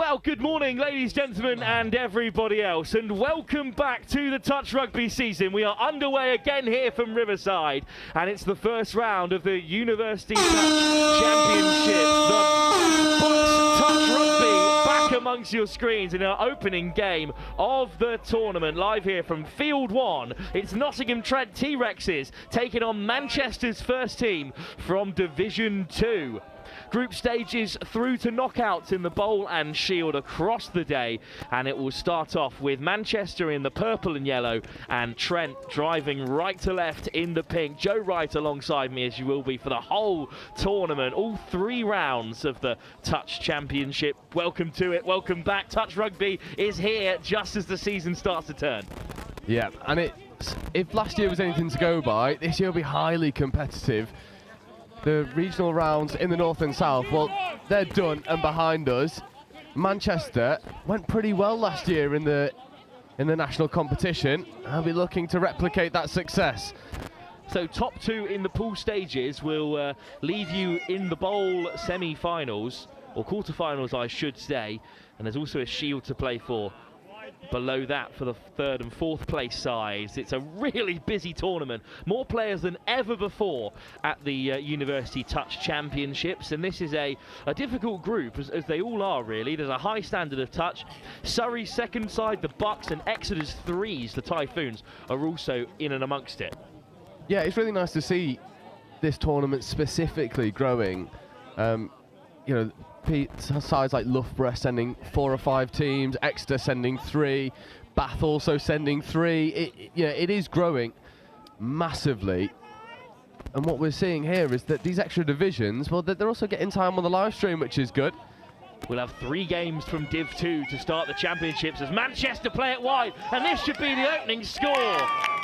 Well, good morning, ladies, gentlemen, and everybody else, and welcome back to the Touch Rugby season. We are underway again here from Riverside, and it's the first round of the University Touch Championships. The Bucs Touch Rugby back amongst your screens in our opening game of the tournament. Live here from Field 1, it's Nottingham Trent T-Rexes taking on Manchester's first team from Division 2. Group stages through to knockouts in the Bowl and Shield across the day, and it will start off with Manchester in the purple and yellow and Trent driving right to left in the pink. Joe Wright alongside me, as you will be for the whole tournament, all 3 rounds of the Touch Championship. Welcome to it, welcome back. Touch Rugby is here just as the season starts to turn. Yeah, and if last year was anything to go by, this year will be highly competitive. The regional rounds in the north and south, well, they're done and behind us. Manchester went pretty well last year in the national competition. I'll be looking to replicate that success. So top 2 in the pool stages will leave you in the Bowl semi-finals, or quarter-finals I should say, and there's also a Shield to play for below that for the 3rd and 4th place sides. It's a really busy tournament, more players than ever before at the University Touch Championships, and this is a difficult group, as they all are really. There's a high standard of touch. Surrey's second side, the Bucs, and Exeter's 3s, the Typhoons, are also in and amongst it. Yeah, it's really nice to see this tournament specifically growing. You know, sides like Loughborough sending 4 or 5 teams, Exeter sending 3, Bath also sending 3. It is growing massively. And what we're seeing here is that these extra divisions, well, they're also getting time on the live stream, which is good. We'll have 3 games from Div 2 to start the championships as Manchester play it wide, and this should be the opening score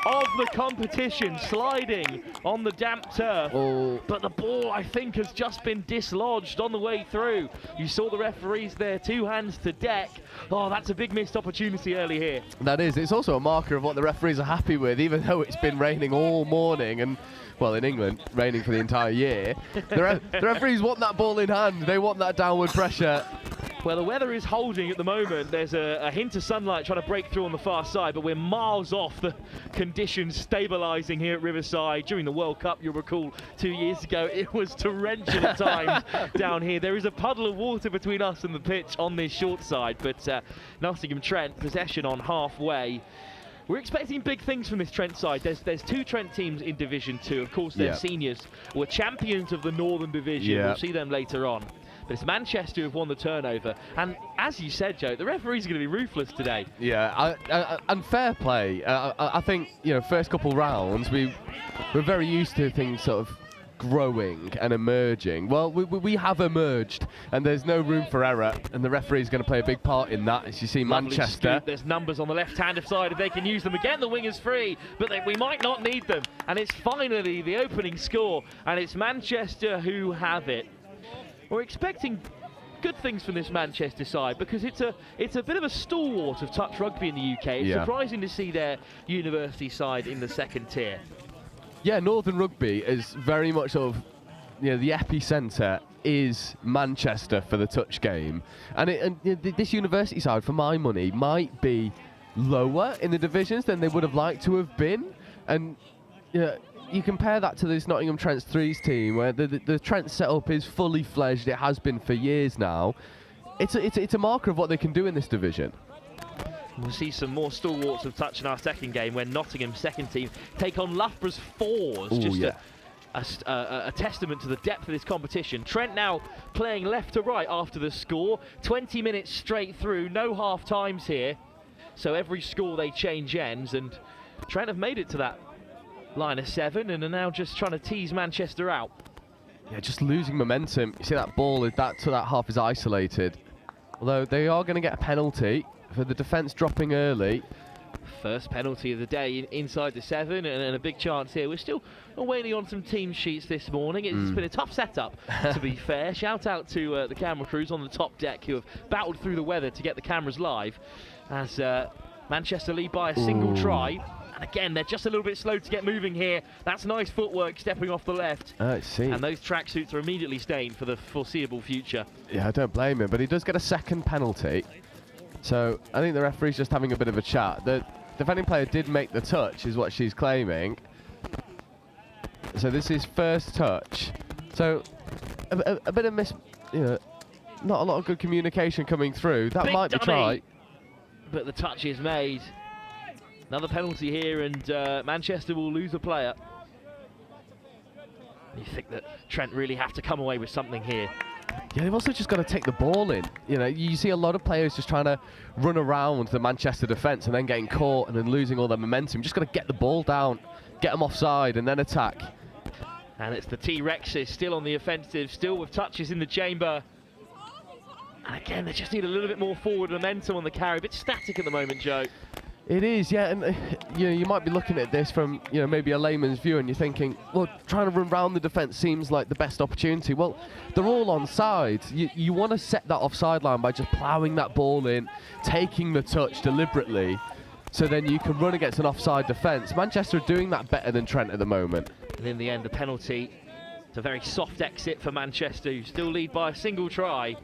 of the competition, sliding on the damp turf. Oh. But the ball, I think, has just been dislodged on the way through. You saw the referees there, 2 hands to deck. Oh, that's a big missed opportunity early here. That is. It's also a marker of what the referees are happy with, even though it's been raining all morning and, well, in England, raining for the entire year. The referees want that ball in hand. They want that downward pressure. Well, the weather is holding at the moment. There's a hint of sunlight trying to break through on the far side, but we're miles off the conditions stabilising here at Riverside. During the World Cup, you'll recall 2 years ago, it was torrential at times down here. There is a puddle of water between us and the pitch on this short side, but Nottingham Trent, possession on halfway. We're expecting big things from this Trent side. There's 2 Trent teams in Division 2. Of course, their seniors were champions of the Northern Division. We'll see them later on. But it's Manchester who've won the turnover. And as you said, Joe, the referees are going to be ruthless today. Yeah, and fair play. I think, you know, first couple rounds, we're very used to things sort of growing and emerging. Well, we have emerged, and there's no room for error, and the referee's going to play a big part in that. As you see, Manchester. There's numbers on the left-hand side if they can use them again. The wing is free, but we might not need them. And it's finally the opening score, and it's Manchester who have it. We're expecting good things from this Manchester side because it's a bit of a stalwart of touch rugby in the UK. It's surprising to see their university side in the 2nd tier. Yeah, Northern Rugby is very much sort of, you know, the epicentre is Manchester for the touch game, and this university side, for my money, might be lower in the divisions than they would have liked to have been, and you compare that to this Nottingham Trent's 3s team, where the Trent setup is fully fledged. It has been for years now. It's a marker of what they can do in this division. We'll see some more stalwarts of touch in our 2nd game when Nottingham's 2nd team take on Loughborough's 4s. Ooh, just yeah. a testament to the depth of this competition. Trent now playing left to right after the score. 20 minutes straight through, no half times here. So every score they change ends, and Trent have made it to that line of 7 and are now just trying to tease Manchester out. Yeah, just losing momentum. You see that ball, that half is isolated. Although they are going to get a penalty for the defence dropping early. First penalty of the day inside the 7, and a big chance here. We're still waiting on some team sheets this morning. It's been a tough setup, to be fair. Shout out to the camera crews on the top deck who have battled through the weather to get the cameras live as Manchester lead by a single try. And again, they're just a little bit slow to get moving here. That's nice footwork stepping off the left. I see. And those tracksuits are immediately stained for the foreseeable future. Yeah, I don't blame him, but he does get a second penalty. So I think the referee's just having a bit of a chat. The defending player did make the touch, is what she's claiming. So this is first touch. So a bit of not a lot of good communication coming through. That Big might be dummy. try. But the touch is made. Another penalty here, and Manchester will lose a player. You think that Trent really have to come away with something here. Yeah, they've also just got to take the ball in. You know, you see a lot of players just trying to run around the Manchester defence and then getting caught and then losing all their momentum. Just got to get the ball down, get them offside, and then attack. And it's the T-Rexes still on the offensive, still with touches in the chamber. And again, they just need a little bit more forward momentum on the carry. A bit static at the moment, Joe. It is, yeah, and you might be looking at this from maybe a layman's view, and you're thinking, well, trying to run round the defence seems like the best opportunity. Well, they're all on sides. You want to set that offside line by just ploughing that ball in, taking the touch deliberately, so then you can run against an offside defence. Manchester are doing that better than Trent at the moment. And in the end, the penalty. It's a very soft exit for Manchester, who still lead by a single try.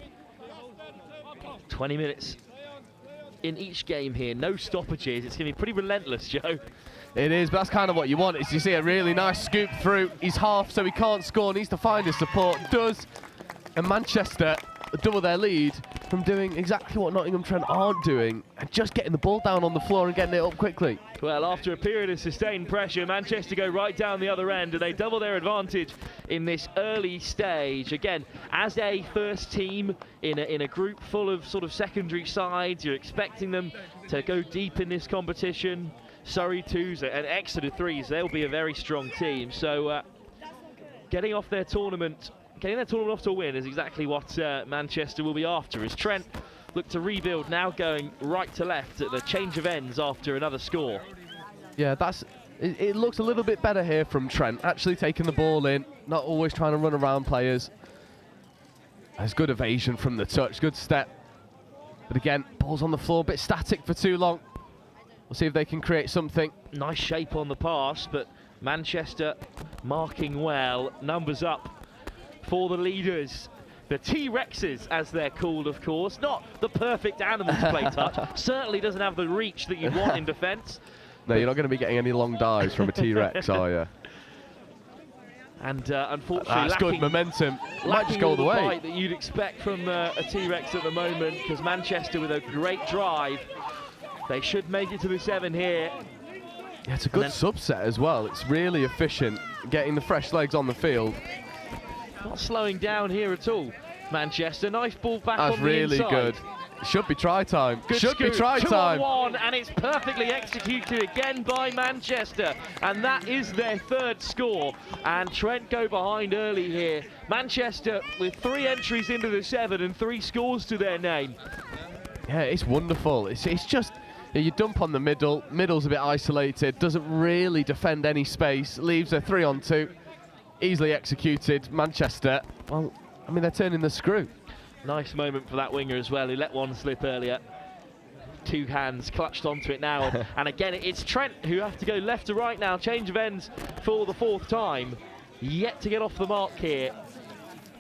20 minutes in each game here, no stoppages. It's going to be pretty relentless, Joe. It is, but that's kind of what you want, is you see a really nice scoop through. He's half, so he can't score, needs to find his support, does. And Manchester double their lead from doing exactly what Nottingham Trent aren't doing, and just getting the ball down on the floor and getting it up quickly. Well, after a period of sustained pressure, Manchester go right down the other end, and they double their advantage in this early stage. Again, as a first team in a group full of sort of secondary sides, you're expecting them to go deep in this competition. Surrey 2s and Exeter 3s, they'll be a very strong team. So getting their tournament off to a win is exactly what Manchester will be after, as Trent look to rebuild, now going right to left at the change of ends after another score. Yeah, it looks a little bit better here from Trent, actually taking the ball in, not always trying to run around players. There's good evasion from the touch, good step. But again, ball's on the floor, a bit static for too long. We'll see if they can create something. Nice shape on the pass, but Manchester marking well, numbers up for the leaders. The T-Rexes, as they're called, of course. Not the perfect animal to play touch. Certainly doesn't have the reach that you'd want in defence. No, you're not going to be getting any long dives from a T-Rex, are you? And unfortunately, that's good momentum. Might just go all the way. Bite that you'd expect from a T-Rex at the moment, because Manchester with a great drive. They should make it to the 7 here. Yeah, it's a good subset as well. It's really efficient, getting the fresh legs on the field. Not slowing down here at all. Manchester, nice ball back on the inside. That's really good. Should be try time. Should be try time. 2-on-1, and it's perfectly executed again by Manchester. And that is their third score. And Trent go behind early here. Manchester with 3 entries into the 7 and 3 scores to their name. Yeah, it's wonderful. It's just, you dump on the middle's a bit isolated, doesn't really defend any space, leaves a 3-on-2. Easily executed. Manchester, well, I mean, they're turning the screw. Nice moment for that winger as well, who let one slip earlier. 2 hands clutched onto it now. And again, it's Trent who have to go left to right now. Change of ends for the 4th time. Yet to get off the mark here.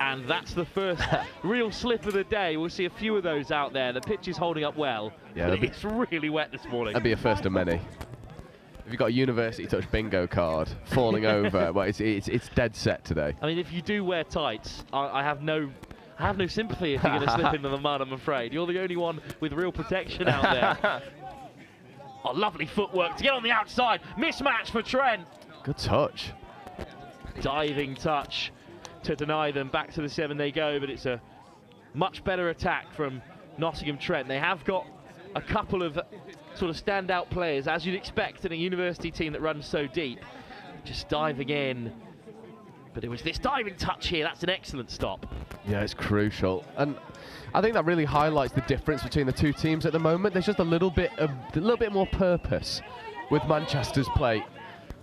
And that's the first real slip of the day. We'll see a few of those out there. The pitch is holding up well. Yeah, but it's really wet this morning. That'd be a first of many. If you've got a university touch bingo card falling over, well, it's dead set today. I mean, if you do wear tights, I have no sympathy if you're going to slip into the mud, I'm afraid. You're the only one with real protection out there. Oh, lovely footwork to get on the outside. Mismatch for Trent. Good touch. Diving touch to deny them. Back to the 7 they go, but it's a much better attack from Nottingham Trent. They have got a couple of sort of standout players, as you'd expect in a university team that runs so deep. Just diving in. But it was this diving touch here. That's an excellent stop. Yeah, it's crucial. And I think that really highlights the difference between the two teams at the moment. There's just a little bit more purpose with Manchester's play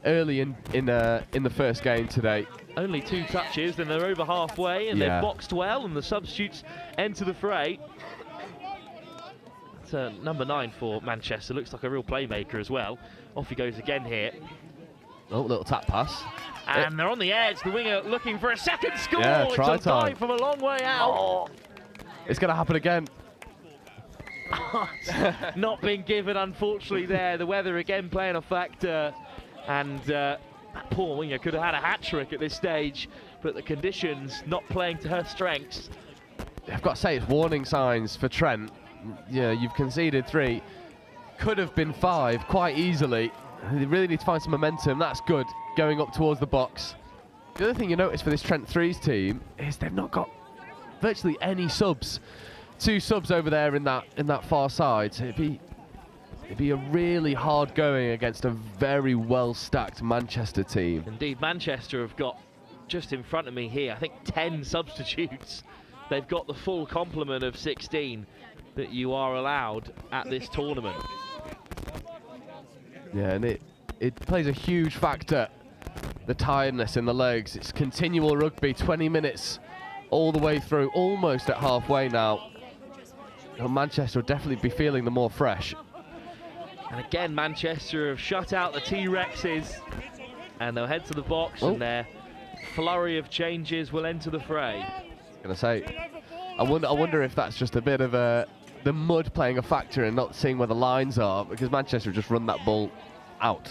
early in the first game today. Only 2 touches, then they're over halfway, and they've boxed well, and the substitutes enter the fray. That number 9 for Manchester looks like a real playmaker as well. Off he goes again here. Oh, little tap pass. And they're on the edge. The winger looking for a second score. Yeah, try it's a dive from a long way out. Oh, it's going to happen again. Not been given, unfortunately, there. The weather again playing a factor. And that poor winger could have had a hat-trick at this stage, but the conditions not playing to her strengths. I've got to say, it's warning signs for Trent. Yeah, you've conceded 3. Could have been 5 quite easily. They really need to find some momentum. That's good, going up towards the box. The other thing you notice for this Trent Threes team is they've not got virtually any subs. 2 subs over there in that far side. So it'd be a really hard going against a very well-stacked Manchester team. Indeed, Manchester have got, just in front of me here, I think 10 substitutes. They've got the full complement of 16 that you are allowed at this tournament. Yeah, and it plays a huge factor, the tiredness in the legs. It's continual rugby, 20 minutes all the way through, almost at halfway now. And Manchester will definitely be feeling the more fresh. And again, Manchester have shut out the T-Rexes, and they'll head to the box, and their flurry of changes will enter the fray. Gonna say, I wonder if that's just a bit of the mud playing a factor and not seeing where the lines are, because Manchester just run that ball out.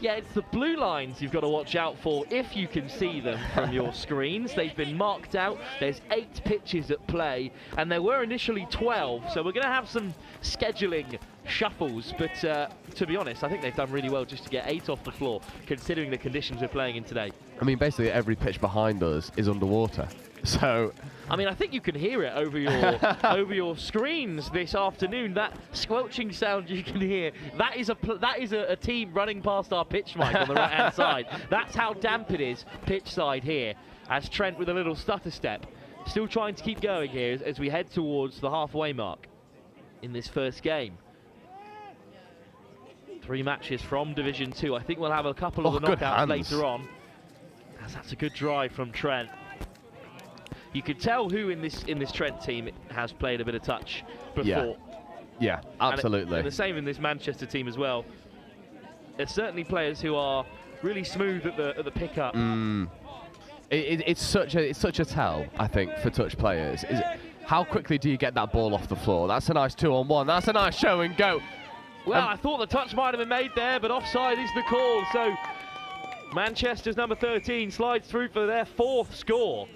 Yeah, it's the blue lines you've got to watch out for if you can see them from your screens. They've been marked out. There's 8 pitches at play, and there were initially 12, so we're going to have some scheduling shuffles, but to be honest, I think they've done really well just to get 8 off the floor, considering the conditions we're playing in today. I mean, basically every pitch behind us is underwater, so... I mean, I think you can hear it over your over your screens this afternoon. That squelching sound you can hear, that is a team running past our pitch mic on the right-hand side. That's how damp it is pitch side here, as Trent with a little stutter step. Still trying to keep going here as we head towards the halfway mark in this first game. 3 matches from Division 2. I think we'll have a couple of the knockouts later on. As that's a good drive from Trent. You could tell who in this Trent team has played a bit of touch before. Yeah, absolutely. And the same in this Manchester team as well. There's certainly players who are really smooth at the pickup. It's such a tell, I think, for touch players. How quickly do you get that ball off the floor? That's a nice 2-on-1. That's a nice show and go. Well, I thought the touch might have been made there, but offside is the call. So Manchester's number 13 slides through for their 4th score.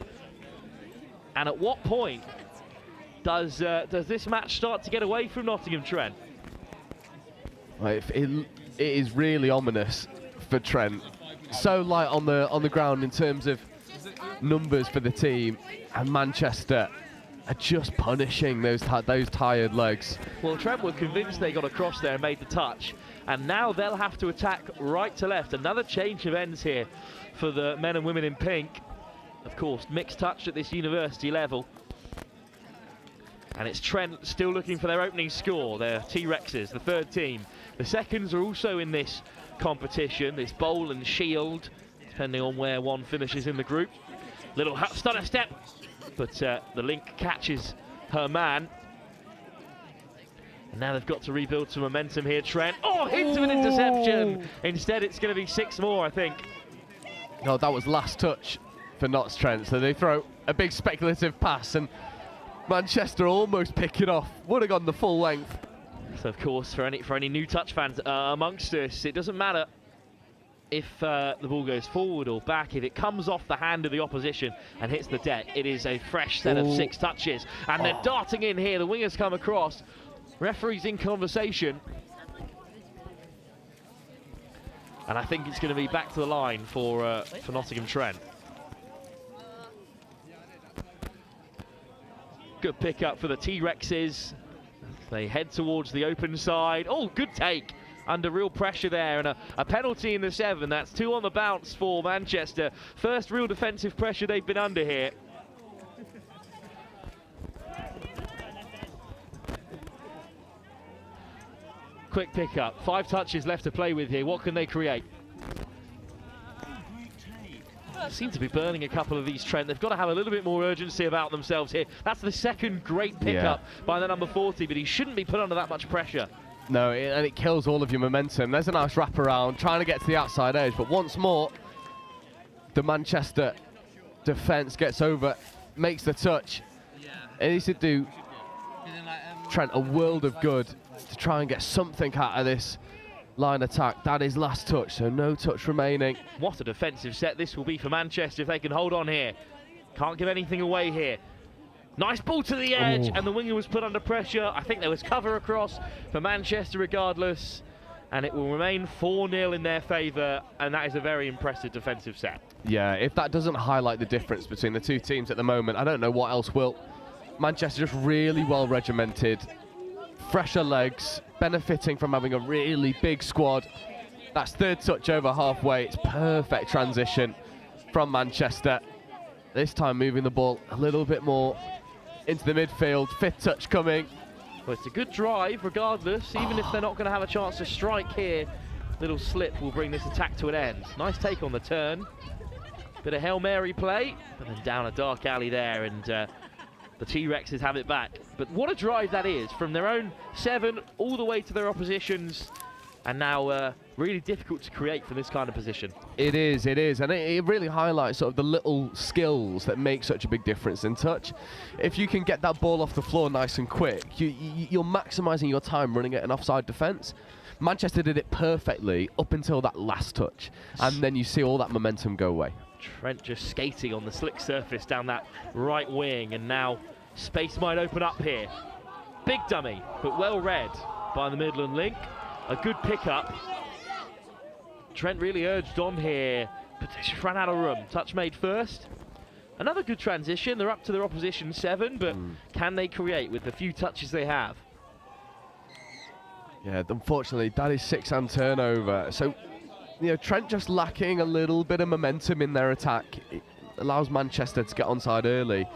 And at what point does this match start to get away from Nottingham, Trent? It is really ominous for Trent. So light on the ground in terms of numbers for the team, and Manchester are just punishing those tired legs. Well, Trent were convinced they got across there and made the touch, and now they'll have to attack right to left. Another change of ends here for the men and women in pink. Of course, mixed touch at this university level. And it's Trent still looking for their opening score. Their T-Rexes, the 3rd team. The seconds are also in this competition, this bowl and shield, depending on where one finishes in the group. Little stunner step, but the link catches her man. And now they've got to rebuild some momentum here, Trent. Oh, hint of an interception. Instead, it's going to be 6 more, I think. No, that was last touch for Notts Trent, so they throw a big speculative pass, and Manchester almost pick it off. Would have gone the full length. So of course, for any new touch fans amongst us, it doesn't matter if the ball goes forward or back. If it comes off the hand of the opposition and hits the deck, it is a fresh set of 6 touches. And they're darting in here. The wingers come across. Referee's in conversation. And I think it's going to be back to the line for Nottingham Trent. Good pick up for the T-Rexes. They head towards the open side. Oh, good take. Under real pressure there, and a penalty in the 7. That's 2 on the bounce for Manchester. First real defensive pressure they've been under here. Quick pick up. 5 touches left to play with here. What can they create? seem to be burning a couple of these, Trent. They've got to have a little bit more urgency about themselves here. That's the second great pickup by the number 40, but he shouldn't be put under that much pressure. No, and it kills all of your momentum. There's a nice wraparound, trying to get to the outside edge, but once more, the Manchester defence gets over, makes the touch. It needs to do Trent a world of good to try and get something out of this line attack. That is last touch, so no touch remaining. What a defensive set this will be for Manchester if they can hold on here. Can't give anything away here. Nice ball to the edge, and the winger was put under pressure. I think there was cover across for Manchester regardless, and it will remain 4-0 in their favour, and that is a very impressive defensive set. Yeah, if that doesn't highlight the difference between the two teams at the moment, I don't know what else will. Manchester just really well regimented, fresher legs, benefiting from having a really big squad. That's third touch over halfway. It's perfect transition from Manchester. This time moving the ball a little bit more into the midfield. Fifth touch coming. Well, it's a good drive regardless, even if they're not going to have a chance to strike here. Little slip will bring this attack to an end. Nice take on the turn. Bit of Hail Mary play, but then down a dark alley there, and the T-Rexes have it back. But what a drive that is, from their own 7 all the way to their oppositions, and now really difficult to create from this kind of position. It is, and it really highlights sort of the little skills that make such a big difference in touch. If you can get that ball off the floor nice and quick, you're maximising your time running at an offside defence. Manchester did it perfectly up until that last touch, and then you see all that momentum go away. Trent just skating on the slick surface down that right wing, and now space might open up here. Big dummy, but well read by the Midland link. A good pickup. Trent really urged on here, but they just ran out of room. Touch made first. Another good transition. They're up to their opposition 7, but can they create with the few touches they have? Yeah, unfortunately, that is 6-hand turnover. So, you know, Trent just lacking a little bit of momentum in their attack. It allows Manchester to get onside early.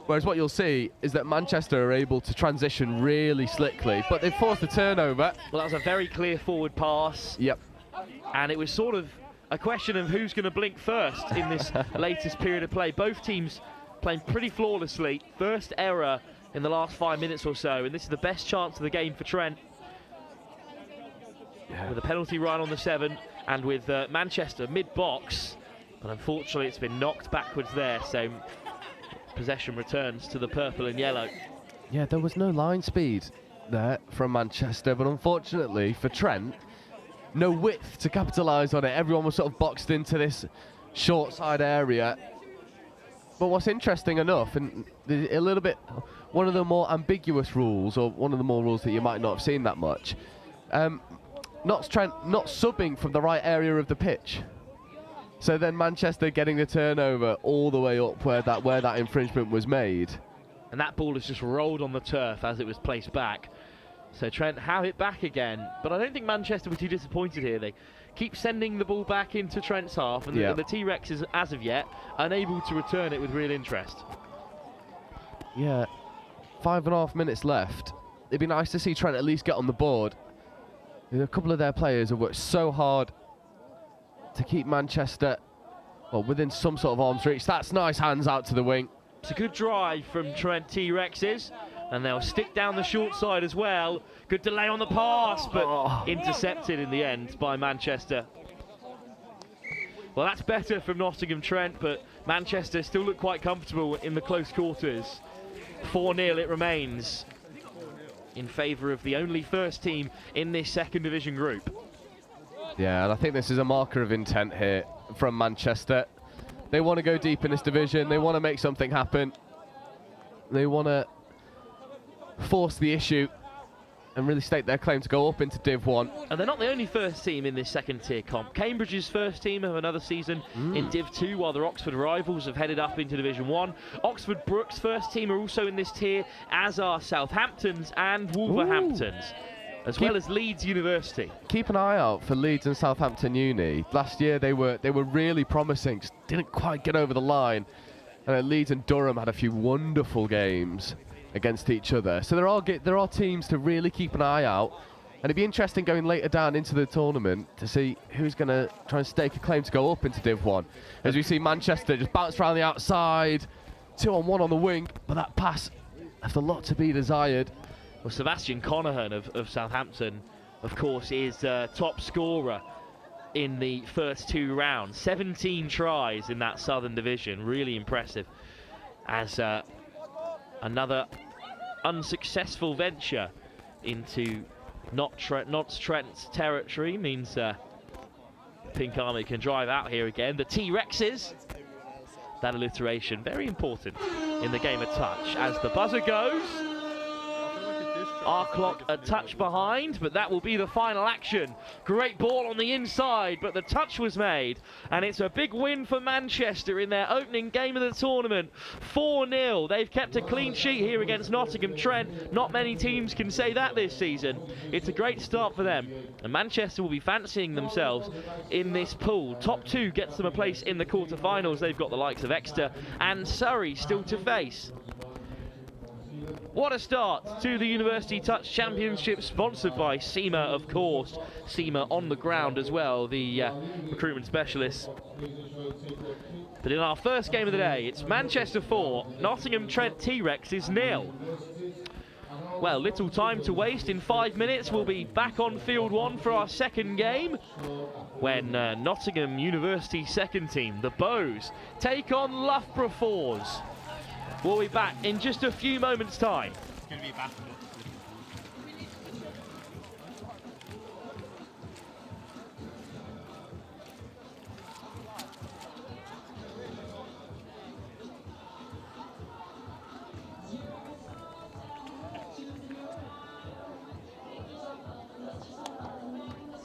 Whereas what you'll see is that Manchester are able to transition really slickly, but they've forced the turnover. Well, that was a very clear forward pass. Yep. And it was sort of a question of who's going to blink first in this latest period of play. Both teams playing pretty flawlessly. First error in the last 5 minutes or so, and this is the best chance of the game for Trent. Yeah. With a penalty right on the 7, and with Manchester mid-box, but unfortunately it's been knocked backwards there, so possession returns to the purple and yellow. Yeah, there was no line speed there from Manchester, but unfortunately for Trent, no width to capitalise on it. Everyone was sort of boxed into this short side area. But what's interesting enough, and a little bit, one of the more ambiguous rules, or one of the more rules that you might not have seen that much, not subbing from the right area of the pitch. So then Manchester getting the turnover all the way up where that infringement was made. And that ball has just rolled on the turf as it was placed back. So Trent have it back again, but I don't think Manchester were too disappointed here. They keep sending the ball back into Trent's half, and the T-Rex is, as of yet, unable to return it with real interest. Yeah, 5.5 minutes left. It'd be nice to see Trent at least get on the board. A couple of their players have worked so hard to keep Manchester, well, within some sort of arm's reach. That's nice, hands out to the wing. It's a good drive from Trent T-Rexes, and they'll stick down the short side as well. Good delay on the pass, but intercepted in the end by Manchester. Well, that's better from Nottingham Trent, but Manchester still look quite comfortable in the close quarters. 4-0 it remains in favour of the only first team in this second division group. Yeah, and I think this is a marker of intent here from Manchester. They want to go deep in this division. They want to make something happen. They want to force the issue and really stake their claim to go up into Div 1. And they're not the only first team in this second tier comp. Cambridge's first team have another season in Div 2, while their Oxford rivals have headed up into Division 1. Oxford Brook's first team are also in this tier, as are Southampton's and Wolverhampton's, as well as Leeds University. Keep an eye out for Leeds and Southampton Uni. Last year they were really promising, just didn't quite get over the line. And Leeds and Durham had a few wonderful games against each other. So there are teams to really keep an eye out And it'd be interesting going later down into the tournament to see who's going to try and stake a claim to go up into Div 1. As we see Manchester just bounce around the outside, 2-on-1 on the wing, but that pass left a lot to be desired. Well, Sebastian Conahan of Southampton, of course, is top scorer in the first 2 rounds. 17 tries in that Southern Division, really impressive. As another unsuccessful venture into Notts Trent's territory means Pink Army can drive out here again. The T-Rexes, that alliteration, very important in the game of touch. As the buzzer goes, our clock a touch behind, but that will be the final action. Great ball on the inside, but the touch was made, and it's a big win for Manchester in their opening game of the tournament. 4-0. They've kept a clean sheet here against Nottingham Trent. Not many teams can say that this season. It's a great start for them, and Manchester will be fancying themselves in this pool. Top 2 gets them a place in the quarterfinals. They've got the likes of Exeter and Surrey still to face. What a start to the University Touch Championship, sponsored by SEMA, of course. SEMA on the ground as well, the recruitment specialists. But in our first game of the day, it's Manchester 4, Nottingham Trent T-Rexes 0. Well, little time to waste. In 5 minutes, we'll be back on field 1 for our second game, when Nottingham University second team, the Bows, take on Loughborough 4s. We'll be back in just a few moments' time. It's going to be a battle.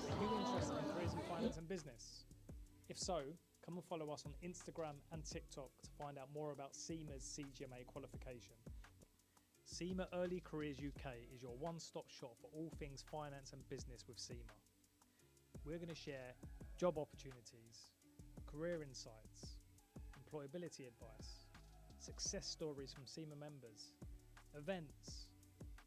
Are you interested in careers in finance and business? If so, come and follow us on Instagram and TikTok to find out more about SEMA's CGMA qualification. SEMA Early Careers UK is your one-stop shop for all things finance and business with SEMA. We're going to share job opportunities, career insights, employability advice, success stories from SEMA members, events,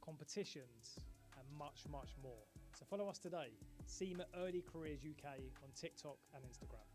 competitions, and much, much more. So follow us today, SEMA Early Careers UK on TikTok and Instagram.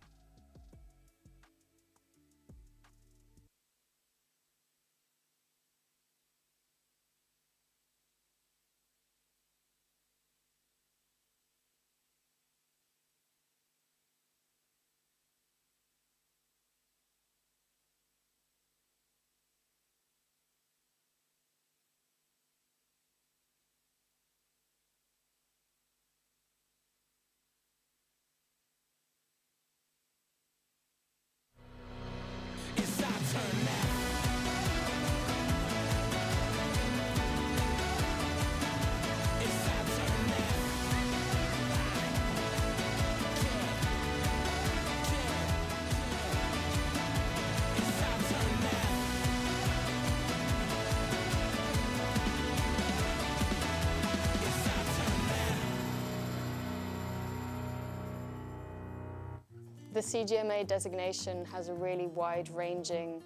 The CGMA designation has a really wide-ranging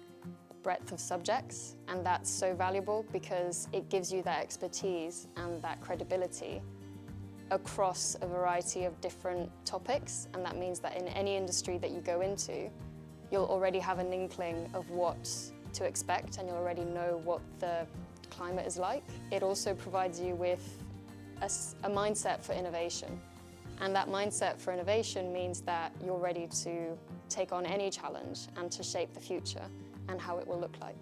breadth of subjects, and that's so valuable because it gives you that expertise and that credibility across a variety of different topics, and that means that in any industry that you go into, you'll already have an inkling of what to expect and you'll already know what the climate is like. It also provides you with a mindset for innovation. And that mindset for innovation means that you're ready to take on any challenge and to shape the future and how it will look like.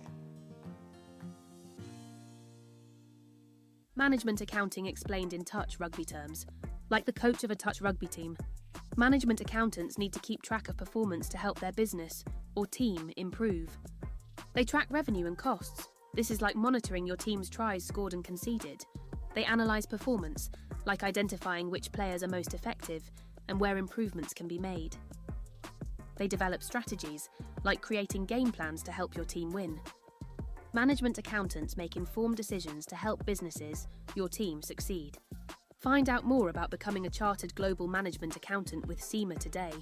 Management accounting explained in touch rugby terms, like the coach of a touch rugby team. Management accountants need to keep track of performance to help their business or team improve. They track revenue and costs. This is like monitoring your team's tries scored and conceded. They analyse performance, like identifying which players are most effective and where improvements can be made. They develop strategies, like creating game plans to help your team win. Management accountants make informed decisions to help businesses, your team, succeed. Find out more about becoming a chartered global management accountant with SEMA today.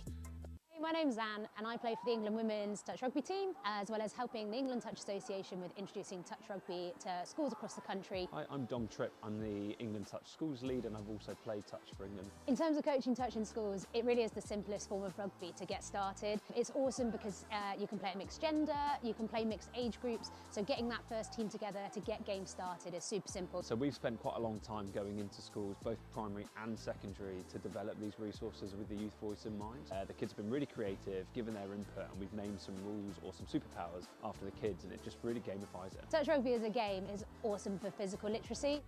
Hey, my name's Anne and I play for the England Women's Touch Rugby team, as well as helping the England Touch Association with introducing touch rugby to schools across the country. Hi, I'm Dom Tripp. I'm the England Touch Schools lead and I've also played touch for England. In terms of coaching touch in schools, it really is the simplest form of rugby to get started. It's awesome because you can play at mixed gender, you can play mixed age groups, so getting that first team together to get games started is super simple. So we've spent quite a long time going into schools, both primary and secondary, to develop these resources with the youth voice in mind. The kids have been really creative, given their input, and we've named some rules or some superpowers after the kids, and it just really gamifies it. Touch rugby as a game is awesome for physical literacy.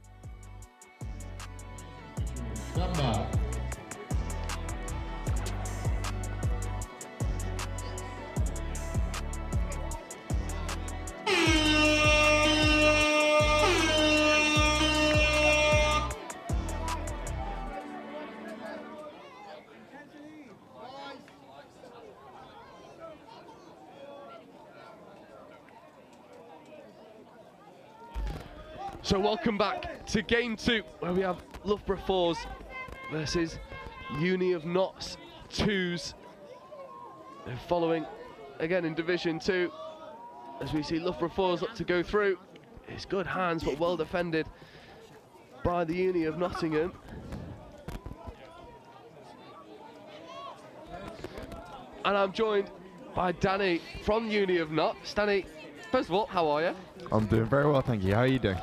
So welcome back to game 2, where we have Loughborough 4s versus Uni of Notts 2s. They're following again in Division 2, as we see Loughborough 4s look to go through. It's good hands, but well defended by the Uni of Nottingham. And I'm joined by Danny from Uni of Notts. Danny, first of all, how are you? I'm doing very well, thank you. How are you doing?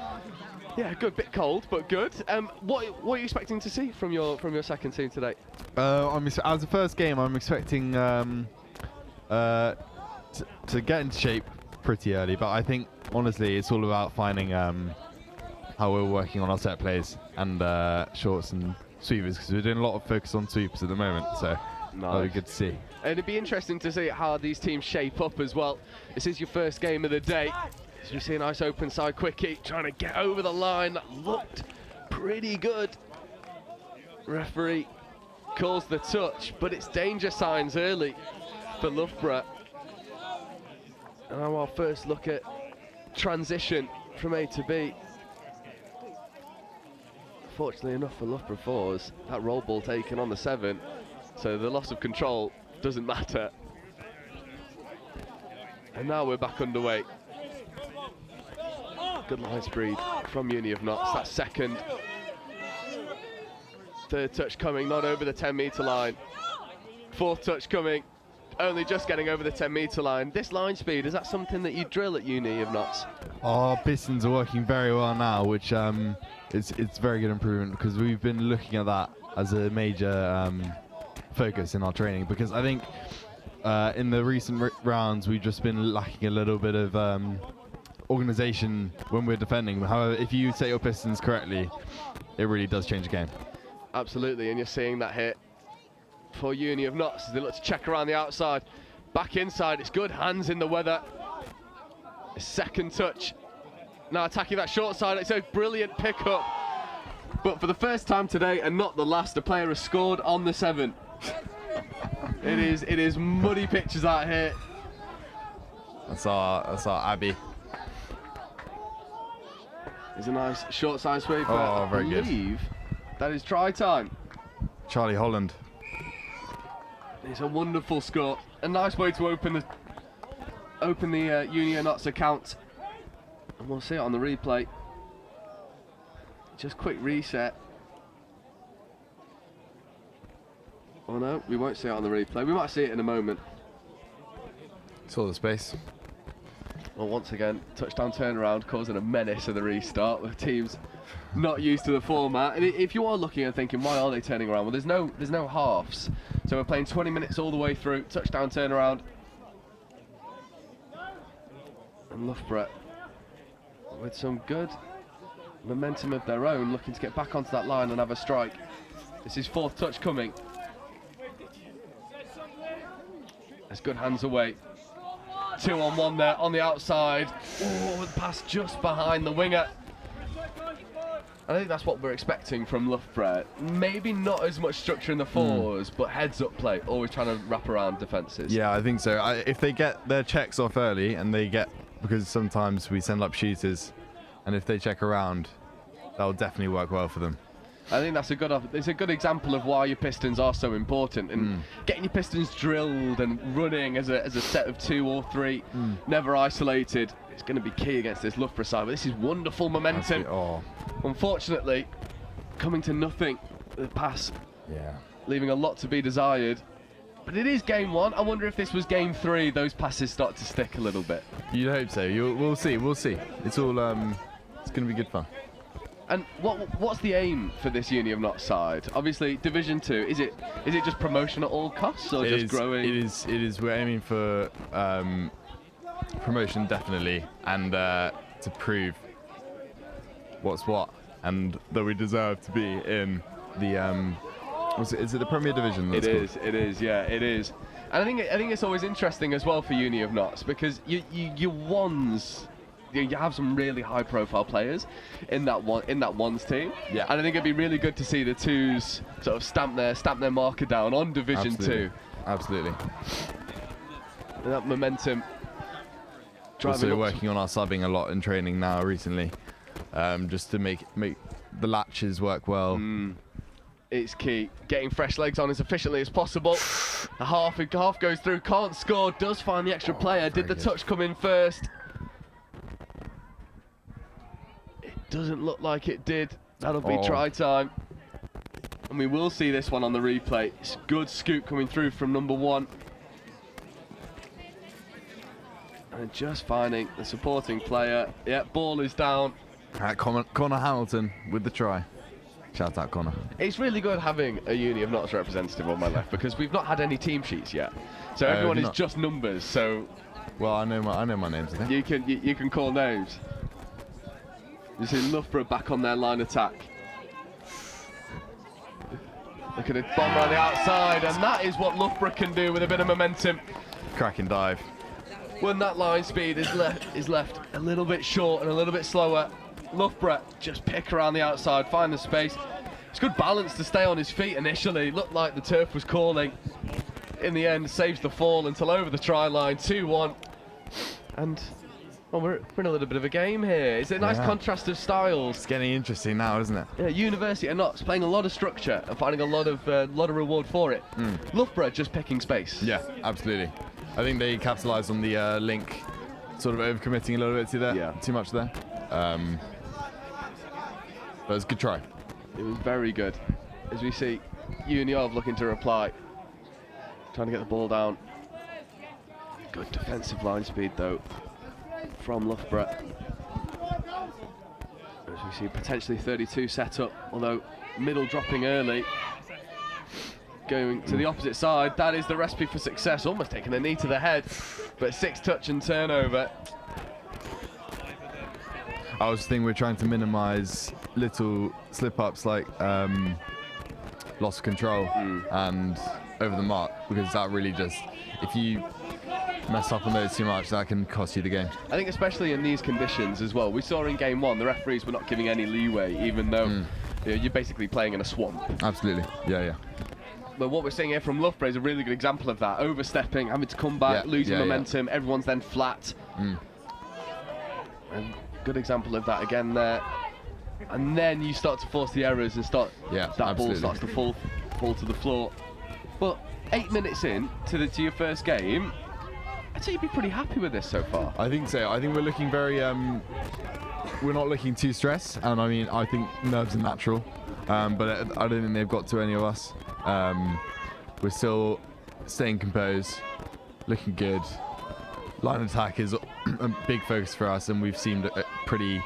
Yeah, good. Bit cold, but good. What are you expecting to see from your second team today? As the first game, I'm expecting to get into shape pretty early, but I think honestly it's all about finding how we're working on our set plays and shorts and sweepers, because we're doing a lot of focus on sweepers at the moment. So that'll be good to see. And it'd be interesting to see how these teams shape up as well. This is your first game of the day. As we see a nice open side quickie trying to get over the line. That looked pretty good. Referee calls the touch, but it's danger signs early for Loughborough. And now our first look at transition from A to B. Fortunately enough for Loughborough 4s, that roll ball taken on the 7, so the loss of control doesn't matter. And now we're back underway. Good line speed from Uni of Notts. That's second. Third touch coming, not over the 10-metre line. Fourth touch coming, only just getting over the 10-metre line. This line speed, is that something that you drill at Uni of Notts? Our pistons are working very well now, which it's very good improvement, because we've been looking at that as a major focus in our training, because I think in the recent rounds we've just been lacking a little bit of organisation when we're defending. However, if you set your pistons correctly, it really does change the game. Absolutely, and you're seeing that hit for Uni of Notts as they look to check around the outside. Back inside, it's good hands in the weather. Second touch. Now attacking that short side, it's a brilliant pickup. But for the first time today, and not the last, a player has scored on the 7. It is muddy pitches out here. That's our Abby. It's a nice short side sweep. Oh, very good. I believe that is try time. Charlie Holland. It's a wonderful score. A nice way to open the Uni of Notts account. And we'll see it on the replay. Just quick reset. Oh no, we won't see it on the replay. We might see it in a moment. Saw the space. Well, once again, touchdown turnaround causing a menace of the restart with teams not used to the format. And if you are looking and thinking, why are they turning around? Well, there's no halves. So we're playing 20 minutes all the way through. Touchdown turnaround. And Loughborough, with some good momentum of their own, looking to get back onto that line and have a strike. This is fourth touch coming. There's good hands away. 2-on-1 there on the outside. Oh, the pass just behind the winger. I think that's what we're expecting from Loughborough. Maybe not as much structure in the 4s, but heads up play, always trying to wrap around defences. Yeah, I think so. If they get their checks off early, and because sometimes we send up shooters, and if they check around, that'll definitely work well for them. I think that's it's a good example of why your Pistons are so important, and getting your Pistons drilled and running as a set of 2 or 3, never isolated. It's going to be key against this Loughborough side. But this is wonderful momentum. Unfortunately, coming to nothing. The pass, leaving a lot to be desired. But it is game 1. I wonder if this was game 3, those passes start to stick a little bit. You'd hope so. We'll see. It's all it's going to be good fun. And what's the aim for this Uni of Not side? Obviously, Division 2. Is it just promotion at all costs, or just growing? It is. We're aiming for promotion definitely, and to prove what's what, and that we deserve to be in the is it the Premier Division? It is. Yeah, it is. And I think it's always interesting as well for Uni of Nots, because you ones. You have some really high-profile players in that ones team, and I think it'd be really good to see the 2s sort of stamp their marker down on Division 2. Absolutely. And that momentum. Also working on our subbing a lot in training now recently, just to make the latches work well. It's key. Getting fresh legs on as efficiently as possible. The half goes through, can't score, does find the extra player. Did the touch come in first? Doesn't look like it did. That'll be try time. And we will see this one on the replay. It's a good scoop coming through from number 1. And just finding the supporting player. Yeah, ball is down. Connor Hamilton with the try. Shout out, Connor. It's really good having a Uni of Nots representative on my left, because we've not had any team sheets yet. So everyone is just numbers. So, well, I know my names. I think you can call names. You see Loughborough back on their line attack. Look at it, bomb around the outside, and that is what Loughborough can do with a bit of momentum. Cracking dive. When that line speed is left a little bit short and a little bit slower, Loughborough just pick around the outside, find the space. It's good balance to stay on his feet initially. Looked like the turf was calling. In the end, saves the fall until over the try line, 2-1. And well, we're in a little bit of a game here. It's a nice contrast of styles. It's getting interesting now, isn't it? Yeah, University are not playing a lot of structure and finding a lot of reward for it. Loughborough just picking space. Yeah, absolutely. I think they capitalised on the link, sort of overcommitting a little bit too much there. But it was a good try. It was very good. As we see, Uni of looking to reply, trying to get the ball down. Good defensive line speed though from Loughborough. As we see, potentially 32 set up, although middle dropping early. Going to the opposite side, that is the recipe for success. Almost taking a knee to the head, but 6 touch and turnover. I was thinking we're trying to minimise little slip-ups like loss of control and over the mark, because that really just, if you mess up on those too much, that can cost you the game. I think especially in these conditions as well. We saw in game 1, the referees were not giving any leeway, even though you know, you're basically playing in a swamp. Absolutely, yeah. But what we're seeing here from Loughborough is a really good example of that. Overstepping, having to come back, losing momentum, everyone's then flat. And good example of that again there. And then you start to force the errors and ball starts to fall to the floor. But 8 minutes in to your first game, I'd say you'd be pretty happy with this so far. I think so. I think we're looking very we're not looking too stressed, and I mean, I think nerves are natural, but I don't think they've got to any of us. We're still staying composed, looking good. Line attack is a big focus for us, and we've seemed pretty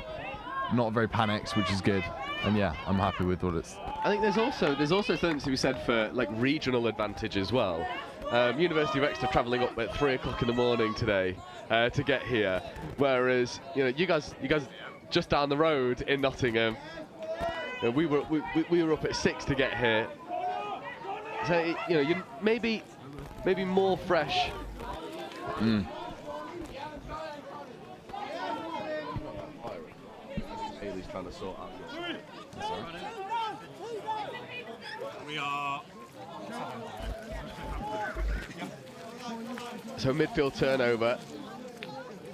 not very panicked, which is good. And yeah, I'm happy with what it's. I think there's also something to be said for like regional advantage as well. University of Exeter travelling up at 3 o'clock in the morning today to get here, whereas you guys just down the road in Nottingham. We were up at 6 to get here. So you maybe more fresh. Haley's trying to sort out this. We are. So midfield turnover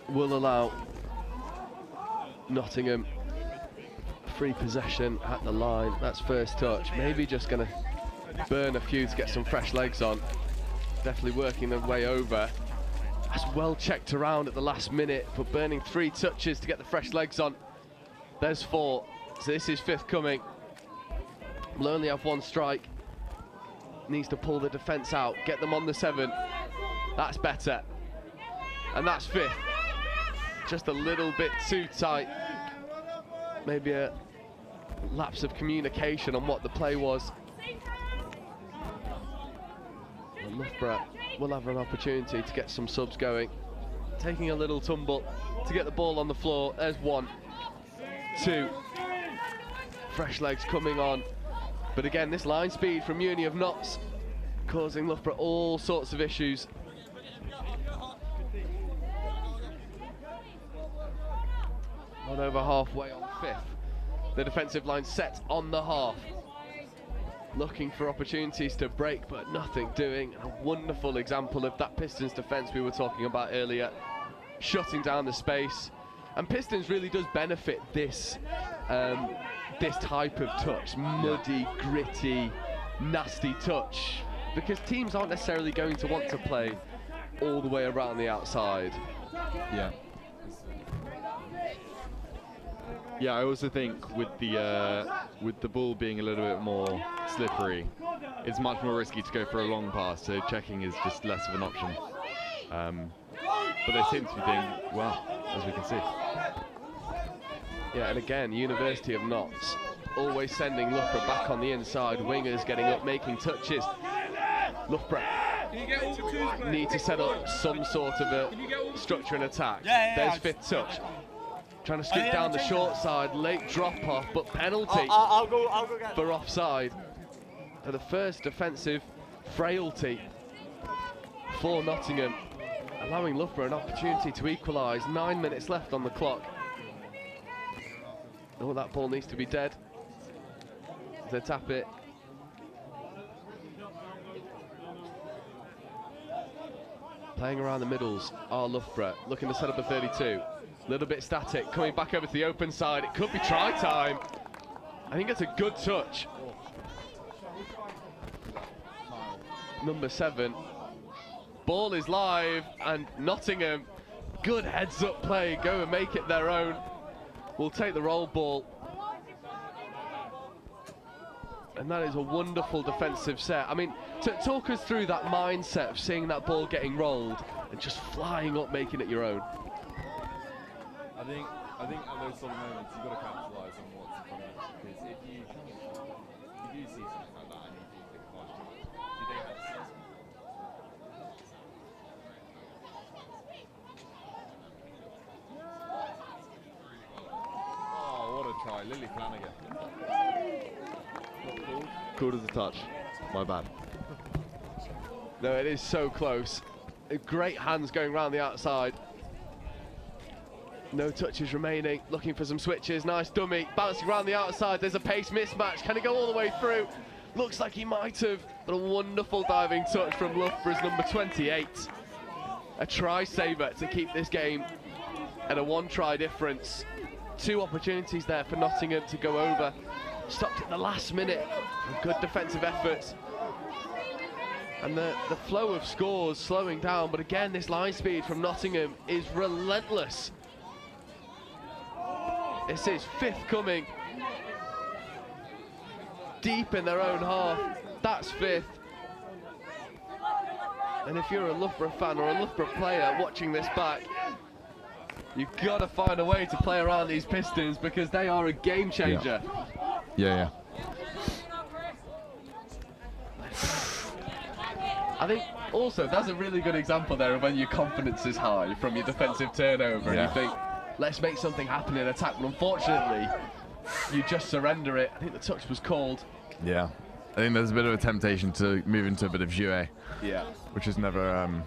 will allow Nottingham free possession at the line. That's first touch. Maybe just going to burn a few to get some fresh legs on. Definitely working their way over. That's well checked around at the last minute, but burning 3 touches to get the fresh legs on. There's 4. So this is 5th coming. Will only have 1 strike. Needs to pull the defence out, get them on the 7. That's better. And that's 5th. Just a little bit too tight. Maybe a lapse of communication on what the play was. And Loughborough will have an opportunity to get some subs going. Taking a little tumble to get the ball on the floor. There's 1, 2. Fresh legs coming on. But again, this line speed from Uni of Notts causing Loughborough all sorts of issues. Not over halfway on 5th. The defensive line set on the half. Looking for opportunities to break, but nothing doing. A wonderful example of that Pistons defence we were talking about earlier. Shutting down the space. And Pistons really does benefit this this type of touch. Muddy, gritty, nasty touch. Because teams aren't necessarily going to want to play all the way around the outside. Yeah. Yeah, I also think with the ball being a little bit more slippery, it's much more risky to go for a long pass, so checking is just less of an option. But they seem to be doing well, as we can see. Yeah, and again, University of Notts always sending Loughborough back on the inside, wingers getting up, making touches. Loughborough need to set up some sort of a structure and attack. There's 5th touch. Trying to scoop down the short side, late drop off, but penalty I'll go for offside. And the first defensive frailty for Nottingham, allowing Loughborough an opportunity to equalise. 9 minutes left on the clock. Oh, that ball needs to be dead. They tap it. Playing around the middles are Loughborough, looking to set up a 32. Little bit static, coming back over to the open side. It could be try time. I think it's a good touch. Number 7. Ball is live, and Nottingham, good heads up play, go and make it their own. We'll take the roll ball. And that is a wonderful defensive set. I mean, talk us through that mindset of seeing that ball getting rolled and just flying up, making it your own. I think at those sort of moments you've got to capitalise on what's in front of you, because if you do see something like that and you do think, gosh, you don't have to see Oh, what a try, Lily Flanagan. Called as a touch. My bad. No, it is so close. Great hands going round the outside. No touches remaining, looking for some switches. Nice dummy, bouncing around the outside. There's a pace mismatch. Can he go all the way through? Looks like he might have, but a wonderful diving touch from Loughborough's number 28. A try saver to keep this game at a 1-try difference. 2 opportunities there for Nottingham to go over. Stopped at the last minute. Good defensive efforts. And the flow of scores slowing down, but again, this line speed from Nottingham is relentless. This is 5th coming. Deep in their own half. That's 5th. And if you're a Loughborough fan or a Loughborough player watching this back, you've got to find a way to play around these Pistons, because they are a game changer. Yeah. I think also that's a really good example there of when your confidence is high from your defensive turnover and you think, let's make something happen in attack, but unfortunately you just surrender it. I think the touch was called. Yeah. I think there's a bit of a temptation to move into a bit of jouet. Yeah. Which is never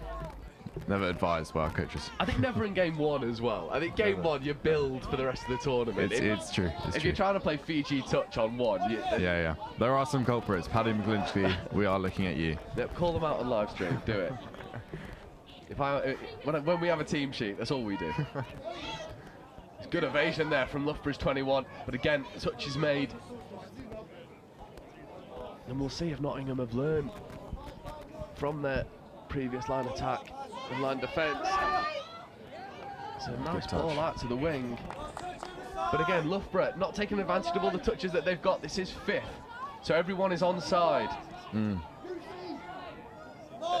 advised by our coaches. I think never in game 1 as well. I think game 1 you build for the rest of the tournament. It's true. If you're trying to play Fiji touch on 1, yeah. There are some culprits. Paddy McGlinchey, we are looking at you. Call them out on live stream. Do it. When we have a team sheet, that's all we do. Good evasion there from Loughborough's 21, but again, touch is made. And we'll see if Nottingham have learned from their previous line attack and line defence. It's a nice ball out to the wing. But again, Loughborough not taking advantage of all the touches that they've got. This is 5th, so everyone is onside.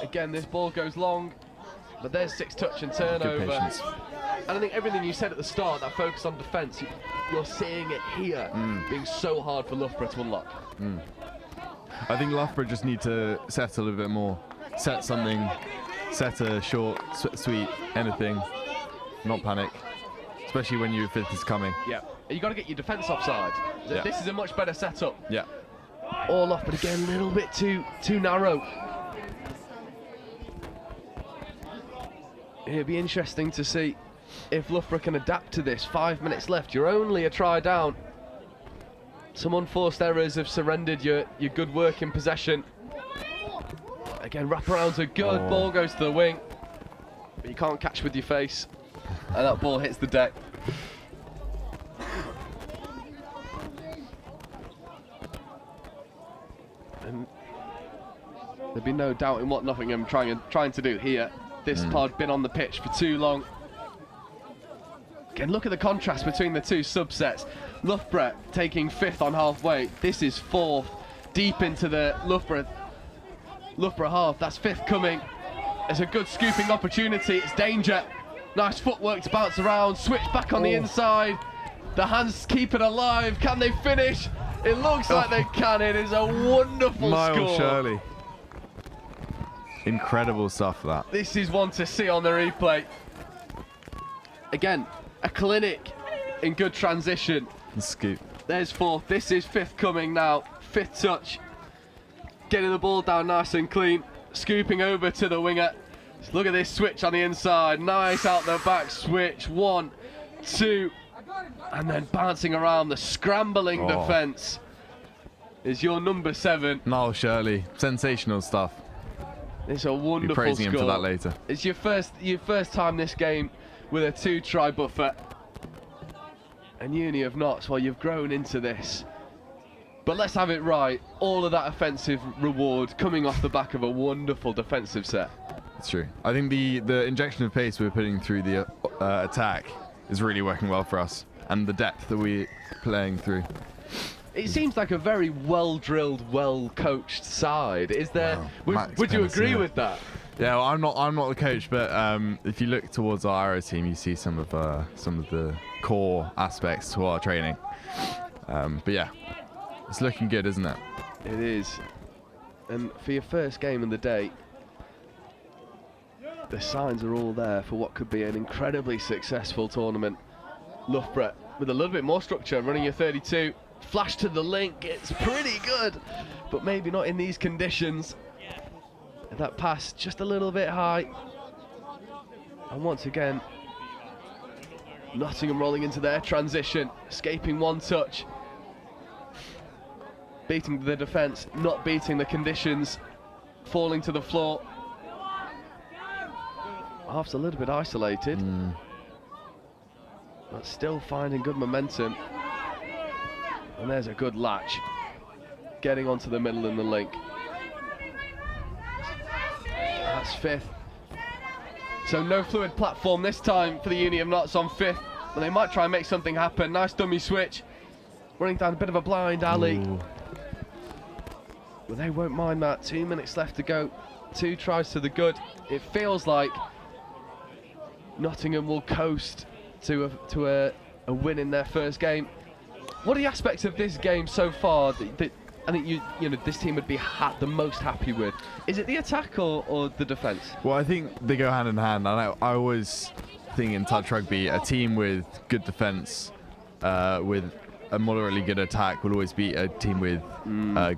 Again, this ball goes long, but there's 6 touch and turnover. And I think everything you said at the start, that focus on defence, you're seeing it here, being so hard for Loughborough to unlock. I think Loughborough just need to settle a bit more. Set something, set a short, sweet, anything, not panic. Especially when your 5th is coming. Yeah, you got to get your defence offside. Yeah. This is a much better setup. Yeah. All off, but again, a little bit too narrow. It'd be interesting to see if Loughborough can adapt to this. 5 minutes left. You're only a try down. Some unforced errors have surrendered your good work in possession. Again, wraparounds are good. Ball goes to the wing, but you can't catch with your face. And that ball hits the deck. And there'd be no doubt in what Nottingham trying to do here. This pod been on the pitch for too long. Again, look at the contrast between the two subsets. Loughborough taking 5th on halfway. This is 4th, deep into the Loughborough half. That's 5th coming. It's a good scooping opportunity. It's danger. Nice footwork to bounce around. Switch back on the inside. The hands keep it alive. Can they finish? It looks like they can. It is a wonderful score. Shirley. Incredible stuff, that. This is one to see on the replay. Again, a clinic in good transition. Scoop. There's 4th. This is 5th coming now. 5th touch. Getting the ball down nice and clean. Scooping over to the winger. Just look at this switch on the inside. Nice out the back switch. 1, 2, and then bouncing around the scrambling defence is your number 7. Niall Shirley. Sensational stuff. It's a wonderful Be praising score. him for that later. It's your first time this game with a 2-try buffer. And Uni of Notts, well, you've grown into this. But let's have it right. All of that offensive reward coming off the back of a wonderful defensive set. It's true. I think the injection of pace we're putting through the attack is really working well for us, and the depth that we're playing through. It seems like a very well-drilled, well-coached side. Is there? Wow. Would you agree with that? Yeah, well, I'm not the coach, but if you look towards our Arrow team, you see some of the core aspects to our training. But yeah, it's looking good, isn't it? It is. And for your first game of the day, the signs are all there for what could be an incredibly successful tournament. Loughborough with a little bit more structure, running your 32. Flash to the link, it's pretty good, but maybe not in these conditions. That pass just a little bit high. And once again, Nottingham rolling into their transition, escaping one touch. Beating the defence, not beating the conditions, falling to the floor. Half's a little bit isolated, but still finding good momentum. And there's a good latch, getting onto the middle and the link. That's 5th. So no fluid platform this time for the Uni of Notts on 5th, but they might try and make something happen. Nice dummy switch, running down a bit of a blind alley. Well, they won't mind that. 2 minutes left to go. 2 tries to the good. It feels like Nottingham will coast to a win in their first game. What are the aspects of this game so far that I think you know this team would be the most happy with? Is it the attack or the defence? Well, I think they go hand in hand. And I always think in touch rugby, a team with good defence, with a moderately good attack, will always beat a team with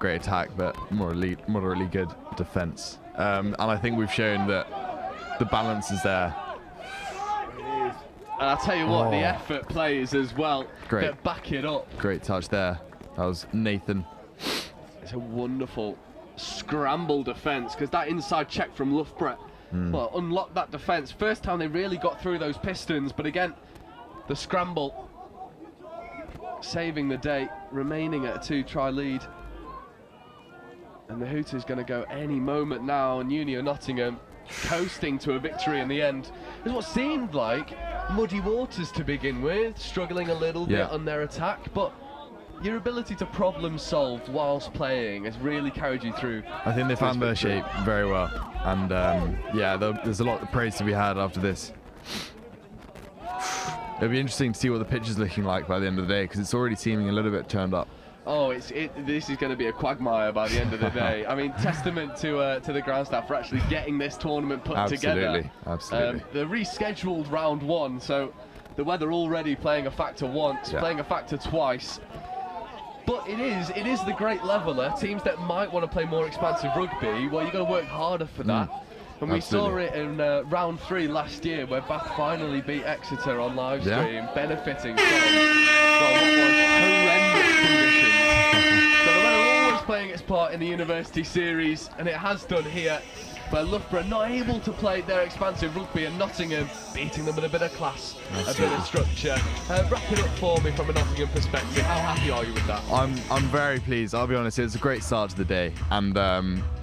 great attack but moderately good defence. And I think we've shown that the balance is there. And I'll tell you what, the effort plays as well. Great. To back it up. Great touch there. That was Nathan. It's a wonderful scramble defence, because that inside check from Loughborough, well, unlocked that defence. First time they really got through those Pistons, but again, The scramble saving the day, remaining at a 2-try lead. And the Hooters going to go any moment now, and Uni of Nottingham coasting to a victory in the end. It was what seemed like muddy waters to begin with, struggling a little bit on their attack, but your ability to problem solve whilst playing has really carried you through. I think they found their shape very well, and there's a lot of praise to be had after this. It'll be interesting to see what the pitch is looking like by the end of the day, because it's already seeming a little bit turned up. Oh, this is going to be a quagmire by the end of the day. I mean, testament to the ground staff for actually getting this tournament put together. Absolutely. The rescheduled round 1, so the weather already playing a factor once, playing a factor twice. But it is the great leveller. Teams that might want to play more expansive rugby, well, you've got to work harder for that. And we saw it in round 3 last year, where Bath finally beat Exeter on live stream, benefiting from what was horrendous conditions. So the weather always playing its part in the university series, and it has done here, where Loughborough not able to play their expansive rugby, and Nottingham beating them with a bit of class, a bit of structure. Wrap it up for me from a Nottingham perspective. How happy are you with that? I'm very pleased. I'll be honest, it's a great start to the day, and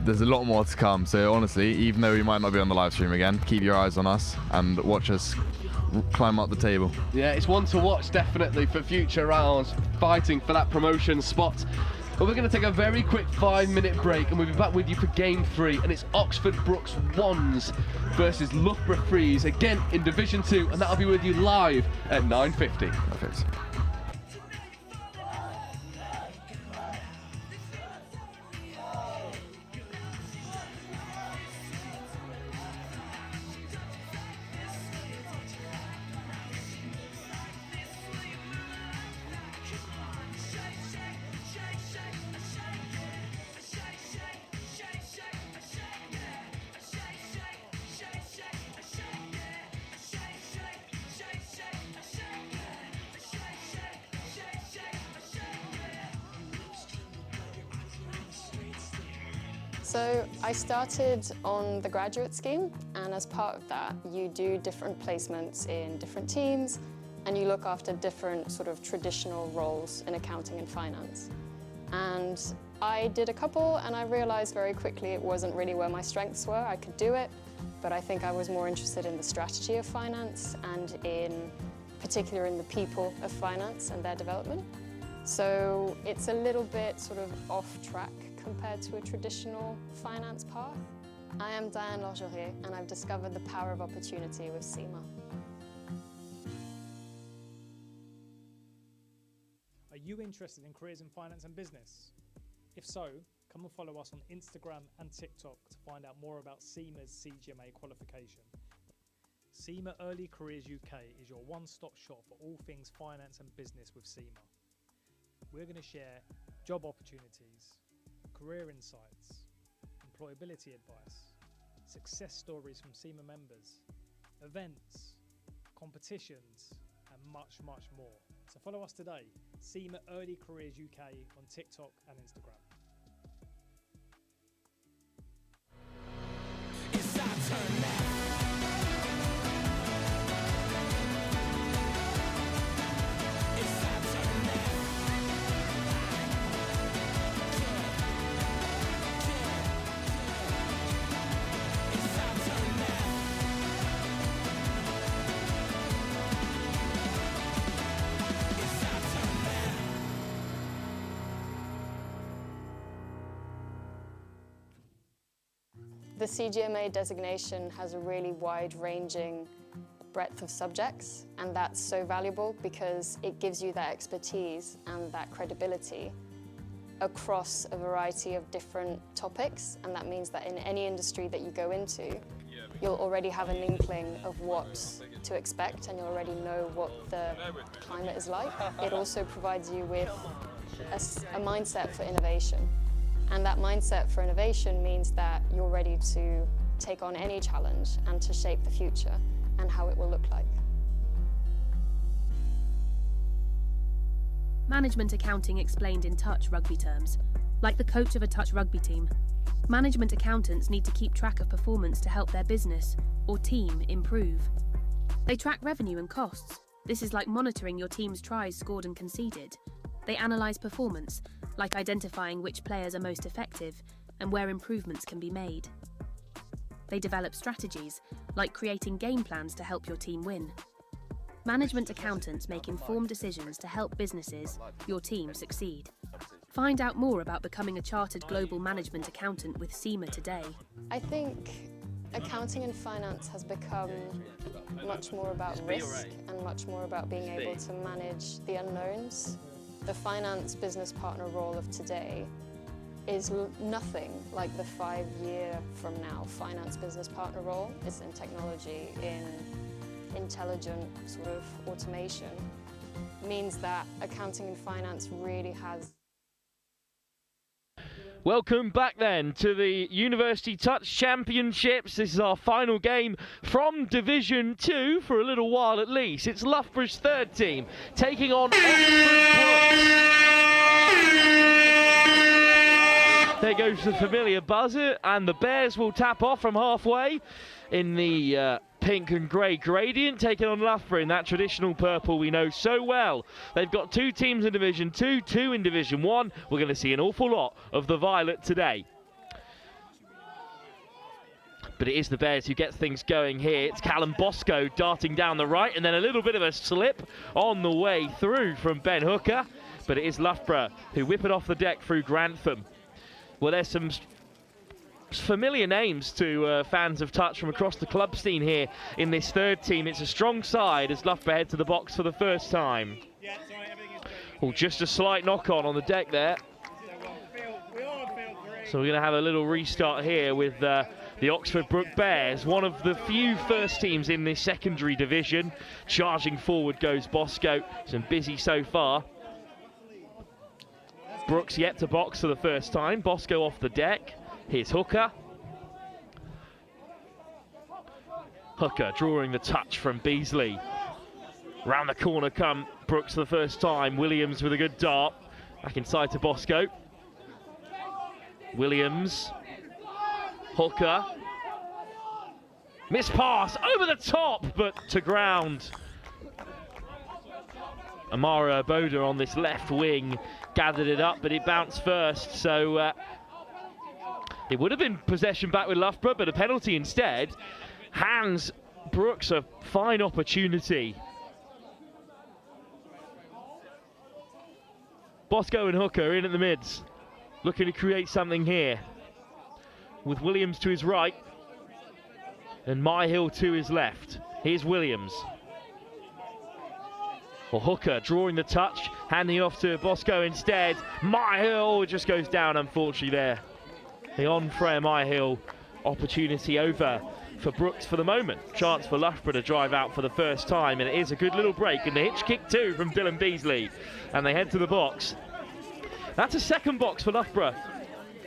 there's a lot more to come. So honestly, even though we might not be on the live stream again, keep your eyes on us and watch us climb up the table. Yeah, it's one to watch definitely for future rounds, fighting for that promotion spot. But we're going to take a very quick 5-minute break, and we'll be back with you for game 3, and it's Oxford Brooks 1s versus Loughborough 3s, again in Division 2, and that'll be with you live at 9:50. Perfect. So I started on the graduate scheme, and as part of that, you do different placements in different teams, and you look after different sort of traditional roles in accounting and finance. And I did a couple, and I realized very quickly it wasn't really where my strengths were. I could do it, but I think I was more interested in the strategy of finance, and in particular in the people of finance and their development. So it's a little bit sort of off track compared to a traditional finance path. I am Diane Lorgerier, and I've discovered the power of opportunity with SEMA. Are you interested in careers in finance and business? If so, come and follow us on Instagram and TikTok to find out more about SEMA's CGMA qualification. SEMA Early Careers UK is your one-stop shop for all things finance and business with SEMA. We're going to share job opportunities, career insights, employability advice, success stories from SEMA members, events, competitions, and much, much more. So follow us today, SEMA Early Careers UK on TikTok and Instagram. It's our turn now. The CGMA designation has a really wide-ranging breadth of subjects, and that's so valuable because it gives you that expertise and that credibility across a variety of different topics, and that means that in any industry that you go into, you'll already have an inkling of what to expect, and you'll already know what the climate is like. It also provides you with a mindset for innovation. And that mindset for innovation means that you're ready to take on any challenge and to shape the future and how it will look like. Management accounting explained in touch rugby terms, like the coach of a touch rugby team. Management accountants need to keep track of performance to help their business or team improve. They track revenue and costs, This is like monitoring your team's tries scored and conceded. They analyse performance, like identifying which players are most effective and where improvements can be made. They develop strategies, like creating game plans to help your team win. Management accountants make informed decisions to help businesses, your team, succeed. Find out more about becoming a chartered global management accountant with SEMA today. I think accounting and finance has become much more about risk and much more about being able to manage the unknowns. The finance business partner role of today is nothing like the 5-year from now finance business partner role. It's in technology, in intelligent sort of automation. Means that accounting and finance really has. Welcome back then to the University Touch Championships. This is our final game from Division 2 for a little while at least. It's Loughborough's third team taking on Oxford Brooks. There goes the familiar buzzer, and the Bears will tap off from halfway in the pink and grey gradient, taking on Loughborough in that traditional purple we know so well. They've got 2 teams in Division 2, 2 in Division 1. We're going to see an awful lot of the Violet today. But it is the Bears who gets things going here. It's Callum Bosco darting down the right, and then a little bit of a slip on the way through from Ben Hooker. But it is Loughborough who whip it off the deck through Grantham. Well, there's some familiar names to fans of touch from across the club scene here in this third team. It's a strong side as Loughborough head to the box for the first time. Oh, just a slight knock-on the deck there. So we're going to have a little restart here with the Oxford Brook Bears, one of the few first teams in this secondary division. Charging forward goes Bosco. He's been busy so far. Brooks yet to box for the first time. Bosco off the deck. Here's Hooker. Hooker drawing the touch from Beasley. Round the corner come Brooks for the first time. Williams with a good dart. Back inside to Bosco. Williams. Hooker. Missed pass over the top, but to ground. Amara Boda on this left wing gathered it up, but it bounced first. So it would have been possession back with Loughborough, but a penalty instead. Hands Brooks a fine opportunity. Bosco and Hooker in at the mids, looking to create something here. With Williams to his right and Myhill to his left. Here's Williams. Well, Hooker drawing the touch, handing off to Bosco instead. Myhill just goes down, unfortunately, there. The on-Freya Myhill opportunity over for Brooks for the moment. Chance for Loughborough to drive out for the first time, and it is a good little break, and the hitch kick too from Dylan Beasley. And they head to the box. That's a second box for Loughborough.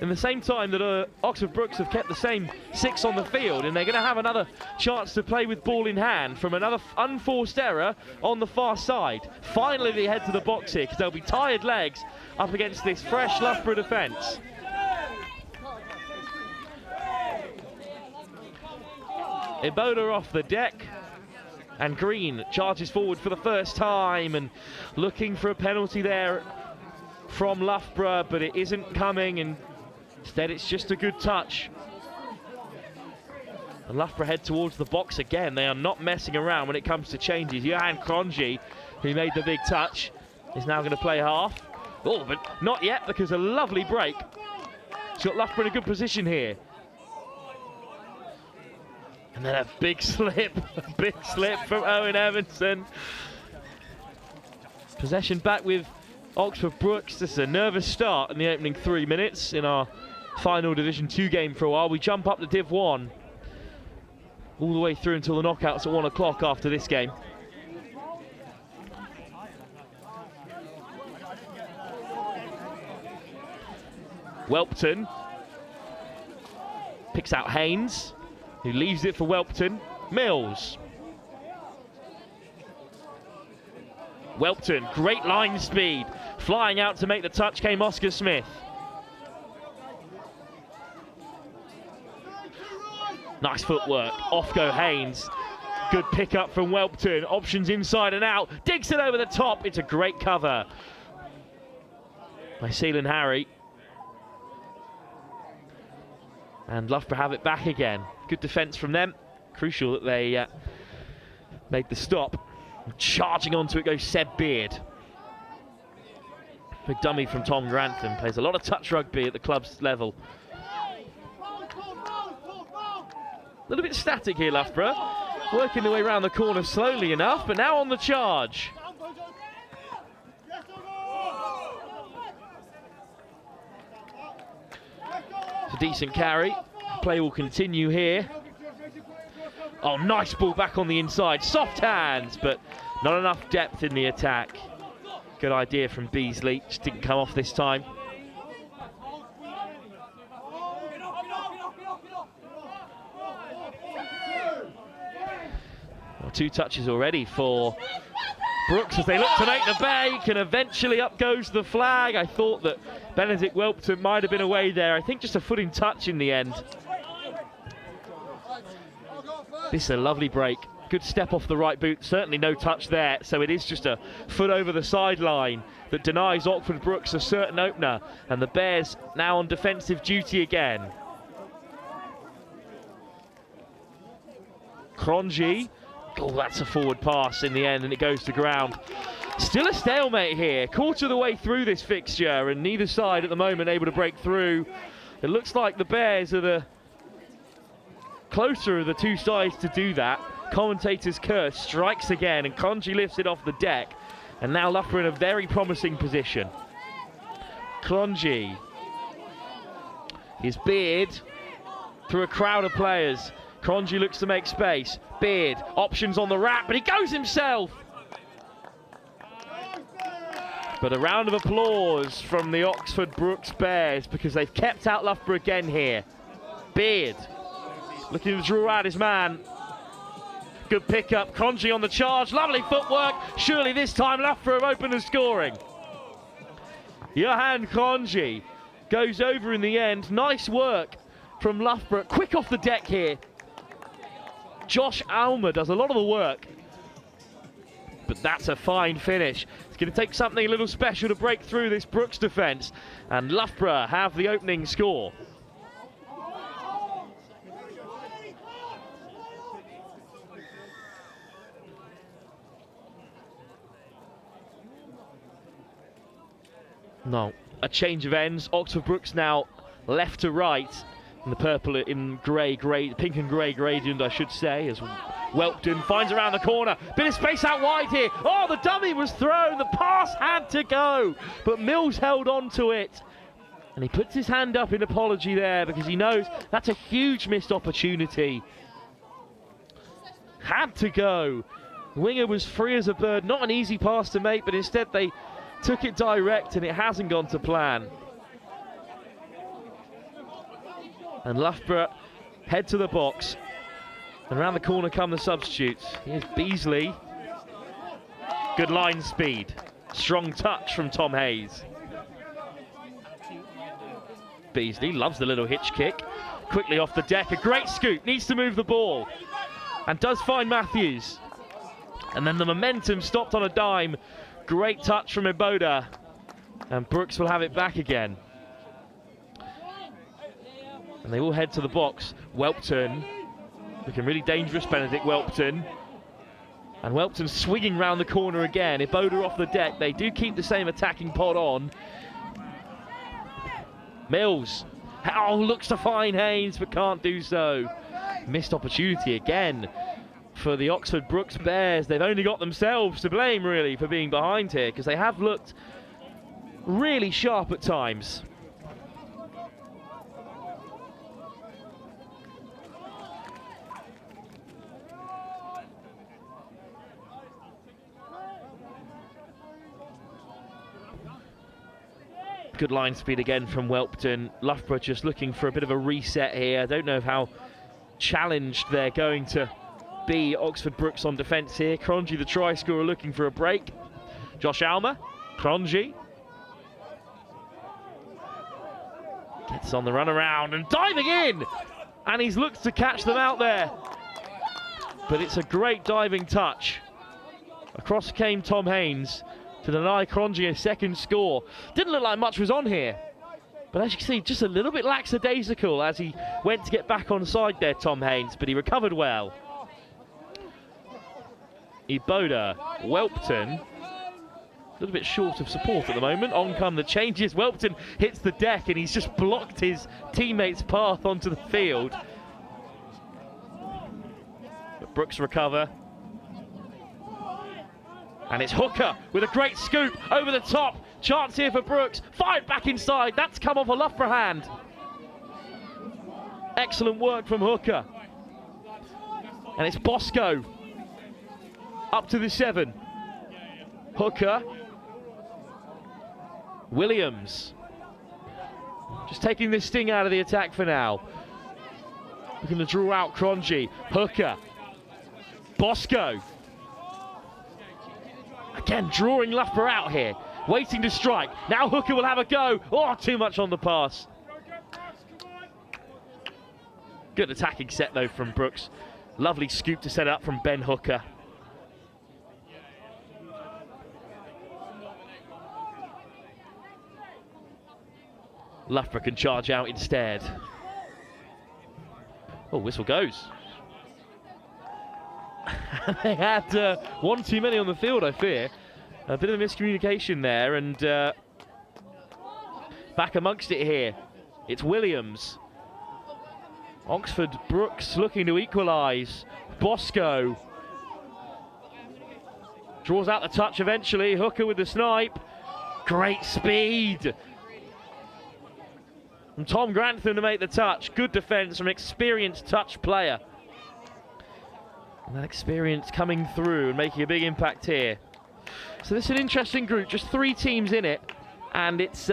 In the same time that Oxford Brooks have kept the same 6 on the field, and they're going to have another chance to play with ball in hand from another unforced error on the far side. Finally they head to the box here because they'll be tired legs up against this fresh Loughborough defence. Ebola off the deck, and Green charges forward for the first time and looking for a penalty there from Loughborough, but it isn't coming, and instead it's just a good touch. And Loughborough head towards the box again. They are not messing around when it comes to changes. Johan Kronji, who made the big touch, is now going to play half. Oh, but not yet, because a lovely break. He's got Loughborough in a good position here. And then a big slip from Owen Evanson. Possession back with Oxford Brooks. This is a nervous start in the opening 3 minutes in our final Division 2 game for a while. We jump up to Div 1 all the way through until the knockouts at 1 o'clock after this game. Welpton picks out Haynes, who leaves it for Welpton. Mills. Welpton, great line speed. Flying out to make the touch came Oscar Smith. Nice footwork. Off go Haynes. Good pick up from Welpton. Options inside and out. Digs it over the top. It's a great cover by Sealand Harry. And Loughborough have it back again. Good defence from them. Crucial that they made the stop. Charging onto it goes Seb Beard. Big dummy from Tom Grantham. Plays a lot of touch rugby at the club's level. A little bit static here, Loughborough. Working their way around the corner slowly enough, but now on the charge. It's a decent carry. Play will continue here. Oh, nice ball back on the inside. Soft hands, but not enough depth in the attack. Good idea from Beasley. Just didn't come off this time. Well, 2 touches already for Brooks as they look to make the break, and eventually up goes the flag. I thought that Benedict Welpton might have been away there. I think just a foot in touch in the end. This is a lovely break. Good step off the right boot. Certainly no touch there. So it is just a foot over the sideline that denies Oxford Brooks a certain opener. And the Bears now on defensive duty again. Crongy. Oh, that's a forward pass in the end, and it goes to ground. Still a stalemate here. Quarter of the way through this fixture, and neither side at the moment able to break through. It looks like the Bears are the closer of the 2 sides to do that. Commentator's curse strikes again, and Crongy lifts it off the deck. And now Loughborough in a very promising position. Crongy. His Beard through a crowd of players. Crongy looks to make space. Beard, options on the wrap, but he goes himself. But a round of applause from the Oxford Brooks Bears because they've kept out Loughborough again here. Beard looking to draw out his man. Good pick-up, Crongy on the charge, lovely footwork. Surely this time Loughborough have opened the scoring. Johan Crongy goes over in the end. Nice work from Loughborough. Quick off the deck here. Josh Almer does a lot of the work. But that's a fine finish. It's going to take something a little special to break through this Brooks defence. And Loughborough have the opening score. No, a change of ends. Oxford Brooks now left to right. In the purple, in grey, pink and grey gradient, I should say, as Welpton finds around the corner. Bit of space out wide here. Oh, the dummy was thrown. The pass had to go, but Mills held on to it. And he puts his hand up in apology there because he knows that's a huge missed opportunity. Had to go. Winger was free as a bird. Not an easy pass to make, but instead they took it direct and it hasn't gone to plan. And Loughborough head to the box. And around the corner come the substitutes. Here's Beasley. Good line speed. Strong touch from Tom Hayes. Beasley loves the little hitch kick. Quickly off the deck, a great scoop. Needs to move the ball. And does find Matthews. And then the momentum stopped on a dime. Great touch from Iboda. And Brooks will have it back again. And they all head to the box. Welpton, looking really dangerous, Benedict Welpton. And Welpton swinging round the corner again. Iboda off the deck. They do keep the same attacking pod on. Mills. Oh, looks to find Haynes, but can't do so. Missed opportunity again for the Oxford Brooks Bears. They've only got themselves to blame, really, for being behind here, because they have looked really sharp at times. Good line speed again from Welpton. Loughborough just looking for a bit of a reset here. I don't know how challenged they're going to be, Oxford Brooks on defence here. Crongy, the try scorer, looking for a break. Josh Almer, Crongy. Gets on the run around and diving in! And he's looked to catch them out there. but it's a great diving touch. Across came Tom Haynes to deny Cronje a second score. Didn't look like much was on here, but as you can see, just a little bit lackadaisical as he went to get back on side there, Tom Haynes, but he recovered well. Iboda, Welpton, a little bit short of support at the moment. On come the changes. Welpton hits the deck and he's just blocked his teammate's path onto the field. But Brooks recover. And it's Hooker with a great scoop over the top. Chance here for Brooks. Fired back inside. That's come off a Loughborough hand. Excellent work from Hooker. And it's Bosco. Up to the 7. Hooker. Williams. Just taking this sting out of the attack for now. Looking to draw out Cronje. Hooker. Bosco. Again, drawing Loughborough out here. Waiting to strike. Now Hooker will have a go. Oh, too much on the pass. Good attacking set, though, from Brooks. Lovely scoop to set up from Ben Hooker. Loughborough can charge out instead. Oh, whistle goes. They had one too many on the field, I fear. A bit of a miscommunication there, and back amongst it here. It's Williams. Oxford Brooks looking to equalise. Bosco draws out the touch eventually. Hooker with the snipe. Great speed from Tom Grantham to make the touch. Good defence from an experienced touch player. And that experience coming through and making a big impact here. So this is an interesting group, just 3 teams in it, and it's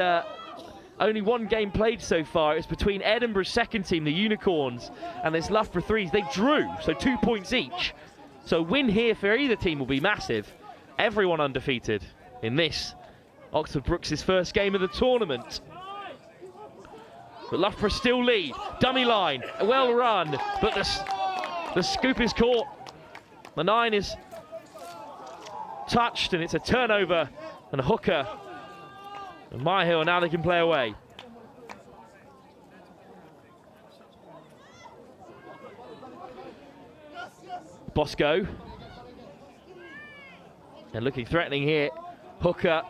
only one game played so far. It's between Edinburgh's second team, the Unicorns, and this Loughborough Threes. They drew, so 2 points each. So a win here for either team will be massive. Everyone undefeated in this Oxford Brooks' first game of the tournament. But Loughborough still lead. Dummy line, well run, but the scoop is caught. The 9 is touched, and it's a turnover, and a Hooker. And Myhill, now they can play away. Bosco. And looking threatening here. Hooker,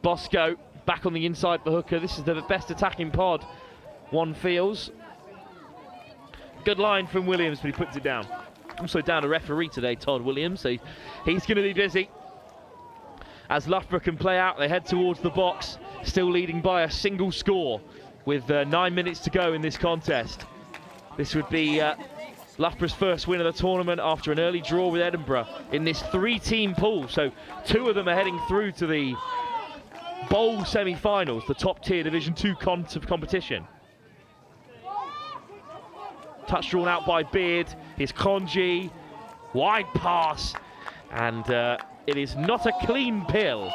Bosco, back on the inside for Hooker. This is the best attacking pod, one feels. Good line from Williams, but he puts it down. Also down a referee today, Todd Williams, so he's going to be busy. As Loughborough can play out, they head towards the box, still leading by a single score with 9 minutes to go in this contest. This would be Loughborough's first win of the tournament after an early draw with Edinburgh in this 3-team pool. So 2 of them are heading through to the Bowl semi-finals, the top-tier Division 2 competition. Touch drawn out by Beard. Here's Cronje. Wide pass. And it is not a clean pill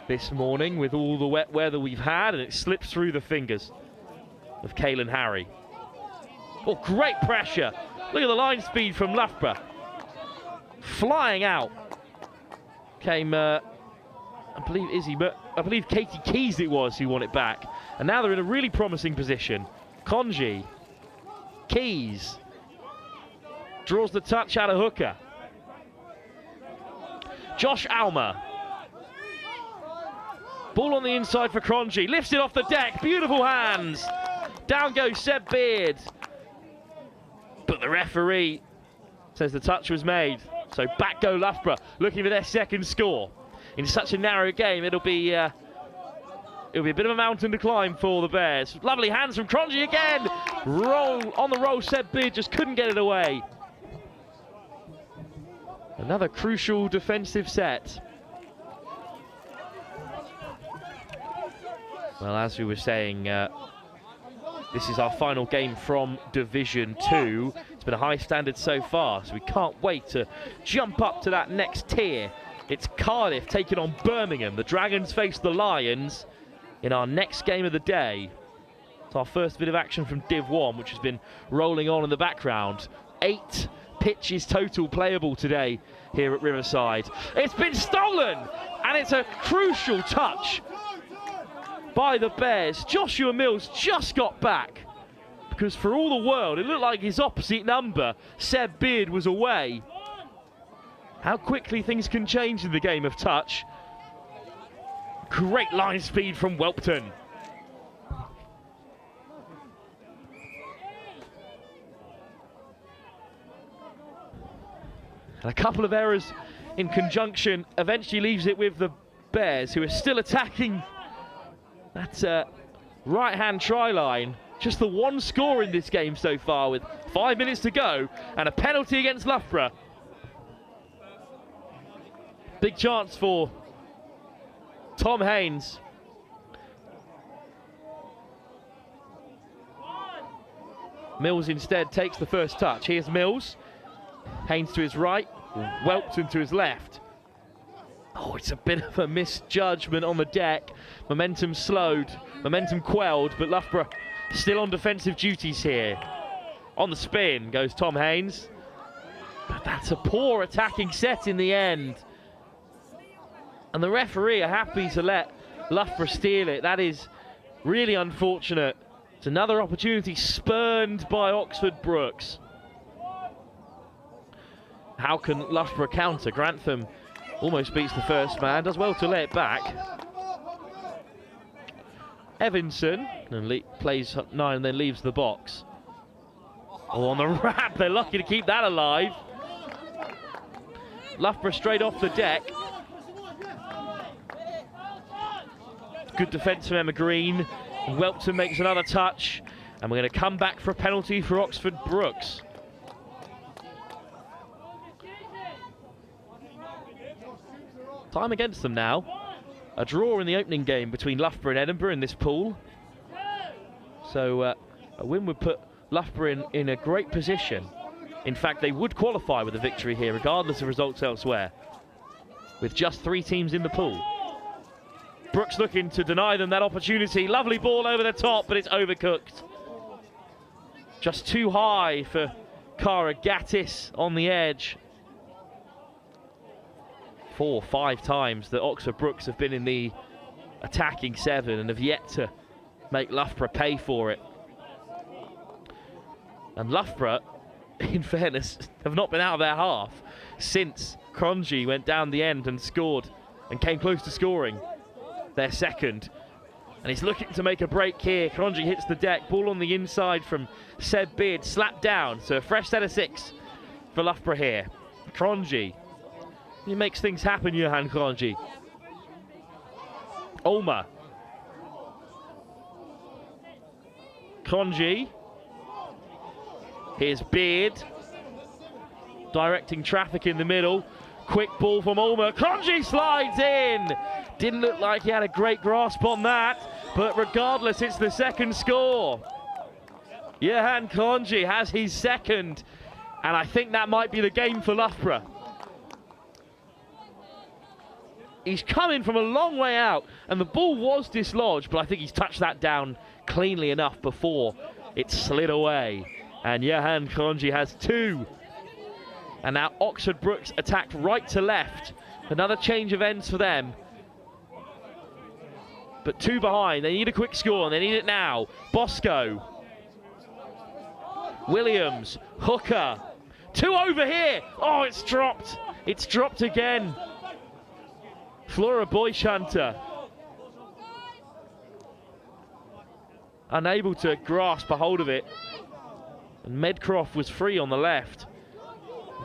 this morning with all the wet weather we've had, and it slips through the fingers of Caelan Harry. Oh, great pressure. Look at the line speed from Loughborough. Flying out. Came, I believe Izzy, but I believe Katie Keys it was who won it back. And now they're in a really promising position. Cronje. Keys draws the touch out of Hooker. Josh Almer. Ball on the inside for Cronje. Lifts it off the deck. Beautiful hands. Down goes Seb Beard. But the referee says the touch was made. So back go Loughborough, looking for their second score. In such a narrow game, it'll be a bit of a mountain to climb for the Bears. Lovely hands from Cronje again. Roll on the roll, Seb Beard just couldn't get it away. Another crucial defensive set. Well, as we were saying, this is our final game from Division 2. It's been a high standard so far, so we can't wait to jump up to that next tier. It's Cardiff taking on Birmingham. The Dragons face the Lions in our next game of the day. It's our first bit of action from Div 1, which has been rolling on in the background. 8 pitch is total playable today here at Riverside. It's been stolen, and it's a crucial touch by the Bears. Joshua Mills just got back, because for all the world, it looked like his opposite number, Seb Beard, was away. How quickly things can change in the game of touch. Great line speed from Welpton. And a couple of errors in conjunction eventually leaves it with the Bears, who are still attacking that right-hand try line. Just the one score in this game so far, with 5 minutes to go and a penalty against Loughborough. Big chance for Tom Haynes. Mills instead takes the first touch. Here's Mills. Haynes to his right, Welpton to his left. Oh, it's a bit of a misjudgment on the deck. Momentum slowed, momentum quelled, but Loughborough still on defensive duties here. On the spin goes Tom Haynes. But that's a poor attacking set in the end. And the referee are happy to let Loughborough steal it. That is really unfortunate. It's another opportunity spurned by Oxford Brooks. How can Loughborough counter? Grantham almost beats the first man, does well to let it back. Evanson and plays 9 and then leaves the box. Oh, on the wrap, they're lucky to keep that alive. Loughborough straight off the deck. Good defence from Emma Green. Welpton makes another touch, and we're going to come back for a penalty for Oxford Brooks. Time against them now. A draw in the opening game between Loughborough and Edinburgh in this pool. So a win would put Loughborough in a great position. In fact, they would qualify with a victory here, regardless of results elsewhere, with just 3 teams in the pool. Brooks looking to deny them that opportunity. Lovely ball over the top, but it's overcooked. Just too high for Cara Gattis on the edge. 4 or 5 times that Oxford Brooks have been in the attacking 7 and have yet to make Loughborough pay for it. And Loughborough, in fairness, have not been out of their half since Cronji went down the end and scored and came close to scoring their second. And he's looking to make a break here. Cronji hits the deck, ball on the inside from Seb Beard, slapped down. So a fresh set of 6 for Loughborough here. Cronji. He makes things happen, Johan Cronji. Ulmer. Cronji. Here's Beard. Directing traffic in the middle. Quick ball from Ulmer. Cronji slides in. Didn't look like he had a great grasp on that, but regardless, it's the second score. Johan Cronji has his second, and I think that might be the game for Loughborough. He's coming from a long way out, and the ball was dislodged, but I think he's touched that down cleanly enough before it slid away. And Johan Cronji has 2. And now Oxford Brooks attacked right to left. Another change of ends for them. But 2 behind. They need a quick score, and they need it now. Bosco. Williams. Hooker. 2 over here. Oh, it's dropped. It's dropped again. Flora Boyshunter. Unable to grasp a hold of it. And Medcroft was free on the left.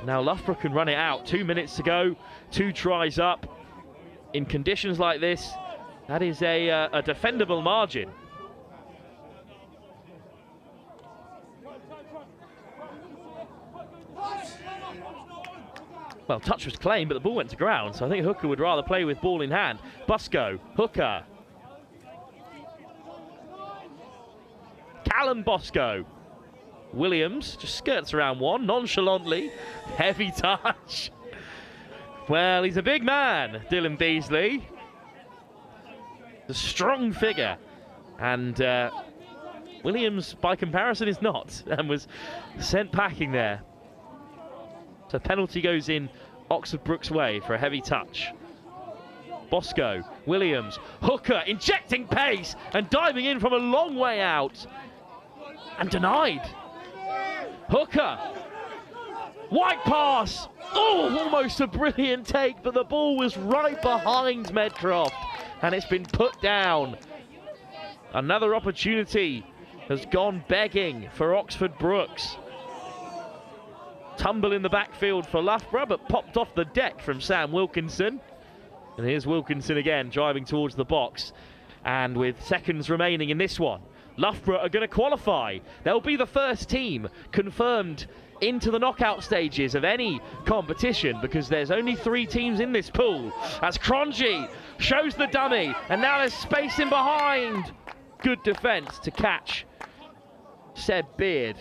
Now Loughborough can run it out. 2 minutes to go. 2 tries up. In conditions like this, that is a defendable margin. Well, touch was claimed, but the ball went to ground, so I think Hooker would rather play with ball in hand. Busco, Hooker. Callum Bosco. Williams just skirts around one, nonchalantly. Heavy touch. Well, he's a big man, Dylan Beasley. The strong figure. And Williams, by comparison, is not, and was sent packing there. So penalty goes in Oxford Brook's way for a heavy touch. Bosco, Williams, Hooker injecting pace and diving in from a long way out. And denied. Hooker. Wide pass. Oh, almost a brilliant take, but the ball was right behind Medcroft and it's been put down. Another opportunity has gone begging for Oxford Brookes. Tumble in the backfield for Loughborough, but popped off the deck from Sam Wilkinson. And here's Wilkinson again, driving towards the box. And with seconds remaining in this one, Loughborough are going to qualify. They'll be the first team confirmed into the knockout stages of any competition, because there's only 3 teams in this pool. As Cronje shows the dummy, and now there's space in behind. Good defence to catch Seb Beard.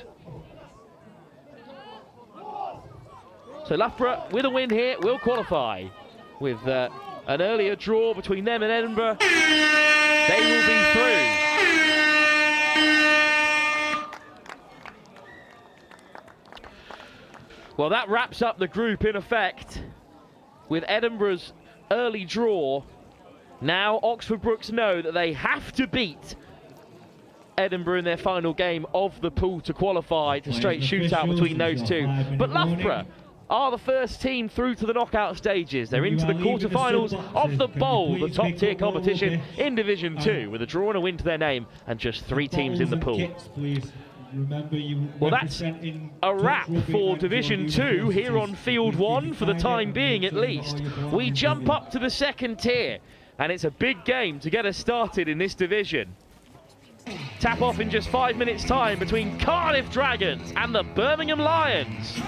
So Loughborough, with a win here, will qualify. With an earlier draw between them and Edinburgh, they will be through. Well, that wraps up the group in effect, with Edinburgh's early draw. Now Oxford Brookes know that they have to beat Edinburgh in their final game of the pool to qualify to straight shootout between those two. But Loughborough are the first team through to the knockout stages. They're into the quarterfinals of the Bowl, the top tier competition in Division 2, with a draw and a win to their name and just 3 teams in the pool. Well, that's a wrap for Division 2 here on Field 1 for the time being at least. We jump up to the second tier, and it's a big game to get us started in this division. Tap off in just 5 minutes' time between Cardiff Dragons and the Birmingham Lions.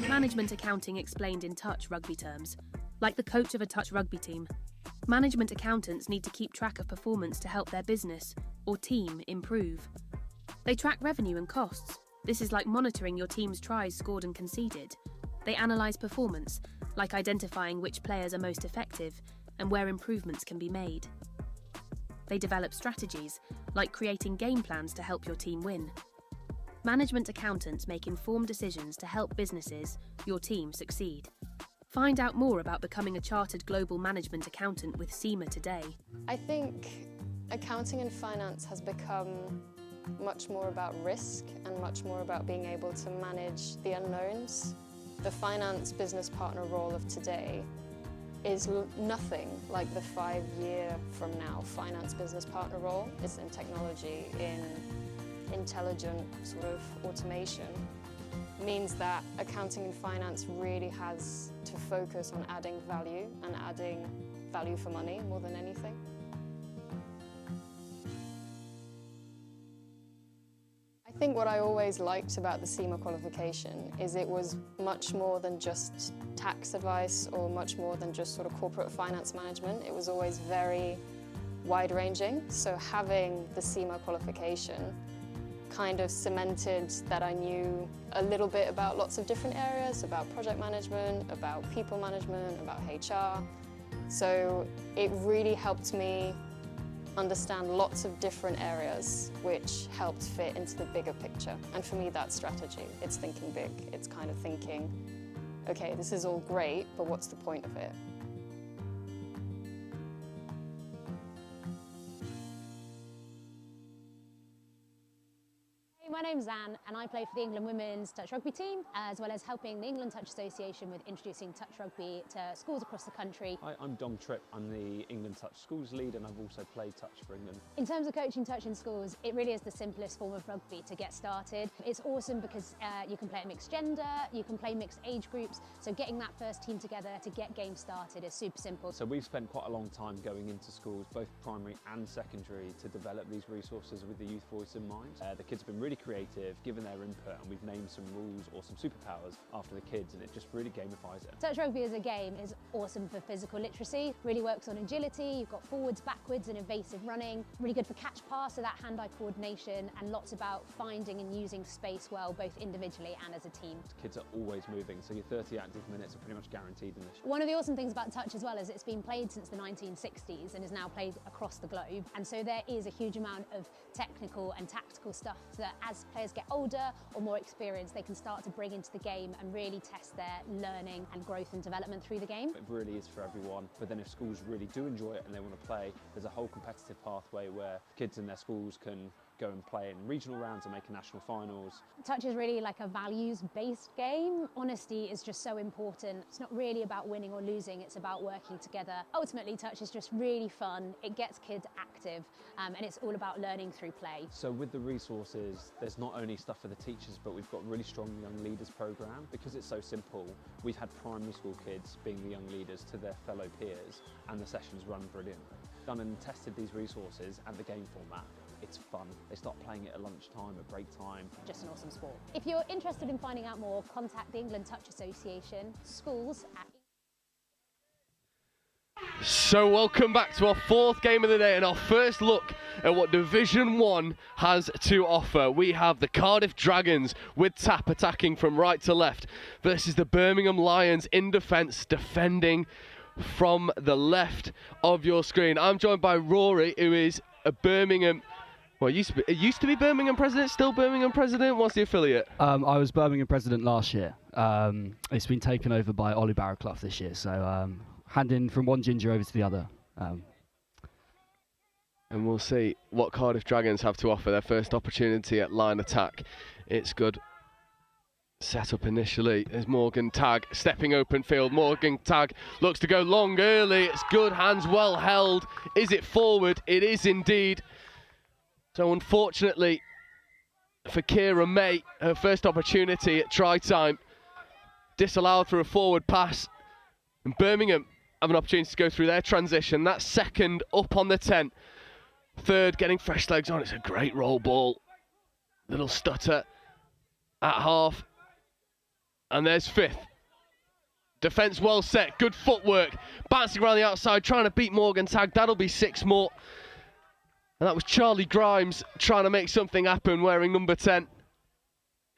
Management accounting explained in touch rugby terms, like the coach of a touch rugby team. Management accountants need to keep track of performance to help their business or team improve. They track revenue and costs. This is like monitoring your team's tries scored and conceded. They analyse performance, like identifying which players are most effective and where improvements can be made. They develop strategies, like creating game plans to help your team win. Management accountants make informed decisions to help businesses, your team, succeed. Find out more about becoming a chartered global management accountant with SEMA today. I think accounting and finance has become much more about risk and much more about being able to manage the unknowns. The finance business partner role of today is nothing like the 5-year from now finance business partner role. It's in technology, in intelligent sort of automation. Means that accounting and finance really has to focus on adding value and adding value for money more than anything. I think what I always liked about the SEMA qualification is it was much more than just tax advice or much more than just sort of corporate finance management. It was always very wide-ranging. So having the SEMA qualification kind of cemented that I knew a little bit about lots of different areas, about project management, about people management, about HR. So it really helped me understand lots of different areas which helped fit into the bigger picture. And for me, that's strategy. It's thinking big. It's kind of thinking, okay, this is all great, but what's the point of it? My name's Anne and I play for the England Women's Touch Rugby team, as well as helping the England Touch Association with introducing touch rugby to schools across the country. Hi, I'm Dom Tripp. I'm the England Touch Schools lead and I've also played touch for England. In terms of coaching touch in schools, it really is the simplest form of rugby to get started. It's awesome because you can play at mixed gender, you can play mixed age groups, so getting that first team together to get games started is super simple. So we've spent quite a long time going into schools, both primary and secondary, to develop these resources with the youth voice in mind. The kids have been really creative, creative, given their input, and we've named some rules or some superpowers after the kids, and it just really gamifies it. Touch rugby as a game is awesome for physical literacy, really works on agility, you've got forwards, backwards and evasive running, really good for catch pass, so that hand-eye coordination, and lots about finding and using space well, both individually and as a team. Kids are always moving, so your 30 active minutes are pretty much guaranteed in this. One of the awesome things about touch as well is it's been played since the 1960s and is now played across the globe, and so there is a huge amount of technical and tactical stuff that as players get older or more experienced they can start to bring into the game and really test their learning and growth and development through the game. It really is for everyone, but then if schools really do enjoy it and they want to play, there's a whole competitive pathway where kids in their schools can go and play in regional rounds and make a national finals. Touch is really like a values-based game. Honesty is just so important. It's not really about winning or losing, it's about working together. Ultimately, touch is just really fun. It gets kids active, and it's all about learning through play. So with the resources, there's not only stuff for the teachers, but we've got a really strong young leaders program. Because it's so simple, we've had primary school kids being the young leaders to their fellow peers, and the sessions run brilliantly. Done and tested these resources and the game format. It's fun. They start playing it at lunchtime, at break time. Just an awesome sport. If you're interested in finding out more, contact the England Touch Association, schools at... So welcome back to our fourth game of the day and our first look at what Division 1 has to offer. We have the Cardiff Dragons with Tap attacking from right to left versus the Birmingham Lions in defence, defending from the left of your screen. I'm joined by Rory, who is a Birmingham... Well, it used to be Birmingham president, still Birmingham president. What's the affiliate? I was Birmingham president last year. It's been taken over by Ollie Barraclough this year, so handing from one ginger over to the other. And we'll see what Cardiff Dragons have to offer. Their first opportunity at line attack. It's good. Set up initially. There's Morgan Tagg stepping open field. Morgan Tagg looks to go long early. It's good, hands well held. Is it forward? It is indeed. So unfortunately for Kira May, her first opportunity at try time disallowed for a forward pass. And Birmingham have an opportunity to go through their transition. That's second up on the 10. Third getting fresh legs on. It's a great roll ball. Little stutter at half. And there's fifth. Defence well set, good footwork. Bouncing around the outside, trying to beat Morgan Tagg. That'll be 6 more. And that was Charlie Grimes trying to make something happen, wearing number 10.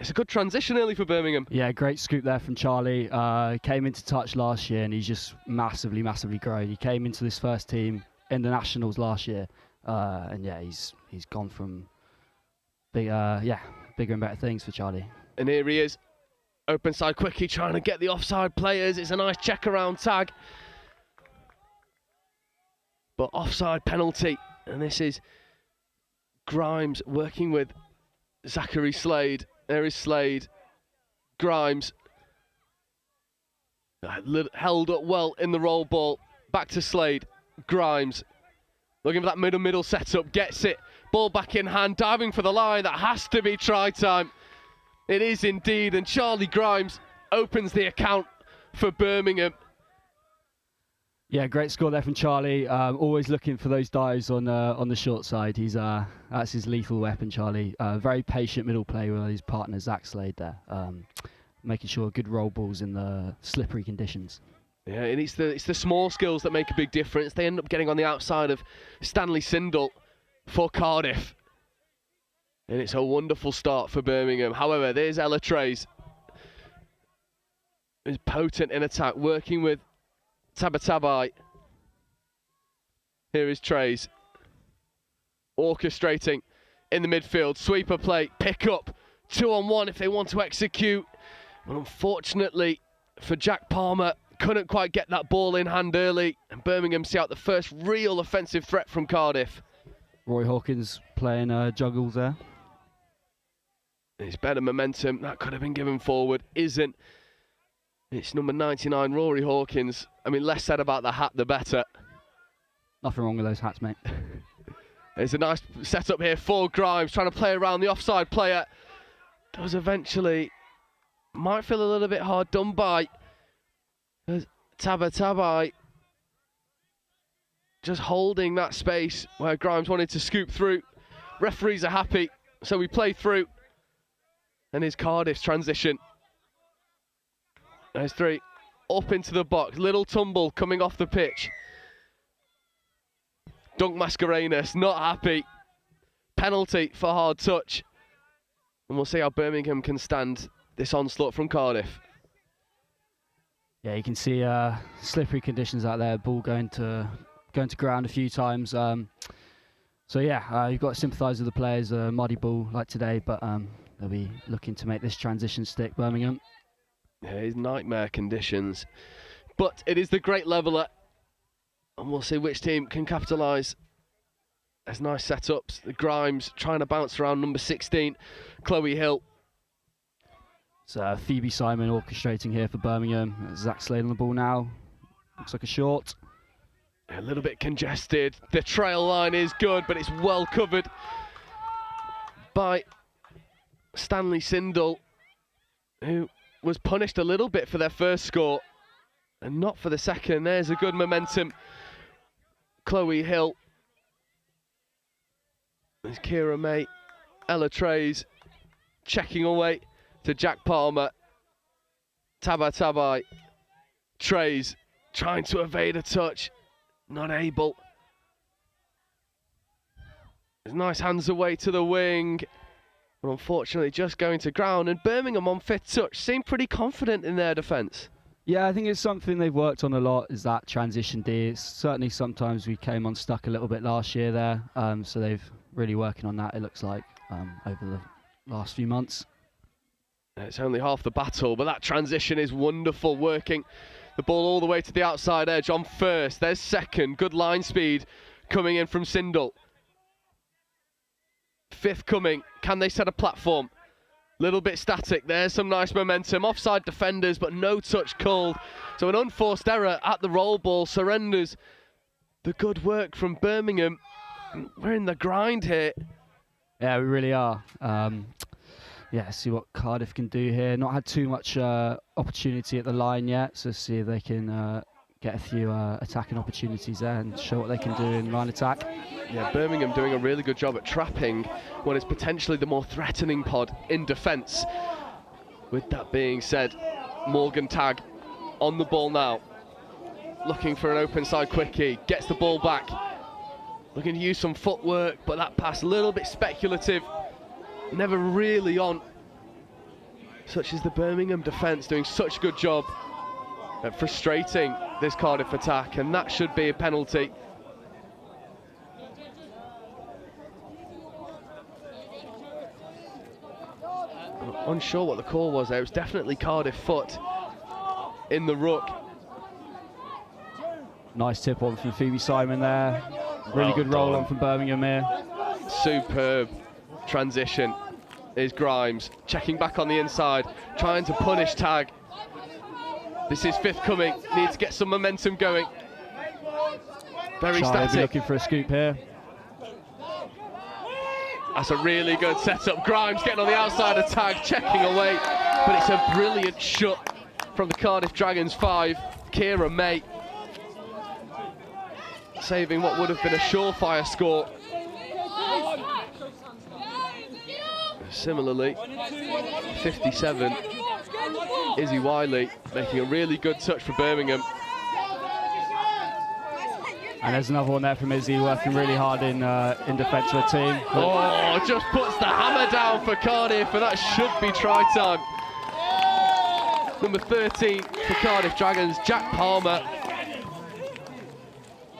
It's a good transition early for Birmingham. Yeah, great scoop there from Charlie. Came into touch last year and he's just massively, massively grown. He came into this first team in the Nationals last year. And yeah, he's gone from bigger and better things for Charlie. And here he is. Open side quickly, trying to get the offside players. It's a nice check around Tagg. But offside penalty. And this is Grimes working with Zachary Slade. There is Slade. Grimes. Held up well in the roll ball. Back to Slade. Grimes. Looking for that middle setup. Gets it. Ball back in hand. Diving for the line. That has to be try time. It is indeed. And Charlie Grimes opens the account for Birmingham. Yeah, great score there from Charlie. Always looking for those dives on the short side. That's his lethal weapon, Charlie. Very patient middle play with his partner Zach Slade there, making sure good roll balls in the slippery conditions. Yeah, and it's the small skills that make a big difference. They end up getting on the outside of Stanley Sindel for Cardiff, and it's a wonderful start for Birmingham. However, there's Ella Trays, who's potent in attack, working with Tabatabai. Here is Trays. Orchestrating in the midfield. Sweeper play. Pick up. 2-on-1 if they want to execute. But unfortunately for Jack Palmer, couldn't quite get that ball in hand early. And Birmingham see out the first real offensive threat from Cardiff. Roy Hawkins playing juggles there. It's better momentum. That could have been given forward. Isn't. It's number 99, Rory Hawkins. I mean, less said about the hat, the better. Nothing wrong with those hats, mate. There's a nice setup here for Grimes, trying to play around the offside player. Does eventually, might feel a little bit hard done by. Tabatabai just holding that space where Grimes wanted to scoop through. Referees are happy, so we play through. And his Cardiff's transition. There's 3. Up into the box. Little tumble coming off the pitch. Dunk Mascarenas not happy. Penalty for hard touch. And we'll see how Birmingham can stand this onslaught from Cardiff. Yeah, you can see slippery conditions out there. Ball going to ground a few times. So yeah, you've got to sympathise with the players. Muddy ball like today, but they'll be looking to make this transition stick. Birmingham. Yeah, it's nightmare conditions, but it is the great leveller, and we'll see which team can capitalise. There's nice setups. The Grimes trying to bounce around number 16, Chloe Hill. So Phoebe Simon orchestrating here for Birmingham. Zach Slade on the ball now. Looks like a short. A little bit congested. The trail line is good, but it's well covered by Stanley Sindel, who was punished a little bit for their first score and not for the second. There's a good momentum. Chloe Hill. There's Kira May. Ella Trays checking away to Jack Palmer. Tabai. Trays trying to evade a touch. Not able. There's nice hands away to the wing. But unfortunately just going to ground, and Birmingham on 5th touch seem pretty confident in their defence. Yeah, I think it's something they've worked on a lot, is that transition D. It's certainly sometimes we came unstuck a little bit last year there, so they've really working on that, it looks like, over the last few months. It's only half the battle, but that transition is wonderful, working the ball all the way to the outside edge on first. There's second, good line speed coming in from Sindel. 5th coming, can they set a platform? Little bit static, there's some nice momentum. Offside defenders, but no touch called. So an unforced error at the roll ball surrenders the good work from Birmingham. We're in the grind here. Yeah, we really are. Yeah, see what Cardiff can do here. Not had too much opportunity at the line yet, so see if they can get a few attacking opportunities there and show what they can do in line attack. Yeah, Birmingham doing a really good job at trapping what is potentially the more threatening pod in defence. With that being said, Morgan Tagg on the ball now. Looking for an open side quickie, gets the ball back. Looking to use some footwork, but that pass a little bit speculative. Never really on. Such as the Birmingham defence doing such a good job at frustrating this Cardiff attack, and that should be a penalty. I'm unsure what the call was there. It was definitely Cardiff foot in the ruck. Nice tip on from Phoebe Simon there. Really good roll on from Birmingham here. Superb transition is Grimes, checking back on the inside, trying to punish Tagg. This is 5th coming, needs to get some momentum going. Very static. Looking for a scoop here. That's a really good setup. Grimes getting on the outside of Tagg, checking away, but it's a brilliant shot from the Cardiff Dragons 5, Kira May, saving what would have been a surefire score. Similarly, 57, Izzy Wiley making a really good touch for Birmingham. And there's another one there from Izzy, working really hard in defence of the team. Oh, just puts the hammer down for Cardiff, and that should be try time. Number 13 for Cardiff Dragons, Jack Palmer,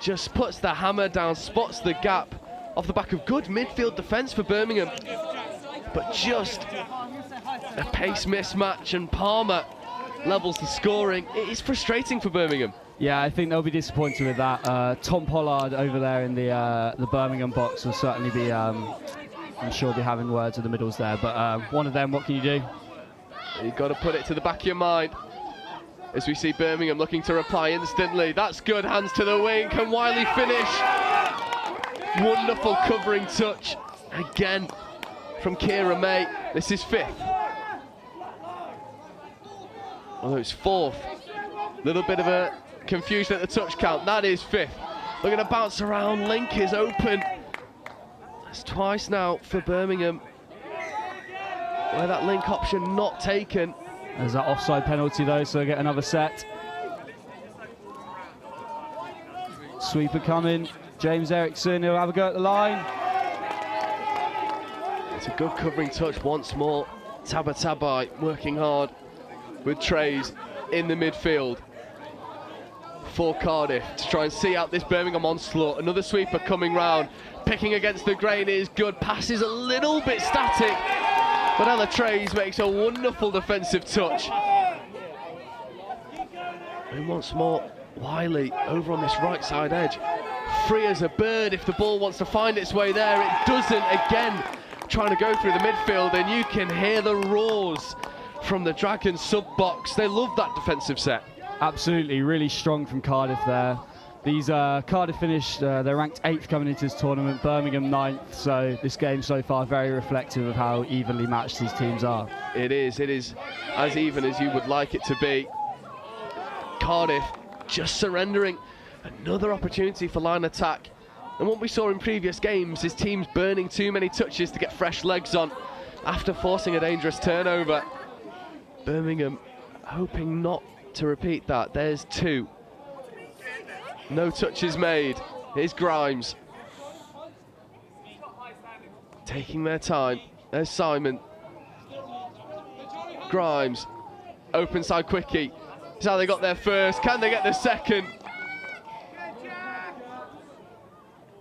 just puts the hammer down, spots the gap off the back of good midfield defence for Birmingham. But just a pace mismatch, and Palmer levels the scoring. It is frustrating for Birmingham. Yeah, I think they'll be disappointed with that. Tom Pollard over there in the Birmingham box will certainly be, I'm sure, be having words with the middles there. But one of them, what can you do? You've got to put it to the back of your mind. As we see Birmingham looking to reply instantly. That's good, hands to the wing. Can Wiley finish? Wonderful covering touch. Again from Kira May. This is 5th. Although it's 4th. Little bit of a confusion at the touch count. That is 5th. We're going to bounce around. Link is open. That's twice now for Birmingham. where that link option not taken. There's that offside penalty though, so they get another set. Sweeper coming. James Eriksson, he'll have a go at the line. It's a good covering touch once more. Tabatabai working hard with Trays in the midfield for Cardiff to try and see out this Birmingham onslaught. Another sweeper coming round, picking against the grain is good. Pass is a little bit static, but Ella Trays makes a wonderful defensive touch. And once more, Wiley over on this right side edge. Free as a bird if the ball wants to find its way there. It doesn't again, trying to go through the midfield, and you can hear the roars from the Dragons sub-box. They love that defensive set. Absolutely, really strong from Cardiff there. These Cardiff finished, they're ranked 8th coming into this tournament, Birmingham 9th, so this game so far very reflective of how evenly matched these teams are. It is as even as you would like it to be. Cardiff just surrendering another opportunity for line attack. And what we saw in previous games is teams burning too many touches to get fresh legs on after forcing a dangerous turnover. Birmingham hoping not to repeat that. There's 2. No touches made. Here's Grimes. Taking their time. There's Simon. Grimes. Open side quickie. That's how they got there first. Can they get the second?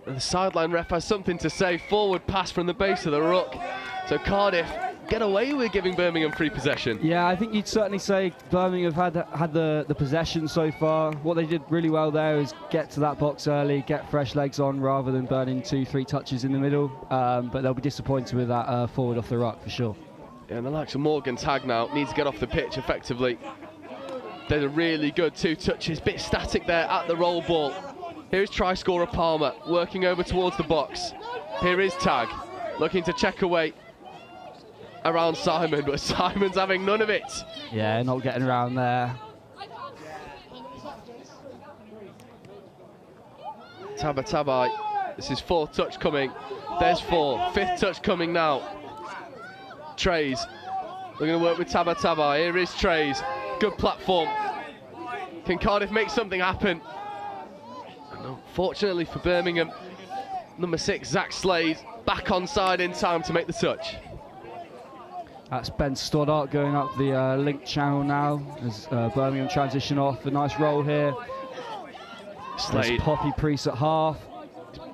And the sideline ref has something to say. Forward pass from the base of the ruck. So Cardiff get away with giving Birmingham free possession. Yeah, I think you'd certainly say Birmingham have had the possession so far. What they did really well there is get to that box early, get fresh legs on rather than burning 2-3 touches in the middle. But they'll be disappointed with that forward off the ruck for sure. Yeah, and the likes of Morgan Tag now needs to get off the pitch effectively. They're a really good 2 touches, bit static there at the roll ball. Here's try scorer Palmer working over towards the box. Here is Tag looking to check away around Simon, but Simon's having none of it. Yeah, not getting around there. Tabatabai, this is 4th touch coming. There's 4, 5th touch coming now. Trays, we're going to work with Tabatabai. Here is Trays, good platform. Can Cardiff make something happen? And unfortunately for Birmingham, number 6, Zach Slade, back on side in time to make the touch. That's Ben Stoddart going up the link channel now as Birmingham transition off. A nice roll here. Slade. Poppy Priest at half.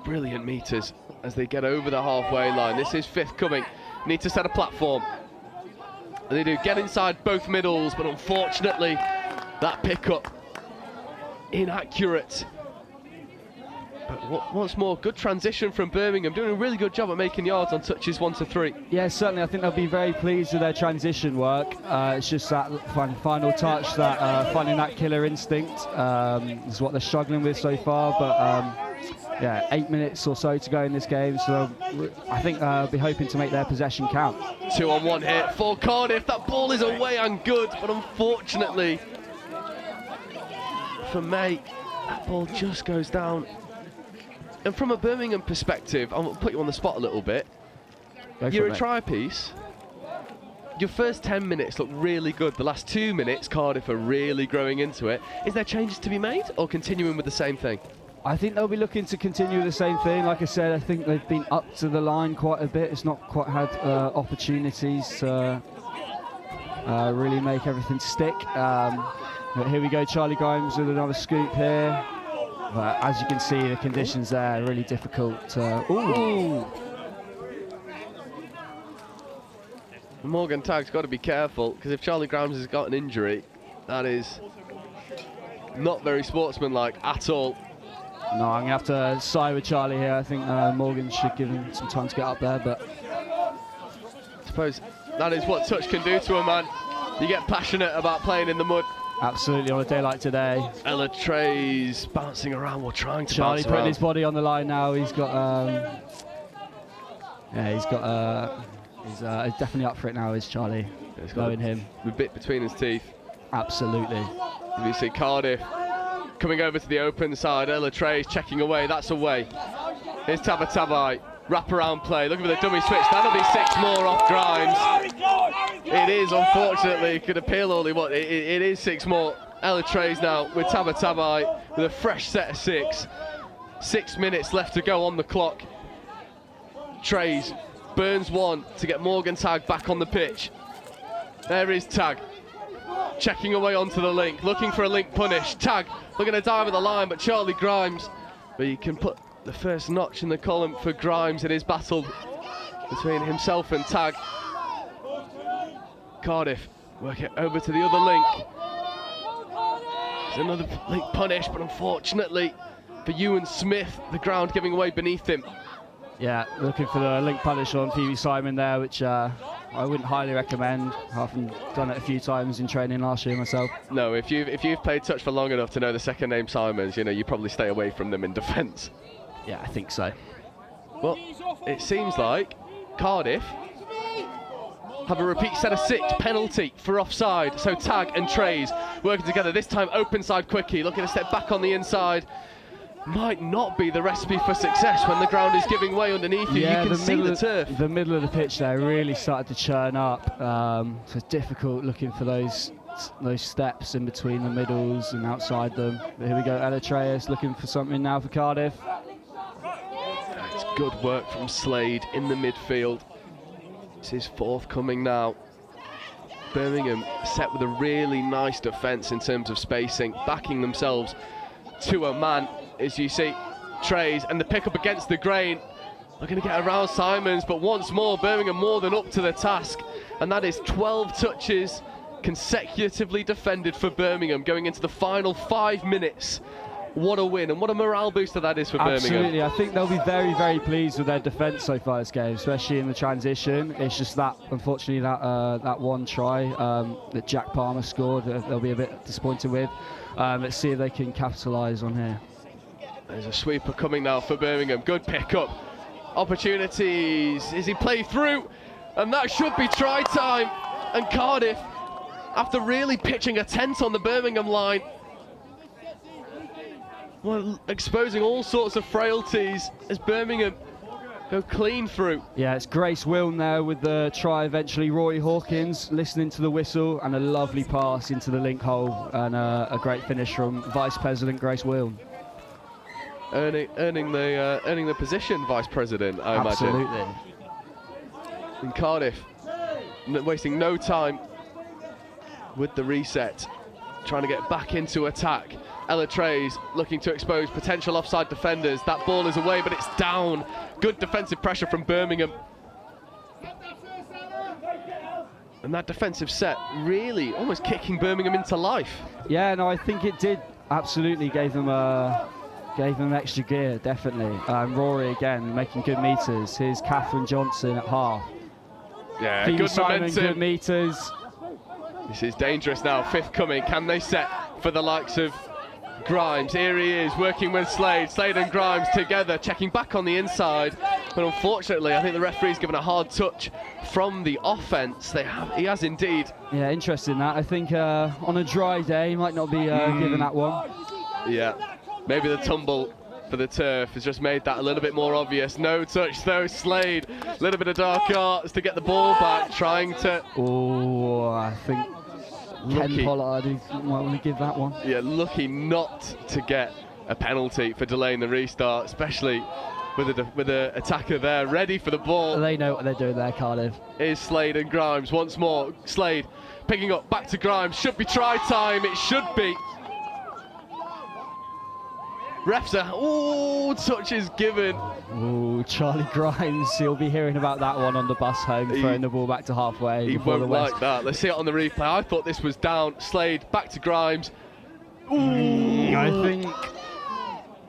Brilliant meters as they get over the halfway line. This is 5th coming. Need to set a platform. And they do get inside both middles, but unfortunately that pickup inaccurate. But once more, good transition from Birmingham, doing a really good job at making yards on touches 1 to 3. Yeah, certainly. I think they'll be very pleased with their transition work. It's just that final touch, that finding that killer instinct is what they're struggling with so far. But yeah, 8 minutes or so to go in this game, so I think they'll be hoping to make their possession count. 2 on 1 here for Cardiff. That ball is away and good, but unfortunately for May, that ball just goes down. And from a Birmingham perspective, I'll put you on the spot a little bit. You're a try piece. Your first 10 minutes look really good. The last 2 minutes, Cardiff are really growing into it. Is there changes to be made or continuing with the same thing? I think they'll be looking to continue the same thing. Like I said, I think they've been up to the line quite a bit. It's not quite had opportunities to really make everything stick. But here we go, Charlie Grimes with another scoop here. But as you can see, the conditions there are really difficult. Ooh. Morgan Tagg's got to be careful, because if Charlie Grimes has got an injury, that is not very sportsmanlike at all. No, I'm going to have to side with Charlie here. I think Morgan should give him some time to get up there, but I suppose that is what touch can do to a man. You get passionate about playing in the mud. Absolutely, on a day like today. Ella Trays bouncing around, or trying to Charlie bounce putting around. his body on the line now. He's got, he's definitely up for it now, is Charlie. Yeah, he's got knowing him. The bit between his teeth. Absolutely. You see Cardiff coming over to the open side. Ella Trays checking away. That's away. Here's Tabatabai. Wrap around play. Looking for the dummy switch. That'll be 6 more off Grimes. It is, unfortunately. Could appeal all he wants. It is 6 more. Ella Trays now with Tabatabai with a fresh set of 6. 6 minutes left to go on the clock. Trays burns 1 to get Morgan Tag back on the pitch. There is Tag. Checking away onto the link, looking for a link punish. Tag looking to dive at the line, but Charlie Grimes. But you can put the first notch in the column for Grimes in his battle between himself and Tag. Cardiff work it over to the other link. There's another link punish, but unfortunately for Ewan Smith, the ground giving away beneath him. Yeah, looking for the link punish on Phoebe Simon there, which I wouldn't highly recommend. I've done it a few times in training last year myself. No, if you've played touch for long enough to know the second name Simons, you probably stay away from them in defence. Yeah, I think so. Well, it seems like Cardiff have a repeat set of 6 penalty for offside. So Tag and Trays working together. This time open side Quickie looking to step back on the inside. Might not be the recipe for success when the ground is giving way underneath you. Yeah, you can see the turf. The middle of the pitch there really started to churn up. So it's difficult looking for those steps in between the middles and outside them. But here we go, Eritreus looking for something now for Cardiff. It's good work from Slade in the midfield. It's his 4th coming now. Birmingham set with a really nice defence in terms of spacing, backing themselves to a man. As you see, Trays and the pick up against the grain. Looking to get around Simons, but once more Birmingham more than up to the task, and that is 12 touches consecutively defended for Birmingham going into the final 5 minutes. What a win, and what a morale booster that is for Birmingham. Absolutely, I think they'll be very, very pleased with their defence so far this game, especially in the transition. It's just that, unfortunately, that one try that Jack Palmer scored, they'll be a bit disappointed with. Let's see if they can capitalise on here. There's a sweeper coming now for Birmingham. Good pick-up. Opportunities. Is he played through? And that should be try time. And Cardiff, after really pitching a tent on the Birmingham line, well, exposing all sorts of frailties as Birmingham go clean through. Yeah, it's Grace Wiln there with the try eventually. Rory Hawkins listening to the whistle, and a lovely pass into the link hole, and a great finish from Vice President Grace Wiln. Earning the position, Vice President, I imagine. Absolutely. And Cardiff wasting no time with the reset, trying to get back into attack. Ella Trays looking to expose potential offside defenders. That ball is away, but it's down. Good defensive pressure from Birmingham. And that defensive set really almost kicking Birmingham into life. Yeah, no, I think it did absolutely gave them extra gear, definitely. Rory again making good meters. Here's Catherine Johnson at half. Yeah, Phoebe good Simon, momentum. good meters. This is dangerous now. 5th coming. Can they set for the likes of Grimes? Here he is working with Slade. Slade and Grimes together, checking back on the inside. But unfortunately, I think the referee's given a hard touch from the offence. He has indeed. Yeah, interesting that. I think on a dry day, he might not be given that one. Yeah, maybe the tumble for the turf has just made that a little bit more obvious. No touch though, Slade. A little bit of dark arts to get the ball back, trying to. Oh, I think Ken Pollard might want to give that one. Yeah, lucky not to get a penalty for delaying the restart, especially with the attacker there, ready for the ball. They know what they're doing there, Cardiff. Is Slade and Grimes once more. Slade picking up, back to Grimes. Should be try time, it should be. Refs are, touch is given. Ooh, Charlie Grimes, he'll be hearing about that one on the bus home, throwing the ball back to halfway. He won't like that. Let's see it on the replay. I thought this was down. Slade, back to Grimes. Ooh.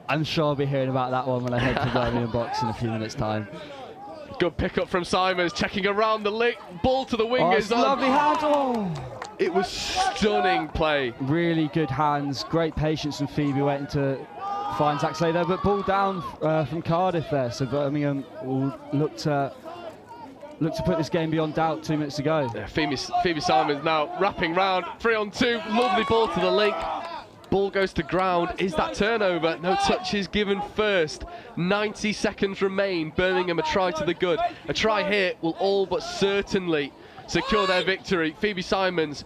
I'm sure I'll be hearing about that one when I head to Birmingham box in a few minutes' time. Good pick up from Simons, checking around the link. Ball to the wingers. Lovely hand. Oh. It was stunning play. Really good hands. Great patience from Phoebe waiting to find Zach Slade there, but ball down from Cardiff there. So Birmingham will look to put this game beyond doubt. 2 minutes to go. Yeah, Phoebe Simons now wrapping round. 3-on-2. Lovely ball to the link. Ball goes to ground. Is that turnover? No touches given first. 90 seconds remain. Birmingham a try to the good. A try here will all but certainly secure their victory. Phoebe Simons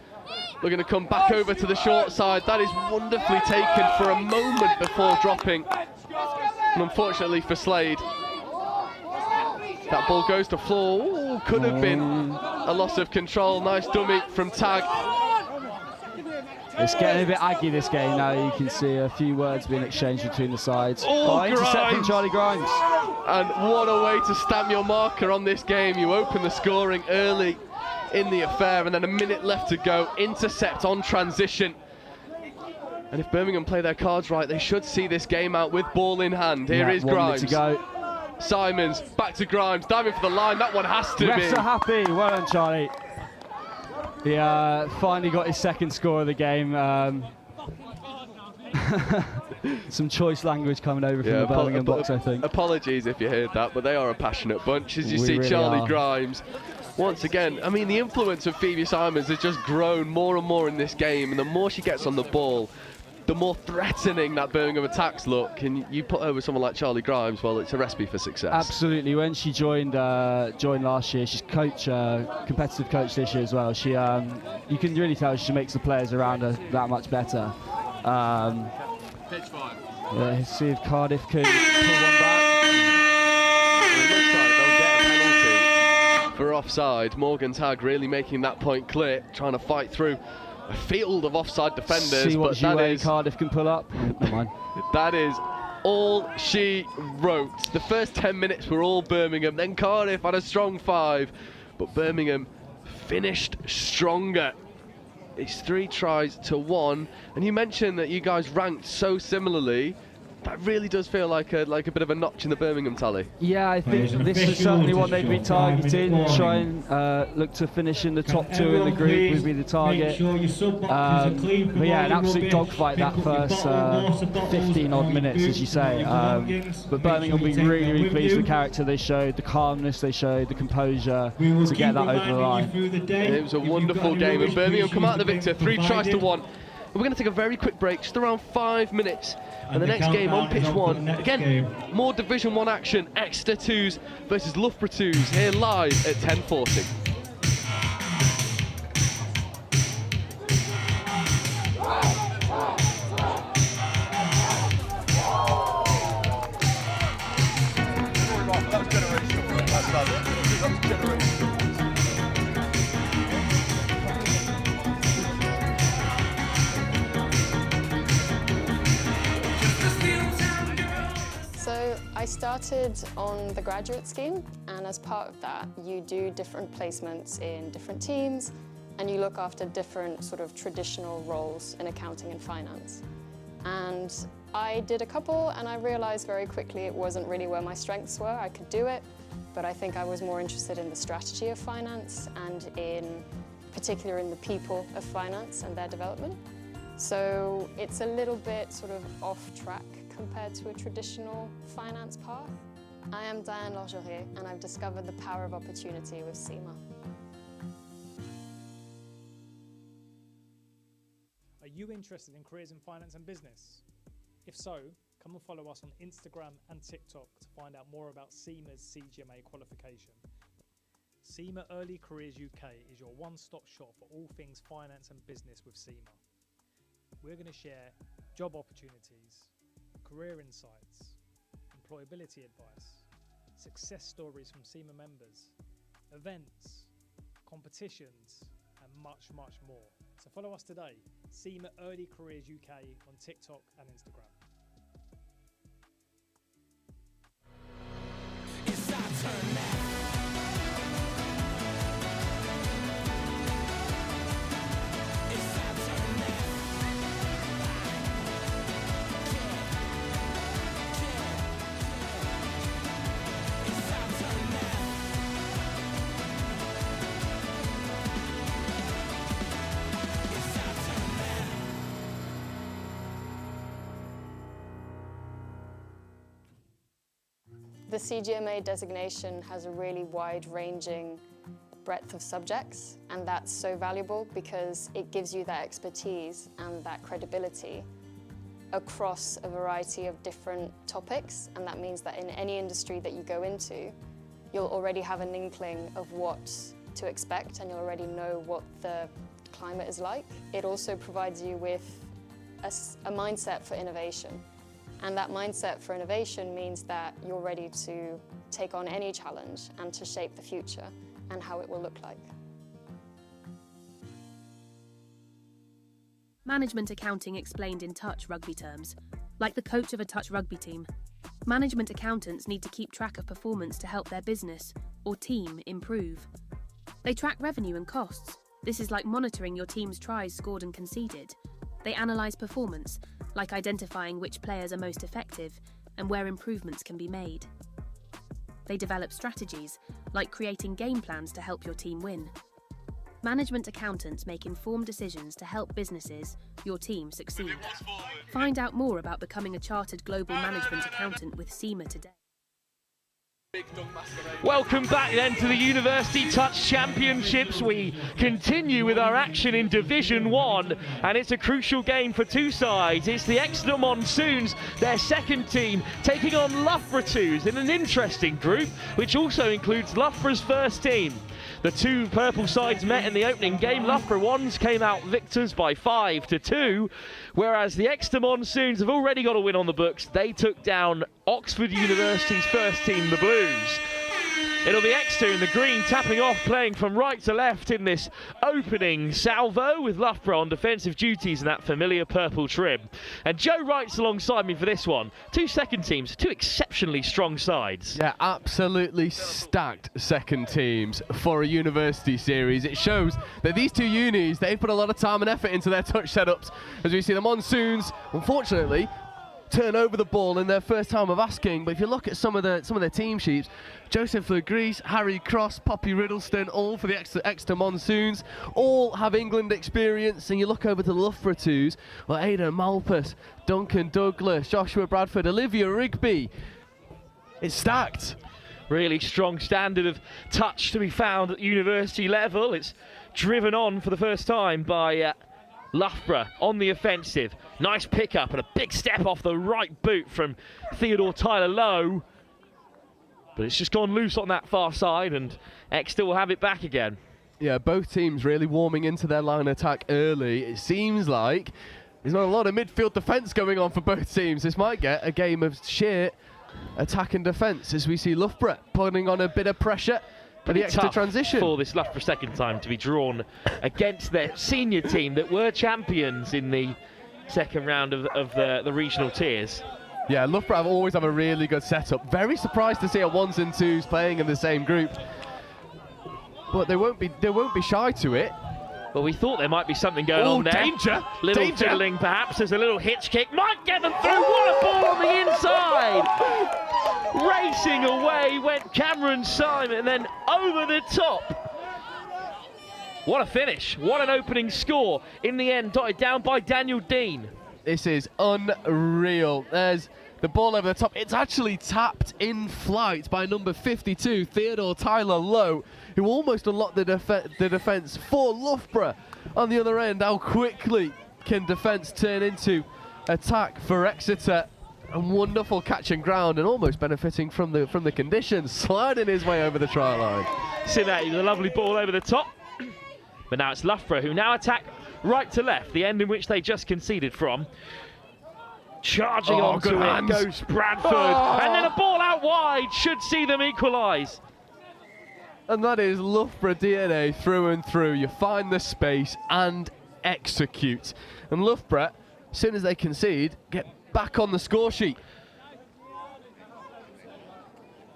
looking to come back over to the short side. That is wonderfully taken for a moment before dropping. And unfortunately for Slade, that ball goes to floor. Ooh, could have been a loss of control. Nice dummy from Tag. It's getting a bit aggy, this game now. You can see a few words being exchanged between the sides. Oh, intercept from Charlie Grimes. And what a way to stamp your marker on this game. You open the scoring early in the affair, and then a minute left to go. Intercept on transition. And if Birmingham play their cards right, they should see this game out with ball in hand. Here is 1 Grimes. minute to go. Simons, back to Grimes, diving for the line. That one has to be. Refs are happy. Well done, Charlie. He finally got his second score of the game. Some choice language coming over from the Birmingham box, I think. Apologies if you heard that, but they are a passionate bunch. As you We see really Charlie are. Grimes, once again, I mean, the influence of Phoebe Simons has just grown more and more in this game, and the more she gets on the ball, the more threatening that Birmingham attacks look. And you put her with someone like Charlie Grimes, well, it's a recipe for success. Absolutely. When she joined last year, she's competitive coach this year as well. She, you can really tell she makes the players around her that much better. Pitch 5. Let's see if Cardiff can pull one back. It looks like they'll get a penalty for offside. Morgan Tagg really making that point clear, trying to fight through a field of offside defenders. See what but Cardiff can pull up. Come on. that is all she wrote. The first 10 minutes were all Birmingham, then Cardiff had a strong 5, but Birmingham finished stronger. It's 3 tries to 1, and you mentioned that you guys ranked so similarly. That really does feel like a bit of a notch in the Birmingham tally. Yeah, I think this is certainly what they'd be targeting. Try and look to finish in the top 2 in the group would be the target. But yeah, an absolute dogfight that first 15 odd minutes, as you say. But Birmingham will be really, really pleased with the character they showed, the calmness they showed, the composure to get that over the line. It was a wonderful game, and Birmingham come out the victor, 3 tries to 1. We're going to take a very quick break, just around 5 minutes. And the next game on pitch 1, again, more Division 1 action, Exeter 2s versus Loughborough 2s, here live at 10:40. I started on the graduate scheme, and as part of that, you do different placements in different teams, and you look after different sort of traditional roles in accounting and finance. And I did a couple, and I realized very quickly it wasn't really where my strengths were. I could do it, but I think I was more interested in the strategy of finance and in particular in the people of finance and their development. So it's a little bit sort of off track compared to a traditional finance path. I am Diane Lorgerie, and I've discovered the power of opportunity with SEMA. Are you interested in careers in finance and business? If so, come and follow us on Instagram and TikTok to find out more about SEMA's CGMA qualification. SEMA Early Careers UK is your one-stop shop for all things finance and business with SEMA. We're going to share job opportunities, career insights, employability advice, success stories from SEMA members, events, competitions, and much, much more. So follow us today, SEMA Early Careers UK on TikTok and Instagram. It's our turn now. The CGMA designation has a really wide-ranging breadth of subjects, and that's so valuable because it gives you that expertise and that credibility across a variety of different topics, and that means that in any industry that you go into, you'll already have an inkling of what to expect and you already know what the climate is like. It also provides you with a mindset for innovation. And that mindset for innovation means that you're ready to take on any challenge and to shape the future and how it will look like. Management accounting explained in touch rugby terms. Like the coach of a touch rugby team, management accountants need to keep track of performance to help their business or team improve. They track revenue and costs. This is like monitoring your team's tries scored and conceded. They analyse performance, like identifying which players are most effective and where improvements can be made. They develop strategies, like creating game plans to help your team win. Management accountants make informed decisions to help businesses, your team, succeed. Find out more about becoming a chartered global management accountant with SEMA today. Welcome back then to the University Touch Championships. We continue with our action in Division 1 and it's a crucial game for two sides. It's the Exeter Monsoons, their second team, taking on Loughborough 2s in an interesting group which also includes Loughborough's first team. The two purple sides met in the opening game. Loughborough 1s came out victors by 5-2, whereas the Exeter Monsoons have already got a win on the books. They took down Oxford University's first team, the Blues. It'll be Exeter in the green, tapping off, playing from right to left in this opening salvo, with Loughborough on defensive duties in that familiar purple trim. And Joe Wright's alongside me for this one. Two second teams, two exceptionally strong sides. Yeah, absolutely stacked second teams for a university series. It shows that these two unis, they've put a lot of time and effort into their touch setups. As we see the Monsoons, unfortunately, turn over the ball in their first time of asking. But if you look at some of their team sheets, Joseph Legrees, Harry Cross, Poppy Riddleston, all for the Exeter Monsoons, all have England experience. And you look over to the Loughborough 2s, well, Aidan Malpas, Duncan Douglas, Joshua Bradford, Olivia Rigby. It's stacked. Really strong standard of touch to be found at university level. It's driven on for the first time by Loughborough on the offensive. Nice pickup and a big step off the right boot from Theodore Tyler-Lowe. But it's just gone loose on that far side and Exeter will have it back again. Yeah, both teams really warming into their line attack early. It seems like there's not a lot of midfield defence going on for both teams. This might get a game of sheer attack and defence as we see Loughborough putting on a bit of pressure for the Exeter transition. For this Loughborough second time to be drawn against their senior team that were champions in the second round of the regional tiers. Yeah, Loughborough always have a really good setup. Very surprised to see a 1s and 2s playing in the same group, but they won't be shy to it. Well, we thought there might be something going on there. Danger! Little Danger. fiddling perhaps. There's a little hitch kick. Might get them through. What a ball on the inside! Racing away went Cameron Simon and then over the top. What a finish. What an opening score. In the end, dotted down by Daniel Dean. This is unreal. There's the ball over the top. It's actually tapped in flight by number 52, Theodore Tyler-Lowe, who almost unlocked the defence for Loughborough. On the other end, how quickly can defence turn into attack for Exeter? A wonderful catch and ground and almost benefiting from the conditions, sliding his way over the try line. See that, with a lovely ball over the top. But now it's Loughborough who now attack right to left, the end in which they just conceded from. Charging onto it goes Bradford, and then a ball out wide should see them equalise. And that is Loughborough DNA through and through. You find the space and execute. And Loughborough, as soon as they concede, get back on the score sheet.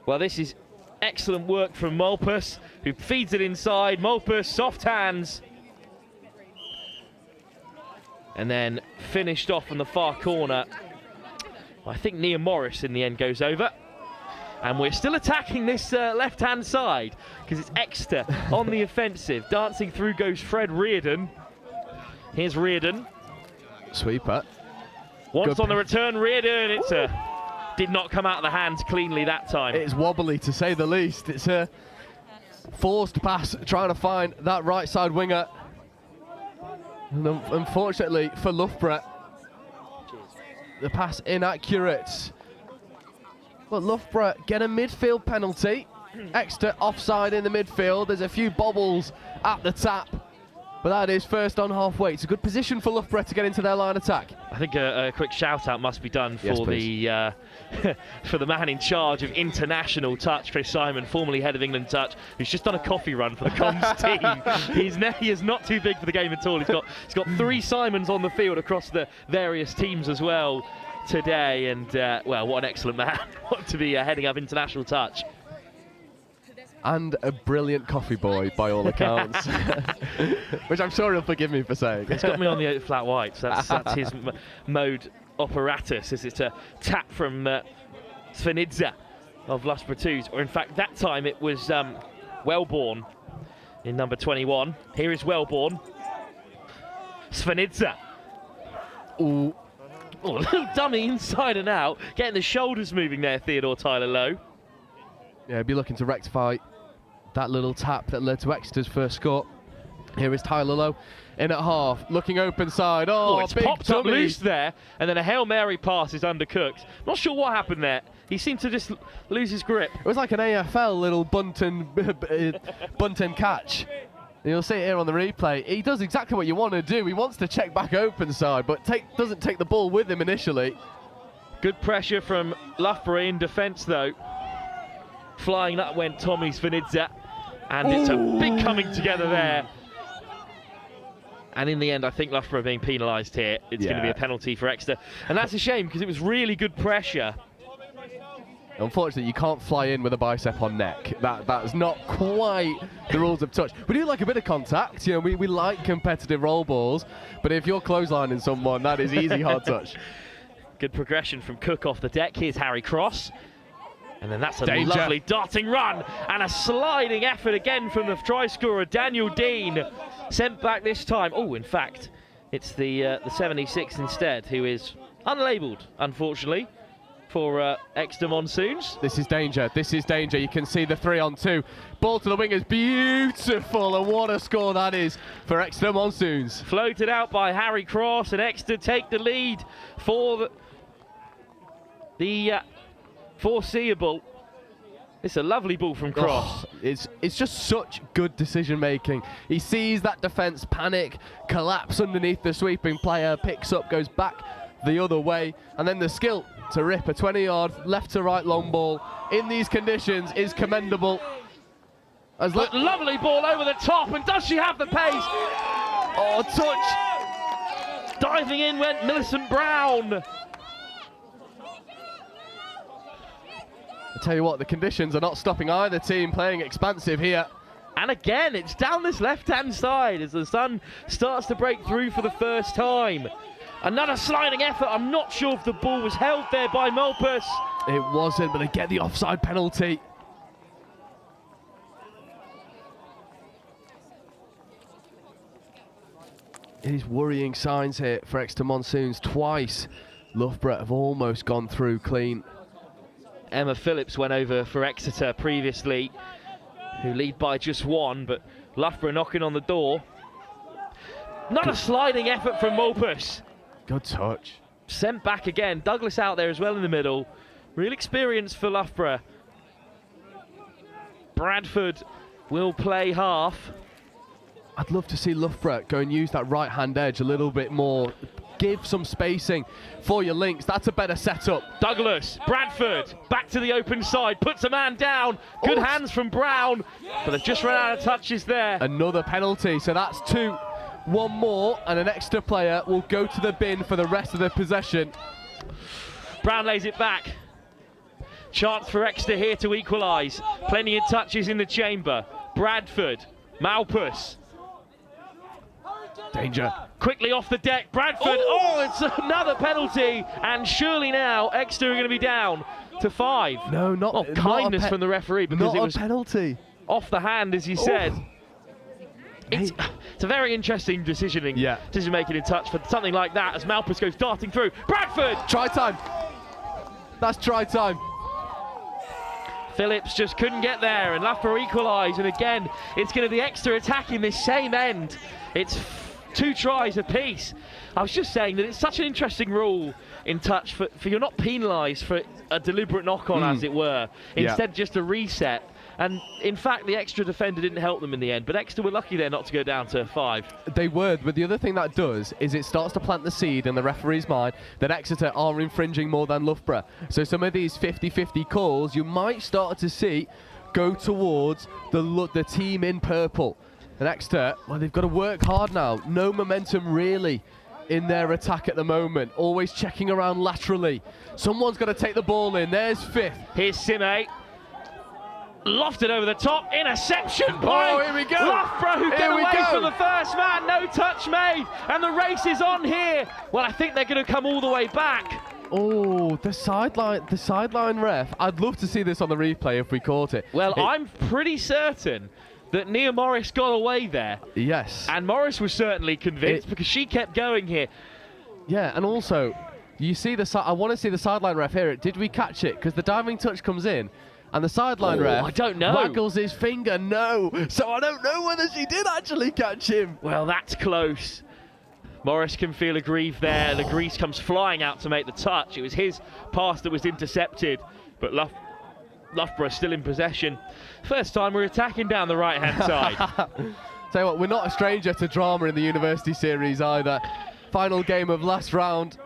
Well, this is excellent work from Malpas, who feeds it inside. Malpas, soft hands. And then finished off on the far corner. I think Nia Morris in the end goes over. And we're still attacking this left-hand side because it's Exeter on the offensive. Dancing through goes Fred Reardon. Here's Reardon. Sweeper. Once on the return, Reardon. It's did not come out of the hands cleanly that time. It's wobbly to say the least. It's a forced pass trying to find that right side winger. And unfortunately for Loughborough, the pass inaccurate. But Loughborough get a midfield penalty. Exeter offside in the midfield. There's a few bobbles at the tap, but that is first on halfway. It's a good position for Loughborough to get into their line attack. I think a quick shout out must be done for Yes, for the man in charge of international touch, Chris Simon, formerly head of England touch, who's just done a coffee run for the comms team. He is not too big for the game at all. He's got 3 Simons on the field across the various teams as well today, and well, what an excellent man to be heading up international touch. And a brilliant coffee boy, by all accounts. Which I'm sure he'll forgive me for saying. It's got me on the flat white, so that's his mode operatus, as it's a tap from Svenidza of Loughborough 2s, or in fact that time it was Wellborn in number 21. Here is Wellborn. Svenidza. Ooh. Oh, a little dummy inside and out, getting the shoulders moving there, Theodore Tyler Lowe. Yeah, be looking to rectify that little tap that led to Exeter's first score. Here is Tyler Lowe in at half, looking open side. Oh, it's big popped up tummy. loose there, and then a Hail Mary pass is undercooked. Not sure what happened there. He seemed to just lose his grip. It was like an AFL little bunting catch. You'll see it here on the replay. He does exactly what you want to do. He wants to check back open side, but doesn't take the ball with him initially. Good pressure from Loughborough in defence, though. Flying that went Tommy Svenidza, and it's a big coming together there. And in the end, I think Loughborough are being penalised here. It's going to be a penalty for Exeter, and that's a shame because it was really good pressure. Unfortunately, you can't fly in with a bicep on neck. That's not quite the rules of touch. We do like a bit of contact. You know, we like competitive roll balls, but if you're clotheslining someone, that is easy hard touch. Good progression from Cook off the deck. Here's Harry Cross. And then that's a Danger. lovely darting run and a sliding effort again from the try scorer, Daniel Dean. Sent back this time. Oh, in fact, it's the 76 instead, who is unlabelled, unfortunately, for Exeter Monsoons. This is danger. This is danger. You can see the 3-on-2. Ball to the wingers. Beautiful. And what a score that is for Exeter Monsoons. Floated out by Harry Cross, and Exeter take the lead for the foreseeable. It's a lovely ball from Cross. Oh, it's just such good decision making. He sees that defence panic, collapse underneath the sweeping player, picks up, goes back the other way, and then the skill to rip a 20-yard left to right long ball in these conditions is commendable. Lovely ball over the top, and does she have the pace? Oh, touch! Diving in went Millicent Brown. I tell you what, the conditions are not stopping either team playing expansive here. And again, it's down this left-hand side as the sun starts to break through for the first time. Another sliding effort. I'm not sure if the ball was held there by Malpas. It wasn't, but they get the offside penalty. It is worrying signs here for Exeter Monsoons. Twice, Loughborough have almost gone through clean. Emma Phillips went over for Exeter previously, who lead by just 1, but Loughborough knocking on the door. Not a sliding effort from Malpas. Good touch. Sent back again. Douglas out there as well in the middle. Real experience for Loughborough. Bradford will play half. I'd love to see Loughborough go and use that right-hand edge a little bit more. Give some spacing for your links. That's a better setup. Douglas, Bradford, back to the open side, puts a man down. Good hands from Brown, but they've just run out of touches there. Another penalty, so that's 2. One more, and an Exeter player will go to the bin for the rest of the possession. Brown lays it back. Chance for Exeter here to equalise. Plenty of touches in the chamber. Bradford, Malpas. Danger. Quickly off the deck, Bradford. Oh, it's another penalty, and surely now Exeter are going to be down to 5. No, not. Oh, kindness from the referee, because not it was a penalty. Off the hand, as you said. It's a very interesting decision making in touch for something like that, as Malpas goes darting through. Bradford! Try time. That's try time. Phillips just couldn't get there, and Loughborough equalise, and again, it's going to be Exeter attacking this same end. It's 2 tries apiece. I was just saying that it's such an interesting rule in touch for you're not penalised for a deliberate knock-on, as it were. Instead, just a reset. And in fact, the extra defender didn't help them in the end, but Exeter were lucky there not to go down to 5. They were, but the other thing that does is it starts to plant the seed in the referee's mind that Exeter are infringing more than Loughborough. So some of these 50-50 calls you might start to see go towards the team in purple. And Exeter, well, they've got to work hard now. No momentum really in their attack at the moment. Always checking around laterally. Someone's got to take the ball in. There's 5th. Here's Sime. Lofted over the top. Interception by here we go. Loughborough, who get away from the first man. No touch made. And the race is on here. Well, I think they're going to come all the way back. Oh, the sideline ref. I'd love to see this on the replay if we caught it. Well, I'm pretty certain that Nia Morris got away there. Yes. And Morris was certainly convinced because she kept going here. Yeah, and also, you see I want to see the sideline ref here. Did we catch it? Because the diving touch comes in, and the sideline ref I don't know. waggles his finger. No. So I don't know whether she did actually catch him. Well, that's close. Morris can feel aggrieved there. Legreese comes flying out to make the touch. It was his pass that was intercepted, but Loughborough still in possession. First time we're attacking down the right-hand side. Tell you what, we're not a stranger to drama in the University Series either. Final game of last round.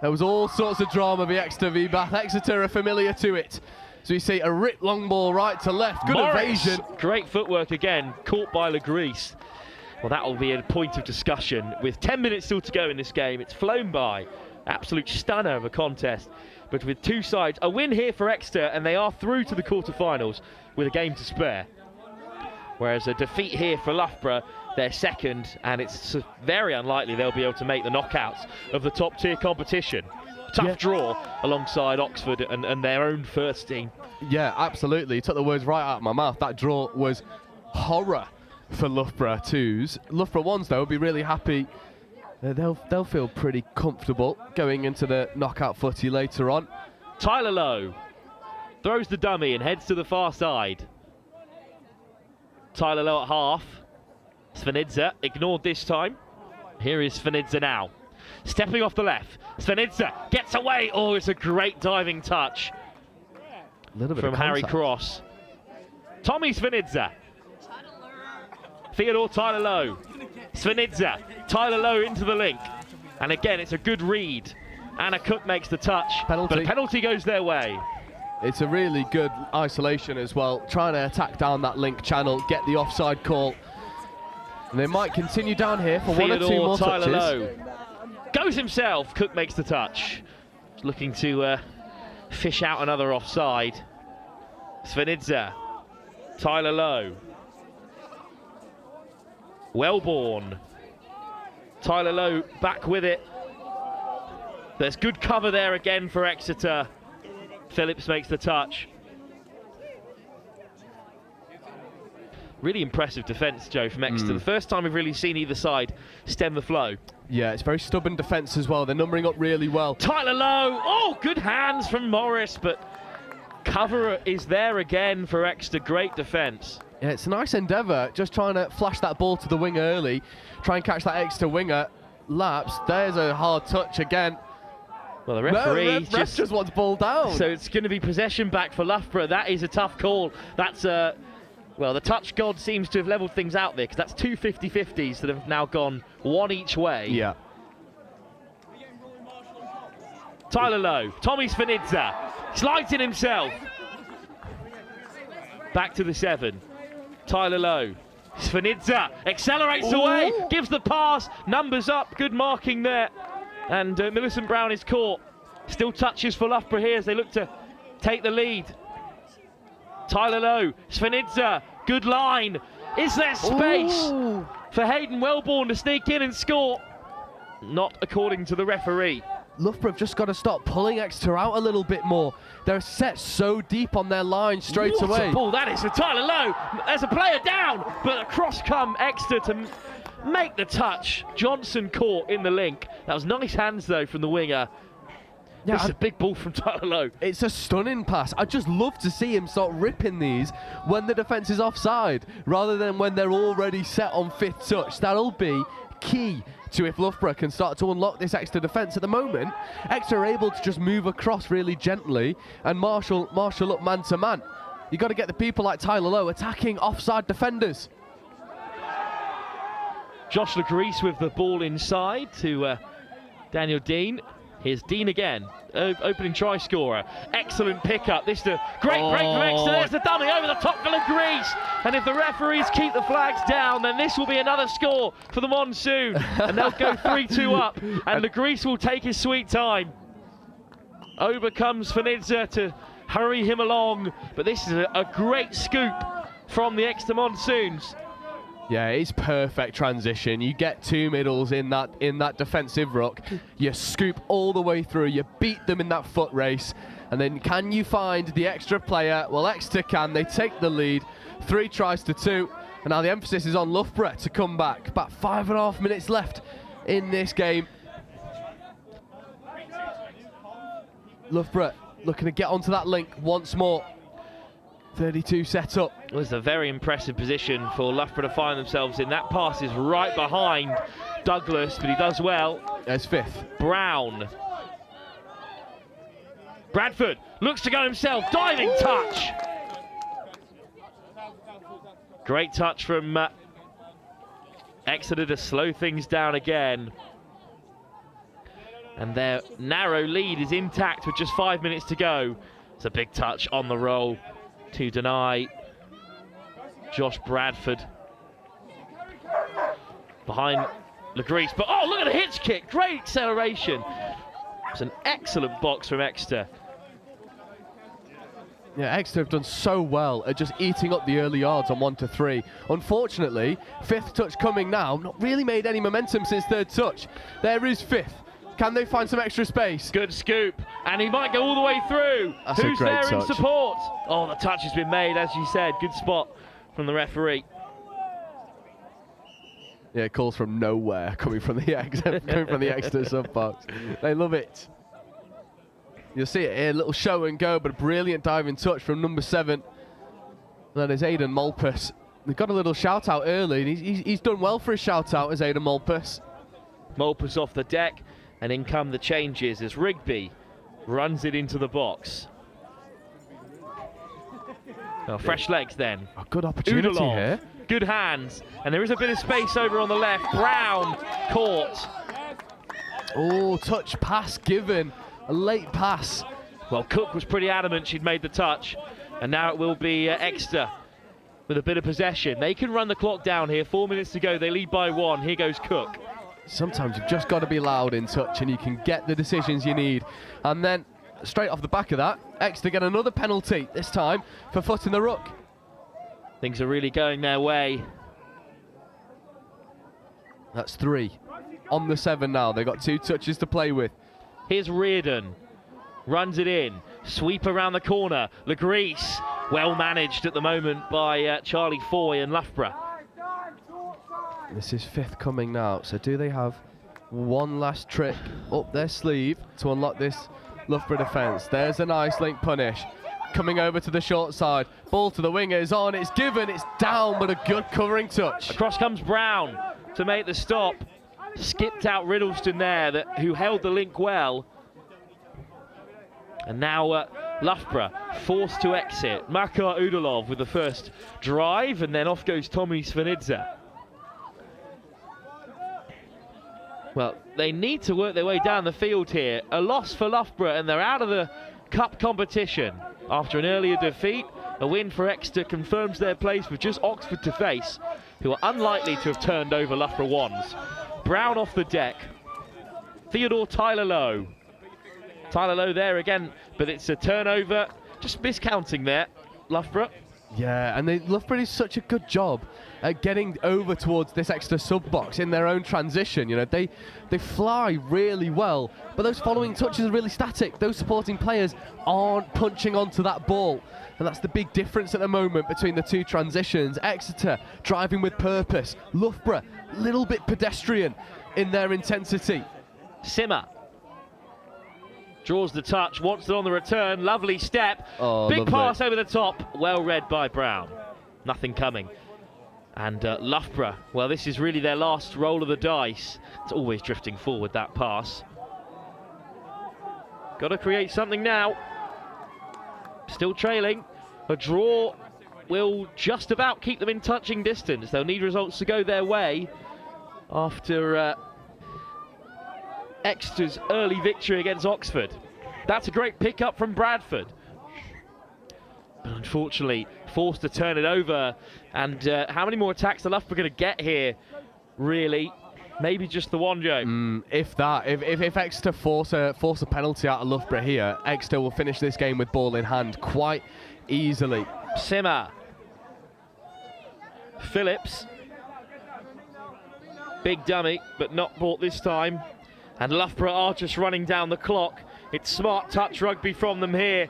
There was all sorts of drama v Exeter v Bath. Exeter are familiar to it. So you see a rip long ball right to left. Good evasion. Great footwork again, caught by Legreese. Well, that will be a point of discussion. With 10 minutes still to go in this game, it's flown by. Absolute stunner of a contest. But with two sides, a win here for Exeter, and they are through to the quarterfinals with a game to spare. Whereas a defeat here for Loughborough, they're second, and it's very unlikely they'll be able to make the knockouts of the top tier competition. Tough draw alongside Oxford and their own first team. Yeah, absolutely. You took the words right out of my mouth. That draw was horror for Loughborough 2s. Loughborough 1s, though, will be really happy. They'll feel pretty comfortable going into the knockout footy later on. Tyler Lowe throws the dummy and heads to the far side. Tyler Lowe at half. Svenidze ignored this time. Here is Svenidze now. Stepping off the left. Svenidze gets away. Oh, it's a great diving touch from Harry Cross. Tommy Svenidze. Theodore Tyler Lowe. Svenidze. Tyler Lowe into the link. And again, it's a good read. Anna Cook makes the touch. Penalty. But a penalty goes their way. It's a really good isolation as well. Trying to attack down that link channel, get the offside call. And they might continue down here for Theodore one or two more Tyler touches. Lowe goes himself. Cook makes the touch. Looking to fish out another offside. Svenidze. Tyler Lowe. Wellborn. Tyler Lowe back with it. There's good cover there again for Exeter. Phillips makes the touch. Really impressive defence, Joe, from Exeter. The first time we've really seen either side stem the flow. Yeah, it's very stubborn defence as well. They're numbering up really well. Tyler Lowe. Oh, good hands from Morris, but cover is there again for Exeter. Great defence. Yeah, it's a nice endeavour, just trying to flash that ball to the wing early, try and catch that Exeter winger. Laps, there's a hard touch again. Well, the referee just wants ball down. So it's going to be possession back for Loughborough. That is a tough call. That's well, the touch god seems to have levelled things out there, because that's two 50-50s that have now gone one each way. Yeah. Tyler Lowe, Tommy Svenidze, slides in himself. Back to the 7. Tyler Lowe. Svenidze accelerates away, gives the pass, numbers up, good marking there. And Millicent Brown is caught. Still touches for Loughborough here as they look to take the lead. Tyler Lowe, Svenidze, good line. Is there space for Hayden Wellborn to sneak in and score? Not according to the referee. Loughborough have just got to stop pulling Exeter out a little bit more. They're set so deep on their line straight away. What a ball that is for Tyler Lowe. There's a player down, but across come Exeter to make the touch. Johnson caught in the link. That was nice hands though from the winger. Yeah, this is a big ball from Tyler Lowe. It's a stunning pass. I'd just love to see him start ripping these when the defence is offside, rather than when they're already set on 5th touch. That'll be key to if Loughborough can start to unlock this Exeter defence. At the moment, Exeter are able to just move across really gently and marshal up man to man. You've got to get the people like Tyler Lowe attacking offside defenders. Josh Legreese with the ball inside to Daniel Dean. Here's Dean again, opening try scorer. Excellent pickup. This is a great break from Exeter. There's the dummy over the top for Legreese. And if the referees keep the flags down, then this will be another score for the Monsoon. And they'll go 3-2 up. And Legreese will take his sweet time. Over comes Fanidza to hurry him along. But this is a great scoop from the Exeter Monsoons. Yeah, it's perfect transition. You get two middles in that defensive ruck. You scoop all the way through. You beat them in that foot race. And then can you find the extra player? Well, Exeter can. They take the lead. 3 tries to 2. And now the emphasis is on Loughborough to come back. About 5.5 minutes left in this game. Loughborough looking to get onto that link once more. 32 set up. It was a very impressive position for Loughborough to find themselves in. That pass is right behind Douglas, but he does well. There's 5th. Brown. Bradford looks to go himself. Diving touch. Great touch from Exeter to slow things down again. And their narrow lead is intact with just 5 minutes to go. It's a big touch on the roll to deny Josh Bradford. Behind Legreese, but oh, look at the hitch kick. Great acceleration. It's an excellent box from Exeter. Yeah, Exeter have done so well at just eating up the early yards on 1 to 3. Unfortunately, 5th touch coming now. Not really made any momentum since 3rd touch. There is 5th. Can they find some extra space? Good scoop, and he might go all the way through. That's Who's a great there touch. in support? Oh, the touch has been made, as you said. Good spot from the referee. Yeah, it calls from nowhere coming from the Exeter sub box. They love it. You'll see it here, little show and go, but a brilliant diving touch from number 7. That is Aidan Malpas. They got a little shout out early, and he's done well for his shout out as Aidan Malpas. Malpas off the deck. And in come the changes as Rugby runs it into the box. Oh, fresh legs then. A good opportunity Udalov, here. Good hands. And there is a bit of space over on the left. Brown caught. Oh, touch pass given. A late pass. Well, Cook was pretty adamant she'd made the touch. And now it will be Exeter with a bit of possession. They can run the clock down here. 4 minutes to go. They lead by 1. Here goes Cook. Sometimes you've just got to be loud in touch and you can get the decisions you need. And then, straight off the back of that, Exeter get another penalty, this time for foot in the ruck. Things are really going their way. That's 3. On the 7 now, they've got 2 touches to play with. Here's Reardon, runs it in, sweep around the corner. Legreese, well managed at the moment by Charlie Foy and Loughborough. This is 5th coming now, so do they have one last trick up their sleeve to unlock this Loughborough defence? There's a nice link punish. Coming over to the short side. Ball to the wingers, on, it's given, it's down, but a good covering touch. Across comes Brown to make the stop. Skipped out Riddleston there, who held the link well. And now Loughborough forced to exit. Makar Udalov with the first drive, and then off goes Tommy Svanidza. Well, they need to work their way down the field here. A loss for Loughborough, and they're out of the cup competition. After an earlier defeat, a win for Exeter confirms their place with just Oxford to face, who are unlikely to have turned over Loughborough ones. Brown off the deck. Theodore Tyler Lowe. Tyler Lowe there again, but it's a turnover. Just miscounting there, Loughborough. Yeah, and Loughborough did such a good job at getting over towards this Exeter sub-box in their own transition. You know, they fly really well, but those following touches are really static. Those supporting players aren't punching onto that ball, and that's the big difference at the moment between the 2 transitions. Exeter driving with purpose. Loughborough, a little bit pedestrian in their intensity. Cima draws the touch, wants it on the return. Lovely step. Oh, big lovely pass over the top. Well read by Brown. Nothing coming. And Loughborough, well, this is really their last roll of the dice. It's always drifting forward, that pass. Got to create something now. Still trailing. A draw will just about keep them in touching distance. They'll need results to go their way after Exeter's early victory against Oxford. That's a great pickup from Bradford. But unfortunately, forced to turn it over. And how many more attacks are Loughborough going to get here, really? Maybe just the one, Joe. If Exeter force a penalty out of Loughborough here, Exeter will finish this game with ball in hand quite easily. Cima. Phillips. Big dummy, but not bought this time. And Loughborough are just running down the clock. It's smart touch rugby from them here.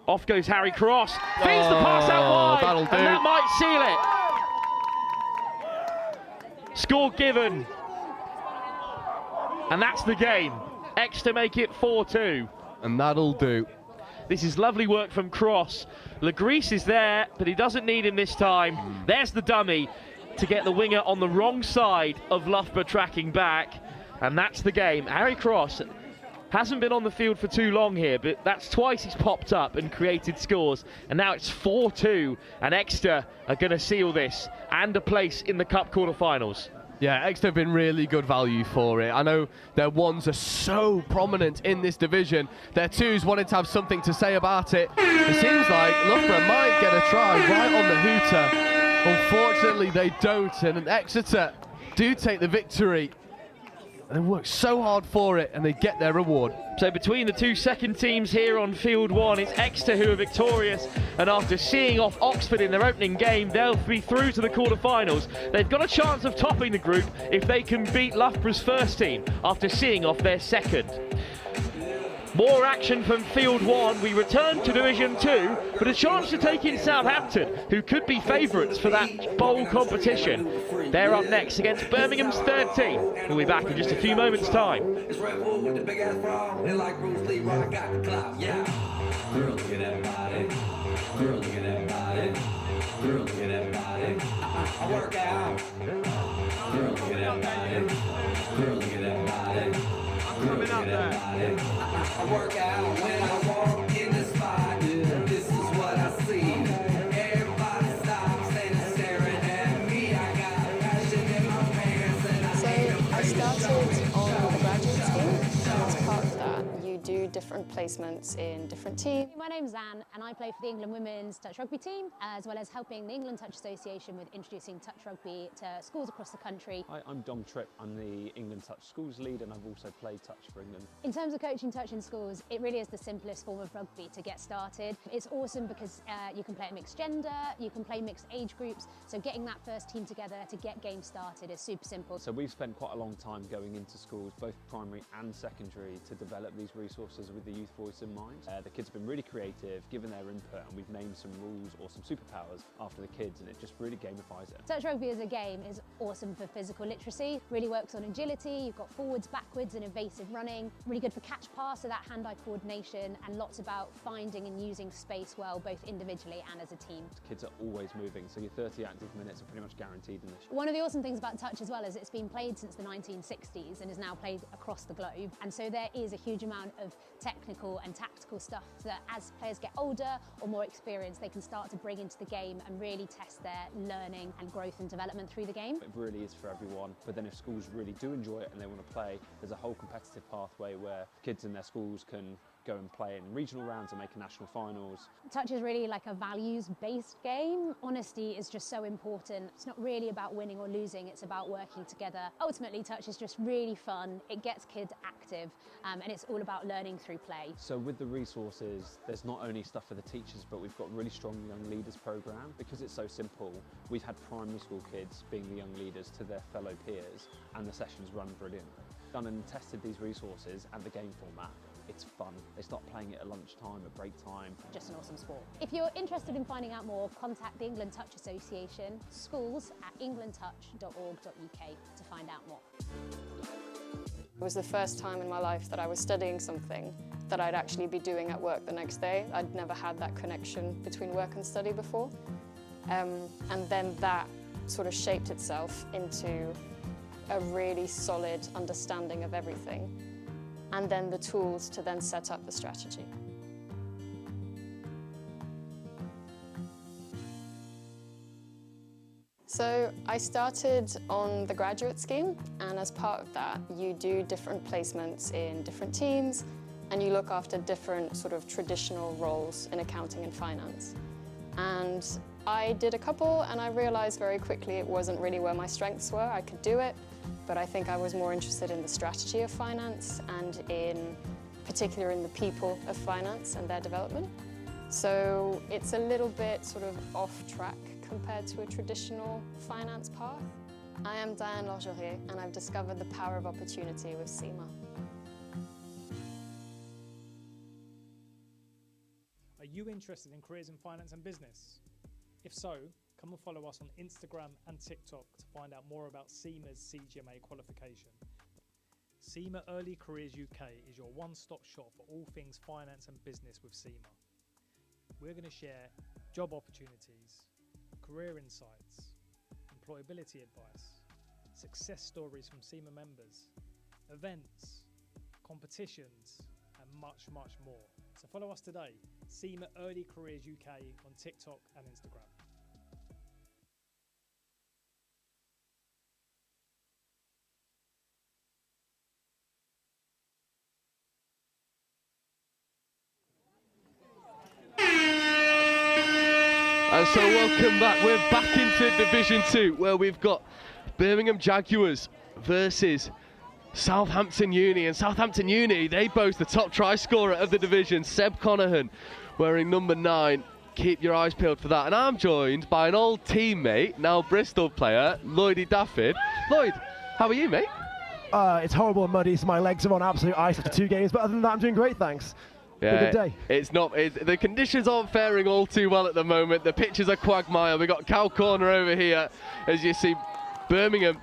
Off goes Harry Cross. Feeds the pass out wide. That'll do. And that might seal it. Score given. And that's the game. Exeter make it 4-2. And that'll do. This is lovely work from Cross. Legris is there, but he doesn't need him this time. There's the dummy to get the winger on the wrong side of Loughborough tracking back. And that's the game. Harry Cross hasn't been on the field for too long here, but that's twice he's popped up and created scores. And now it's 4-2, and Exeter are going to seal this and a place in the Cup quarterfinals. Yeah, Exeter have been really good value for it. I know their ones are so prominent in this division. Their twos wanted to have something to say about it. It seems like Loughborough might get a try right on the hooter. Unfortunately, they don't, and Exeter do take the victory. They work so hard for it, and they get their reward. So between the two second teams here on field one, it's Exeter who are victorious, and after seeing off Oxford in their opening game, they'll be through to the quarterfinals. They've got a chance of topping the group if they can beat Loughborough's first team after seeing off their second. More action from Field 1. We return to Division 2, but a chance to take in Southampton, who could be favourites for that bowl competition. They're up next against Birmingham's third team. We'll be back in just a few moments' time. It's Red Bull with the big ass bra. And like Bruce Lee, I got the clout, yeah. Girl, look at that body. Girl, look at that body. Girl, look at that body. I work out. Girl, look at that body. Girl, look at that body. Girl, look at that body. I work out when I walk in the spot. This is what I see. Everybody stops and is staring at me. I got passion in my pants and I started on the graduate scheme. As part of that, you do different placements in different teams. My name's Anne, and I play for the England Women's Touch Rugby team, as well as helping the England Touch Association with introducing touch rugby to schools across the country. Hi, I'm Dom Tripp. I'm the England Touch Schools lead, and I've also played touch for England. In terms of coaching touch in schools, it really is the simplest form of rugby to get started. It's awesome because you can play at mixed gender, you can play mixed age groups, so getting that first team together to get games started is super simple. So we've spent quite a long time going into schools, both primary and secondary, to develop these resources with the youth voice in mind. The kids have been really creative, given their input, and we've named some rules or some superpowers after the kids, and it just really gamifies it. Touch rugby as a game is awesome for physical literacy, really works on agility, you've got forwards, backwards and evasive running, really good for catch pass, so that hand-eye coordination, and lots about finding and using space well, both individually and as a team. Kids are always moving, so your 30 active minutes are pretty much guaranteed in this. One of the awesome things about touch as well is it's been played since the 1960s and is now played across the globe, and so there is a huge amount of technical and tactical stuff that as players get older or more experienced, they can start to bring into the game and really test their learning and growth and development through the game. It really is for everyone, but then if schools really do enjoy it and they want to play, there's a whole competitive pathway where kids in their schools can go and play in regional rounds and make a national finals. Touch is really like a values-based game. Honesty is just so important. It's not really about winning or losing, it's about working together. Ultimately, touch is just really fun. It gets kids active, and it's all about learning through play. So with the resources, there's not only stuff for the teachers, but we've got a really strong young leaders program. Because it's so simple, we've had primary school kids being the young leaders to their fellow peers, and the sessions run brilliantly. Done and tested these resources and the game format. It's fun. It's not playing it at lunchtime, at break time. Just an awesome sport. If you're interested in finding out more, contact the England Touch Association, schools@englandtouch.org.uk to find out more. It was the first time in my life that I was studying something that I'd actually be doing at work the next day. I'd never had that connection between work and study before. And then that sort of shaped itself into a really solid understanding of everything, and then the tools to then set up the strategy. So I started on the graduate scheme, and as part of that, you do different placements in different teams, and you look after different sort of traditional roles in accounting and finance. And I did a couple, and I realized very quickly it wasn't really where my strengths were. I could do it, but I think I was more interested in the strategy of finance and in particular in the people of finance and their development. So it's a little bit sort of off track compared to a traditional finance path. I am Diane Lorgerier, and I've discovered the power of opportunity with SEMA. Are you interested in careers in finance and business? If so, come and follow us on Instagram and TikTok to find out more about SEMA's CGMA qualification. SEMA Early Careers UK is your one-stop shop for all things finance and business with SEMA. We're going to share job opportunities, career insights, employability advice, success stories from SEMA members, events, competitions, and much, much more. So follow us today, SEMA Early Careers UK on TikTok and Instagram. And so welcome back. We're back into Division 2, where we've got Birmingham Jaguars versus Southampton Uni. And Southampton Uni, they boast the top try scorer of the division, Seb Conahan, wearing number 9. Keep your eyes peeled for that. And I'm joined by an old teammate, now Bristol player, Lloydie Dafford. Lloyd, how are you, mate? It's horrible and muddy, so my legs are on absolute ice after 2 games, but other than that, I'm doing great, thanks. Yeah, a good day. The conditions aren't faring all too well at the moment. The pitch is a quagmire. We've got Cow Corner over here, as you see Birmingham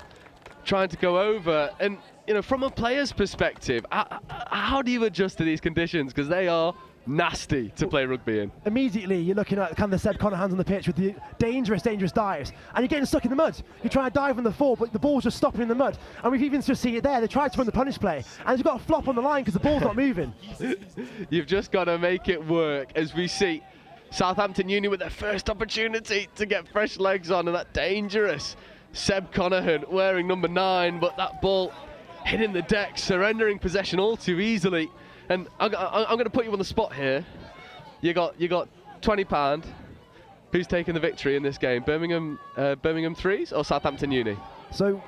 trying to go over. And, you know, from a player's perspective, how do you adjust to these conditions? Because they are nasty to play rugby in. Immediately, you're looking at kind of the Seb Conahans on the pitch with the dangerous dives, and you're getting stuck in the mud. You try to dive on the fall, but the ball's just stopping in the mud. And we've even just seen it there. They tried to run the punish play, and you've got to flop on the line because the ball's not moving. You've just got to make it work, as we see Southampton Uni with their first opportunity to get fresh legs on, and that dangerous Seb Conahan wearing number 9, but that ball hitting the deck, surrendering possession all too easily. And I'm going to put you on the spot here. You got £20. Who's taking the victory in this game? Birmingham Threes or Southampton Uni? So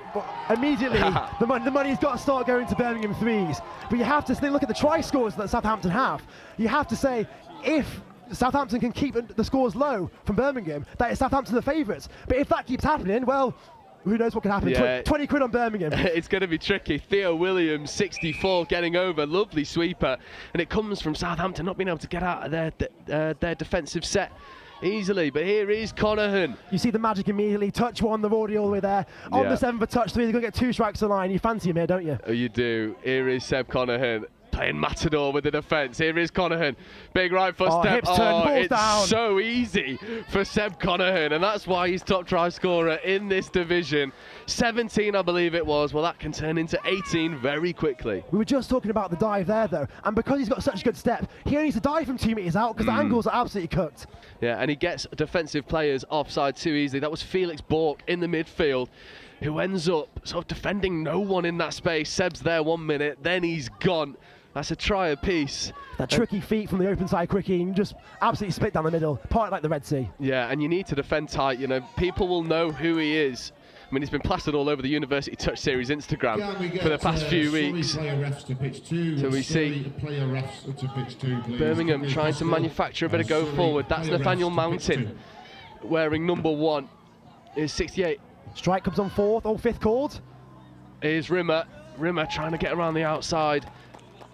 immediately the money's got to start going to Birmingham Threes. But you have to look at the try scores that Southampton have. You have to say, if Southampton can keep the scores low from Birmingham, that is Southampton the favourites. But if that keeps happening, well, who knows what can happen. Yeah. 20 quid on Birmingham. It's going to be tricky. Theo Williams, 64, getting over. Lovely sweeper. And it comes from Southampton not being able to get out of their defensive set easily. But here is Conahan. You see the magic immediately. Touch one, they're already all the way there. On the 7 for touch 3, they're going to get 2 strikes on line. You fancy him here, don't you? Oh, you do. Here is Seb Conahan. Playing Matador with the defence. Here is Conahan. Big right foot step. Hips turn, balls it's down. So easy for Seb Conahan, and that's why he's top try scorer in this division. 17, I believe it was. Well, that can turn into 18 very quickly. We were just talking about the dive there, though, and because he's got such a good step, he only needs to dive from 2 metres out because the angles are absolutely cooked. Yeah, and he gets defensive players offside too easily. That was Felix Bork in the midfield, who ends up sort of defending no one in that space. Seb's there 1 minute, then he's gone. That's a try apiece. That tricky feet from the open side quickie and just absolutely split down the middle, part like the Red Sea. Yeah, and you need to defend tight. You know, people will know who he is. I mean, he's been plastered all over the University Touch Series Instagram for the past few weeks. So we see Birmingham trying to manufacture a bit of go forward. That's Nathaniel Mountain wearing number 1. Is 68. Strike comes on 4th, or 5th called. Here's Rimmer. Rimmer trying to get around the outside.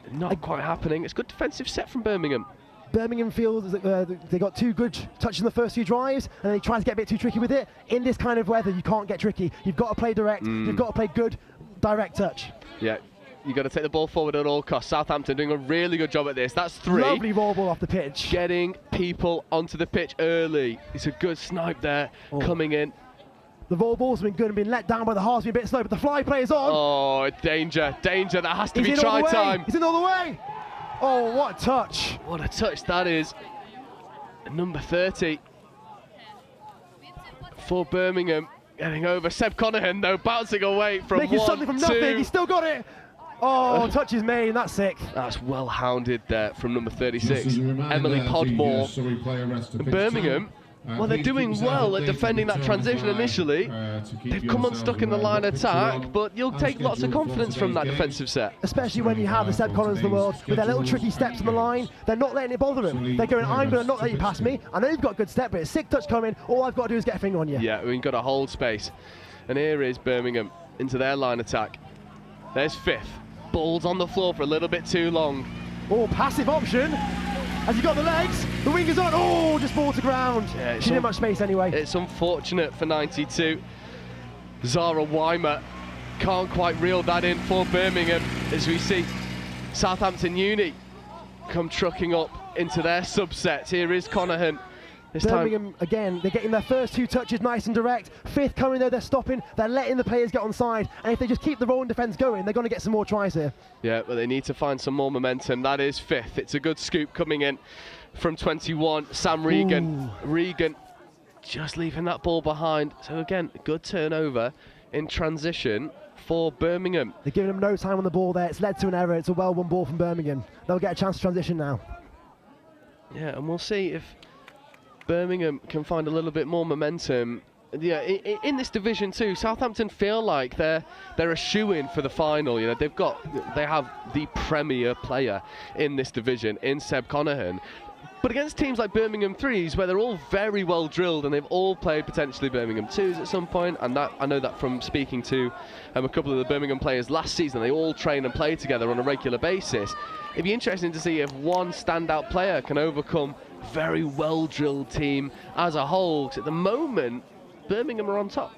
Not quite happening. It's good defensive set from Birmingham. Birmingham feels they got 2 good touches in the first few drives, and they try to get a bit too tricky with it. In this kind of weather, you can't get tricky. You've got to play direct. You've got to play good direct touch. Yeah, you've got to take the ball forward at all costs. Southampton doing a really good job at this. That's 3. Lovely ball off the pitch. Getting people onto the pitch early. It's a good snipe there coming in. The ball's been good and been let down by the halves, been a bit slow, but the fly play is on. Oh, danger. That has to be try time. He's in all the way. Oh, what a touch. What a touch that is. Number 30 for Birmingham. Getting over Seb Connahan, though, bouncing away from Making 1, something from 2. nothing. He's still got it. Oh, touch is made, and that's sick. That's well hounded there from number 36, Emily Podmore. And Birmingham, well, they're doing well at defending that transition initially. They've come unstuck in the line attack, but you'll take lots of confidence from that defensive set. Especially when you have the Seb Collins of the world with their little tricky steps on the line. They're not letting it bother them. They're going, I'm going to not let you pass me. I know you've got a good step, but it's sick touch coming. All I've got to do is get a finger on you. Yeah, we've got to hold space. And here is Birmingham into their line attack. There's fifth. Ball's on the floor for a little bit too long. Oh, passive option. Has he got the legs? The wing is on. Oh, just ball to ground. Yeah, she didn't have much space anyway. It's unfortunate for 92. Zara Weimer can't quite reel that in for Birmingham as we see Southampton Uni come trucking up into their subsets. Here is Connahan. This Birmingham, time, again, they're getting their first 2 touches nice and direct. Fifth coming there, they're stopping. They're letting the players get on side. And if they just keep the rolling defence going, they're going to get some more tries here. yeah, but they need to find some more momentum. That is fifth. It's a good scoop coming in from 21, Sam Regan. Ooh. Regan just leaving that ball behind. So again, good turnover in transition for Birmingham. They're giving them no time on the ball there. It's led to an error. It's a well-won ball from Birmingham. They'll get a chance to transition now. Yeah, and we'll see if Birmingham can find a little bit more momentum. Yeah, in this division too, Southampton feel like they're a shoo-in for the final. You know, they have the premier player in this division in Seb Connahan. But against teams like Birmingham 3s, where they're all very well drilled and they've all played potentially Birmingham 2s at some point, and that I know that from speaking to a couple of the Birmingham players last season, they all train and play together on a regular basis. It'd be interesting to see if one standout player can overcome a very well drilled team as a whole. 'Cause at the moment, Birmingham are on top.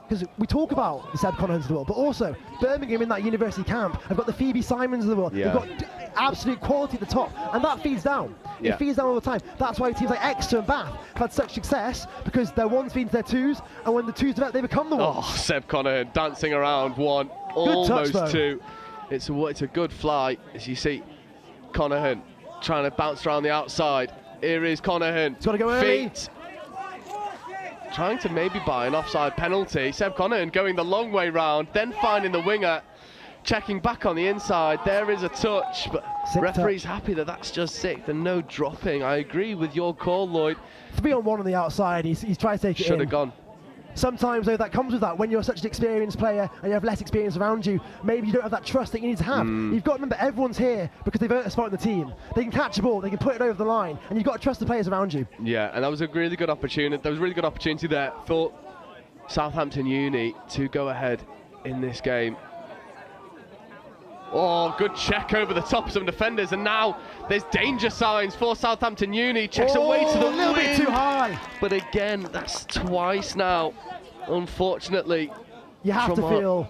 Because we talk about the Seb Connahans of the world, but also Birmingham in that university camp have got the Phoebe Simons of the world. Yeah. They've got absolute quality at the top, and that feeds down. Yeah. It feeds down all the time. That's why teams like Exeter and Bath have had such success, because their ones feed into their twos, and when the twos develop, they become the ones. Oh, Seb Connahan dancing around one, almost touch, two. It's a good fly, as you see Connahan trying to bounce around the outside. Here is Connahan. He's got to go early. Feet. Trying to maybe buy an offside penalty. Seb Connahan going the long way round, then finding the winger, checking back on the inside. There is a touch, but Sick referee's touch. happy that that's just sick. And no dropping. I agree with your call, Lloyd. 3-on-1 on the outside. He's trying to take it in. Should have gone. Sometimes, though, that comes with that. When you're such an experienced player and you have less experience around you, maybe you don't have that trust that you need to have. You've got to remember, everyone's here because they've earned a spot in the team. They can catch a ball, they can put it over the line, and you've got to trust the players around you. Yeah, and that was a really good opportunity. There was a really good opportunity there for Southampton Uni to go ahead in this game. Oh, good check over the top of some defenders, and now there's danger signs for Southampton Uni. Checks away to the a little bit too high. But again, that's twice now, unfortunately. You have to feel,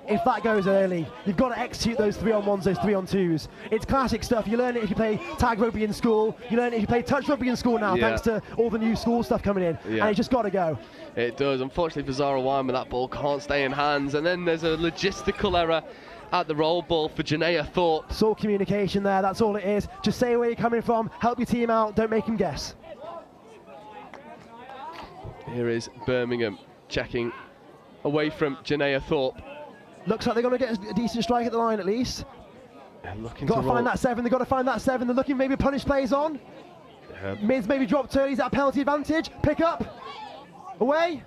if that goes early, you've got to execute those 3-on-1s, those 3-on-2s. It's classic stuff. You learn it if you play tag rugby in school. You learn it if you play touch rugby in school now, Yeah. thanks to all the new school stuff coming in. Yeah. And it's just got to go. It does. Unfortunately for Zara Weimer, that ball can't stay in hands. And then there's a logistical error at the roll ball for Janaea Thorpe. It's all communication there, that's all it is. Just say where you're coming from, help your team out, don't make them guess. Here is Birmingham checking away from Janaea Thorpe. Looks like they're going to get a decent strike at the line at least. Looking Got to roll. find that 7, they've got to find that 7. They're looking maybe punish plays on. Mids maybe dropped early, is that a penalty advantage? Pick up, away.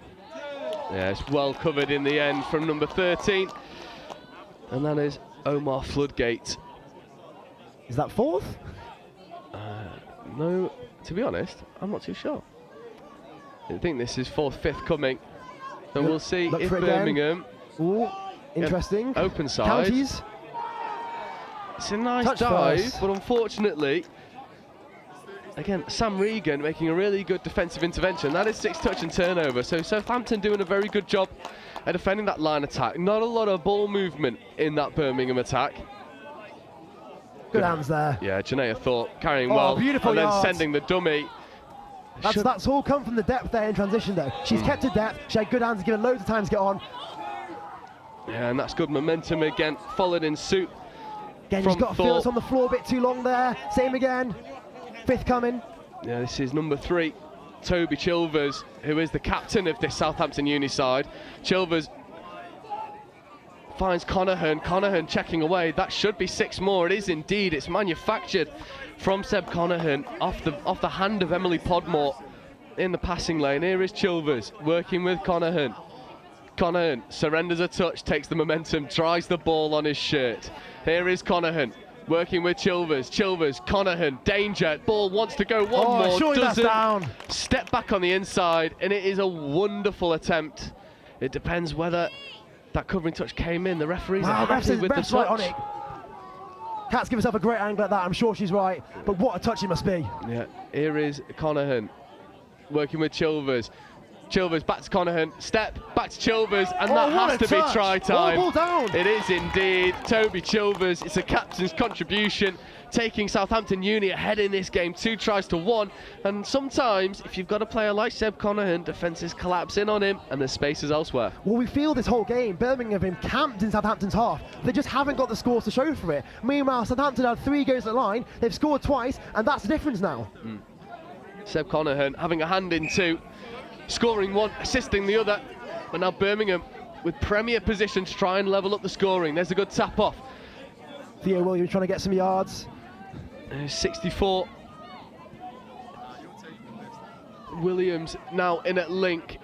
Yeah, it's well covered in the end from number 13. And that is Omar Floodgate. Is that 4th? No, to be honest, I'm not too sure. I think this is 4th, 5th coming. And we'll see Look if for it again. Birmingham... Ooh, interesting. Open side. Counties. It's a nice Touch dive, first. but unfortunately, again, Sam Regan making a really good defensive intervention. That is 6 touch and turnover. So Southampton doing a very good job at defending that line attack. Not a lot of ball movement in that Birmingham attack. Good hands there. Yeah, Janaea Thorpe carrying Oh, well. beautiful and then yards. sending the dummy. That's all come from the depth there in transition though. She's kept her depth, she had good hands, given loads of time to get on. Yeah, and that's good momentum again, followed in suit. Again, from she's got to feel Thorpe. it's on the floor a bit too long there. Same again. 5th coming. Yeah, this is number 3, Toby Chilvers, who is the captain of this Southampton Uni side. Chilvers finds Connahan. Connahan checking away. That should be 6 more. It is indeed. It's manufactured from Seb Connahan off the hand of Emily Podmore in the passing lane. Here is Chilvers working with Connahan. Connahan surrenders a touch, takes the momentum, tries the ball on his shirt. Here is Connahan working with Chilvers. Chilvers, Connahan, danger. Ball wants to go one more. Surely that's down. Step back on the inside, and it is a wonderful attempt. It depends whether that covering touch came in. The referees are happy with the touch. Right on it. Kat's give herself a great angle at that. I'm sure she's right, but what a touch it must be. Yeah, here is Connahan working with Chilvers. Chilvers back to Connahan, step back to Chilvers, and that has to be try time. Ball down. It is indeed. Toby Chilvers, it's a captain's contribution, taking Southampton Uni ahead in this game, 2 tries to 1. And sometimes, if you've got a player like Seb Connahan, defences collapse in on him, and there's spaces elsewhere. Well, we feel this whole game, Birmingham have been camped in Southampton's half. They just haven't got the scores to show for it. Meanwhile, Southampton had 3 goals at the line, they've scored twice, and that's the difference now. Seb Connahan having a hand in 2. Scoring 1, assisting the other, but now Birmingham with premier position to try and level up the scoring. There's a good tap off. Theo Williams trying to get some yards. 64. Williams now in at link,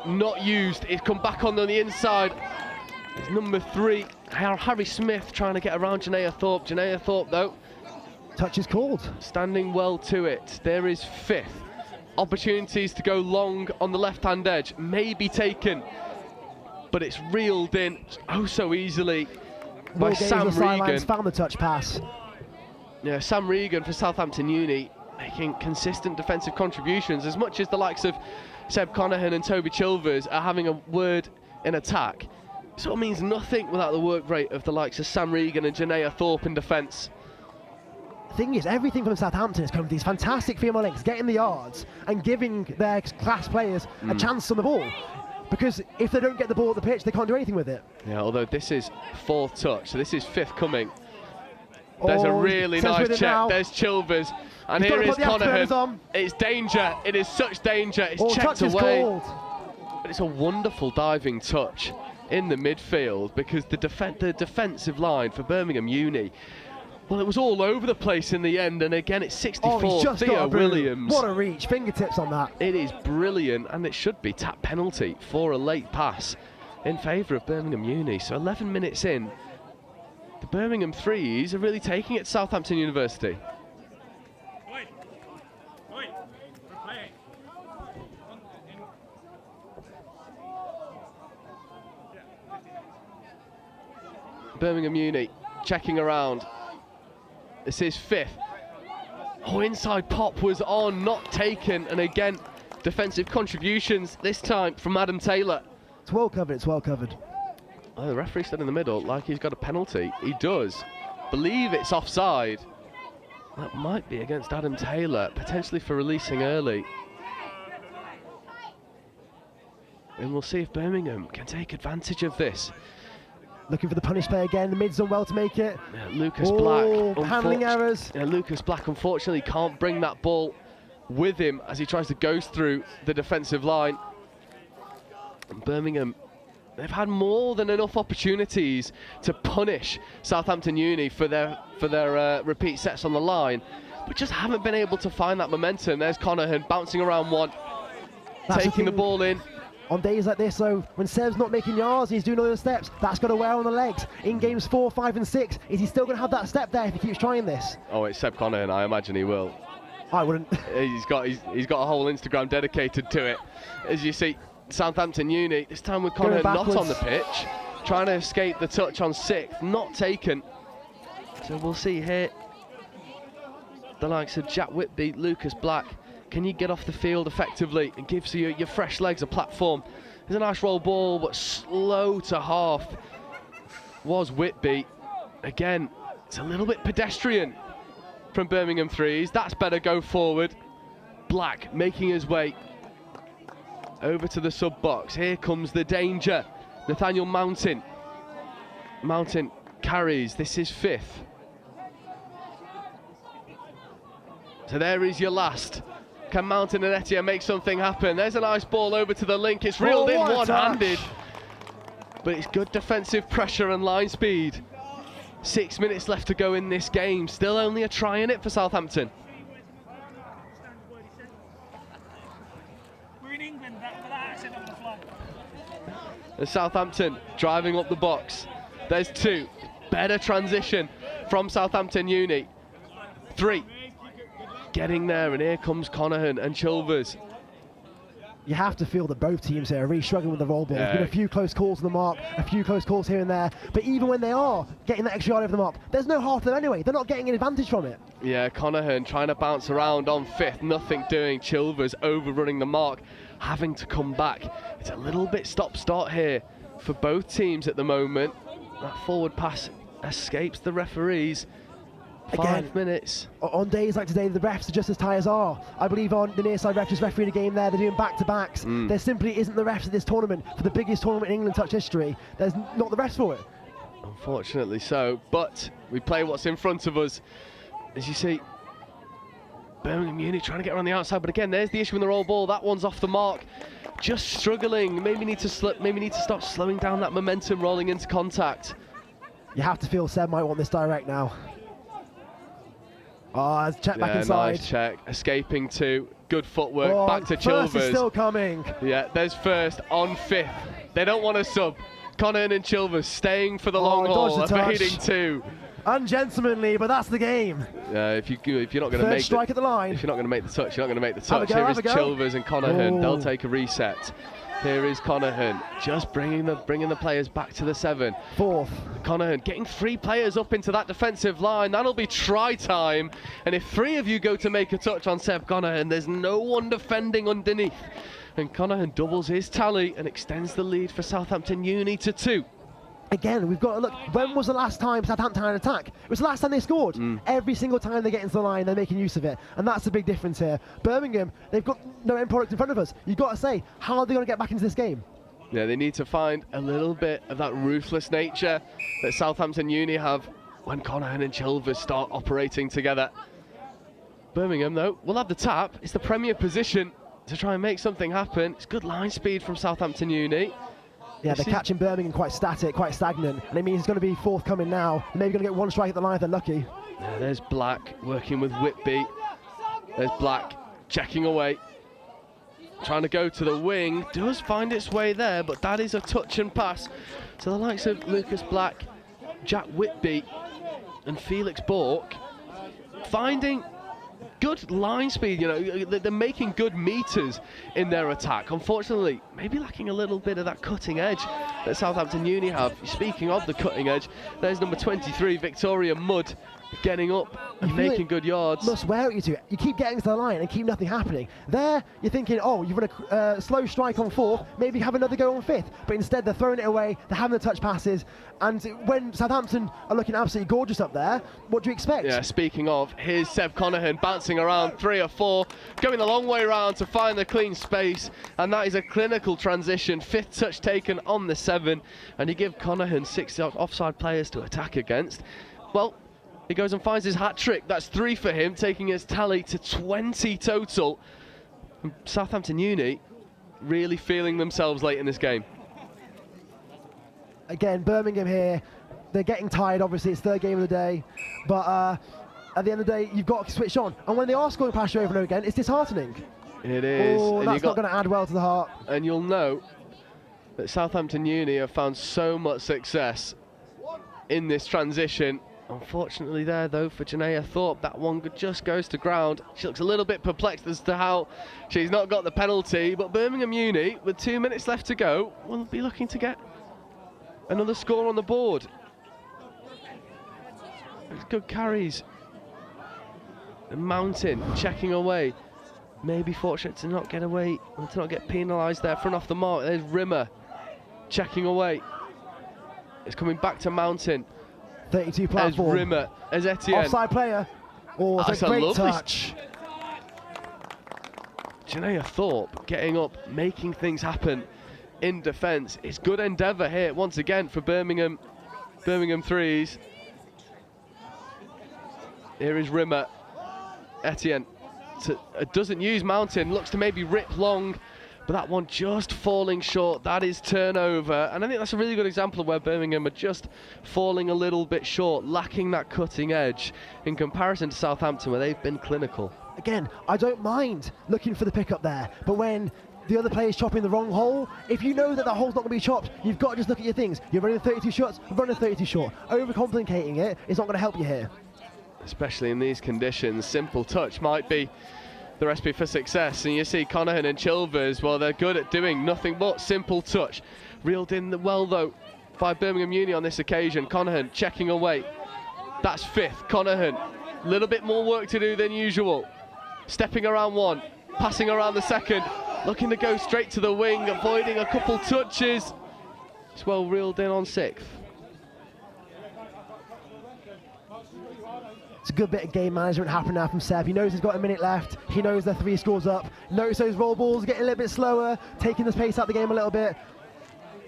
not used. It's come back on the inside. It's number 3, Harry Smith, trying to get around Janaea Thorpe. Janaea Thorpe though, touch is called. Standing well to it. There is 5th. Opportunities to go long on the left-hand edge may be taken, but it's reeled in oh so easily by Sam Regan. Found the touch pass. Yeah, Sam Regan for Southampton Uni making consistent defensive contributions, as much as the likes of Seb Connahan and Toby Chilvers are having a word in attack. It sort of means nothing without the work rate of the likes of Sam Regan and Janaea Thorpe in defence. The thing is, everything from Southampton has come from these fantastic female links, getting the yards and giving their class players a chance on the ball. Because if they don't get the ball at the pitch, they can't do anything with it. Yeah, although this is 4th touch, so this is 5th coming. There's a really nice check. Now. There's Chilvers, and here is Connahan. It's danger. It is such danger. It's checked away. But it's a wonderful diving touch in the midfield, because the defensive line for Birmingham Uni, well, it was all over the place in the end, and again it's 64. Theo Williams. What a reach, fingertips on that. It is brilliant, and it should be tap penalty for a late pass in favour of Birmingham Uni. So 11 minutes in, the Birmingham Threes are really taking it to Southampton University. Birmingham Uni checking around. This is 5th. Oh, inside pop was on, not taken, and again, defensive contributions, this time from Adam Taylor. It's well covered, it's well covered. Oh, the referee stood in the middle like he's got a penalty. He does. Believe it's offside. That might be against Adam Taylor, potentially for releasing early. And we'll see if Birmingham can take advantage of this. Looking for the punish play again, the mid's done well to make it. Yeah, Lucas Black. Handling errors. Yeah, Lucas Black unfortunately can't bring that ball with him as he tries to go through the defensive line. And Birmingham, they've had more than enough opportunities to punish Southampton Uni for their repeat sets on the line, but just haven't been able to find that momentum. There's Connahan bouncing around 1, taking the ball in. On days like this, though, when Seb's not making yards, he's doing other steps, that's got to wear on the legs. In games 4, 5 and 6, is he still going to have that step there if he keeps trying this? Oh, it's Seb Connahan, I imagine he will. I wouldn't. He's got a whole Instagram dedicated to it. As you see, Southampton Uni, this time with Connahan not on the pitch, trying to escape the touch on 6th, not taken. So we'll see here the likes of Jack Whitby, Lucas Black. Can you get off the field effectively and gives you your fresh legs a platform? It's a nice roll ball, but slow to half was Whitby. Again, it's a little bit pedestrian from Birmingham Threes. That's better go forward. Black making his way over to the sub box. Here comes the danger. Nathaniel Mountain. Mountain carries. This is 5th. So there is your last Can Mountain and Etienne make something happen? There's a nice ball over to the link. It's reeled in one-handed. But it's good defensive pressure and line speed. 6 minutes left to go in this game. Still only a try in it for Southampton. We're in England, that accent on the flag. And Southampton driving up the box. There's 2. Better transition from Southampton Uni. 3. Getting there, and here comes Connahan and Chilvers. You have to feel that both teams here are really struggling with the roll ball. There's been a few close calls on the mark, a few close calls here and there, but even when they are getting that extra yard over the mark, there's no half of them anyway. They're not getting an advantage from it. Yeah, Connahan trying to bounce around on 5th, nothing doing. Chilvers overrunning the mark, having to come back. It's a little bit stop-start here for both teams at the moment. That forward pass escapes the referees. 5 minutes. On days like today, the refs are just as tired as are. I believe on the near side ref just refereeing a game there. They're doing back-to-backs. There simply isn't the refs at this tournament for the biggest tournament in England touch history. There's not the refs for it. Unfortunately so, but we play what's in front of us. As you see, Birmingham Uni trying to get around the outside, but again, there's the issue in the roll ball. That one's off the mark. Just struggling. Maybe need to start slowing down that momentum rolling into contact. You have to feel Seb might want this direct now. Oh, check back inside. Nice check. Escaping 2. Good footwork. Back to Chilvers. First is still coming. Yeah, there's first on 5th. They don't want to sub. Connahan and Chilvers staying for the long haul. Evading 2. Ungentlemanly, but that's the game. If you're not going to make strike at the line. If you're not going to make the touch, you're not going to make the touch. Here is Chilvers and Connahan. They'll take a reset. Here is Connahan, just bringing the players back to the 7. 4th. Connahan getting 3 players up into that defensive line. That'll be try time. And if 3 of you go to make a touch on Seb Connahan, there's no one defending underneath. And Connahan doubles his tally and extends the lead for Southampton Uni to 2. Again, we've got to look, when was the last time Southampton had an attack? It was the last time they scored. Every single time they get into the line, they're making use of it. And that's the big difference here. Birmingham, they've got no end product in front of us. You've got to say, how are they going to get back into this game? Yeah, they need to find a little bit of that ruthless nature that Southampton Uni have when Connahan and Chilvers start operating together. Birmingham, though, will have the tap. It's the premier position to try and make something happen. It's good line speed from Southampton Uni. Yeah, they're catching Birmingham quite static, quite stagnant, and it means it's going to be forthcoming now. They're maybe going to get 1 strike at the line if they're lucky. Yeah, there's Black working with Whitby. There's Black checking away. Trying to go to the wing. Does find its way there, but that is a touch and pass. So the likes of Lucas Black, Jack Whitby and Felix Bork finding good line speed. You know, they're making good meters in their attack. Unfortunately, maybe lacking a little bit of that cutting edge that Southampton Uni have. Speaking of the cutting edge, there's number 23, Victoria Mudd, getting up and making good yards. Must wear at you two. You keep getting to the line and keep nothing happening. There, you're thinking, oh, you've run a slow strike on 4th, maybe have another go on 5th. But instead, they're throwing it away, they're having the touch passes. And when Southampton are looking absolutely gorgeous up there, what do you expect? Yeah, speaking of, here's Seb Connahan bouncing around 3 or 4, going a long way around to find the clean space. And that is a clinical transition. 5th touch taken on the 7. And you give Connahan 6 offside players to attack against. Well, he goes and finds his hat-trick. That's 3 for him, taking his tally to 20 total. And Southampton Uni really feeling themselves late in this game. Again, Birmingham here, they're getting tired, obviously, it's 3rd game of the day. But at the end of the day, you've got to switch on. And when they are scoring past you over and over again, it's disheartening. It is. Oh, that's not going to add well to the heart. And you'll know that Southampton Uni have found so much success in this transition. Unfortunately there, though, for Janaea Thorpe, that one just goes to ground. She looks a little bit perplexed as to how she's not got the penalty, but Birmingham Uni, with 2 minutes left to go, will be looking to get another score on the board. It's good carries. And Mountain checking away. Maybe fortunate to not get away, to not get penalised there, front off the mark. There's Rimmer checking away. It's coming back to Mountain. 32 platform. As Rimmer, as Etienne. Offside player. Oh, it's a great touch. Janaea Thorpe getting up, making things happen in defence. It's good endeavour here once again for Birmingham. Birmingham threes. Here is Rimmer. Etienne doesn't use Mountain, looks to maybe rip long, but that one just falling short. That is turnover, and I think that's a really good example of where Birmingham are just falling a little bit short, lacking that cutting edge in comparison to Southampton, where they've been clinical. Again, I don't mind looking for the pickup there, but when the other player's chopping the wrong hole, if you know that the hole's not going to be chopped, you've got to just look at your things. You're running 32 shots, running 32 short. Overcomplicating it is not going to help you here. Especially in these conditions, simple touch might be the recipe for success. And you see Connahan and Chilvers, well, they're good at doing nothing but simple touch. Reeled in well, though, by Birmingham Uni on this occasion. Connahan checking away. That's fifth. Connahan, a little bit more work to do than usual. Stepping around one, passing around the second, looking to go straight to the wing, avoiding a couple touches. It's well reeled in on sixth. It's a good bit of game management happening now from Seb. He knows he's got a minute left. He knows they're 3 scores up. Notice those roll balls getting a little bit slower, taking the pace out of the game a little bit.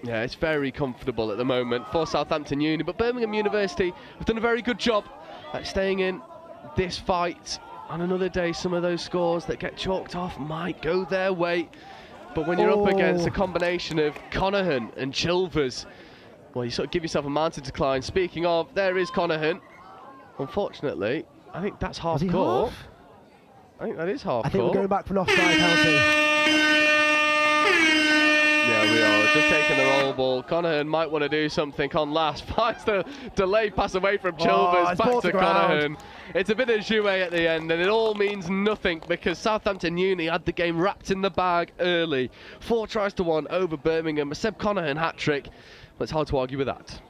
Yeah, it's very comfortable at the moment for Southampton Uni, but Birmingham University have done a very good job at staying in this fight. On another day, some of those scores that get chalked off might go their way. But when you're up against a combination of Connahan and Chilvers, well, you sort of give yourself a mountain to climb. Speaking of, there is Connahan. Unfortunately, I think that's half court. I think that is half court. I think we're going back for an offside penalty. Yeah, we are. Just taking the roll ball. Connahan might want to do something on last. Finds the delayed pass away from Chilvers, back to Connahan. It's a bit of jouet at the end, and it all means nothing because Southampton Uni had the game wrapped in the bag early. 4 tries to 1 over Birmingham. A Seb Connahan hat-trick, but it's hard to argue with that.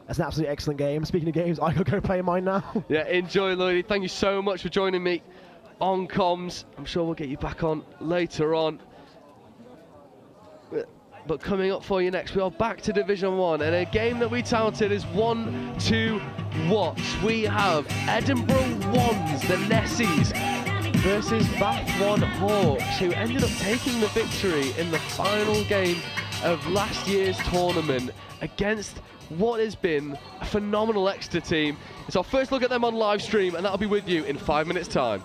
That's an absolutely excellent game. Speaking of games, I could go play mine now. Yeah, enjoy, Lloydie. Thank you so much for joining me on comms. I'm sure we'll get you back on later on. But coming up for you next, we are back to Division 1, and a game that we touted as 1 to watch. We have Edinburgh 1s, the Nessies, versus Bath 1 Hawks, who ended up taking the victory in the final game of last year's tournament against what has been a phenomenal Exeter team. It's our first look at them on live stream, and that'll be with you in 5 minutes' time.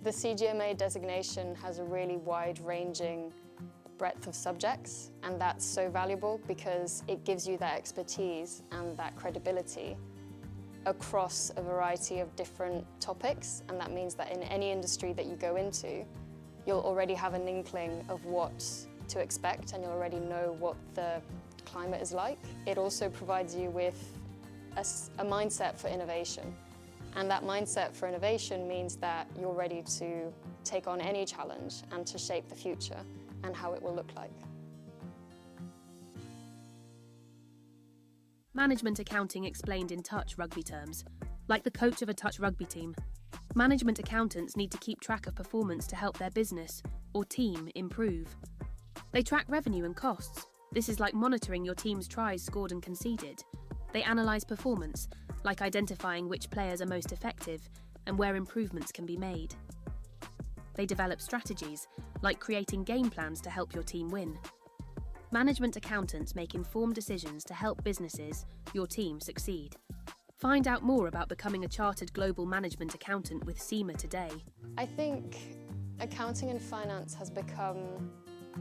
The CGMA designation has a really wide-ranging breadth of subjects, and that's so valuable because it gives you that expertise and that credibility across a variety of different topics, and that means that in any industry that you go into, you'll already have an inkling of what to expect and you'll already know what the climate is like. It also provides you with a mindset for innovation. And that mindset for innovation means that you're ready to take on any challenge and to shape the future and how it will look like. Management accounting explained in touch rugby terms, like the coach of a touch rugby team. Management accountants need to keep track of performance to help their business or team improve. They track revenue and costs. This is like monitoring your team's tries scored and conceded. They analyse performance, like identifying which players are most effective and where improvements can be made. They develop strategies, like creating game plans to help your team win. Management accountants make informed decisions to help businesses, your team, succeed. Find out more about becoming a chartered global management accountant with SEMA today. I think accounting and finance has become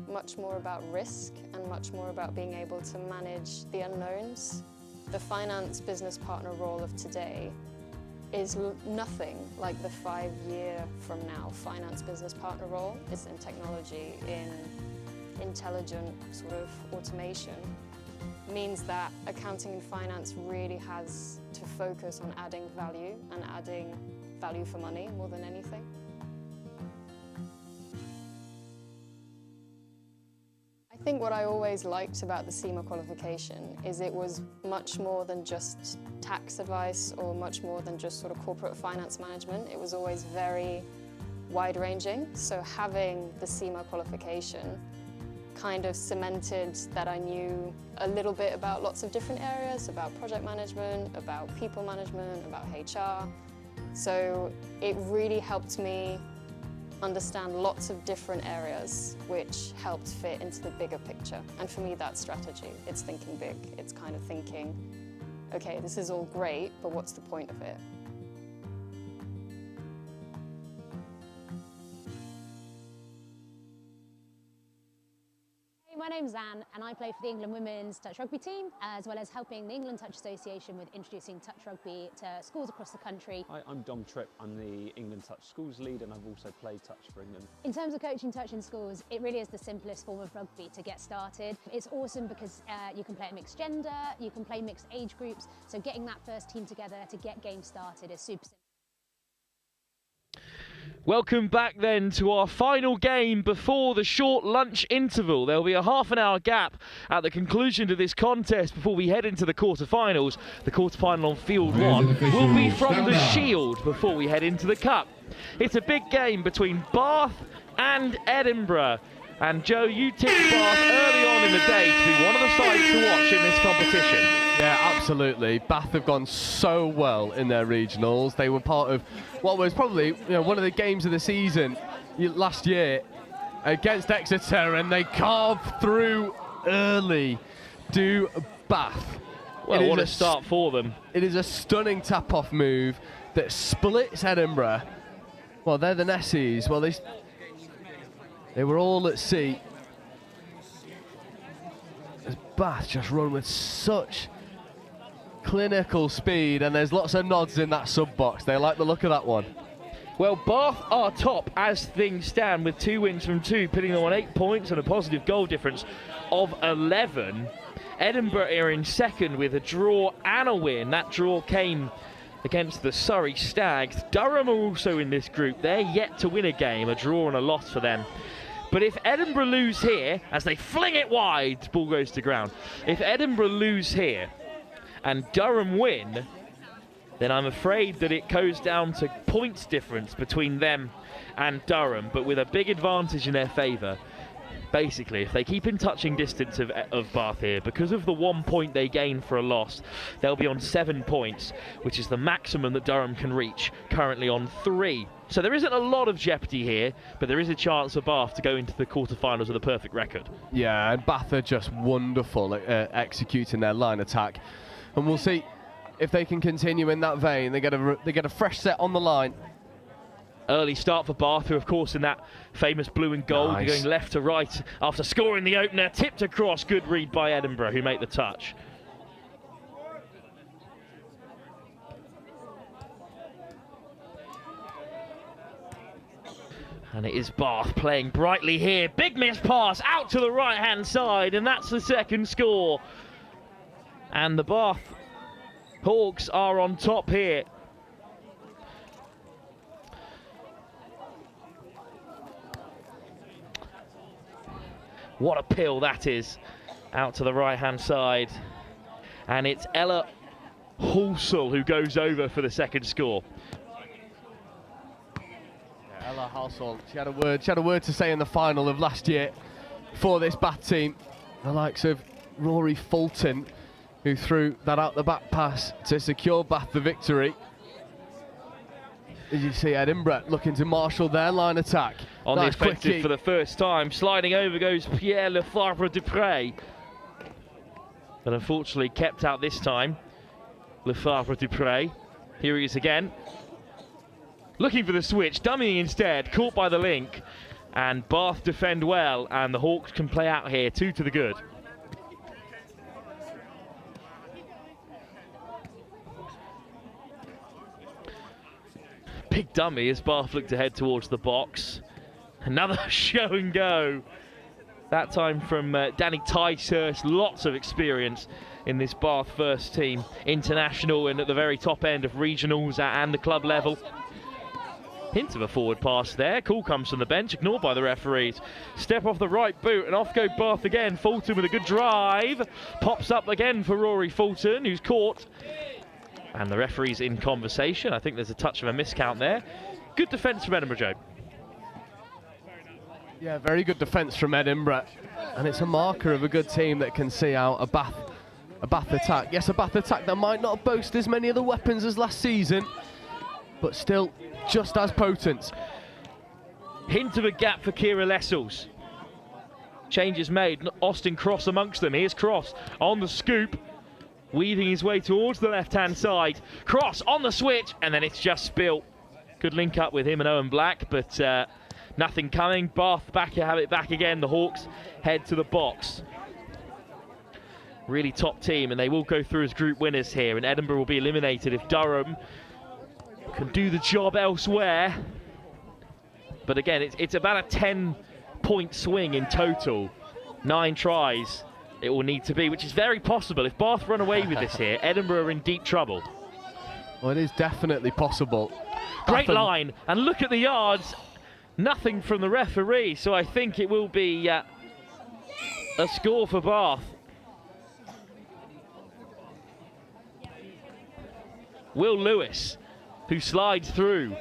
much more about risk and much more about being able to manage the unknowns. The finance business partner role of today is nothing like the 5-year from now finance business partner role. It's in technology, in intelligent sort of automation. Means that accounting and finance really has to focus on adding value and adding value for money more than anything. think what I always liked about the SEMA qualification is it was much more than just tax advice or much more than just sort of corporate finance management. It was always very wide-ranging. So having the SEMA qualification kind of cemented that I knew a little bit about lots of different areas, about project management, about people management, about HR. So it really helped me understand lots of different areas, which helped fit into the bigger picture. And for me, that's strategy. It's thinking big. It's kind of thinking, okay, this is all great, but what's the point of it? My name's Anne and I play for the England Women's Touch Rugby team, as well as helping the England Touch Association with introducing touch rugby to schools across the country. Hi, I'm Dom Tripp. I'm the England Touch Schools lead and I've also played touch for England. In terms of coaching touch in schools, it really is the simplest form of rugby to get started. It's awesome because you can play at mixed gender, you can play mixed age groups, so getting that first team together to get games started is super simple. Welcome back then to our final game before the short lunch interval. There'll be a half-an-hour gap at the conclusion to this contest before we head into the quarter-finals. The quarter-final on field one will be from the Shield before we head into the Cup. It's a big game between Bath and Edinburgh. And Joe, you tipped Bath early on in the day to be one of the sides to watch in this competition. Yeah, absolutely. Bath have gone so well in their regionals. They were part of what was probably one of the games of the season last year against Exeter, and they carved through early to Bath. Well, what a start for them. It is a stunning tap-off move that splits Edinburgh. Well, they're the Nessies. Well, they were all at sea. As Bath just run with such clinical speed, and there's lots of nods in that sub-box. They like the look of that one. Well, Bath are top as things stand with 2 wins from 2, putting them on 8 points and a positive goal difference of 11. Edinburgh are in second with a draw and a win. That draw came against the Surrey Stags. Durham are also in this group. They're yet to win a game, a draw and a loss for them. But if Edinburgh lose here, as they fling it wide, ball goes to ground. If Edinburgh lose here and Durham win, then I'm afraid that it goes down to points difference between them and Durham, but with a big advantage in their favour. Basically, if they keep in touching distance of Bath here, because of the 1 point they gain for a loss, they'll be on 7 points, which is the maximum that Durham can reach, currently on 3. So there isn't a lot of jeopardy here, but there is a chance for Bath to go into the quarterfinals with a perfect record. Yeah, and Bath are just wonderful at executing their line attack, and we'll see if they can continue in that vein. They get a fresh set on the line. Early start for Bath, who of course in that famous blue and gold, Nice. going left to right after scoring the opener, tipped across, good read by Edinburgh, who make the touch. And it is Bath playing brightly here. Big miss pass out to the right-hand side, and that's the second score. And the Bath Hawks are on top here. What a pill that is. Out to the right-hand side. And it's Ella Halsall who goes over for the second score. Ella Halsall, she had a word to say in the final of last year for this Bath team. The likes of Rory Fulton, who threw that out the back pass to secure Bath the victory. As you see, Edinburgh looking to marshal their line attack. On Nice the offensive quickie. for the first time. Sliding over goes Pierre Lefebvre-Dupré. But unfortunately kept out this time. Lefebvre-Dupré. Here he is again. Looking for the switch, dummying instead, caught by the link. And Bath defend well, and the Hawks can play out here, 2 to the good. Big dummy as Bath look to head towards the box. Another show and go. That time from Danny Ticehurst. Lots of experience in this Bath first team. International and at the very top end of regionals and the club level. Hint of a forward pass there. Call comes from the bench, ignored by the referees. Step off the right boot and off go Bath again. Fulton with a good drive. Pops up again for Rory Fulton, who's caught. And the referee's in conversation. I think there's a touch of a miscount there. Good defence from Edinburgh, Joe. Yeah, very good defence from Edinburgh. And it's a marker of a good team that can see out a Bath attack. Yes, a Bath attack that might not boast as many of the weapons as last season, but still just as potent. Hint of a gap for Kira Lessels. Change is made. Austin Cross amongst them. Here's Cross on the scoop, weaving his way towards the left-hand side. Cross on the switch, and then it's just spilt. Good link up with him and Owen Black, but nothing coming. Bath have it back again. The Hawks head to the box. Really top team, and they will go through as group winners here, and Edinburgh will be eliminated if Durham can do the job elsewhere. But again, it's about a 10-point swing in total. 9 tries it will need to be, which is very possible. If Bath run away with this here, Edinburgh are in deep trouble. Well, it is definitely possible. Great line, and look at the yards. Nothing from the referee, so I think it will be a score for Bath. Will Lewis, who slides through.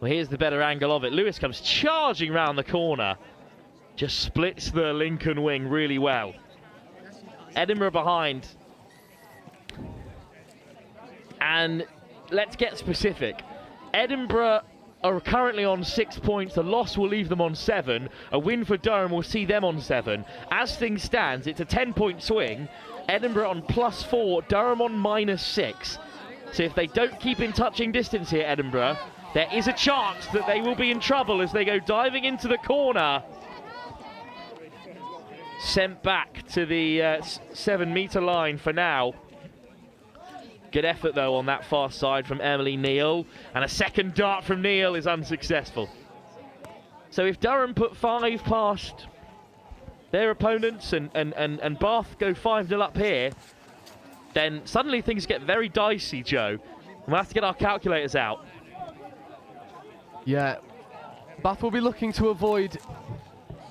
Well, here's the better angle of it. Lewis comes charging round the corner. Just splits the Lincoln wing really well. Edinburgh behind. And let's get specific. Edinburgh are currently on 6 points. A loss will leave them on 7. A win for Durham will see them on 7. As things stand, it's a 10-point swing. Edinburgh on +4, Durham on -6. So if they don't keep in touching distance here, Edinburgh, there is a chance that they will be in trouble as they go diving into the corner. Sent back to the 7-metre line for now. Good effort, though, on that far side from Emily Neal. And a second dart from Neal is unsuccessful. So if Durham put 5 past their opponents and Bath go 5-0 up here, then suddenly things get very dicey, Joe. We'll have to get our calculators out. Yeah, Bath will be looking to avoid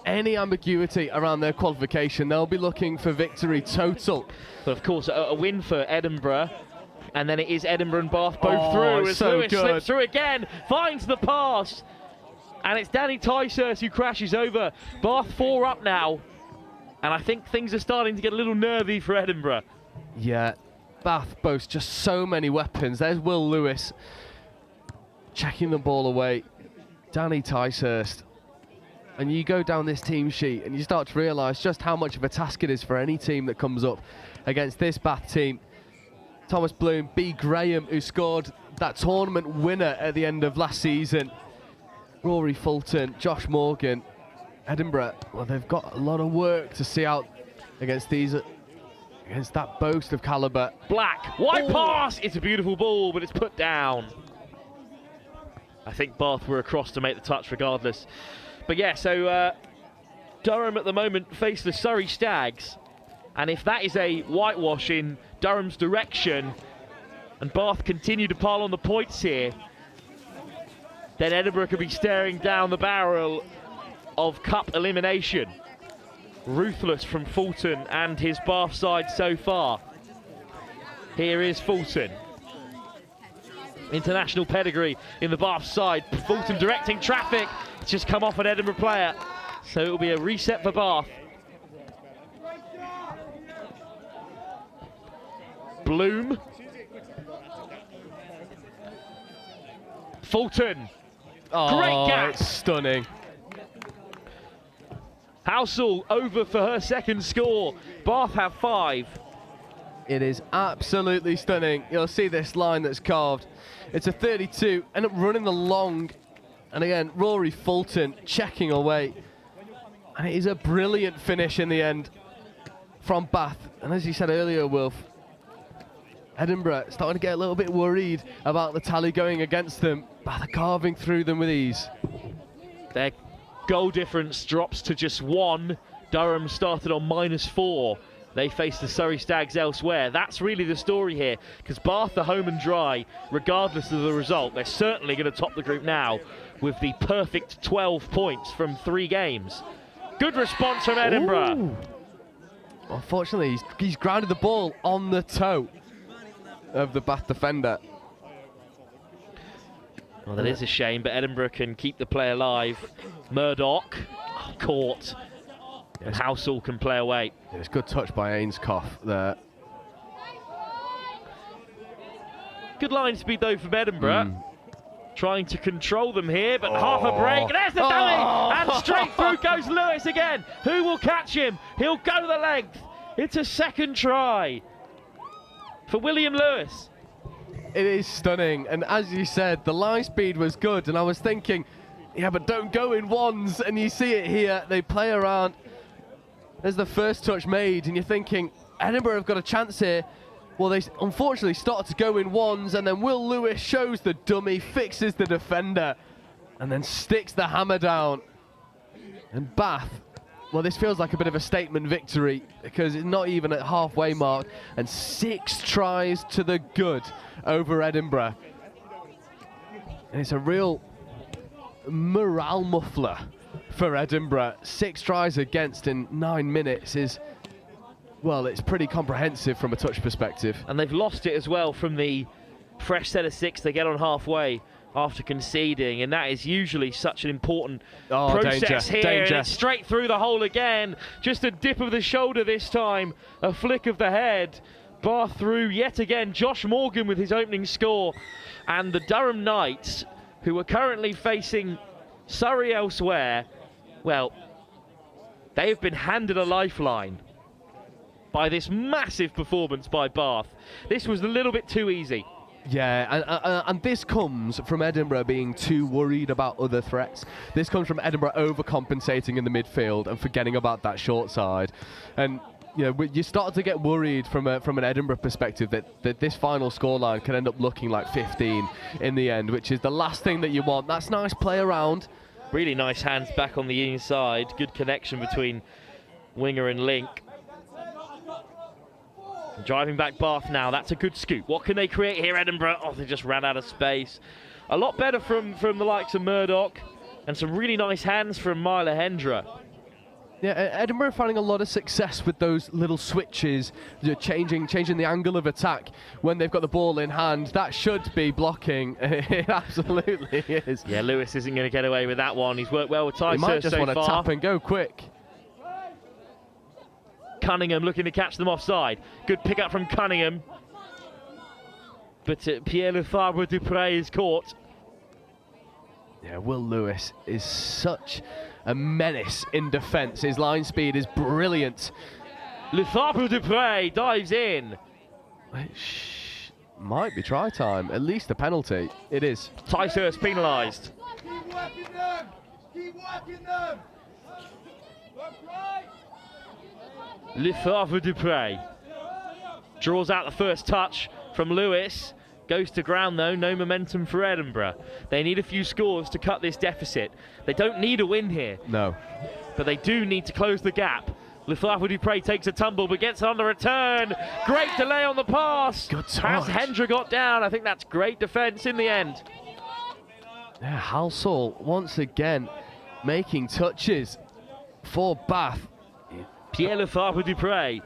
any ambiguity around their qualification. They'll be looking for victory total. But of course, a win for Edinburgh. And then it is Edinburgh and Bath both through as Lewis slips through again, finds the pass. And it's Danny Ticehurst who crashes over. Bath 4 up now. And I think things are starting to get a little nervy for Edinburgh. Yeah, Bath boasts just so many weapons. There's Will Lewis checking the ball away. Danny Ticehurst. And you go down this team sheet and you start to realise just how much of a task it is for any team that comes up against this Bath team. Thomas Bloom, B. Graham, who scored that tournament winner at the end of last season. Rory Fulton, Josh Morgan. Edinburgh, well, they've got a lot of work to see out against that boast of calibre. Black, wide pass! It's a beautiful ball, but it's put down. I think Bath were across to make the touch regardless. But yeah, so Durham at the moment face the Surrey Stags. And if that is a whitewash in Durham's direction, and Bath continue to pile on the points here, then Edinburgh could be staring down the barrel of cup elimination. Ruthless from Fulton and his Bath side so far. Here is Fulton. International pedigree in the Bath side. Fulton directing traffic. It's just come off an Edinburgh player. So it will be a reset for Bath. Bloom. Fulton. Great gap. It's stunning. Housel over for her second score. Bath have 5. It is absolutely stunning. You'll see this line that's carved. It's a 32, end up running the long. And again, Rory Fulton checking away. And it is a brilliant finish in the end from Bath. And as you said earlier, Wilf, Edinburgh starting to get a little bit worried about the tally going against them. Bath are carving through them with ease. Their goal difference drops to just 1. Durham started on -4 They face the Surrey Stags elsewhere. That's really the story here, because Bath are home and dry, regardless of the result. They're certainly going to top the group now with the perfect 12 points from 3 games. Good response from Edinburgh. Ooh. Unfortunately, he's grounded the ball on the toe of the Bath defender. Well, that is a shame, but Edinburgh can keep the play alive. Murdoch caught, and Housel can play away. Yeah, it's good touch by Ainscough there. Good line speed though from Edinburgh. Trying to control them here, but half a break. There's the dummy, and straight through goes Lewis again. Who will catch him? He'll go the length. It's a second try for William Lewis. It is stunning, and as you said, the line speed was good, and I was thinking, yeah, but don't go in ones, and you see it here. They play around. There's the first touch made, and you're thinking, Edinburgh have got a chance here. Well, they unfortunately start to go in ones, and then Will Lewis shows the dummy, fixes the defender, and then sticks the hammer down. And Bath, well, this feels like a bit of a statement victory, because it's not even at halfway mark, and 6 tries to the good over Edinburgh. And it's a real morale muffler for Edinburgh. 6 tries against in 9 minutes is, well, it's pretty comprehensive from a touch perspective. And they've lost it as well from the fresh set of 6 they get on halfway after conceding, and that is usually such an important process here. Danger. And it's straight through the hole again. Just a dip of the shoulder this time, a flick of the head. Bath through yet again. Josh Morgan with his opening score, and the Durham Knights, who are currently facing Surrey elsewhere, well, they have been handed a lifeline by this massive performance by Bath. This was a little bit too easy. Yeah, and this comes from Edinburgh being too worried about other threats. This comes from Edinburgh overcompensating in the midfield and forgetting about that short side. And you know, you start to get worried from an Edinburgh perspective that this final scoreline can end up looking like 15 in the end, which is the last thing that you want. That's nice play around. Really nice hands back on the inside. Good connection between winger and link. Driving back Bath now, that's a good scoop. What can they create here, Edinburgh? Oh, they just ran out of space. A lot better from the likes of Murdoch, and some really nice hands from Myla Hendra. Yeah, Edinburgh are finding a lot of success with those little switches, changing the angle of attack when they've got the ball in hand. That should be blocking. It absolutely is. Yeah, Lewis isn't going to get away with that one. He's worked well with Tyser so far. He might just want to tap and go quick. Cunningham looking to catch them offside. Good pick up from Cunningham. But Pierre Lefebvre-Dupre is caught. Yeah, Will Lewis is such a menace in defence. His line speed is brilliant. Lefebvre-Dupre dives in. Might be try time, at least a penalty. It is. Ticehurst penalised. Keep working them! Keep working them! Lefebvre-Dupre draws out the first touch from Lewis. Goes to ground though, no momentum for Edinburgh. They need a few scores to cut this deficit. They don't need a win here. No. But they do need to close the gap. Lefebvre-Dupre takes a tumble but gets it on the return. Great delay on the pass. Good touch. As Hendra got down, I think that's great defence in the end. Yeah, Halsall once again making touches for Bath. Pierre Lefebvre-Dupre.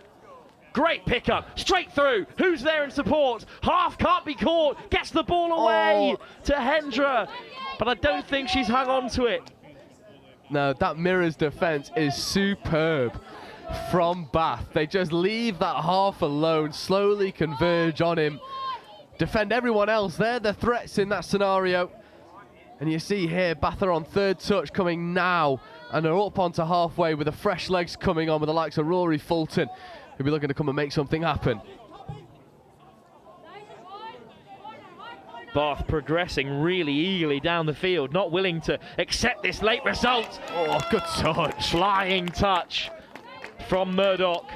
Great pickup, straight through. Who's there in support? Half can't be caught. Gets the ball away to Hendra, but I don't think she's hung on to it. No, that Mirrors defence is superb from Bath. They just leave that half alone, slowly converge on him, defend everyone else. They're the threats in that scenario. And you see here, Bath are on third touch coming now, and are up onto halfway with the fresh legs coming on with the likes of Rory Fulton, who'll be looking to come and make something happen. Bath progressing really eagerly down the field, not willing to accept this late result. Oh, good touch. Flying touch from Murdoch.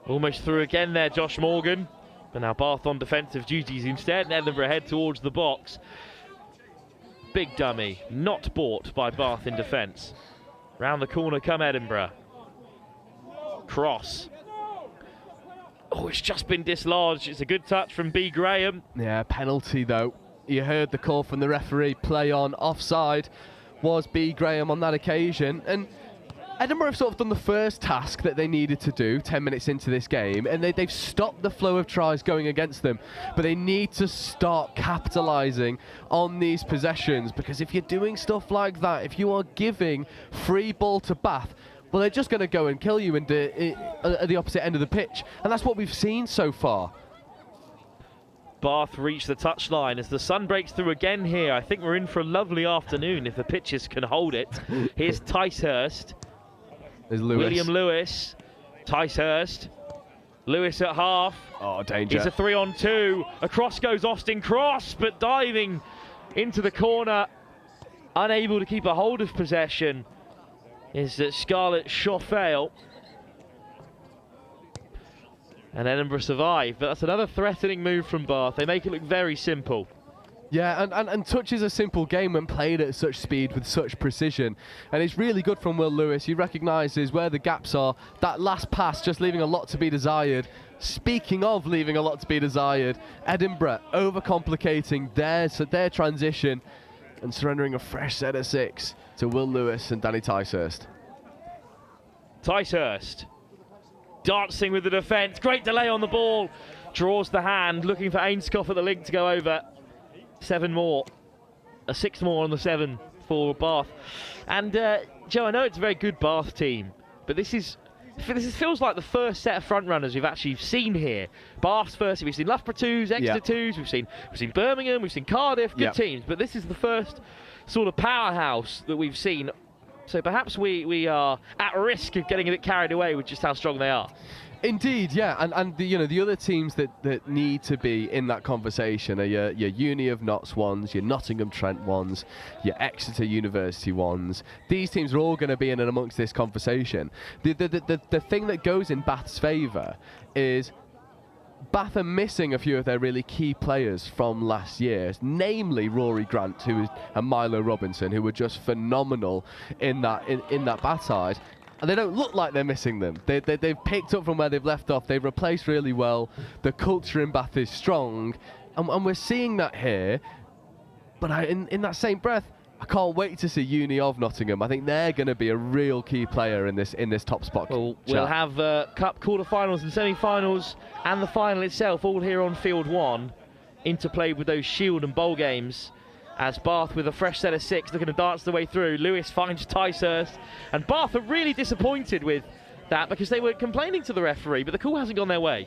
Almost through again there, Josh Morgan. But now Bath on defensive duties instead, and Edinburgh head towards the box. Big dummy, not bought by Bath in defence. Round the corner come Edinburgh. Cross. Oh, it's just been dislodged. It's a good touch from B. Graham. Yeah, penalty though. You heard the call from the referee, play on, offside was B. Graham on that occasion. And Edinburgh have sort of done the first task that they needed to do 10 minutes into this game, and they've stopped the flow of tries going against them. But they need to start capitalising on these possessions, because if you're doing stuff like that, if you are giving free ball to Bath, well, they're just going to go and kill you at the opposite end of the pitch. And that's what we've seen so far. Bath reach the touchline as the sun breaks through again here. I think we're in for a lovely afternoon if the pitches can hold it. Here's Ticehurst. There's Lewis. William Lewis. Ticehurst. Lewis at half. Oh, danger. It's a 3-on-2. Across goes Austin Cross, but diving into the corner. Unable to keep a hold of possession is Scarlett Chauffale. And Edinburgh survive, but that's another threatening move from Bath. They make it look very simple. Yeah, and touch is a simple game when played at such speed with such precision. And it's really good from Will Lewis. He recognises where the gaps are. That last pass just leaving a lot to be desired. Speaking of leaving a lot to be desired, Edinburgh overcomplicating their transition and surrendering a fresh set of 6 to Will Lewis and Danny Ticehurst. Ticehurst dancing with the defence. Great delay on the ball. Draws the hand, looking for Ainscough at the link to go over. 7 more. A 6 more on the 7 for Bath. And Joe, I know it's a very good Bath team, but this feels like the first set of front runners we've actually seen here. Bath's first. We've seen Loughborough 2s, Exeter 2s. We've seen Birmingham. We've seen Cardiff. Good teams, but this is the first sort of powerhouse that we've seen. So perhaps we are at risk of getting a bit carried away with just how strong they are. Indeed, yeah, and the other teams that need to be in that conversation are your Uni of Notts ones, your Nottingham Trent ones, your Exeter University ones. These teams are all going to be in and amongst this conversation. The thing that goes in Bath's favour is Bath are missing a few of their really key players from last year, namely Rory Grant and Milo Robinson, who were just phenomenal in that Bath side. And they don't look like they're missing them. They've picked up from where they've left off. They've replaced really well. The culture in Bath is strong, and we're seeing that here. But in that same breath, I can't wait to see Uni of Nottingham. I think they're going to be a real key player in this top spot. We'll have Cup quarter-finals and semi-finals and the final itself all here on Field 1, interplayed with those Shield and Bowl games. As Bath with a fresh set of 6 looking to dance their way through. Lewis finds Ticehurst, and Bath are really disappointed with that because they were complaining to the referee, but the call hasn't gone their way.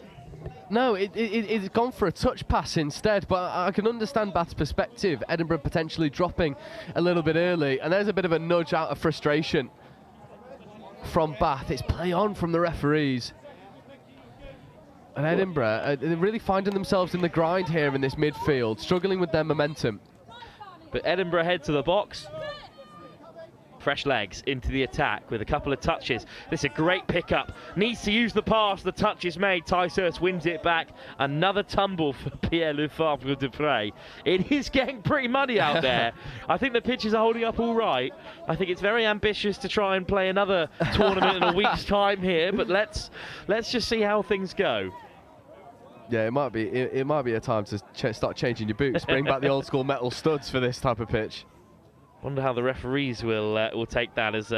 No, it's gone for a touch pass instead, but I can understand Bath's perspective. Edinburgh potentially dropping a little bit early, and there's a bit of a nudge out of frustration from Bath. It's play on from the referees. And Edinburgh, they're really finding themselves in the grind here in this midfield, struggling with their momentum. But Edinburgh head to the box. Fresh legs into the attack with a couple of touches. This is a great pickup. Needs to use the pass. The touch is made. Ticehurst wins it back. Another tumble for Pierre Lefebvre-Dupre. It is getting pretty muddy out there. I think the pitches are holding up all right. I think it's very ambitious to try and play another tournament in a week's time here. But let's just see how things go. Yeah, it might be a time to start changing your boots. Bring back the old school metal studs for this type of pitch. Wonder how the referees will take that as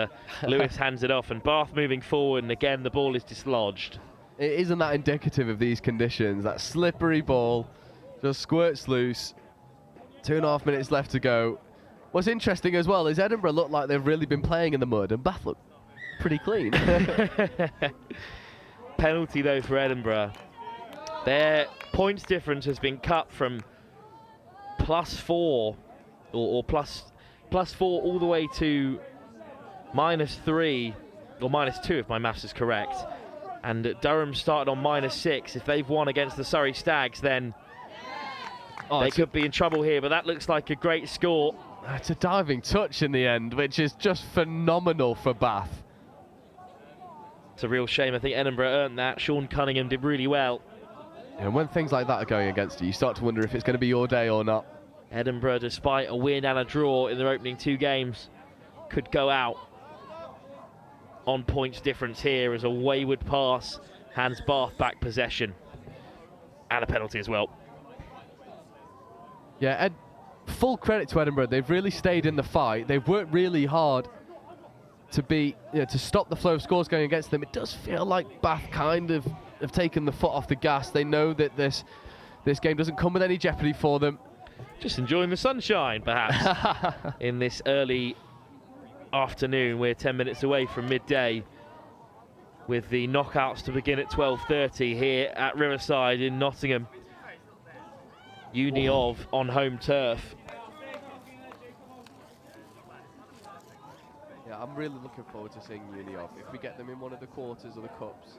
Lewis hands it off, and Bath moving forward, and again the ball is dislodged. Isn't that indicative of these conditions? That slippery ball just squirts loose. 2.5 minutes left to go. What's interesting as well is Edinburgh look like they've really been playing in the mud, and Bath look pretty clean. Penalty though for Edinburgh. Their points difference has been cut from +4 or plus 4 all the way to -3 or -2 if my maths is correct. And Durham started on -6. If they've won against the Surrey Stags, then they could be in trouble here. But that looks like a great score. It's a diving touch in the end, which is just phenomenal for Bath. It's a real shame. I think Edinburgh earned that. Sean Cunningham did really well. And when things like that are going against you, you start to wonder if it's going to be your day or not. Edinburgh, despite a win and a draw in their opening 2 games, could go out on points difference here as a wayward pass hands Bath back possession. And a penalty as well. Yeah, full credit to Edinburgh. They've really stayed in the fight. They've worked really hard to stop the flow of scores going against them. It does feel like Bath kind of have taken the foot off the gas. They know that this game doesn't come with any jeopardy for them. Just enjoying the sunshine, perhaps, in this early afternoon. We're 10 minutes away from midday, with the knockouts to begin at 12:30 here at Riverside in Nottingham. Uni of on home turf. Yeah, I'm really looking forward to seeing Uni of. If we get them in one of the quarters of the Cups,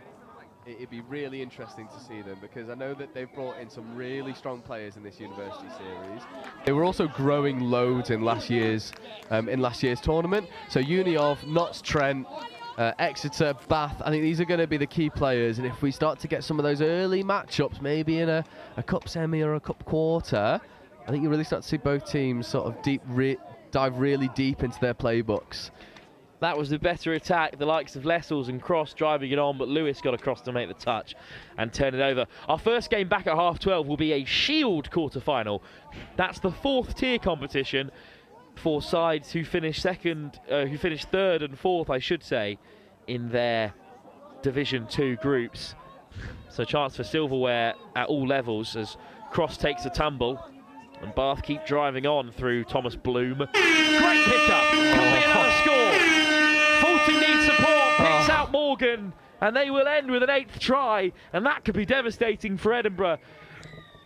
it'd be really interesting to see them, because I know that they've brought in some really strong players in this university series. They were also growing loads in last year's tournament. So Uni of, Notts Trent, Exeter, Bath, I think these are going to be the key players, and if we start to get some of those early matchups, maybe in a cup semi or a cup quarter, I think you really start to see both teams sort of dive really deep into their playbooks. That was the better attack, the likes of Lessels and Cross driving it on, but Lewis got across to make the touch and turn it over. Our first game back at half-12 will be a Shield quarter-final. That's the 4th tier competition for sides who finished third and fourth, I should say, in their Division 2 groups. So chance for silverware at all levels as Cross takes a tumble and Bath keep driving on through Thomas Bloom. Great pickup, could be another score. Fulton needs support, picks out Morgan, and they will end with an 8th try, and that could be devastating for Edinburgh,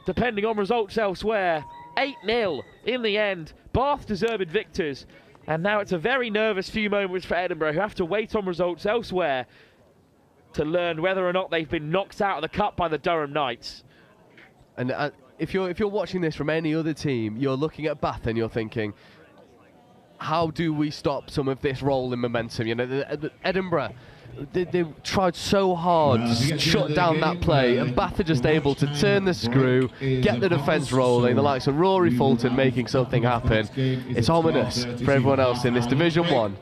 depending on results elsewhere. 8-0 in the end. Bath deserved victors, and now it's a very nervous few moments for Edinburgh, who have to wait on results elsewhere to learn whether or not they've been knocked out of the cup by the Durham Knights. And if you're watching this from any other team, you're looking at Bath and you're thinking, how do we stop some of this rolling momentum? You know, Edinburgh, they tried so hard to shut down that play, and Bath are just able to turn the screw, get the defence rolling. The likes of Rory Fulton making something happen. It's ominous for everyone else in this Division 1.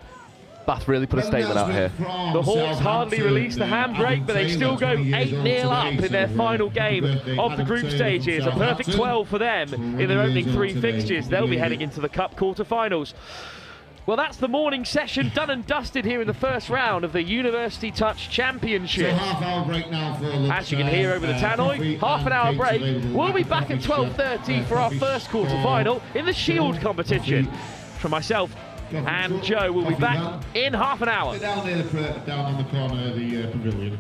Bath really put a statement out here. The Hawks hardly released the handbrake, but they still go 8-0 up in their final game of the group stages. A perfect 12 for them in their opening 3 fixtures. They'll be heading into the Cup quarter-finals. Well, that's the morning session done and dusted here in the first round of the University Touch Championship. So half-hour break now for lunch, as you can hear over the tannoy, half an hour break. We'll be back at 12:30 for our first quarter-final in the Shield competition. For myself and Joe, we'll be back in half an hour. Down on the corner of the pavilion.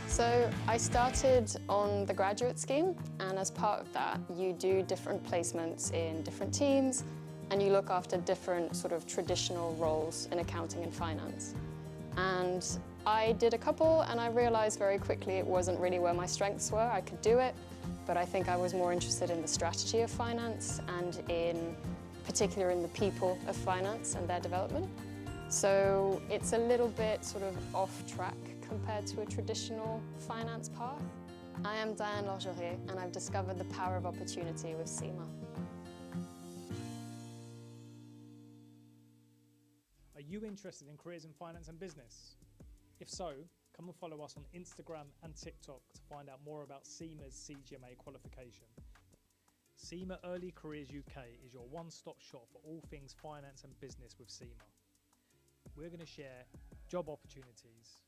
So I started on the graduate scheme, and as part of that, you do different placements in different teams, and you look after different sort of traditional roles in accounting and finance. And I did a couple, and I realized very quickly it wasn't really where my strengths were. I could do it, but I think I was more interested in the strategy of finance and in particular in the people of finance and their development. So it's a little bit sort of off track compared to a traditional finance path. I am Diane Lorgerier, and I've discovered the power of opportunity with SEMA. Are you interested in careers in finance and business? If so, come and follow us on Instagram and TikTok to find out more about SEMA's CGMA qualification. SEMA Early Careers UK is your one-stop shop for all things finance and business with SEMA. We're going to share job opportunities,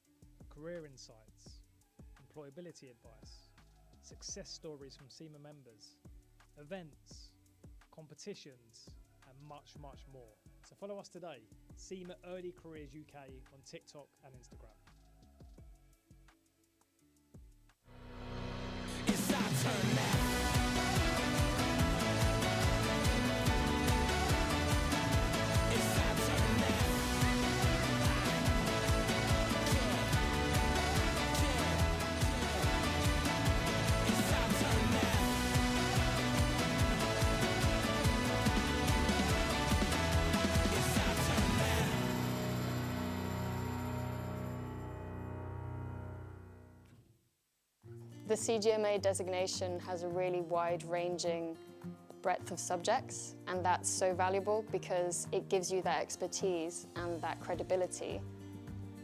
career insights, employability advice, success stories from SEMA members, events, competitions, and much, much more. So follow us today, SEMA Early Careers UK on TikTok and Instagram. It's our turn now. The CGMA designation has a really wide-ranging breadth of subjects, and that's so valuable because it gives you that expertise and that credibility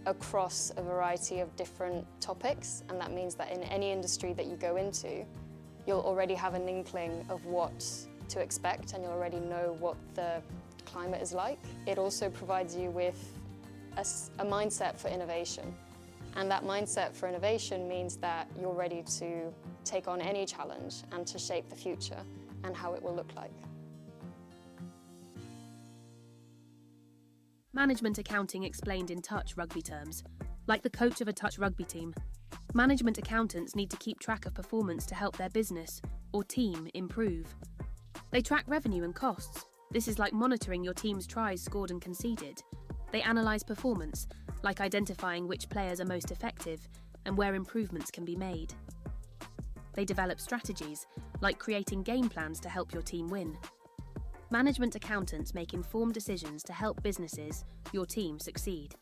across a variety of different topics, and that means that in any industry that you go into, you'll already have an inkling of what to expect and you'll already know what the climate is like. It also provides you with a mindset for innovation, and that mindset for innovation means that you're ready to take on any challenge and to shape the future and how it will look like. Management accounting explained in touch rugby terms. Like the coach of a touch rugby team, management accountants need to keep track of performance to help their business or team improve. They track revenue and costs. This is like monitoring your team's tries scored and conceded. They analyse performance, like identifying which players are most effective and where improvements can be made. They develop strategies, like creating game plans to help your team win. Management accountants make informed decisions to help businesses, your team, succeed.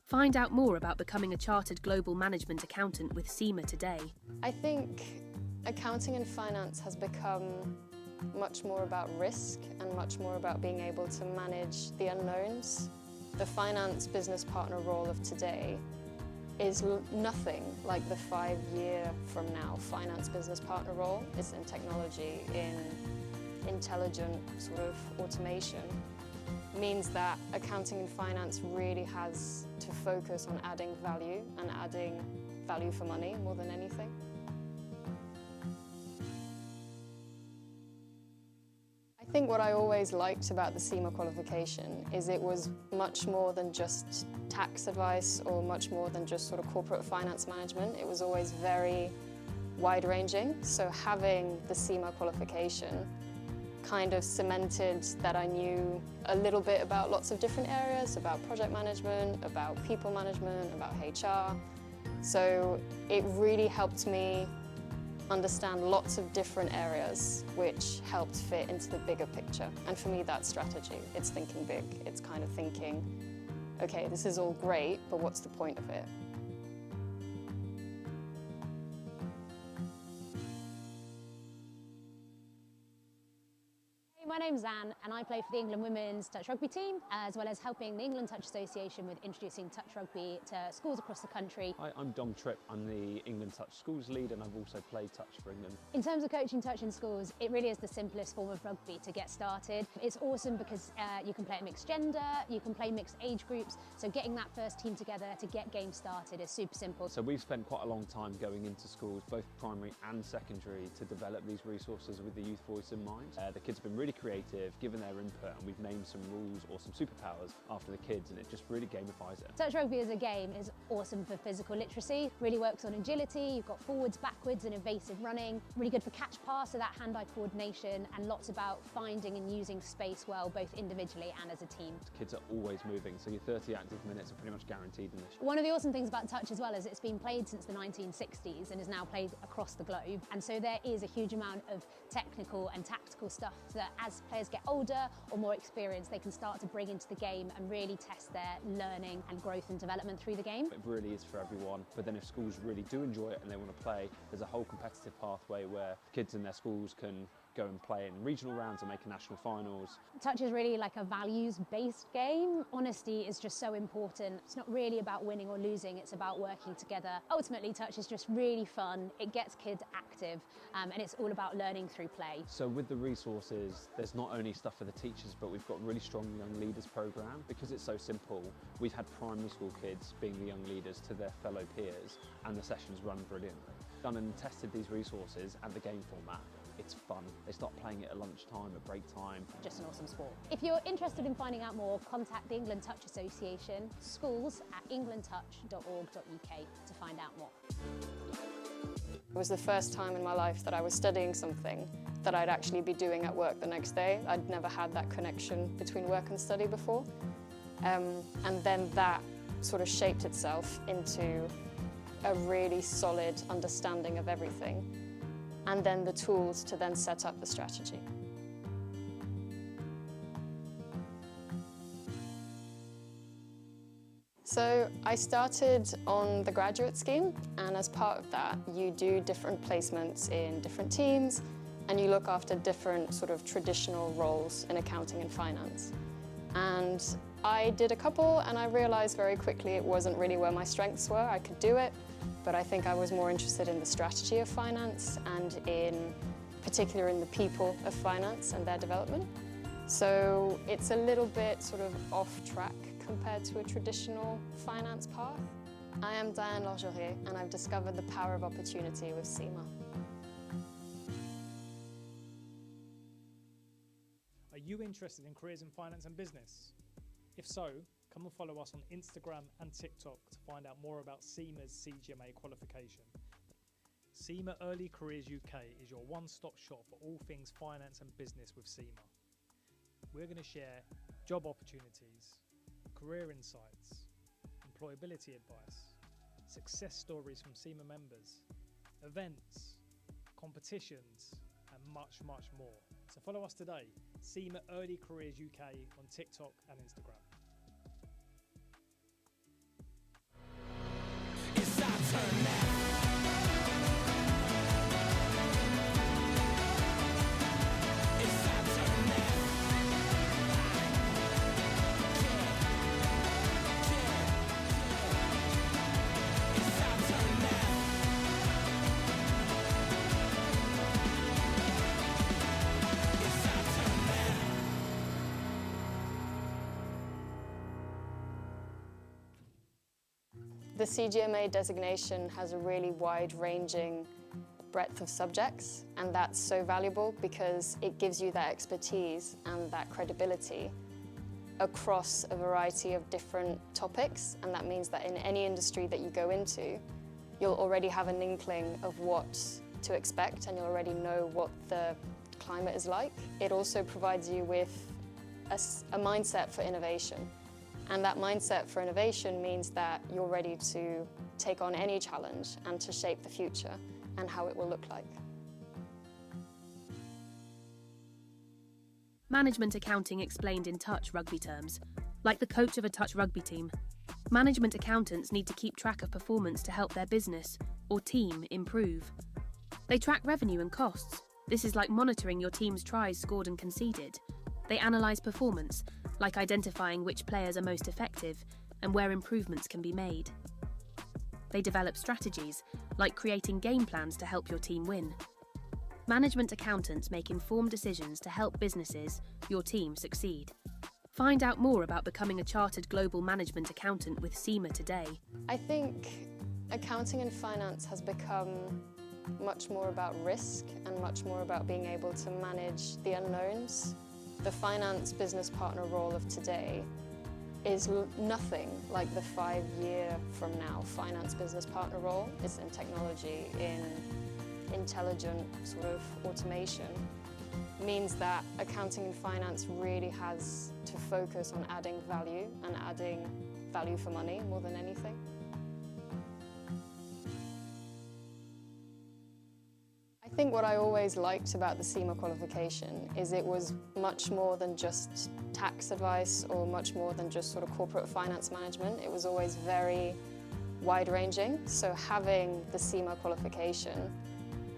Find out more about becoming a chartered global management accountant with SEMA today. I think accounting and finance has become much more about risk and much more about being able to manage the unknowns. The finance business partner role of today is nothing like the 5-year from now finance business partner role. It's in technology, in intelligent sort of automation. Means that accounting and finance really has to focus on adding value and adding value for money more than anything. I think what I always liked about the SEMA qualification is it was much more than just tax advice or much more than just sort of corporate finance management. It was always very wide-ranging. So having the SEMA qualification kind of cemented that I knew a little bit about lots of different areas, about project management, about people management, about HR. So it really helped me understand lots of different areas which helped fit into the bigger picture. And for me, that's strategy. It's thinking big. It's kind of thinking, okay, this is all great, but what's the point of it? My name's Anne and I play for the England Women's Touch Rugby team, as well as helping the England Touch Association with introducing touch rugby to schools across the country. Hi, I'm Dom Tripp. I'm the England Touch Schools lead and I've also played touch for England. In terms of coaching touch in schools, it really is the simplest form of rugby to get started. It's awesome because you can play it mixed gender, you can play mixed age groups, so getting that first team together to get games started is super simple. So we've spent quite a long time going into schools, both primary and secondary, to develop these resources with the youth voice in mind. The kids have been really creative, given their input, and we've named some rules or some superpowers after the kids, and it just really gamifies it. Touch rugby as a game is awesome for physical literacy, really works on agility, you've got forwards, backwards and evasive running, really good for catch pass, so that hand-eye coordination, and lots about finding and using space well, both individually and as a team. Kids are always moving, so your 30 active minutes are pretty much guaranteed in this. One of the awesome things about touch as well is it's been played since the 1960s and is now played across the globe, and so there is a huge amount of technical and tactical stuff that as players get older or more experienced, they can start to bring into the game and really test their learning and growth and development through the game. It really is for everyone, but then if schools really do enjoy it and they want to play, there's a whole competitive pathway where kids in their schools can go and play in regional rounds and make a national finals. Touch is really like a values-based game. Honesty is just so important. It's not really about winning or losing, it's about working together. Ultimately, touch is just really fun. It gets kids active, and it's all about learning through play. So with the resources, there's not only stuff for the teachers, but we've got a really strong young leaders program. Because it's so simple, we've had primary school kids being the young leaders to their fellow peers, and the sessions run brilliantly. Done and tested these resources and the game format. It's fun. They start playing it at lunchtime, at break time. Just an awesome sport. If you're interested in finding out more, contact the England Touch Association, schools@englandtouch.org.uk to find out more. It was the first time in my life that I was studying something that I'd actually be doing at work the next day. I'd never had that connection between work and study before. And then that sort of shaped itself into a really solid understanding of everything, and then the tools to then set up the strategy. So I started on the graduate scheme, and as part of that you do different placements in different teams, and you look after different sort of traditional roles in accounting and finance. And I did a couple and I realized very quickly it wasn't really where my strengths were. I could do it, but I think I was more interested in the strategy of finance and in particular in the people of finance and their development. So it's a little bit sort of off track compared to a traditional finance path. I am Diane Lorgerier and I've discovered the power of opportunity with SEMA. Are you interested in careers in finance and business? If so, come and follow us on Instagram and TikTok to find out more about SEMA's CGMA qualification. SEMA Early Careers UK is your one-stop shop for all things finance and business with SEMA. We're going to share job opportunities, career insights, employability advice, success stories from SEMA members, events, competitions, and much, much more. So follow us today, SEMA Early Careers UK on TikTok and Instagram. It's our turn now. It's our turn now. It's our turn now. It's our turn now. The CGMA designation has a really wide-ranging breadth of subjects, and that's so valuable because it gives you that expertise and that credibility across a variety of different topics, and that means that in any industry that you go into, you'll already have an inkling of what to expect and you'll already know what the climate is like. It also provides you with a mindset for innovation. And that mindset for innovation means that you're ready to take on any challenge and to shape the future and how it will look like. Management accounting explained in touch rugby terms. Like the coach of a touch rugby team, management accountants need to keep track of performance to help their business or team improve. They track revenue and costs. This is like monitoring your team's tries scored and conceded. They analyse performance, like identifying which players are most effective and where improvements can be made. They develop strategies, like creating game plans to help your team win. Management accountants make informed decisions to help businesses, your team, succeed. Find out more about becoming a chartered global management accountant with SEMA today. I think accounting and finance has become much more about risk and much more about being able to manage the unknowns. The finance business partner role of today is nothing like the 5-year from now finance business partner role. It's in technology, in intelligent sort of automation. Means that accounting and finance really has to focus on adding value and adding value for money more than anything. I think what I always liked about the SEMA qualification is it was much more than just tax advice or much more than just sort of corporate finance management. It was always very wide-ranging. So having the SEMA qualification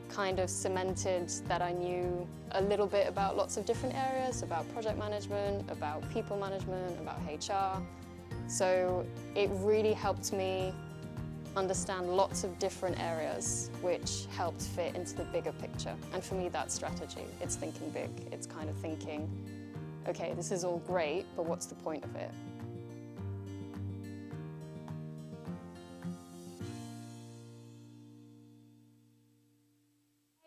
kind of cemented that I knew a little bit about lots of different areas, about project management, about people management, about HR. So it really helped me understand lots of different areas which helped fit into the bigger picture. And for me, that's strategy. It's thinking big. It's kind of thinking, okay, this is all great, but what's the point of it?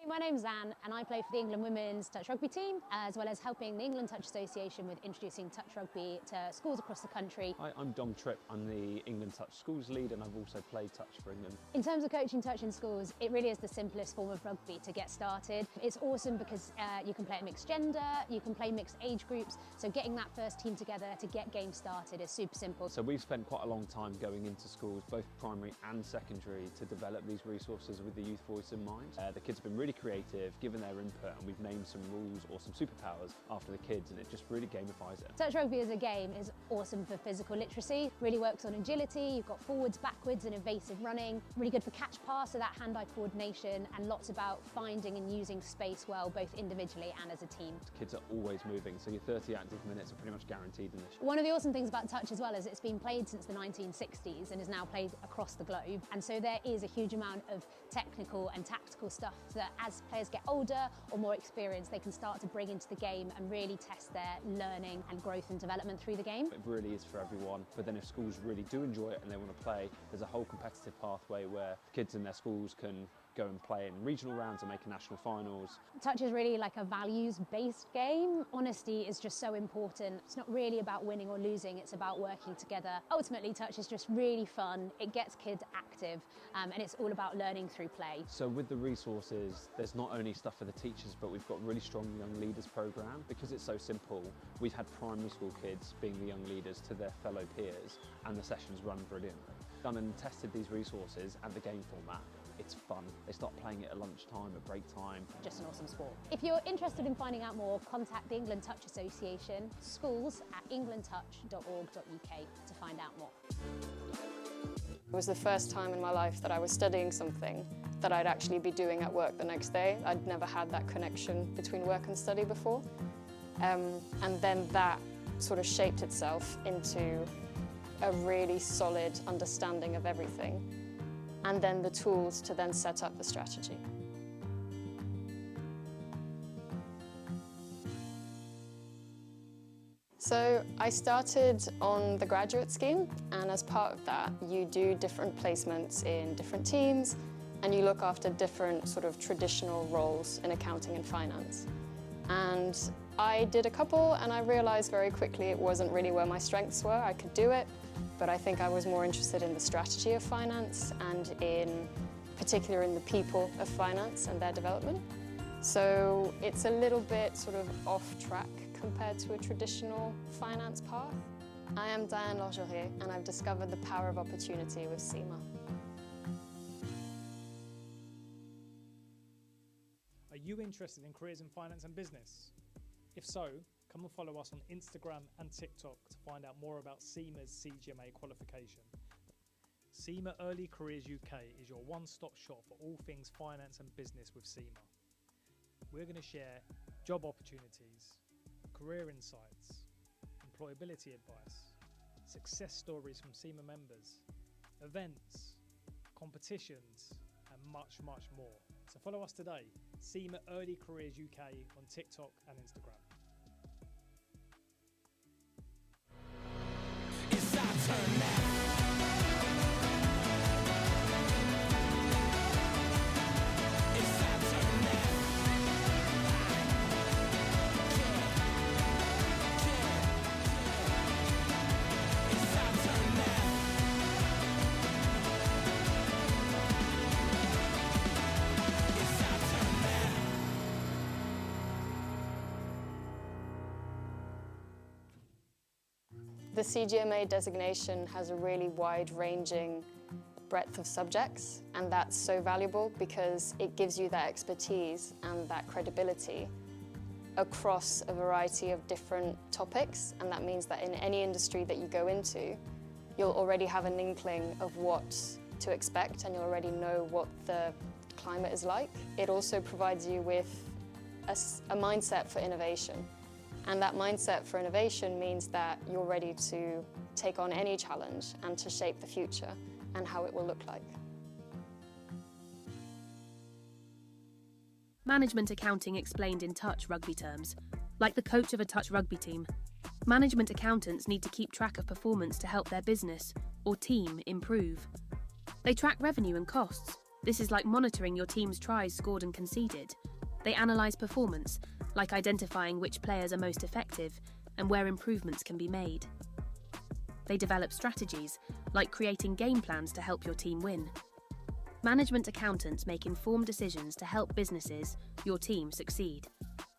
My name's Anne and I play for the England Women's Touch Rugby team, as well as helping the England Touch Association with introducing touch rugby to schools across the country. Hi, I'm Dom Tripp. I'm the England Touch Schools lead and I've also played touch for England. In terms of coaching touch in schools, it really is the simplest form of rugby to get started. It's awesome because you can play at mixed gender, you can play mixed age groups, so getting that first team together to get games started is super simple. So we've spent quite a long time going into schools, both primary and secondary, to develop these resources with the youth voice in mind. The kids have been really creative, given their input, and we've named some rules or some superpowers after the kids, and it just really gamifies it. Touch rugby as a game is awesome for physical literacy, really works on agility, you've got forwards, backwards and evasive running, really good for catch pass, so that hand-eye coordination, and lots about finding and using space well, both individually and as a team. Kids are always moving, so your 30 active minutes are pretty much guaranteed in this. One of the awesome things about touch as well is it's been played since the 1960s and is now played across the globe, and so there is a huge amount of technical and tactical stuff that as players get older or more experienced they can start to bring into the game and really test their learning and growth and development through the game. It really is for everyone, but then if schools really do enjoy it and they want to play, there's a whole competitive pathway where kids in their schools can go and play in regional rounds and make national finals. Touch is really like a values-based game. Honesty is just so important. It's not really about winning or losing, it's about working together. Ultimately, touch is just really fun. It gets kids active, and it's all about learning through play. So with the resources, there's not only stuff for the teachers, but we've got a really strong young leaders program. Because it's so simple, we've had primary school kids being the young leaders to their fellow peers, and the sessions run brilliantly. Done and tested these resources and the game format. It's fun. They start playing it at lunchtime, at break time. Just an awesome sport. If you're interested in finding out more, contact the England Touch Association, schools@englandtouch.org.uk to find out more. It was the first time in my life that I was studying something that I'd actually be doing at work the next day. I'd never had that connection between work and study before. And then that sort of shaped itself into a really solid understanding of everything, and then the tools to then set up the strategy. So I started on the graduate scheme, and as part of that you do different placements in different teams and you look after different sort of traditional roles in accounting and finance. And I did a couple and I realised very quickly it wasn't really where my strengths were. I could do it, but I think I was more interested in the strategy of finance and in particular in the people of finance and their development. So it's a little bit sort of off track compared to a traditional finance path. I am Diane Lorgerier and I've discovered the power of opportunity with SEMA. Are you interested in careers in finance and business? If so, come and follow us on Instagram and TikTok to find out more about SEMA's CGMA qualification. SEMA Early Careers UK is your one-stop shop for all things finance and business with SEMA. We're going to share job opportunities, career insights, employability advice, success stories from SEMA members, events, competitions, and much, much more. So follow us today, SEMA Early Careers UK on TikTok and Instagram. It's our turn now. It's our turn now. It's our turn now. It's our turn now. The CGMA designation has a really wide-ranging breadth of subjects, and that's so valuable because it gives you that expertise and that credibility across a variety of different topics, and that means that in any industry that you go into, you'll already have an inkling of what to expect and you'll already know what the climate is like. It also provides you with a mindset for innovation. And that mindset for innovation means that you're ready to take on any challenge and to shape the future and how it will look like. Management accounting explained in touch rugby terms. Like the coach of a touch rugby team, management accountants need to keep track of performance to help their business or team improve. They track revenue and costs. This is like monitoring your team's tries scored and conceded. They analyse performance, like identifying which players are most effective and where improvements can be made. They develop strategies, like creating game plans to help your team win. Management accountants make informed decisions to help businesses, your team, succeed.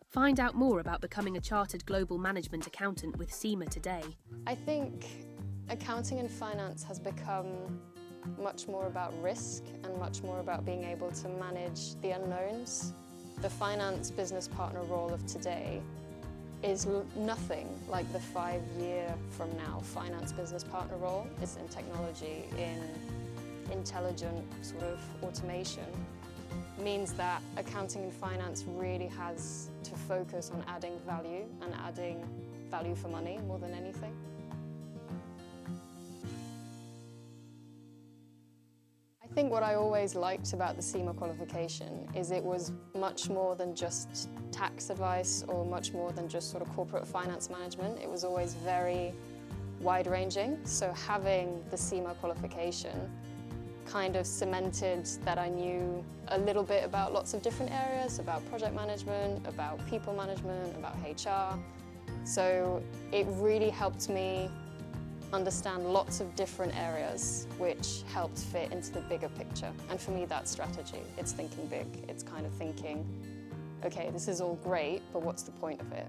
Find out more about becoming a chartered global management accountant with SEMA today. I think accounting and finance has become much more about risk and much more about being able to manage the unknowns The finance business partner role of today is nothing like the 5-year from now finance business partner role. It's in technology, in intelligent sort of automation. Means that accounting and finance really has to focus on adding value and adding value for money more than anything. I think what I always liked about the SEMA qualification is it was much more than just tax advice or much more than just sort of corporate finance management. It was always very wide-ranging. So having the SEMA qualification kind of cemented that I knew a little bit about lots of different areas, about project management, about people management, about HR. So it really helped me understand lots of different areas which helped fit into the bigger picture. And for me, that's strategy. It's thinking big. It's kind of thinking, okay, this is all great, but what's the point of it?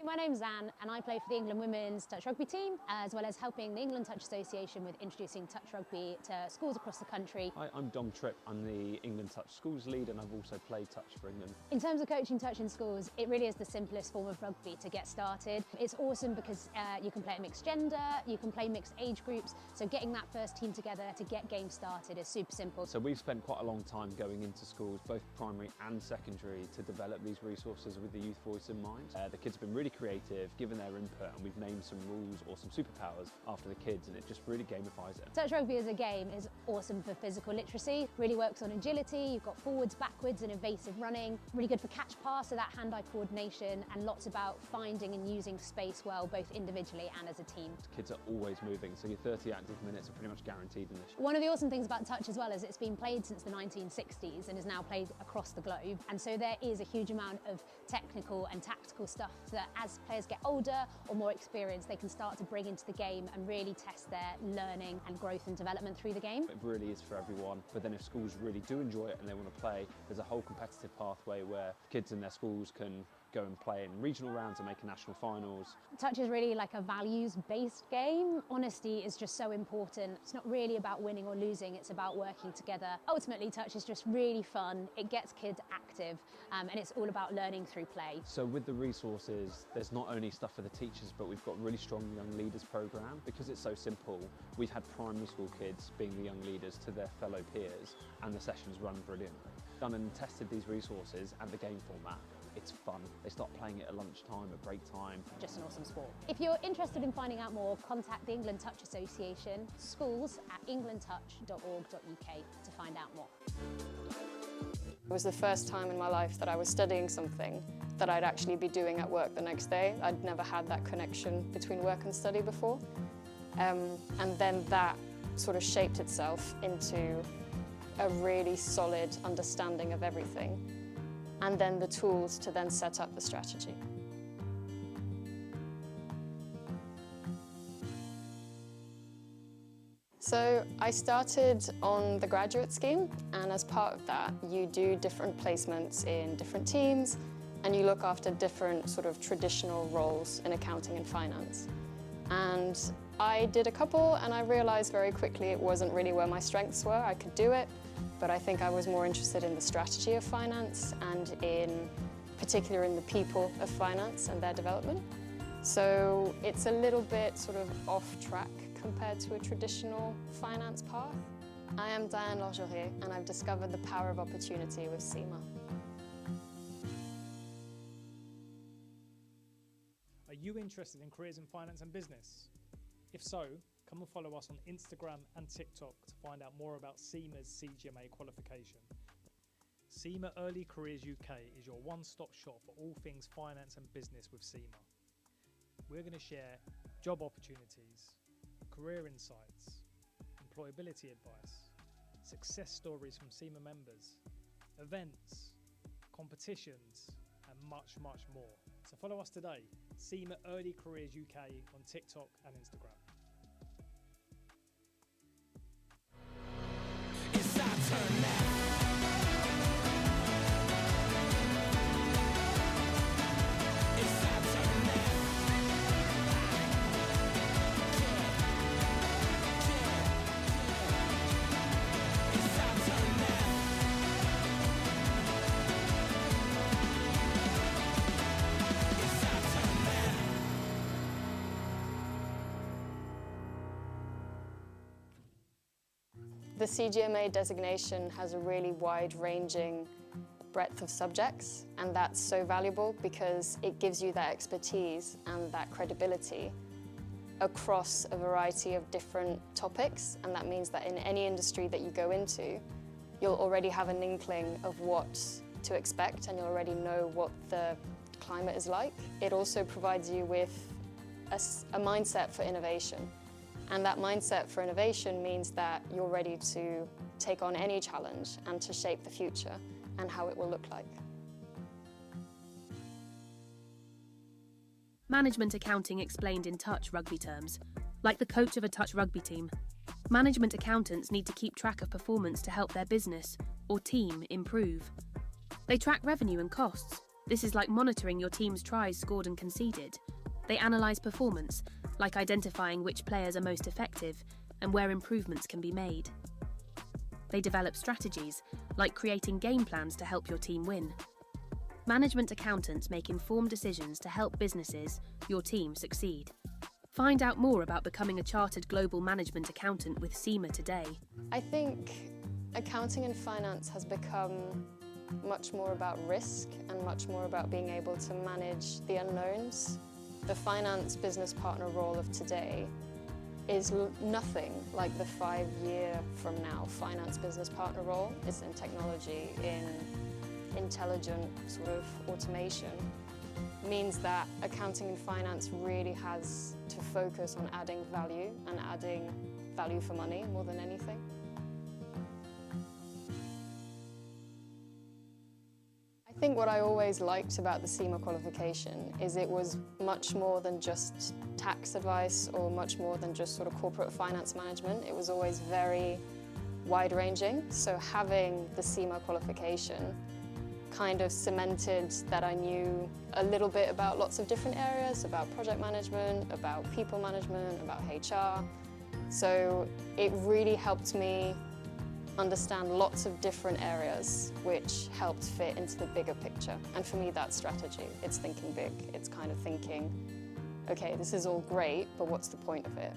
My name's Anne and I play for the England Women's Touch Rugby team, as well as helping the England Touch Association with introducing touch rugby to schools across the country. Hi, I'm Dom Tripp. I'm the England Touch Schools lead and I've also played touch for England. In terms of coaching touch in schools, it really is the simplest form of rugby to get started. It's awesome because you can play at mixed gender, you can play mixed age groups, so getting that first team together to get games started is super simple. So we've spent quite a long time going into schools, both primary and secondary, to develop these resources with the youth voice in mind. The kids have been really creative, given their input, and we've named some rules or some superpowers after the kids, and it just really gamifies it. Touch rugby as a game is awesome for physical literacy, really works on agility, you've got forwards, backwards and evasive running, really good for catch pass, so that hand-eye coordination, and lots about finding and using space well, both individually and as a team. Kids are always moving, so your 30 active minutes are pretty much guaranteed in this. One of the awesome things about touch as well is it's been played since the 1960s and is now played across the globe, and so there is a huge amount of technical and tactical stuff that as players get older or more experienced, they can start to bring into the game and really test their learning and growth and development through the game. It really is for everyone, but then if schools really do enjoy it and they want to play, there's a whole competitive pathway where kids in their schools can go and play in regional rounds and make a national finals. Touch is really like a values-based game. Honesty is just so important. It's not really about winning or losing, it's about working together. Ultimately, touch is just really fun. It gets kids active, and it's all about learning through play. So with the resources, there's not only stuff for the teachers, but we've got a really strong young leaders program. Because it's so simple, we've had primary school kids being the young leaders to their fellow peers, and the sessions run brilliantly. Done and tested these resources and the game format. It's fun. They start playing it at lunchtime, at break time. Just an awesome sport. If you're interested in finding out more, contact the England Touch Association, schools@englandtouch.org.uk to find out more. It was the first time in my life that I was studying something that I'd actually be doing at work the next day. I'd never had that connection between work and study before. And then that sort of shaped itself into a really solid understanding of everything, and then the tools to then set up the strategy. So I started on the graduate scheme, and as part of that, you do different placements in different teams, and you look after different sort of traditional roles in accounting and finance. And I did a couple, and I realized very quickly it wasn't really where my strengths were. I could do it, but I think I was more interested in the strategy of finance and in particular in the people of finance and their development. So it's a little bit sort of off track compared to a traditional finance path. I am Diane Lorgerier, and I've discovered the power of opportunity with SEMA. Are you interested in careers in finance and business? If so, come and follow us on Instagram and TikTok to find out more about SEMA's CGMA qualification. SEMA Early Careers UK is your one-stop shop for all things finance and business with SEMA. We're going to share job opportunities, career insights, employability advice, success stories from SEMA members, events, competitions, and much, much more. So follow us today, SEMA Early Careers UK on TikTok and Instagram. It's our turn now. It's our turn now. Yeah. The CGMA designation has a really wide-ranging breadth of subjects, and that's so valuable because it gives you that expertise and that credibility across a variety of different topics, and that means that in any industry that you go into, you'll already have an inkling of what to expect and you'll already know what the climate is like. It also provides you with a mindset for innovation, and that mindset for innovation means that you're ready to take on any challenge and to shape the future and how it will look like. Management accounting explained in touch rugby terms, like the coach of a touch rugby team. Management accountants need to keep track of performance to help their business or team improve. They track revenue and costs. This is like monitoring your team's tries scored and conceded. They analyse performance, like identifying which players are most effective and where improvements can be made. They develop strategies, like creating game plans to help your team win. Management accountants make informed decisions to help businesses, your team, succeed. Find out more about becoming a chartered global management accountant with SEMA today. I think accounting and finance has become much more about risk and much more about being able to manage the unknowns. The finance business partner role of today is nothing like the 5-year from now finance business partner role. It's in technology, in intelligent sort of automation. Means that accounting and finance really has to focus on adding value and adding value for money more than anything. I think what I always liked about the SEMA qualification is it was much more than just tax advice or much more than just sort of corporate finance management. It was always very wide-ranging. So having the SEMA qualification kind of cemented that I knew a little bit about lots of different areas, about project management, about people management, about HR. So it really helped me understand lots of different areas which helped fit into the bigger picture. And for me, that's strategy. It's thinking big. It's kind of thinking, okay, this is all great, but what's the point of it?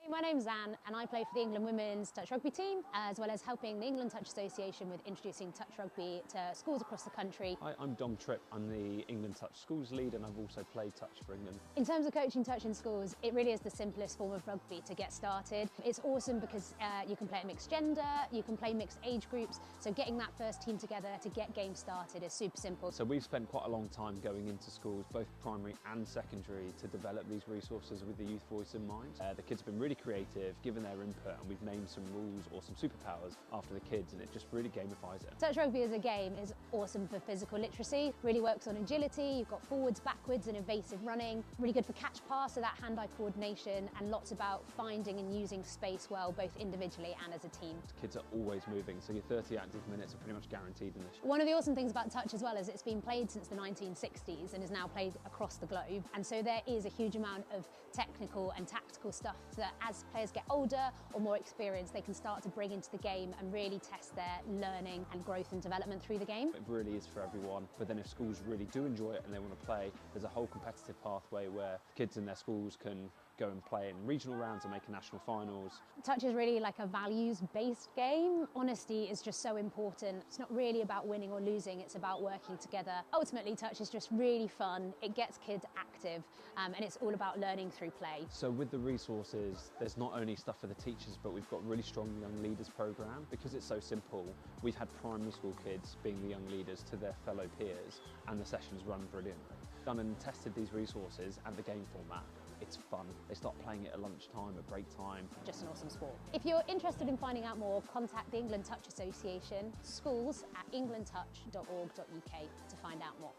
My name's Anne and I play for the England Women's Touch Rugby team, as well as helping the England Touch Association with introducing touch rugby to schools across the country. Hi, I'm Dom Tripp. I'm the England Touch Schools lead and I've also played touch for England. In terms of coaching touch in schools, it really is the simplest form of rugby to get started. It's awesome because you can play it mixed gender, you can play mixed age groups, so getting that first team together to get games started is super simple. So we've spent quite a long time going into schools, both primary and secondary, to develop these resources with the youth voice in mind. The kids have been really creative, given their input, and we've named some rules or some superpowers after the kids, and it just really gamifies it. Touch rugby as a game is awesome for physical literacy, really works on agility, you've got forwards, backwards and evasive running, really good for catch pass, so that hand-eye coordination, and lots about finding and using space well, both individually and as a team. Kids are always moving, so your 30 active minutes are pretty much guaranteed in this. One of the awesome things about touch as well is it's been played since the 1960s and is now played across the globe, and so there is a huge amount of technical and tactical stuff that as players get older or more experienced, they can start to bring into the game and really test their learning and growth and development through the game. It really is for everyone, but then if schools really do enjoy it and they want to play, there's a whole competitive pathway where kids in their schools can go and play in regional rounds and make a national finals. Touch is really like a values-based game. Honesty is just so important. It's not really about winning or losing, it's about working together. Ultimately, touch is just really fun. It gets kids active, and it's all about learning through play. So with the resources, there's not only stuff for the teachers, but we've got a really strong young leaders program. Because it's so simple, we've had primary school kids being the young leaders to their fellow peers, and the sessions run brilliantly. Done and tested these resources and the game format. It's fun. They start playing it at lunchtime, at break time. Just an awesome sport. If you're interested in finding out more, contact the England Touch Association, schools@englandtouch.org.uk to find out more.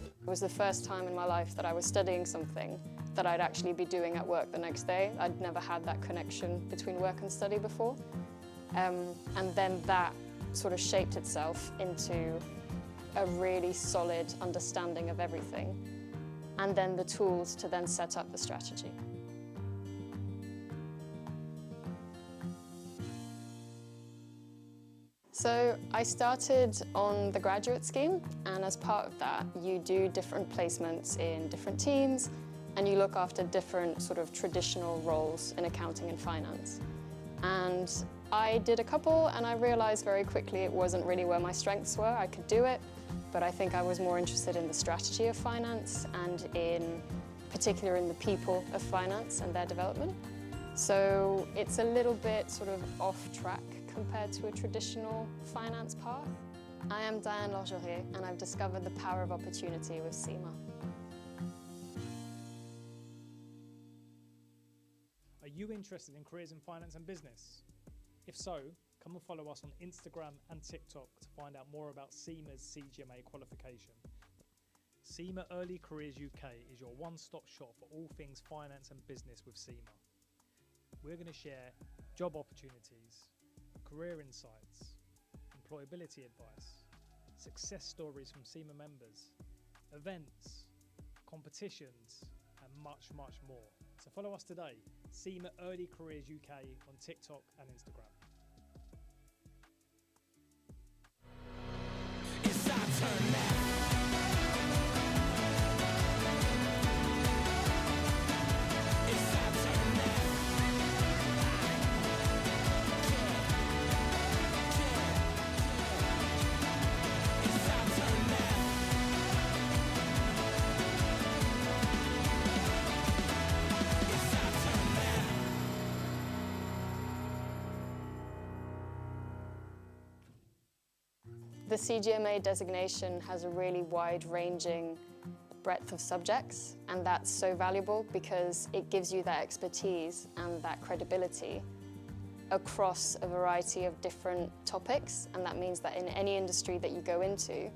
It was the first time in my life that I was studying something that I'd actually be doing at work the next day. I'd never had that connection between work and study before. And then that sort of shaped itself into a really solid understanding of everything, and then the tools to then set up the strategy. So I started on the graduate scheme, and as part of that you do different placements in different teams and you look after different sort of traditional roles in accounting and finance. And I did a couple and I realised very quickly it wasn't really where my strengths were. I could do it, but I think I was more interested in the strategy of finance and in particular in the people of finance and their development. So it's a little bit sort of off track compared to a traditional finance path. I am Diane Lorgerie and I've discovered the power of opportunity with SEMA. Are you interested in careers in finance and business? If so, come and follow us on Instagram and TikTok to find out more about SEMA's CGMA qualification. SEMA Early Careers UK is your one-stop shop for all things finance and business with SEMA. We're going to share job opportunities, career insights, employability advice, success stories from SEMA members, events, competitions, and much, much more. So follow us today, SEMA Early Careers UK on TikTok and Instagram. It's our turn now. The CGMA designation has a really wide-ranging breadth of subjects, and that's so valuable because it gives you that expertise and that credibility across a variety of different topics, and that means that in any industry that you go into,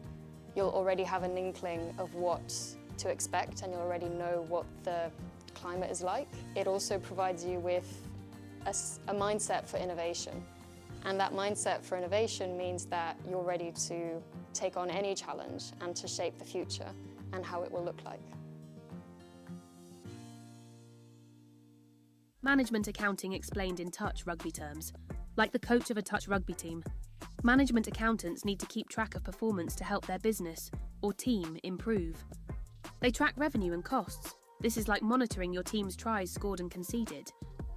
you'll already have an inkling of what to expect and you'll already know what the climate is like. It also provides you with a mindset for innovation. And that mindset for innovation means that you're ready to take on any challenge and to shape the future and how it will look like. Management accounting explained in touch rugby terms. Like the coach of a touch rugby team, management accountants need to keep track of performance to help their business or team improve. They track revenue and costs. This is like monitoring your team's tries scored and conceded.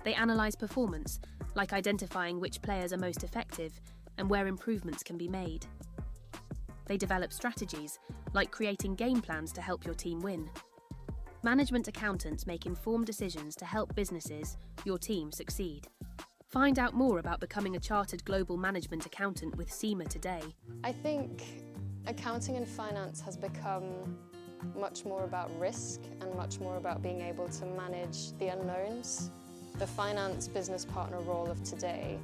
They analyse performance, like identifying which players are most effective and where improvements can be made. They develop strategies, like creating game plans to help your team win. Management accountants make informed decisions to help businesses, your team, succeed. Find out more about becoming a chartered global management accountant with SEMA today. I think accounting and finance has become much more about risk and much more about being able to manage the unknowns. The finance business partner role of today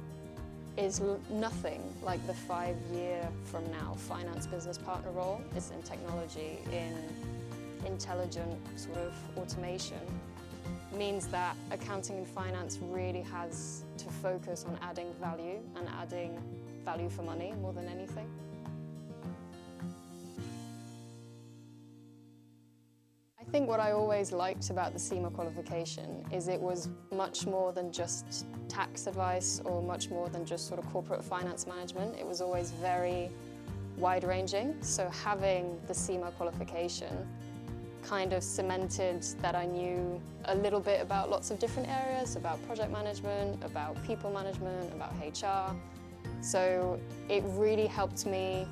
is nothing like the 5-year from now finance business partner role. It's in technology, in intelligent sort of automation. It means that accounting and finance really has to focus on adding value and adding value for money more than anything. I think what I always liked about the SEMA qualification is it was much more than just tax advice or much more than just sort of corporate finance management. It was always very wide-ranging. So having the SEMA qualification kind of cemented that I knew a little bit about lots of different areas, about project management, about people management, about HR. So it really helped me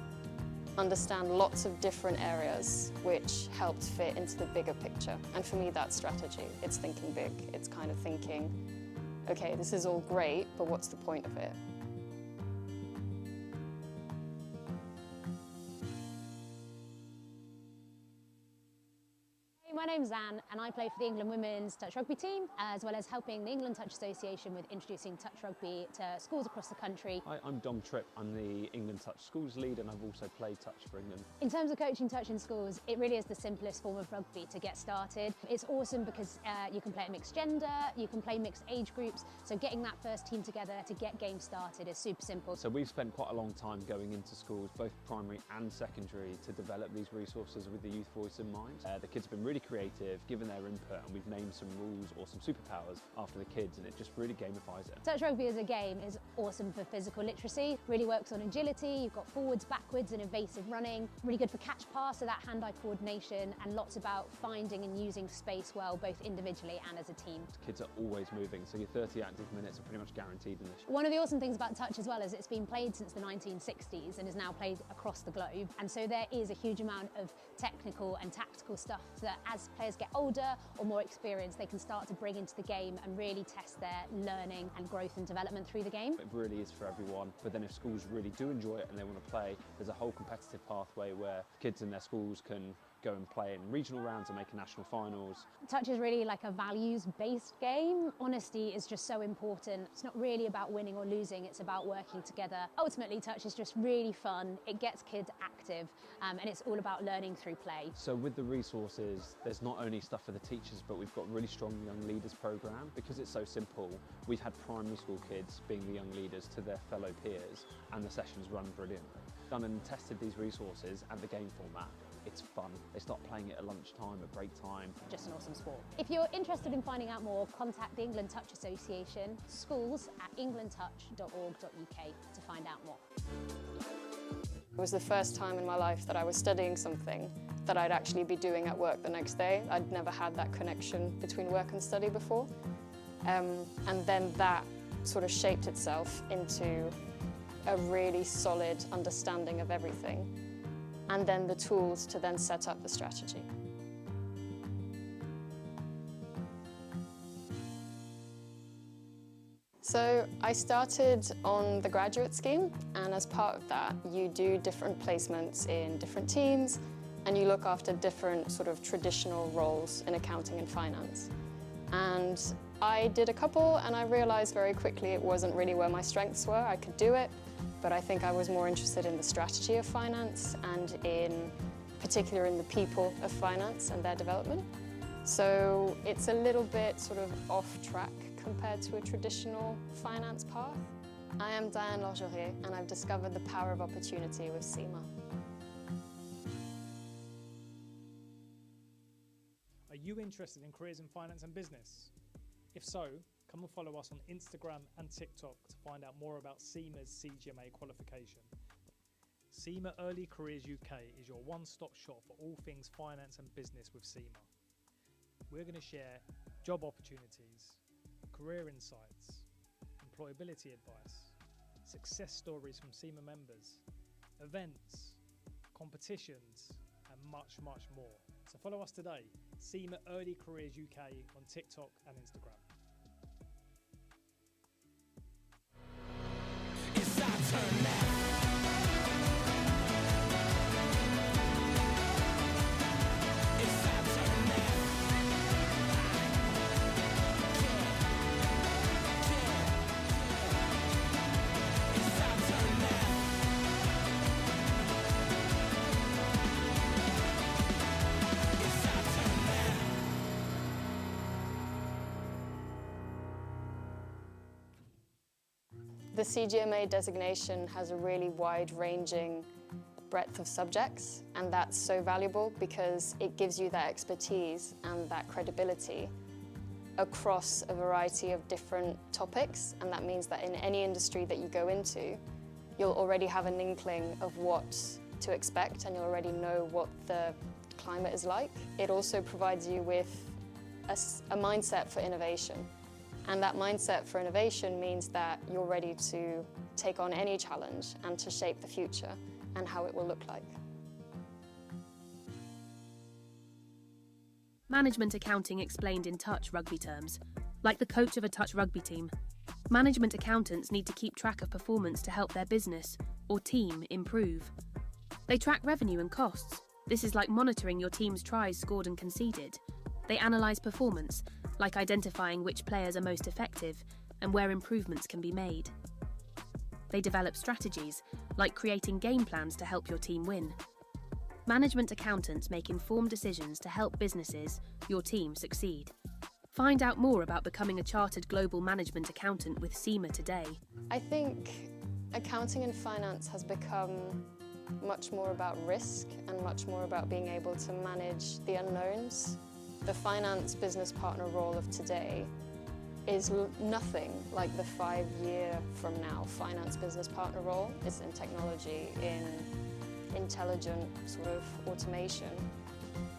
understand lots of different areas which helped fit into the bigger picture. And for me, that's strategy. It's thinking big. It's kind of thinking, okay, this is all great, but what's the point of it? My name's Anne and I play for the England Women's Touch Rugby team, as well as helping the England Touch Association with introducing touch rugby to schools across the country. Hi, I'm Dom Tripp. I'm the England Touch Schools lead and I've also played touch for England. In terms of coaching touch in schools, it really is the simplest form of rugby to get started. It's awesome because you can play at mixed gender, you can play mixed age groups, so getting that first team together to get games started is super simple. So we've spent quite a long time going into schools, both primary and secondary, to develop these resources with the youth voice in mind. The kids have been really creative, given their input, and we've named some rules or some superpowers after the kids, and it just really gamifies it. Touch rugby as a game is awesome for physical literacy, really works on agility, you've got forwards, backwards and evasive running, really good for catch pass, so that hand-eye coordination, and lots about finding and using space well, both individually and as a team. Kids are always moving, so your 30 active minutes are pretty much guaranteed in this. One of the awesome things about touch as well is it's been played since the 1960s and is now played across the globe, and so there is a huge amount of technical and tactical stuff that as players get older or more experienced they can start to bring into the game and really test their learning and growth and development through the game. It really is for everyone, but then if schools really do enjoy it and they want to play, there's a whole competitive pathway where kids in their schools can go and play in regional rounds and make national finals. Touch is really like a values-based game. Honesty is just so important. It's not really about winning or losing, it's about working together. Ultimately, touch is just really fun. It gets kids active, and it's all about learning through play. So with the resources, there's not only stuff for the teachers, but we've got a really strong young leaders program. Because it's so simple, we've had primary school kids being the young leaders to their fellow peers, and the sessions run brilliantly. Done and tested these resources and the game format. It's fun. They start playing it at lunchtime, at break time. Just an awesome sport. If you're interested in finding out more, contact the England Touch Association, schools@englandtouch.org.uk to find out more. It was the first time in my life that I was studying something that I'd actually be doing at work the next day. I'd never had that connection between work and study before. And then that sort of shaped itself into a really solid understanding of everything, and then the tools to then set up the strategy. So I started on the graduate scheme, and as part of that you do different placements in different teams and you look after different sort of traditional roles in accounting and finance. And I did a couple and I realised very quickly it wasn't really where my strengths were. I could do it, but I think I was more interested in the strategy of finance and in particular in the people of finance and their development. So it's a little bit sort of off track compared to a traditional finance path. I am Diane Lorgerier and I've discovered the power of opportunity with SEMA. Are you interested in careers in finance and business? If so, come and follow us on Instagram and TikTok to find out more about SEMA's CGMA qualification. SEMA Early Careers UK is your one-stop shop for all things finance and business with SEMA. We're going to share job opportunities, career insights, employability advice, success stories from SEMA members, events, competitions, and much, much more. So follow us today, SEMA Early Careers UK on TikTok and Instagram. It's our turn now. It's our turn now. It's our turn now. It's our turn now. The CGMA designation has a really wide-ranging breadth of subjects, and that's so valuable because it gives you that expertise and that credibility across a variety of different topics, and that means that in any industry that you go into, you'll already have an inkling of what to expect and you'll already know what the climate is like. It also provides you with a mindset for innovation. And that mindset for innovation means that you're ready to take on any challenge and to shape the future and how it will look like. Management accounting explained in touch rugby terms, like the coach of a touch rugby team. Management accountants need to keep track of performance to help their business or team improve. They track revenue and costs. This is like monitoring your team's tries scored and conceded. They analyse performance, like identifying which players are most effective and where improvements can be made. They develop strategies, like creating game plans to help your team win. Management accountants make informed decisions to help businesses, your team, succeed. Find out more about becoming a chartered global management accountant with SEMA today. I think accounting and finance has become much more about risk and much more about being able to manage the unknowns The finance business partner role of today is nothing like the 5-year from now finance business partner role. It's in technology, in intelligent sort of automation.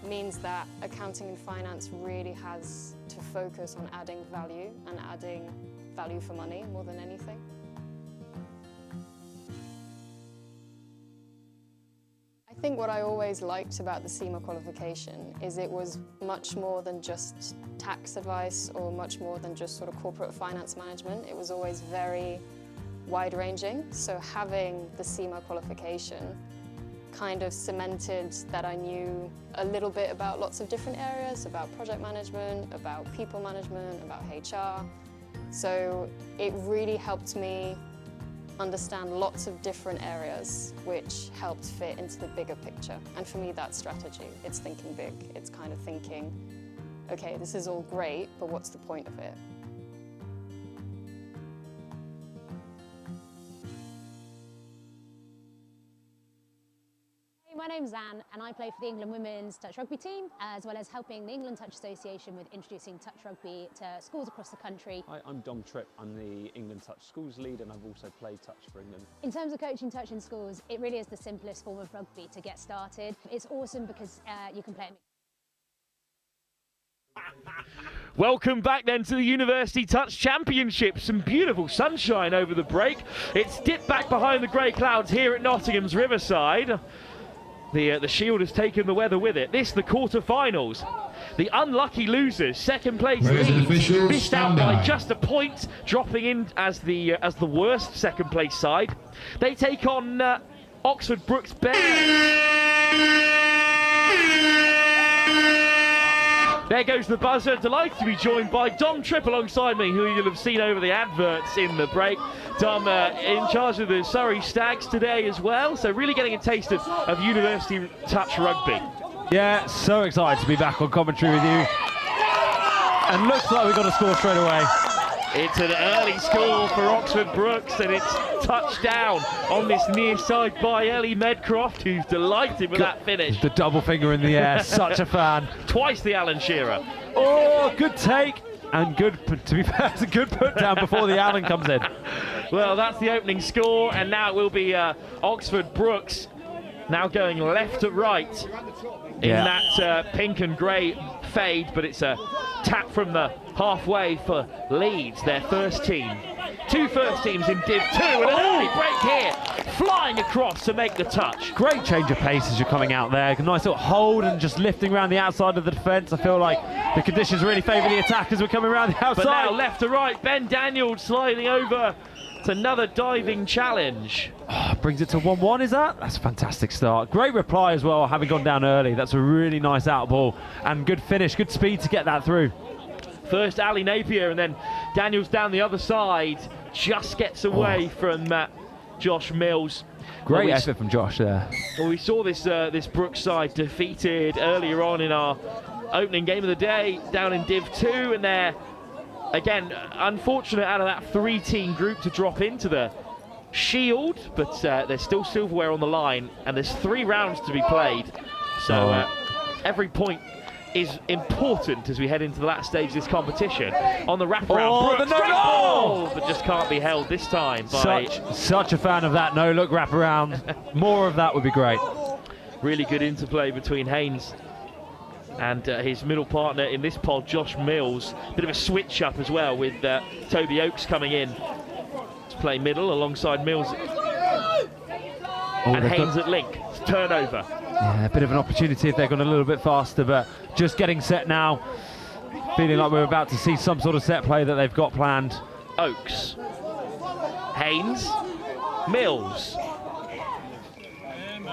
Means that accounting and finance really has to focus on adding value and adding value for money more than anything. I think what I always liked about the SEMA qualification is it was much more than just tax advice or much more than just sort of corporate finance management. It was always very wide-ranging. So having the SEMA qualification kind of cemented that I knew a little bit about lots of different areas, about project management, about people management, about HR. So it really helped me understand lots of different areas which helped fit into the bigger picture. And for me, that's strategy. It's thinking big. It's kind of thinking, okay, this is all great, but what's the point of it? My name's Anne and I play for the England Women's Touch Rugby team, as well as helping the England Touch Association with introducing touch rugby to schools across the country. Hi, I'm Dom Tripp. I'm the England Touch Schools lead and I've also played touch for England. In terms of coaching touch in schools, it really is the simplest form of rugby to get started. It's awesome because you can play it. Welcome back then to the University Touch Championship. Some beautiful sunshine over the break. It's dipped back behind the grey clouds here at Nottingham's Riverside. The Shield has taken the weather with it. This, the quarter-finals. The unlucky losers, second place Leeds, missed out by just a point, dropping in as the worst second place side. They take on Oxford Brookes Bears. There goes the buzzer. Delighted to be joined by Dom Tripp alongside me, who you'll have seen over the adverts in the break. Dom in charge of the Surrey Stags today as well, so really getting a taste of University Touch Rugby. Yeah, so excited to be back on commentary with you. And looks like we've got a score straight away. It's an early score for Oxford Brookes, and it's touchdown on this near side by Ellie Medcroft, who's delighted with that finish. The double finger in the air, such a fan. Twice the Alan Shearer. Oh, good take. And good, to be fair, it's a good put down before the Alan comes in. Well, that's the opening score, and now it will be Oxford Brookes now going left to right in that pink and grey fade, but it's a tap from the halfway for Leeds, their first team. Two first teams in Div 2, and an early break here, flying across to make the touch. Great change of pace as you're coming out there. Nice little hold and just lifting around the outside of the defence. I feel like the conditions really favour the attack as we're coming around the outside. But now left to right, Ben Daniels sliding over. It's another diving challenge. Oh, brings it to 1-1, is that? That's a fantastic start. Great reply as well, having gone down early. That's a really nice out ball and good finish, good speed to get that through. First Ali Napier, and then Daniels down the other side, just gets away from Josh Mills. Great effort from Josh there. Well, we saw this Brookes side defeated earlier on in our opening game of the day down in Div 2, and they're, again, unfortunate out of that 3-team group to drop into the Shield, but there's still silverware on the line, and there's 3 rounds to be played. So every point is important as we head into the last stage of this competition. On the wraparound, Brookes, great ball, but just can't be held this time by... Such a fan of that no-look wraparound. More of that would be great. Really good interplay between Haynes and his middle partner in this pod, Josh Mills. Bit of a switch-up as well with Toby Oakes coming in to play middle alongside Mills. And Haynes at link. Turnover. Yeah, a bit of an opportunity if they're gone a little bit faster, but just getting set now. Feeling like we're about to see some sort of set play that they've got planned. Oakes. Haynes. Mills.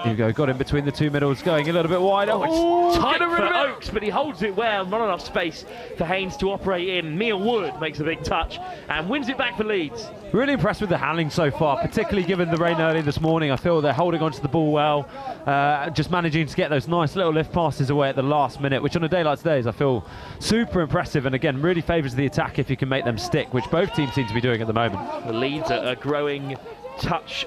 Here we go, got in between the two middles, going a little bit wider. It's tight for Oakes, but he holds it well. Not enough space for Haynes to operate in. Mia Wood makes a big touch and wins it back for Leeds. Really impressed with the handling so far, particularly given the rain early this morning. I feel they're holding onto the ball well, just managing to get those nice little lift passes away at the last minute, which on a day like today's I feel super impressive, and again really favours the attack if you can make them stick, which both teams seem to be doing at the moment. The Leeds are growing touch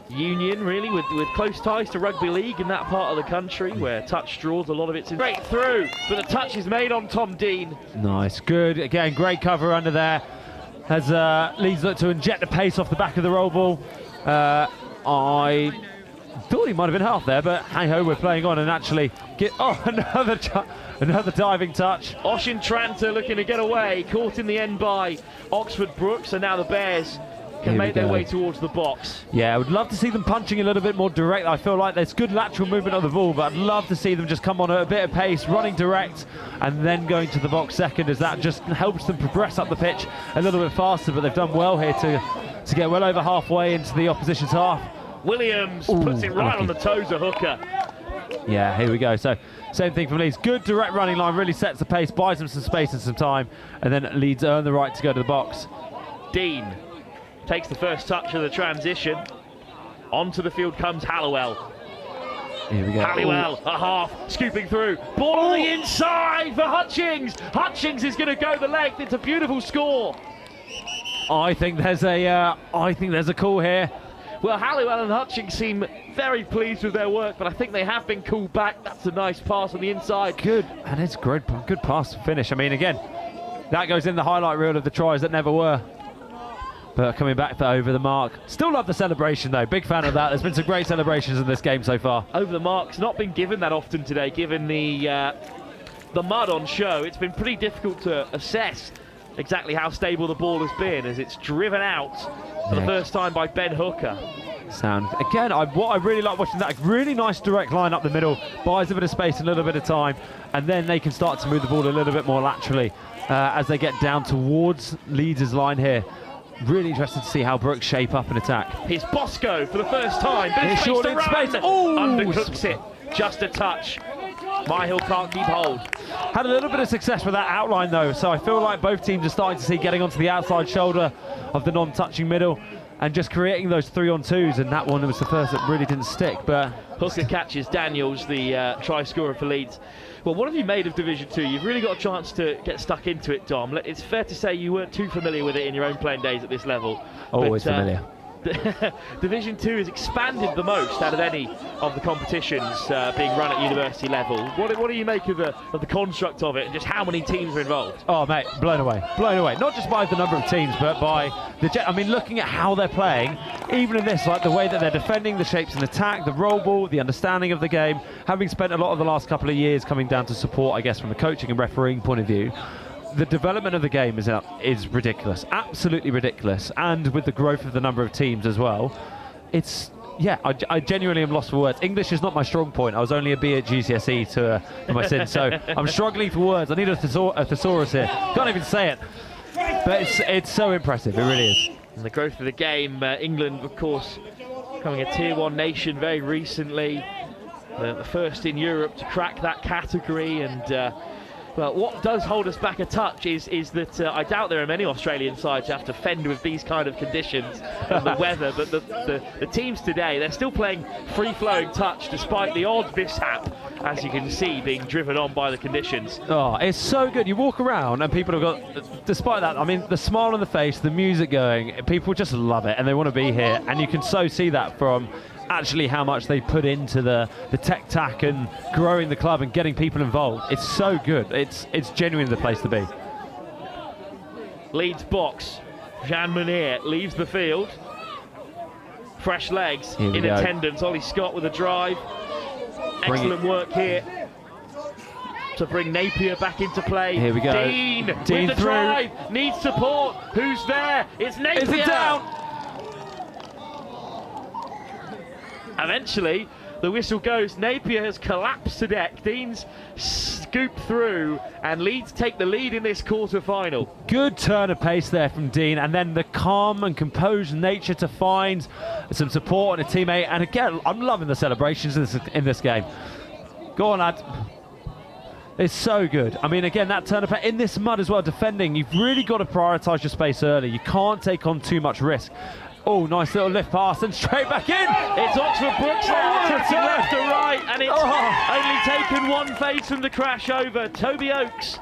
union, really, with close ties to rugby league in that part of the country where touch draws a lot of its straight through, but the touch is made on Tom Dean. Nice, good. Again, great cover under there. As Leeds look to inject the pace off the back of the roll ball. I thought he might have been half there, but hey-ho, we're playing on and actually get... Oh, another diving touch. Oshin Tranter looking to get away, caught in the end by Oxford Brooks, and now the Bears can make their way towards the box. Yeah, I would love to see them punching a little bit more direct. I feel like there's good lateral movement on the ball, but I'd love to see them just come on at a bit of pace, running direct, and then going to the box second, as that just helps them progress up the pitch a little bit faster. But they've done well here to get well over halfway into the opposition's half. Williams puts it right on the toes of Hooker. Yeah, here we go. So same thing from Leeds. Good direct running line, really sets the pace, buys them some space and some time, and then Leeds earn the right to go to the box. Dean takes the first touch of the transition. Onto the field comes Halliwell. Here we go. Halliwell, a half, scooping through. Ball on the inside for Hutchings. Hutchings is going to go the length. It's a beautiful score. I think there's a call here. Well, Halliwell and Hutchings seem very pleased with their work, but I think they have been called back. That's a nice pass on the inside. Good, and it's good pass to finish. I mean, again, that goes in the highlight reel of the tries that never were. But coming back for over the mark. Still love the celebration though, big fan of that. There's been some great celebrations in this game so far. Over the mark's not been given that often today, given the mud on show. It's been pretty difficult to assess exactly how stable the ball has been as it's driven out for the first time by Ben Hooker. Sound. Again, what I really like watching that, really nice direct line up the middle, buys a bit of space, a little bit of time, and then they can start to move the ball a little bit more laterally as they get down towards Leeds' line here. Really interested to see how Brooks shape up an attack. Here's Bosco for the first time. Bit of space to run. Undercooks it. Just a touch. Myhill can't keep hold. Had a little bit of success with that outline though, so I feel like both teams are starting to see getting onto the outside shoulder of the non-touching middle and just creating those 3-on-2s, and that one was the first that really didn't stick. But Hooker catches Daniels, the try scorer for Leeds. Well, what have you made of Division 2? You've really got a chance to get stuck into it, Dom. It's fair to say you weren't too familiar with it in your own playing days at this level. Always familiar. Division 2 has expanded the most out of any of the competitions being run at university level. What do you make of the construct of it and just how many teams are involved? Oh mate, blown away. Not just by the number of teams, but by I mean, looking at how they're playing, even in this, like the way that they're defending, the shapes in attack, the roll ball, the understanding of the game, having spent a lot of the last couple of years coming down to support, I guess, from a coaching and refereeing point of view. The development of the game is ridiculous, absolutely ridiculous, and with the growth of the number of teams as well, it's, yeah, I genuinely am lost for words. English is not my strong point. I was only a B at GCSE to my sin, so I'm struggling for words. I need a thesaurus here. Can't even say it, but it's so impressive. It really is. And the growth of the game, England, of course, becoming a Tier 1 nation very recently, the first in Europe to crack that category, and well, what does hold us back a touch is that I doubt there are many Australian sides who have to fend with these kind of conditions and the weather, but the teams today, they're still playing free-flowing touch despite the odd mishap, as you can see, being driven on by the conditions. Oh, it's so good. You walk around and people have got, despite that, I mean, the smile on the face, the music going, people just love it and they want to be here, and you can so see that from actually how much they put into the tech-tack and growing the club and getting people involved. It's so good. It's genuinely the place to be. Leeds box. Jean Munir leaves the field. Fresh legs in attendance. Ollie Scott with a drive. Excellent work here to bring Napier back into play. Here we go. Dean with the drive. Needs support. Who's there? It's Napier. Is it down? Eventually, the whistle goes. Napier has collapsed to deck. Dean's scooped through, and Leeds take the lead in this quarter-final. Good turn of pace there from Dean, and then the calm and composed nature to find some support and a teammate. And again, I'm loving the celebrations in this game. Go on, lads. It's so good. I mean, again, that turn of pace in this mud as well, defending. You've really got to prioritise your space early. You can't take on too much risk. Oh, nice little lift pass and straight back in. It's Oxford Brooks now, to left to right, and it's only taken one phase from the crash over. Toby Oakes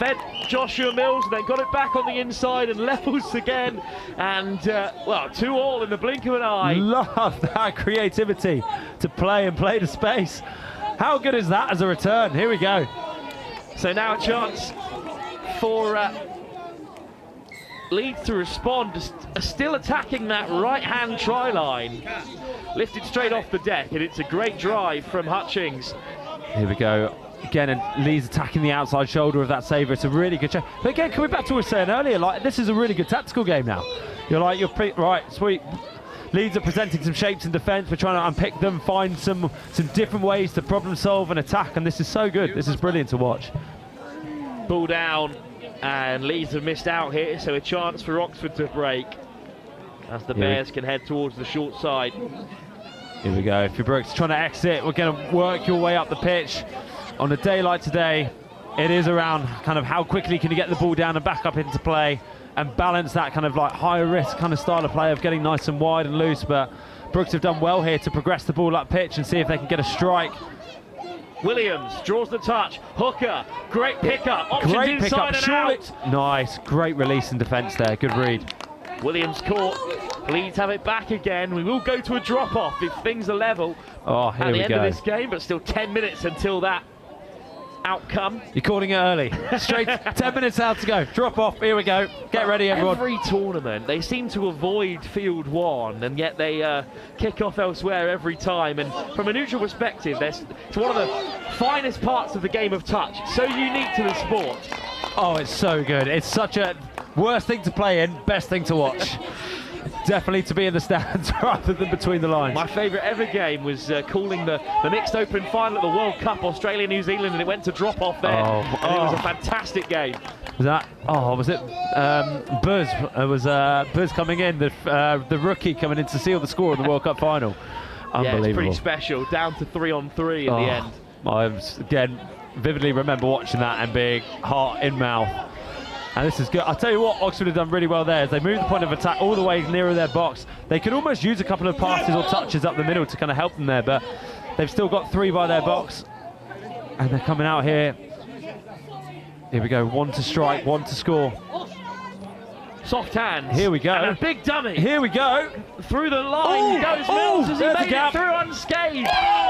fed Joshua Mills and then got it back on the inside and levels again. And, well, 2-2 in the blink of an eye. Love that creativity to play and play to space. How good is that as a return? Here we go. So now a chance for Leeds to respond, still attacking that right-hand try line. Lifted straight off the deck, and it's a great drive from Hutchings. Here we go. Again, and Leeds attacking the outside shoulder of that saver. It's a really good check. But again, coming back to what we were saying earlier, like, this is a really good tactical game now. Right, sweet. Leeds are presenting some shapes in defence. We're trying to unpick them, find some different ways to problem solve and attack, and this is so good. This is brilliant to watch. Ball down, and Leeds have missed out here, so a chance for Oxford to break as the Bears can head towards the short side. Here we go. If you're Brooks trying to exit, we're going to work your way up the pitch. On a day like today, it is around kind of how quickly can you get the ball down and back up into play and balance that kind of like higher risk kind of style of play of getting nice and wide and loose. But Brooks have done well here to progress the ball up pitch and see if they can get a strike. Williams draws the touch. Hooker, great pickup. Options great inside pickup. and out. Nice, great release in defence there. Good read. Williams caught. Leeds have it back again. We will go to a drop-off if things are level at the end of this game, but still 10 minutes until that outcome. You're calling it early. Straight 10 minutes out to go. Drop off. Here we go. Get ready, everyone. Every tournament, they seem to avoid field one, and yet they kick off elsewhere every time. And from a neutral perspective, it's one of the finest parts of the game of touch. It's so unique to the sport. Oh, it's so good. It's such a worst thing to play in, best thing to watch. Definitely to be in the stands rather than between the lines. My favourite ever game was calling the mixed open final at the World Cup, Australia-New Zealand, and it went to drop off there. And it was a fantastic game. Was it Buzz? It was Buzz coming in, the rookie coming in to seal the score in the World Cup final. Unbelievable. Yeah, it's pretty special. Down to 3-on-3 in the end. I again vividly remember watching that and being heart in mouth. And this is good. I'll tell you what, Oxford have done really well there as they move the point of attack all the way nearer their box. They could almost use a couple of passes or touches up the middle to kind of help them there, but they've still got 3 by their box. And they're coming out here. Here we go, 1 to strike, 1 to score. Soft hands. Here we go. And a big dummy. Here we go. Through the line goes Mills as he made it through unscathed.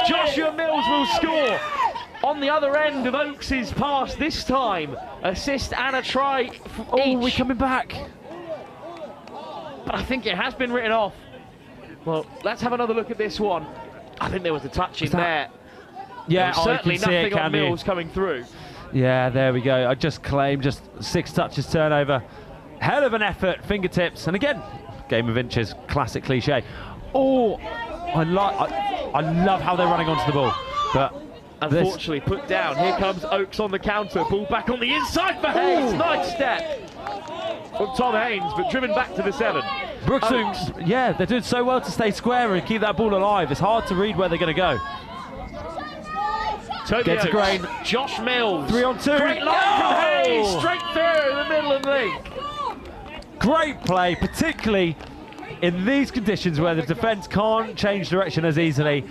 Joshua Mills will score. On the other end of Oaks' pass this time, assist and a try each. We're coming back. But I think it has been written off. Well, let's have another look at this one. I think there was a touch in there. Yeah, certainly nothing on Mills coming through. Yeah, there we go. I just claimed just 6 touches turnover. Hell of an effort, fingertips, and again, game of inches, classic cliche. I love how they're running onto the ball, but unfortunately put down. Here comes Oaks on the counter. Ball back on the inside for Haynes. Nice step from Tom Haynes, but driven back to the 7. Brooks, yeah, they're doing so well to stay square and keep that ball alive. It's hard to read where they're going to go. Gets a grain. Josh Mills. 3-on-2. Great line from Haynes. Straight through the middle and link. Great play, particularly in these conditions where the defence can't change direction as easily.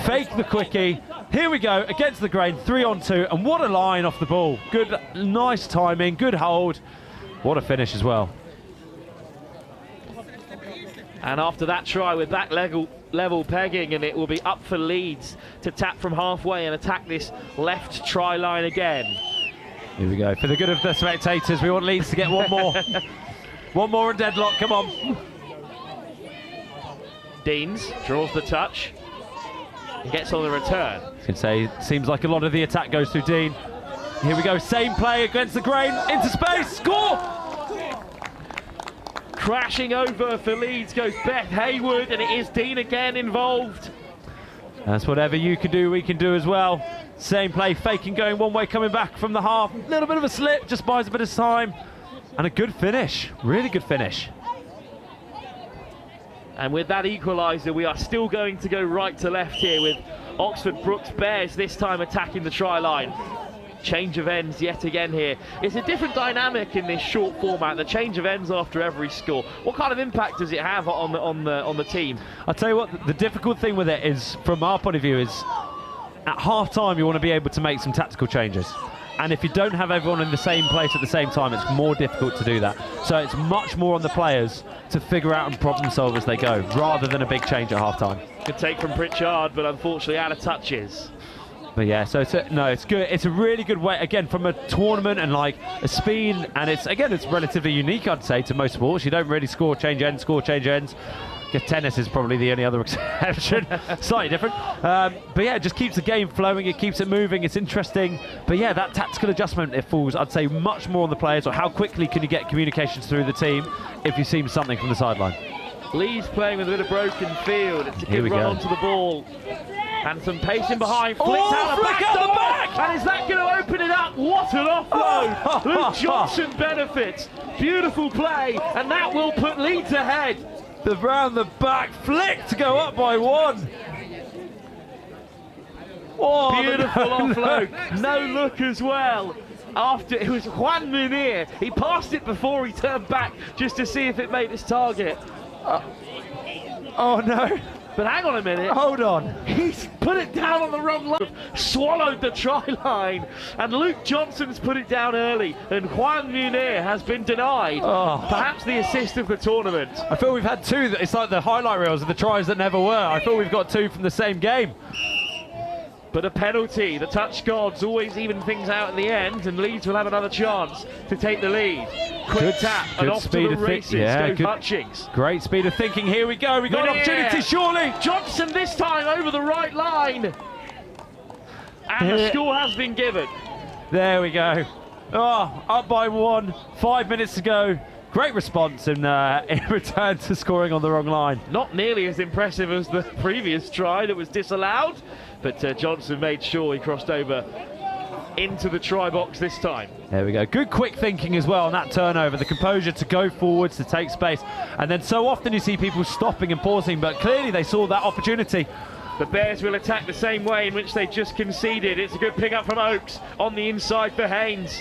Fake the quickie. Here we go, against the grain, 3-on-2, and what a line off the ball. Good, nice timing, good hold. What a finish as well. And after that try with back level pegging, and it will be up for Leeds to tap from halfway and attack this left try line again. Here we go. For the good of the spectators, we want Leeds to get one more. One more in deadlock, come on. Deans draws the touch. He gets on the return. I can say, seems like a lot of the attack goes through Dean. Here we go, same play against the grain, into space, score! Crashing over for Leeds goes Beth Hayward, and it is Dean again involved. That's whatever you can do, we can do as well. Same play, faking going one way, coming back from the half. Little bit of a slip, just buys a bit of time. And a good finish, really good finish. And with that equaliser, we are still going to go right to left here with Oxford Brooks Bears this time attacking the try line. Change of ends yet again here. It's a different dynamic in this short format, the change of ends after every score. What kind of impact does it have on the team? I'll tell you what, the difficult thing with it is, from our point of view, is at half time you want to be able to make some tactical changes. and if you don't have everyone in the same place at the same time, it's more difficult to do that. So it's much more on the players to figure out and problem solve as they go, rather than a big change at half-time. Good take from Pritchard, but unfortunately out of touches. But yeah, so it's good. It's a really good way, again, from a tournament and like a speed, and it's relatively unique, I'd say, to most sports. You don't really score, change ends. Tennis is probably the only other exception, slightly different. But yeah, it just keeps the game flowing, it keeps it moving, it's interesting. But yeah, that tactical adjustment, it falls, I'd say, much more on the players, or how quickly can you get communications through the team if you've seen something from the sideline. Leeds playing with a bit of broken field. It's a good run onto the ball. And some pace in behind, flicked out the back, and is that going to open it up? What an offload! Luke Johnson benefits. Beautiful play, and that will put Leeds ahead. The round the back flick to go up by 1. Oh, beautiful offload. No look as well. After it was Juan Munir. He passed it before he turned back just to see if it made his target. Oh no. But hang on a minute. Hold on. He's put it down on the wrong line, swallowed the try line, and Luke Johnson's put it down early, and Juan Munir has been denied. Perhaps the assist of the tournament. I feel we've had 2. It's like the highlight reels of the tries that never were. I feel we've got 2 from the same game. But a penalty, the touch gods always even things out in the end, and Leeds will have another chance to take the lead. Quick tap, and off to the races goes Hutchings. Great speed of thinking, here we go, we got an opportunity, surely! Johnson this time over the right line. And the score has been given. There we go. Oh, up by 1, 5 minutes to go. Great response in return to scoring on the wrong line. Not nearly as impressive as the previous try that was disallowed, but Johnson made sure he crossed over into the try box this time. There we go. Good quick thinking as well on that turnover. The composure to go forwards, to take space. And then so often you see people stopping and pausing, but clearly they saw that opportunity. The Bears will attack the same way in which they just conceded. It's a good pick up from Oakes on the inside for Haynes.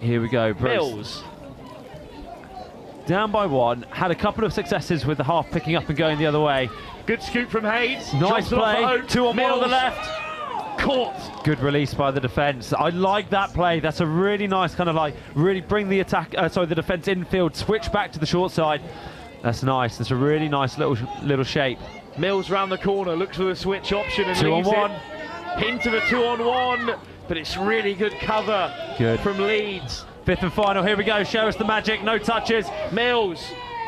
Here we go. Mills. Down by 1. Had a couple of successes with the half picking up and going the other way. Good scoop from Hayes. Nice play. 2 on 1 on the left. Caught. Good release by the defence. I like that play. That's a really nice kind of like really bring the attack. The defence infield. Switch back to the short side. That's nice. That's a really nice little shape. Mills round the corner. Looks for the switch option and 2 on 1. Hint of a 2 on 1, but it's really good cover. Good from Leeds. 5th and final. Here we go. Show us the magic. No touches. Mills.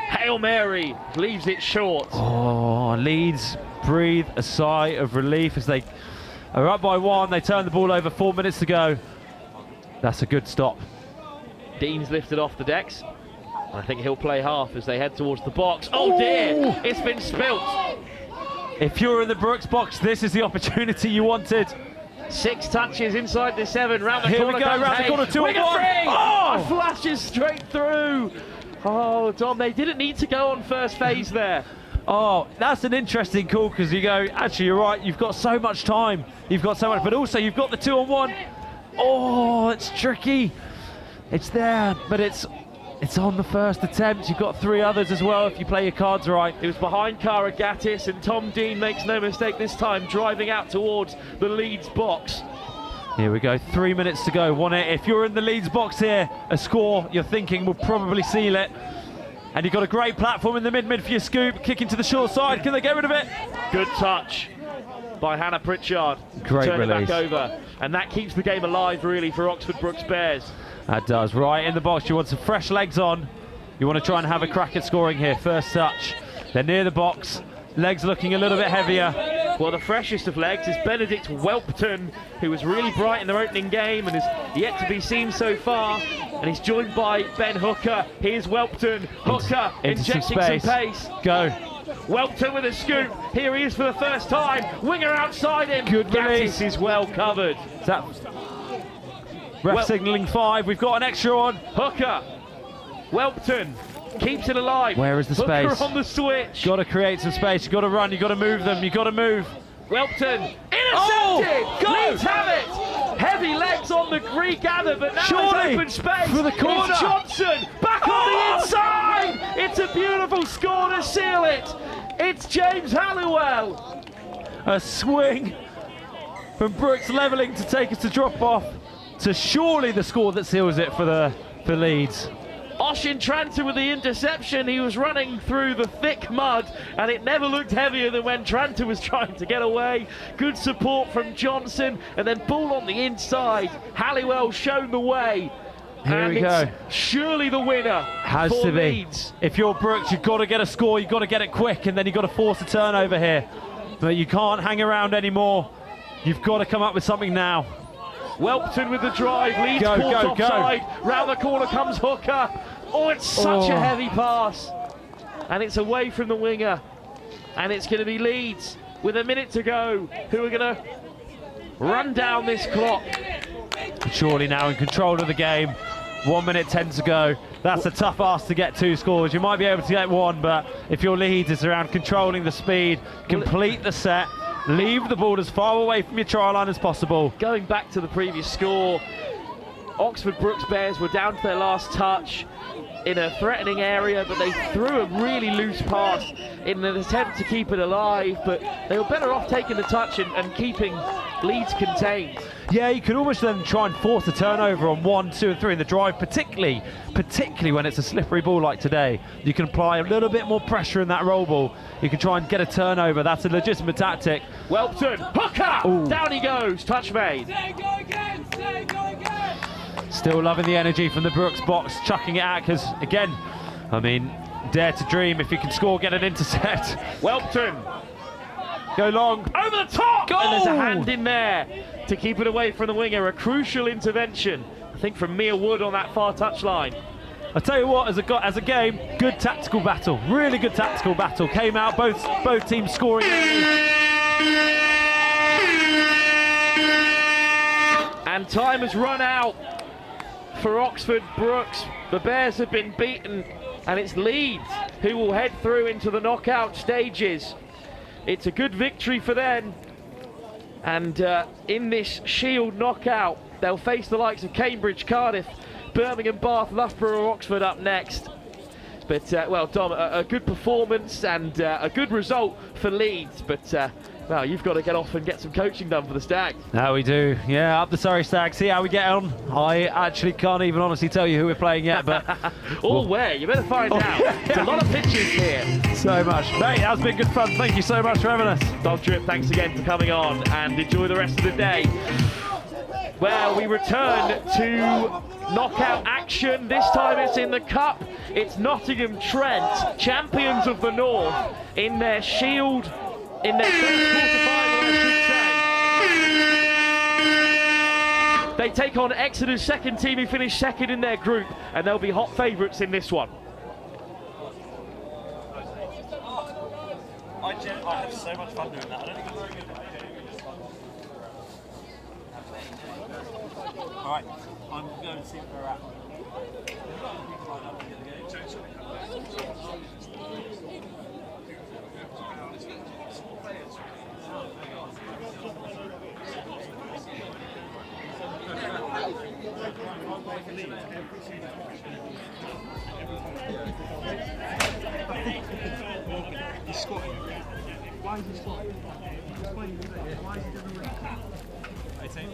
Hail Mary leaves it short. Oh, Leeds breathe a sigh of relief as they are up by 1. They turn the ball over. 4 minutes to go. That's a good stop. Dean's lifted off the decks. I think he'll play half as they head towards the box. Oh dear, it's been spilt. If you're in the Brooks box, this is the opportunity you wanted. 6 touches inside the 7. Round the corner. Here we go. Round the corner. 2 on 1. Oh, flashes straight through. Oh, Dom, they didn't need to go on first phase there. Oh, that's an interesting call because you go, actually, you're right. You've got so much time. You've got so much, but also you've got the 2 on 1. Oh, it's tricky. It's there, but it's on the first attempt. You've got 3 others as well if you play your cards right. It was behind Karagatis, and Tom Dean makes no mistake this time, driving out towards the Leeds box. Here we go, 3 minutes to go. If you're in the Leeds box here, a score you're thinking will probably seal it. And you've got a great platform in the mid for your scoop. Kick into the short side. Can they get rid of it? Good touch by Hannah Pritchard. Great Turn release. it back over. And that keeps the game alive, really, for Oxford Brooks Bears. That does. Right in the box. You want some fresh legs on. You want to try and have a crack at scoring here. First touch. They're near the box. Legs looking a little bit heavier. Well, the freshest of legs is Benedict Welpton, who was really bright in their opening game and is yet to be seen so far. And he's joined by Ben Hooker. Here's Welpton. Hooker injecting some pace. Go. Welpton with a scoop. Here he is for the first time. Winger outside him. Good release. Gattis is well covered. Ref signalling 5. We've got an extra on. Hooker. Welpton keeps it alive. Where is the space? Hooker on the switch. Got to create some space. You've got to run. You've got to move them. You've got to move. Welpton intercepted. Leeds have it. Heavy legs on the regather, but now it's open space for the corner. It's Johnson back on the inside. It's a beautiful score to seal it. It's James Halliwell. A swing from Brooks levelling to take us to drop off to surely the score that seals it for Leeds. Oshin Tranter with the interception. He was running through the thick mud and it never looked heavier than when Tranter was trying to get away. Good support from Johnson, and then ball on the inside. Halliwell shown the way. Here we go. Surely the winner Has for to be. Leeds. If you're Brooks, you've got to get a score, you've got to get it quick, and then you've got to force a turnover here. But you can't hang around anymore. You've got to come up with something now. Welpton with the drive, Leeds Go, caught go, offside. Round the corner comes Hooker. Oh, it's such a heavy pass. And it's away from the winger. And it's going to be Leeds with a minute to go, who are going to run down this clock. Surely now in control of the game. 1 minute 10 to go. That's a tough ask to get 2 scores. You might be able to get 1, but if your Leeds, it's around controlling the speed, complete the set, leave the ball as far away from your try line as possible. Going back to the previous score, Oxford Brooks Bears were down to their last touch in a threatening area, but they threw a really loose pass in an attempt to keep it alive, but they were better off taking the touch and keeping Leeds contained. Yeah, you could almost then try and force a turnover on 1, 2 and 3 in the drive, particularly when it's a slippery ball like today. You can apply a little bit more pressure in that roll ball. You can try and get a turnover. That's a legitimate tactic. Welpton, Hooker! Ooh. Down he goes, touch made. Still loving the energy from the Brooks box, chucking it out because, again, I mean, dare to dream if you can score, get an intercept. Welpton. Go long. Over the top! Goal! And there's a hand in there to keep it away from the winger. A crucial intervention, I think, from Mia Wood on that far touchline. I tell you what, as a game, good tactical battle, really good tactical battle. Came out, both teams scoring. And time has run out for Oxford Brooks. The Bears have been beaten, and it's Leeds who will head through into the knockout stages. It's a good victory for them, and in this Shield knockout they'll face the likes of Cambridge, Cardiff, Birmingham, Bath, Loughborough, Oxford up next. But well, Dom, a good performance and a good result for Leeds, but well, you've got to get off and get some coaching done for the Stags. Now we do, yeah, up the Surrey Stags, see how we get on. I actually can't even honestly tell you who we're playing yet, but... where? You better find out. There's a lot of pitches here. So much. Mate, that's been good fun. Thank you so much for having us. Dom Drip, thanks again for coming on, and enjoy the rest of the day. Well, we return to knockout action. This time it's in the Cup. It's Nottingham Trent, champions of the North, in their Shield, in their first quarter-final, I should say. They take on Exeter's second team, who finished second in their group, and they'll be hot favourites in this one. I have so much fun doing that. I don't think I'm very good at it. Alright, I'm going to see where we're at. He's squatting. Why is he squatting? Why is he doing the 18.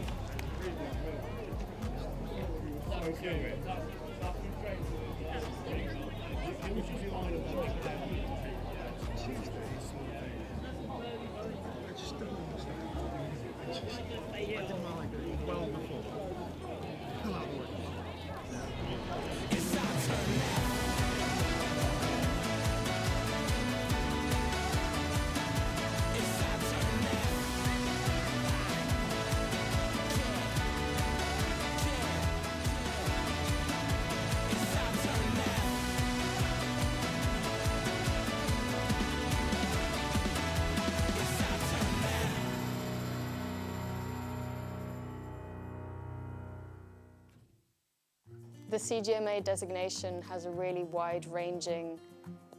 The CGMA designation has a really wide-ranging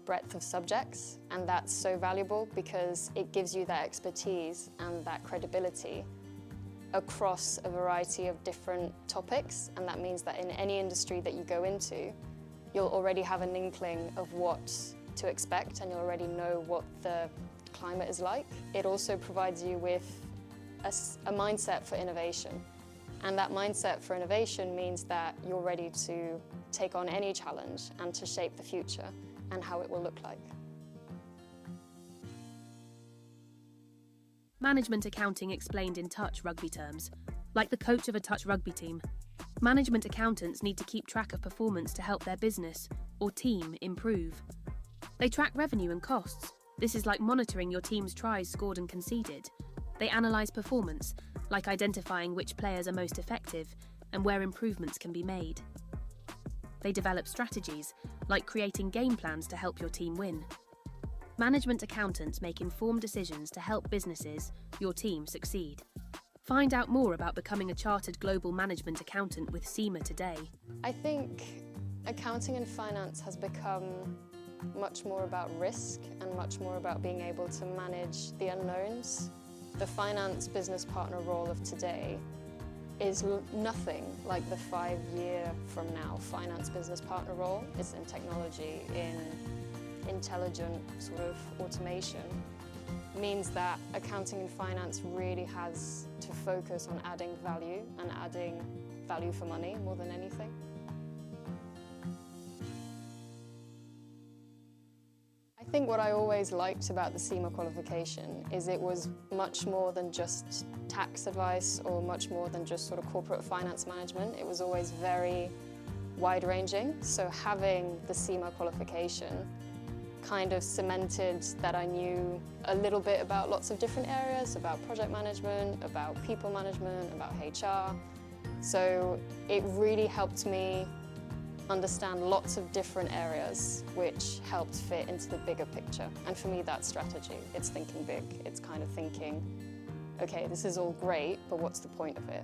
breadth of subjects, and that's so valuable because it gives you that expertise and that credibility across a variety of different topics, and that means that in any industry that you go into, you'll already have an inkling of what to expect and you'll already know what the climate is like. It also provides you with a mindset for innovation. And that mindset for innovation means that you're ready to take on any challenge and to shape the future and how it will look like. Management accounting explained in touch rugby terms, like the coach of a touch rugby team. Management accountants need to keep track of performance to help their business or team improve. They track revenue and costs. This is like monitoring your team's tries scored and conceded. They analyse performance, like identifying which players are most effective and where improvements can be made. They develop strategies, like creating game plans to help your team win. Management accountants make informed decisions to help businesses, your team, succeed. Find out more about becoming a chartered global management accountant with SEMA today. I think accounting and finance has become much more about risk and much more about being able to manage the unknowns. The finance business partner role of today is nothing like the 5-year from now finance business partner role. It's in technology, in intelligent sort of automation, means that accounting and finance really has to focus on adding value and adding value for money more than anything. I think what I always liked about the SEMA qualification is it was much more than just tax advice or much more than just sort of corporate finance management. It was always very wide-ranging, so having the SEMA qualification kind of cemented that I knew a little bit about lots of different areas, about project management, about people management, about HR. So it really helped me understand lots of different areas which helped fit into the bigger picture. And for me, that's strategy. It's thinking big. It's kind of thinking, okay, this is all great, but what's the point of it?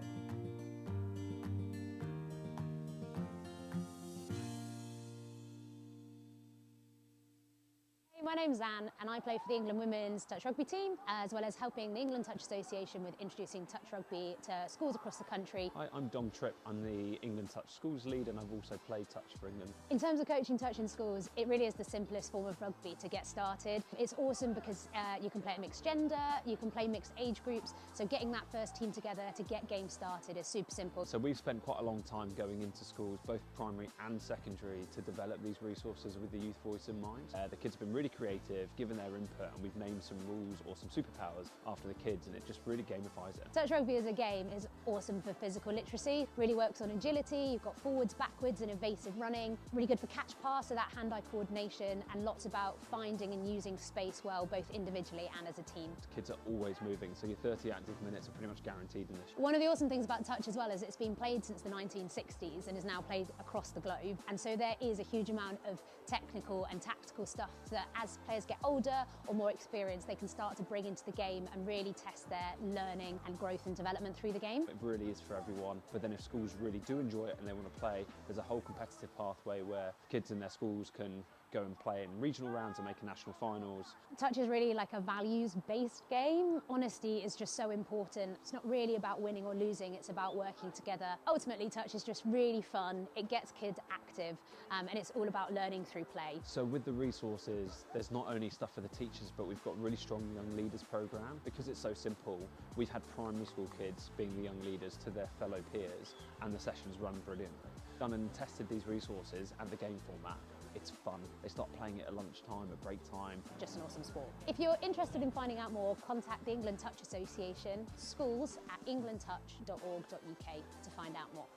My name's Anne and I play for the England Women's Touch Rugby team, as well as helping the England Touch Association with introducing touch rugby to schools across the country. Hi, I'm Dom Tripp. I'm the England Touch Schools lead and I've also played touch for England. In terms of coaching touch in schools, it really is the simplest form of rugby to get started. It's awesome because you can play at mixed gender, you can play mixed age groups, so getting that first team together to get games started is super simple. So we've spent quite a long time going into schools, both primary and secondary, to develop these resources with the youth voice in mind. The kids have been really creative, given their input, and we've named some rules or some superpowers after the kids, and it just really gamifies it. Touch rugby as a game is awesome for physical literacy, really works on agility, you've got forwards, backwards and evasive running, really good for catch pass, so that hand-eye coordination, and lots about finding and using space well, both individually and as a team. Kids are always moving, so your 30 active minutes are pretty much guaranteed in this. One of the awesome things about touch as well is it's been played since the 1960s and is now played across the globe, and so there is a huge amount of technical and tactical stuff that as players get older or more experienced, they can start to bring into the game and really test their learning and growth and development through the game. It really is for everyone, but then if schools really do enjoy it and they want to play, there's a whole competitive pathway where kids in their schools can go and play in regional rounds and make a national finals. Touch is really like a values-based game. Honesty is just so important. It's not really about winning or losing, it's about working together. Ultimately, touch is just really fun. It gets kids active, and it's all about learning through play. So with the resources, there's not only stuff for the teachers, but we've got a really strong young leaders program. Because it's so simple, we've had primary school kids being the young leaders to their fellow peers, and the sessions run brilliantly. Done and tested these resources and the game format. It's fun. They start playing it at lunchtime, at break time. Just an awesome sport. If you're interested in finding out more, contact the England Touch Association, schools@englandtouch.org.uk to find out more.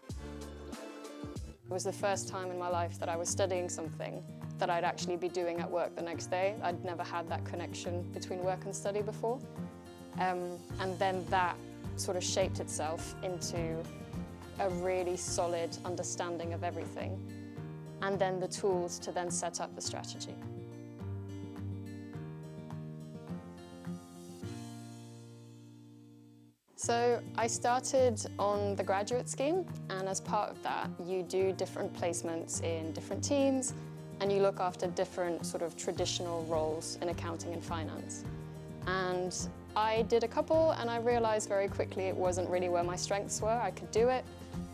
It was the first time in my life that I was studying something that I'd actually be doing at work the next day. I'd never had that connection between work and study before. And then that sort of shaped itself into a really solid understanding of everything, and then the tools to then set up the strategy. So I started on the graduate scheme, and as part of that, you do different placements in different teams, and you look after different sort of traditional roles in accounting and finance. And I did a couple, and I realized very quickly it wasn't really where my strengths were. I could do it,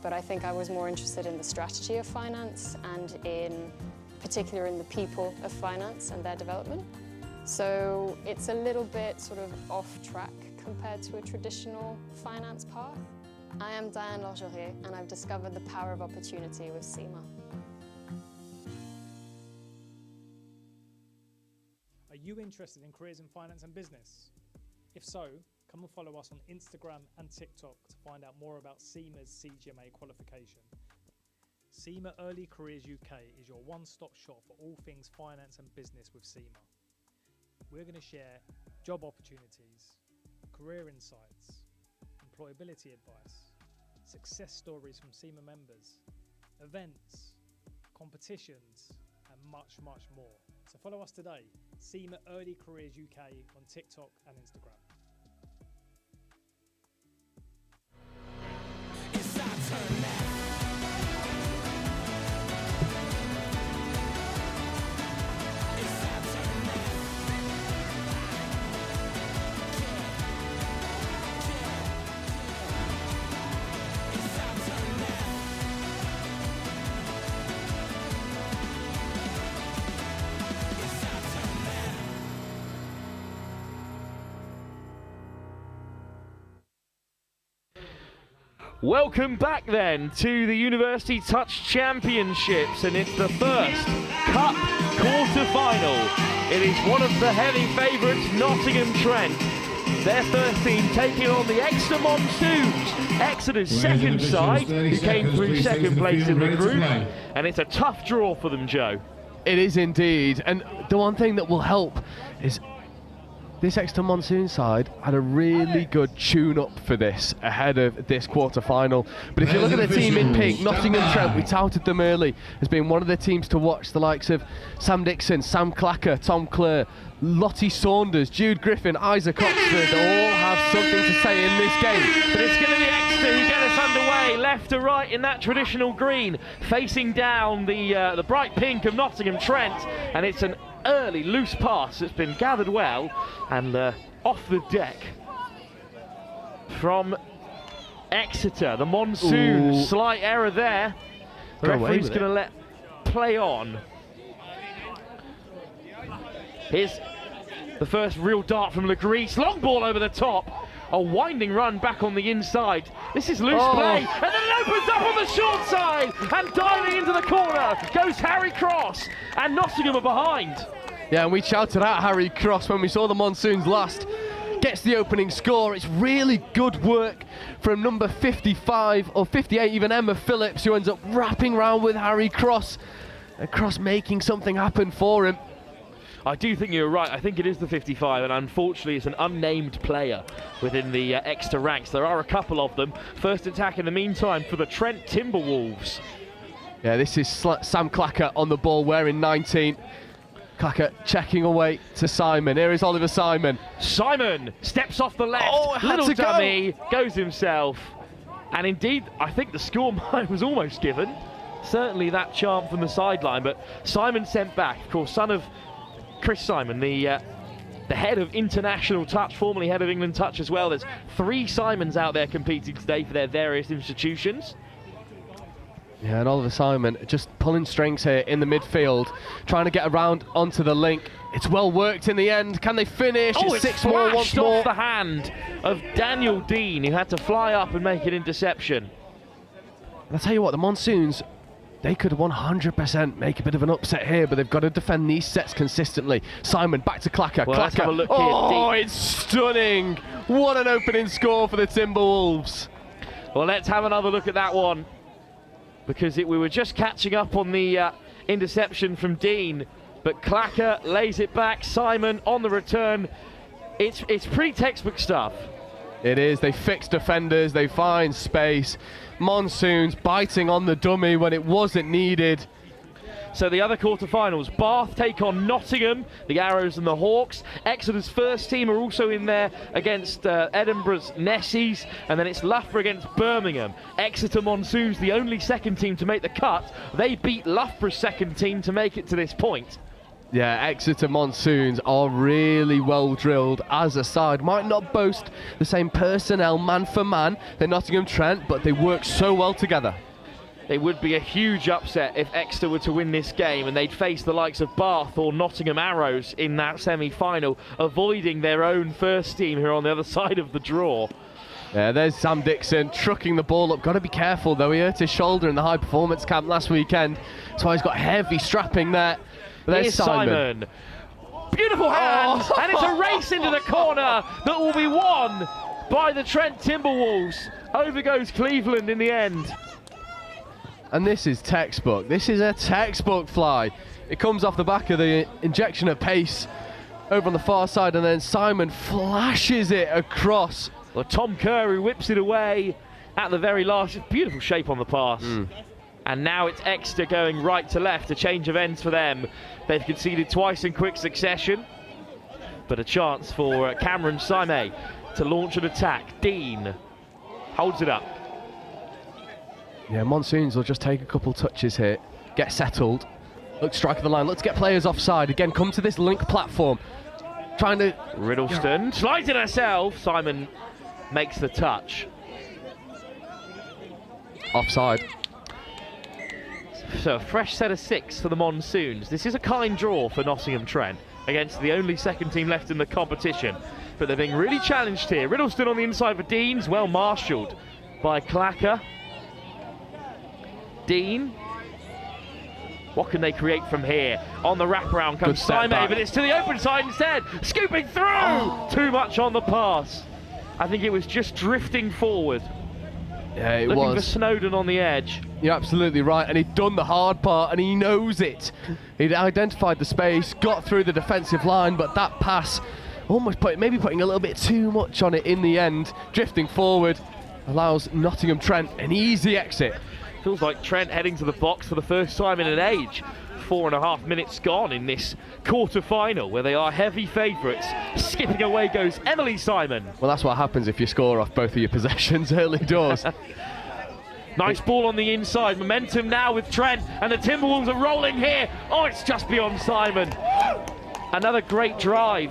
but I think I was more interested in the strategy of finance and in particular in the people of finance and their development. So it's a little bit sort of off track compared to a traditional finance path. I am Diane Lorgerier, and I've discovered the power of opportunity with SEMA. Are you interested in careers in finance and business? If so, come and follow us on Instagram and TikTok to find out more about SEMA's CGMA qualification. SEMA Early Careers UK is your one-stop shop for all things finance and business with SEMA. We're going to share job opportunities, career insights, employability advice, success stories from SEMA members, events, competitions, and much, much more. So follow us today, SEMA Early Careers UK on TikTok and Instagram. Welcome back then to the University Touch Championships, and it's the first Cup quarter-final. It is one of the heavy favourites, Nottingham Trent. Their first team taking on the Exeter Monsoons, Exeter's second side, who came through second place in the group, and it's a tough draw for them, Joe. It is indeed, and the one thing that will help is this Exeter Monsoon side had a really good tune-up for this ahead of this quarter-final. But if you look at the team in pink, Nottingham Trent, we touted them early as being one of the teams to watch. The likes of Sam Dixon, Sam Clacker, Tom Clare, Lottie Saunders, Jude Griffin, Isaac Oxford all have something to say in this game. But it's going to be Exeter who get us underway, left to right in that traditional green, facing down the bright pink of Nottingham Trent, and it's an early loose pass that's been gathered well and off the deck from Exeter. The Monsoons, slight error there. The referee's going to let play on. Here's the first real dart from Legreese. Long ball over the top. A winding run back on the inside. This is loose play, and then it opens up on the short side, and diving into the corner goes Harry Cross, and Nottingham are behind. Yeah, and we shouted out Harry Cross when we saw the Monsoons last. Gets the opening score. It's really good work from number 55, or 58 even, Emma Phillips, who ends up wrapping round with Harry Cross. And Cross making something happen for him. I do think you're right. I think it is the 55, and unfortunately it's an unnamed player within the Exeter ranks. There are a couple of them. First attack in the meantime for the Trent Timberwolves. Yeah, this is Sam Clacker on the ball, wearing 19. Clacker checking away to Simon. Here is Oliver Simon. Simon steps off the left. Little dummy, goes himself. And indeed, I think the score was almost given. Certainly that chant from the sideline, but Simon sent back. Of course, son of Chris Simon, the head of International Touch, formerly head of England Touch as well. There's 3 Simons out there competing today for their various institutions. Yeah, and Oliver Simon just pulling strings here in the midfield, trying to get around onto the link. It's well worked in the end. Can they finish? It's 6 more once more. Off the hand of Daniel Dean, who had to fly up and make an interception. And I'll tell you what, the Monsoons, they could 100% make a bit of an upset here, but they've got to defend these sets consistently. Simon, back to Clacker. Well, let's have a look here. Oh, it's stunning. What an opening score for the Timberwolves. Well, let's have another look at that one, because we were just catching up on the interception from Dean, but Clacker lays it back. Simon on the return. It's pretty textbook stuff. It is. They fix defenders. They find space. Monsoons biting on the dummy when it wasn't needed. So the other quarterfinals, Bath take on Nottingham, the Arrows and the Hawks. Exeter's first team are also in there against Edinburgh's Nessies, and then it's Loughborough against Birmingham. Exeter Monsoons, the only second team to make the cut. They beat Loughborough's second team to make it to this point. Yeah, Exeter Monsoons are really well drilled as a side. Might not boast the same personnel man for man than Nottingham Trent, but they work so well together. It would be a huge upset if Exeter were to win this game, and they'd face the likes of Bath or Nottingham Arrows in that semi-final, avoiding their own first team here on the other side of the draw. Yeah, there's Sam Dixon trucking the ball up. Got to be careful though. He hurt his shoulder in the high performance camp last weekend. That's why he's got heavy strapping there. There's Here's Simon. Beautiful hands, and it's a race into the corner that will be won by the Trent Timberwolves. Over goes Cleveland in the end. And this is textbook. This is a textbook fly. It comes off the back of the injection of pace over on the far side, and then Simon flashes it across. Well, Tom Curry whips it away at the very last. Beautiful shape on the pass. And now it's Exeter going right to left, a change of ends for them. They've conceded twice in quick succession, but a chance for Cameron Sime to launch an attack. Dean holds it up. Yeah, Monsoons will just take a couple touches here, get settled, look, strike of the line, let's get players offside. Again, come to this link platform, trying to... Riddleston slides it herself. Simon makes the touch. Offside. So a fresh set of 6 for the Monsoons. This is a kind draw for Nottingham Trent against the only second team left in the competition, but they're being really challenged here. Riddleston on the inside for Deans, well marshalled by Clacker. Dean, what can they create from here? On the wraparound comes Sime, but it's to the open side instead. Scooping through! Too much on the pass. I think it was just drifting forward. Yeah, it Looking was. for Snowden on the edge. You're absolutely right, and he'd done the hard part, and he knows it. He'd identified the space, got through the defensive line, but that pass almost maybe putting a little bit too much on it in the end. Drifting forward allows Nottingham Trent an easy exit. Feels like Trent heading to the box for the first time in an age. 4.5 minutes gone in this quarter-final, where they are heavy favourites. Skipping away goes Emily Simon. Well, that's what happens if you score off both of your possessions early doors. Nice ball on the inside. Momentum now with Trent, and the Timberwolves are rolling here. Oh, it's just beyond Simon. Another great drive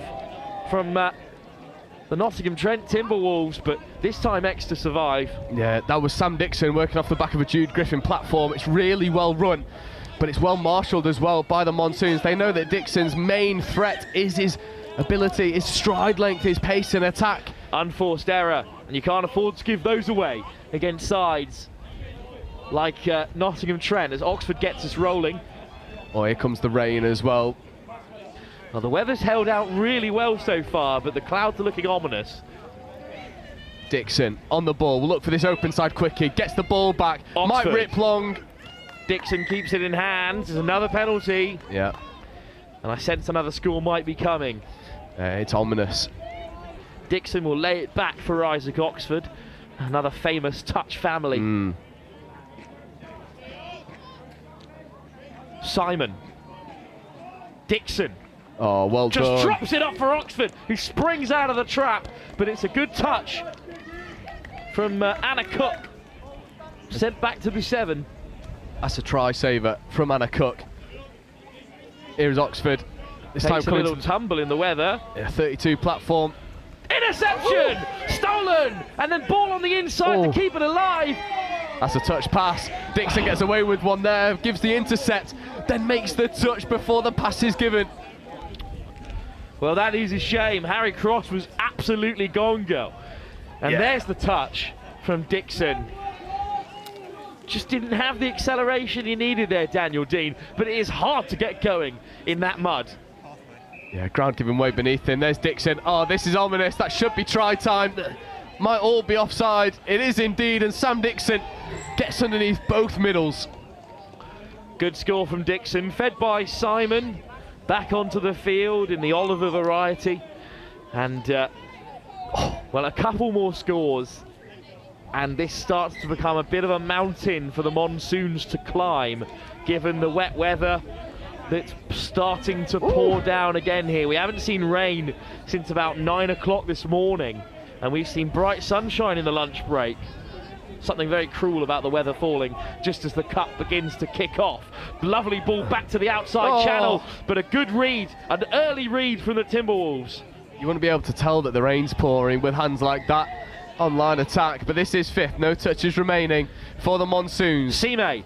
from the Nottingham Trent Timberwolves, but this time Exeter survive. Yeah, that was Sam Dixon working off the back of a Jude Griffin platform. It's really well run, but it's well marshalled as well by the Monsoons. They know that Dixon's main threat is his ability, his stride length, his pace and attack. Unforced error, and you can't afford to give those away against sides like Nottingham Trent as Oxford gets us rolling. Oh, here comes the rain as well. Well, the weather's held out really well so far, but the clouds are looking ominous. Dixon on the ball. We'll look for this open side quickie. Gets the ball back. Oxford. Might rip long. Dixon keeps it in hand. There's another penalty. Yeah. And I sense another score might be coming. It's ominous. Dixon will lay it back for Isaac Oxford. Another famous touch family. Simon. Dixon. Oh, well done. Just drops it up for Oxford, who springs out of the trap, but it's a good touch from Anna Cook. Sent back to the 7. That's a try saver from Anna Cook. Here's Oxford. This Takes time a little tumble in the weather. 32 platform. Interception! Stolen! And then ball on the inside to keep it alive. That's a touch pass. Dixon gets away with one there, gives the intercept, then makes the touch before the pass is given. Well, that is a shame. Harry Cross was absolutely gongo. And there's the touch from Dixon. Just didn't have the acceleration he needed there, Daniel Dean. But it is hard to get going in that mud. Yeah, ground giving way beneath him. There's Dixon. Oh, this is ominous. That should be try time. Might all be offside. It is indeed. And Sam Dixon gets underneath both middles. Good score from Dixon, fed by Simon. Back onto the field in the Oliver variety. And, well, a couple more scores. And this starts to become a bit of a mountain for the Monsoons to climb, given the wet weather that's starting to pour down again here. We haven't seen rain since about 9 o'clock this morning, and we've seen bright sunshine in the lunch break. Something very cruel about the weather falling just as the cup begins to kick off. Lovely ball back to the outside channel, but a good read, an early read from the Timberwolves. You want to be able to tell that the rain's pouring with hands like that. Online attack, but this is 5th. No touches remaining for the Monsoons. Cima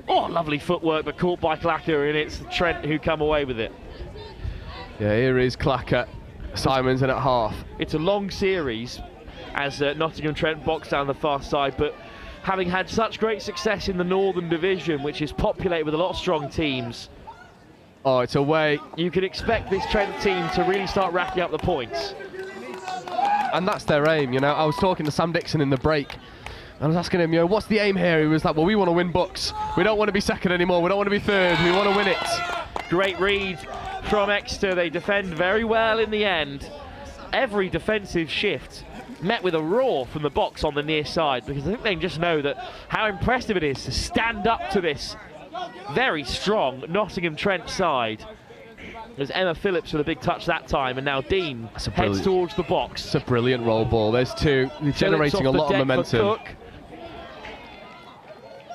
Oh, lovely footwork, but caught by Clacker, and it's Trent who come away with it. Yeah, here is Clacker. Simon's in at half. It's a long series as Nottingham Trent box down the far side, but having had such great success in the Northern Division, which is populated with a lot of strong teams. Oh, it's away. You can expect this Trent team to really start racking up the points. And that's their aim, you know. I was talking to Sam Dixon in the break. I was asking him, you know, what's the aim here? He was like, well, we want to win Bucs. We don't want to be second anymore. We don't want to be third. We want to win it. Great read from Exeter. They defend very well in the end. Every defensive shift met with a roar from the box on the near side, because I think they just know that how impressive it is to stand up to this very strong Nottingham Trent side. There's Emma Phillips with a big touch that time, and now Dean heads towards the box. It's a brilliant roll ball. There's two, generating a lot of momentum.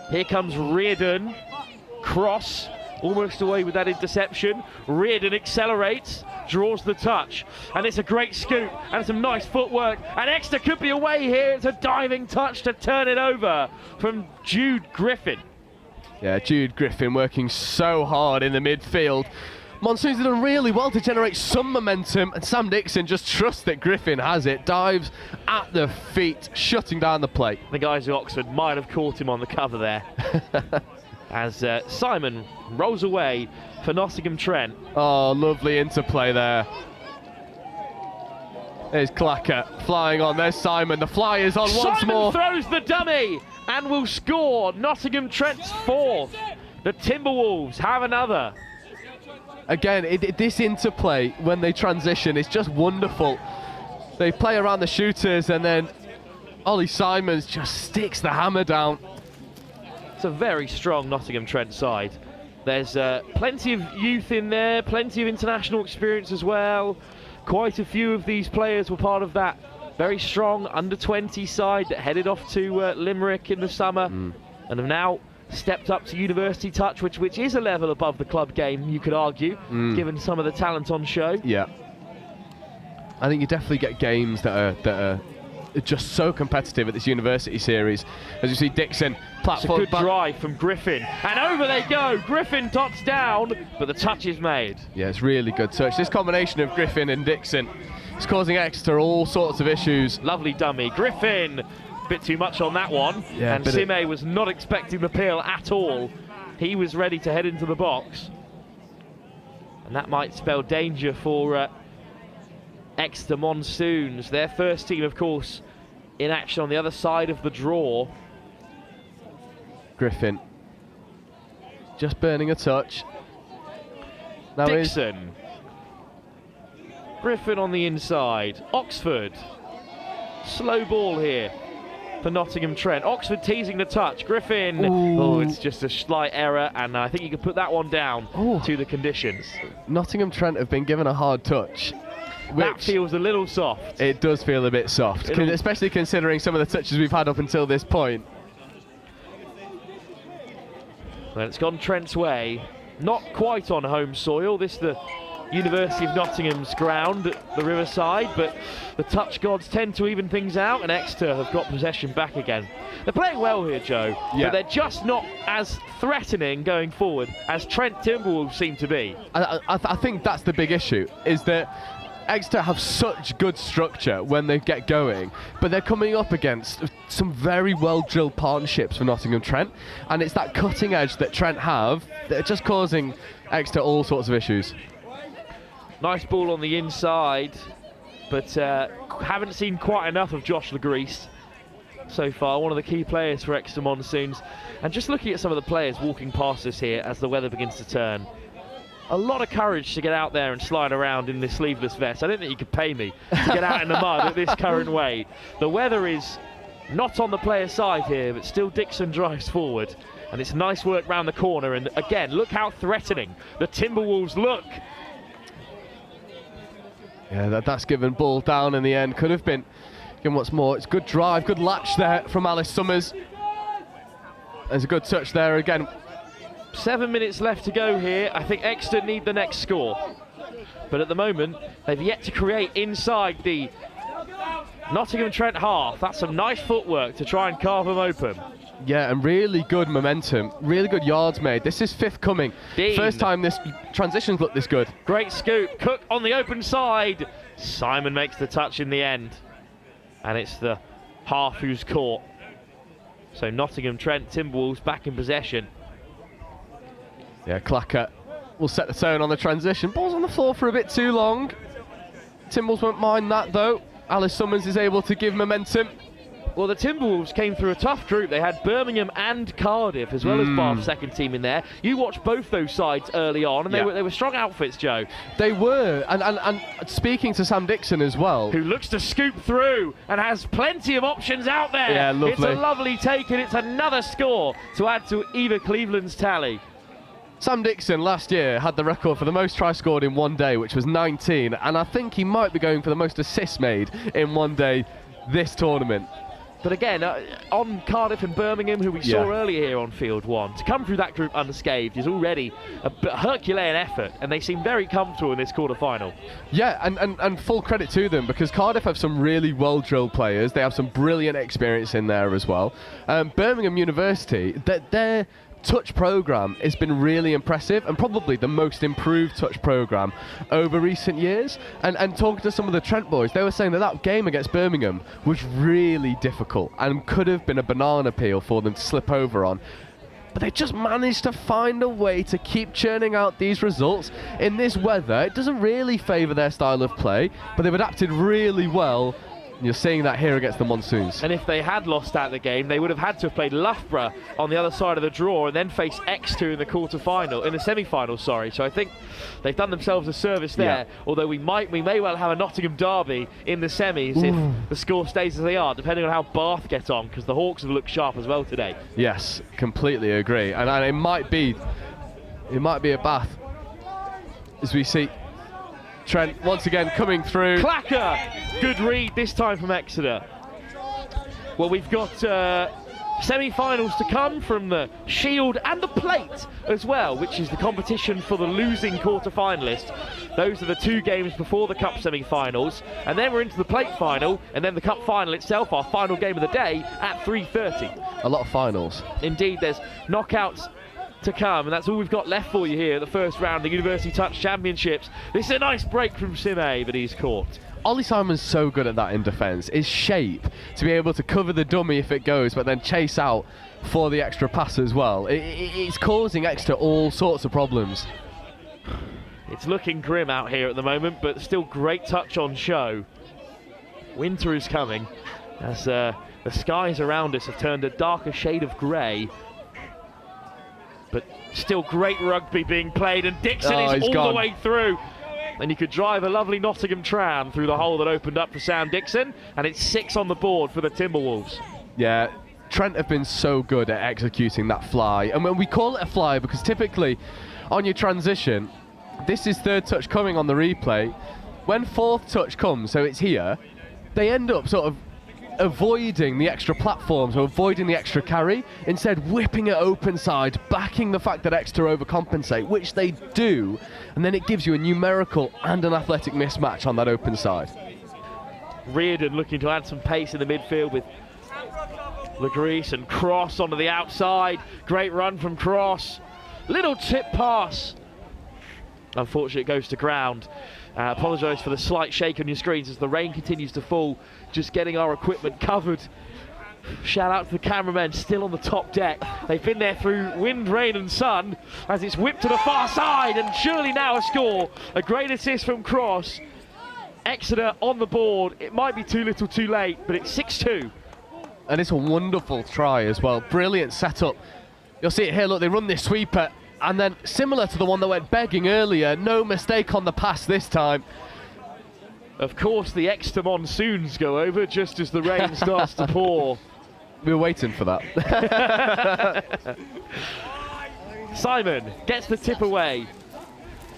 Here comes Reardon, cross, almost away with that interception. Reardon accelerates, draws the touch, and it's a great scoop and some nice footwork, and Exeter could be away here. It's a diving touch to turn it over from Jude Griffin. Yeah, Jude Griffin working so hard in the midfield. Monsoon's done really well to generate some momentum, and Sam Dixon just trusts that Griffin has it, dives at the feet, shutting down the play. The guys at Oxford might have caught him on the cover there. As Simon rolls away for Nottingham Trent. Oh, lovely interplay there. There's Clacker flying on. There's Simon. The fly is on once more. Simon throws the dummy and will score Nottingham Trent's fourth. The Timberwolves have another. Again, this interplay when they transition is just wonderful. They play around the shooters, and then Ollie Simons just sticks the hammer down. It's a very strong Nottingham Trent side. There's plenty of youth in there, plenty of international experience as well. Quite a few of these players were part of that very strong under-20 side that headed off to Limerick in the summer and have now stepped up to university touch, which is a level above the club game, you could argue, given some of the talent on show. Yeah, I think you definitely get games that are just so competitive at this university series. As you see, Dixon platform. It's a good drive from Griffin, and over they go. Griffin dots down, but the touch is made. Yeah, it's really good touch. This combination of Griffin and Dixon is causing Exeter all sorts of issues. Lovely dummy, Griffin. Bit too much on that one, yeah, and Sime was not expecting the peel at all. He was ready to head into the box, and that might spell danger for Exeter Monsoons. Their first team, of course, in action on the other side of the draw. Griffin just burning a touch. Now Dixon. Griffin on the inside. Oxford. Slow ball here for Nottingham Trent. Oxford teasing the touch. Griffin. Ooh. Oh, it's just a slight error, and I think you could put that one down to the conditions. Nottingham Trent have been given a hard touch. That feels a little soft. It does feel a bit soft, especially considering some of the touches we've had up until this point. Well, it's gone Trent's way. Not quite on home soil. This is the University of Nottingham's ground at the Riverside, but the touch gods tend to even things out, and Exeter have got possession back again. They're playing well here, Joe, but they're just not as threatening going forward as Trent Timberwolves seem to be. I think that's the big issue, is that Exeter have such good structure when they get going, but they're coming up against some very well-drilled partnerships for Nottingham Trent, and it's that cutting edge that Trent have that are just causing Exeter all sorts of issues. Nice ball on the inside, but haven't seen quite enough of Josh Legreese so far, one of the key players for Exeter Monsoons. And just looking at some of the players walking past us here as the weather begins to turn, a lot of courage to get out there and slide around in this sleeveless vest. I don't think you could pay me to get out in the mud at this current way. The weather is not on the player side here, but still Dixon drives forward, and it's nice work round the corner. And again, look how threatening the Timberwolves look. Yeah, that's given ball down in the end. Could have been given what's more. It's good drive, good latch there from Alice Summers. There's a good touch there again. 7 minutes left to go here. I think Exeter need the next score, but at the moment they've yet to create inside the Nottingham Trent half. That's some nice footwork to try and carve them open. Yeah, and really good momentum, really good yards made. This is fifth coming. Dean. First time this transition's looked this good. Great scoop. Cook on the open side. Simon makes the touch in the end. And it's the half who's caught. So Nottingham Trent Timberwolves back in possession. Yeah, Clacker will set the tone on the transition. Ball's on the floor for a bit too long. Timberwolves won't mind that though. Alice Summons is able to give momentum. Well, the Timberwolves came through a tough group. They had Birmingham and Cardiff, as well as Bath's second team in there. You watched both those sides early on, and they were strong outfits, Joe. They were, and speaking to Sam Dixon as well. Who looks to scoop through and has plenty of options out there. Yeah, lovely. It's a lovely take, and it's another score to add to Eva Cleveland's tally. Sam Dixon last year had the record for the most tries scored in one day, which was 19, and I think he might be going for the most assists made in one day this tournament. But again, on Cardiff and Birmingham, who we saw earlier here on Field 1, to come through that group unscathed is already a Herculean effort, and they seem very comfortable in this quarter-final. Yeah, and full credit to them, because Cardiff have some really well-drilled players. They have some brilliant experience in there as well. Birmingham University, their touch programme has been really impressive, and probably the most improved touch programme over recent years. And talking to some of the Trent boys, they were saying that game against Birmingham was really difficult and could have been a banana peel for them to slip over on. But they just managed to find a way to keep churning out these results in this weather. It doesn't really favour their style of play, but they've adapted really well. You're seeing that here against the Monsoons. And if they had lost out the game, they would have had to have played Loughborough on the other side of the draw and then faced Exeter in the semi-final, sorry. So I think they've done themselves a service there, although we may well have a Nottingham derby in the semis if the score stays as they are, depending on how Bath get on, because the Hawks have looked sharp as well today. Yes, completely agree. And it might be a Bath as we see Trent once again coming through. Clacker! Good read this time from Exeter. Well, we've got semi-finals to come from the Shield and the Plate as well, which is the competition for the losing quarter-finalists. Those are the two games before the Cup semi-finals, and then we're into the Plate final, and then the Cup final itself, our final game of the day, at 3:30. A lot of finals. Indeed, there's knockouts to come, and that's all we've got left for you here at the first round of the University Touch Championships. This is a nice break from Sime, but he's caught. Ollie Simon's so good at that in defence. His shape to be able to cover the dummy if it goes, but then chase out for the extra pass as well. It's causing Exeter all sorts of problems. It's looking grim out here at the moment, but still great touch on show. Winter is coming as the skies around us have turned a darker shade of grey. But still great rugby being played, and Dixon is all the way through. And you could drive a lovely Nottingham tram through the hole that opened up for Sam Dixon, and it's 6 on the board for the Timberwolves. Yeah, Trent have been so good at executing that fly. And when we call it a fly, because typically on your transition, this is third touch coming on the replay. When fourth touch comes, so it's here, they end up sort of avoiding the extra platforms or avoiding the extra carry, instead whipping it open side, backing the fact that Exeter overcompensate, which they do, and then it gives you a numerical and an athletic mismatch on that open side. Reardon looking to add some pace in the midfield with Legreese and Cross onto the outside. Great run from Cross. Little tip pass. Unfortunately, it goes to ground. Apologise for the slight shake on your screens as the rain continues to fall. Just getting our equipment covered. Shout out to the cameramen still on the top deck. They've been there through wind, rain and sun as it's whipped to the far side, and surely now a score. A great assist from Cross. Exeter on the board. It might be too little too late, but it's 6-2. And it's a wonderful try as well. Brilliant setup. You'll see it here, look, they run this sweeper, and then similar to the one that went begging earlier, no mistake on the pass this time. Of course, the Exeter Monsoons go over just as the rain starts to pour. We were waiting for that. Simon gets the tip away.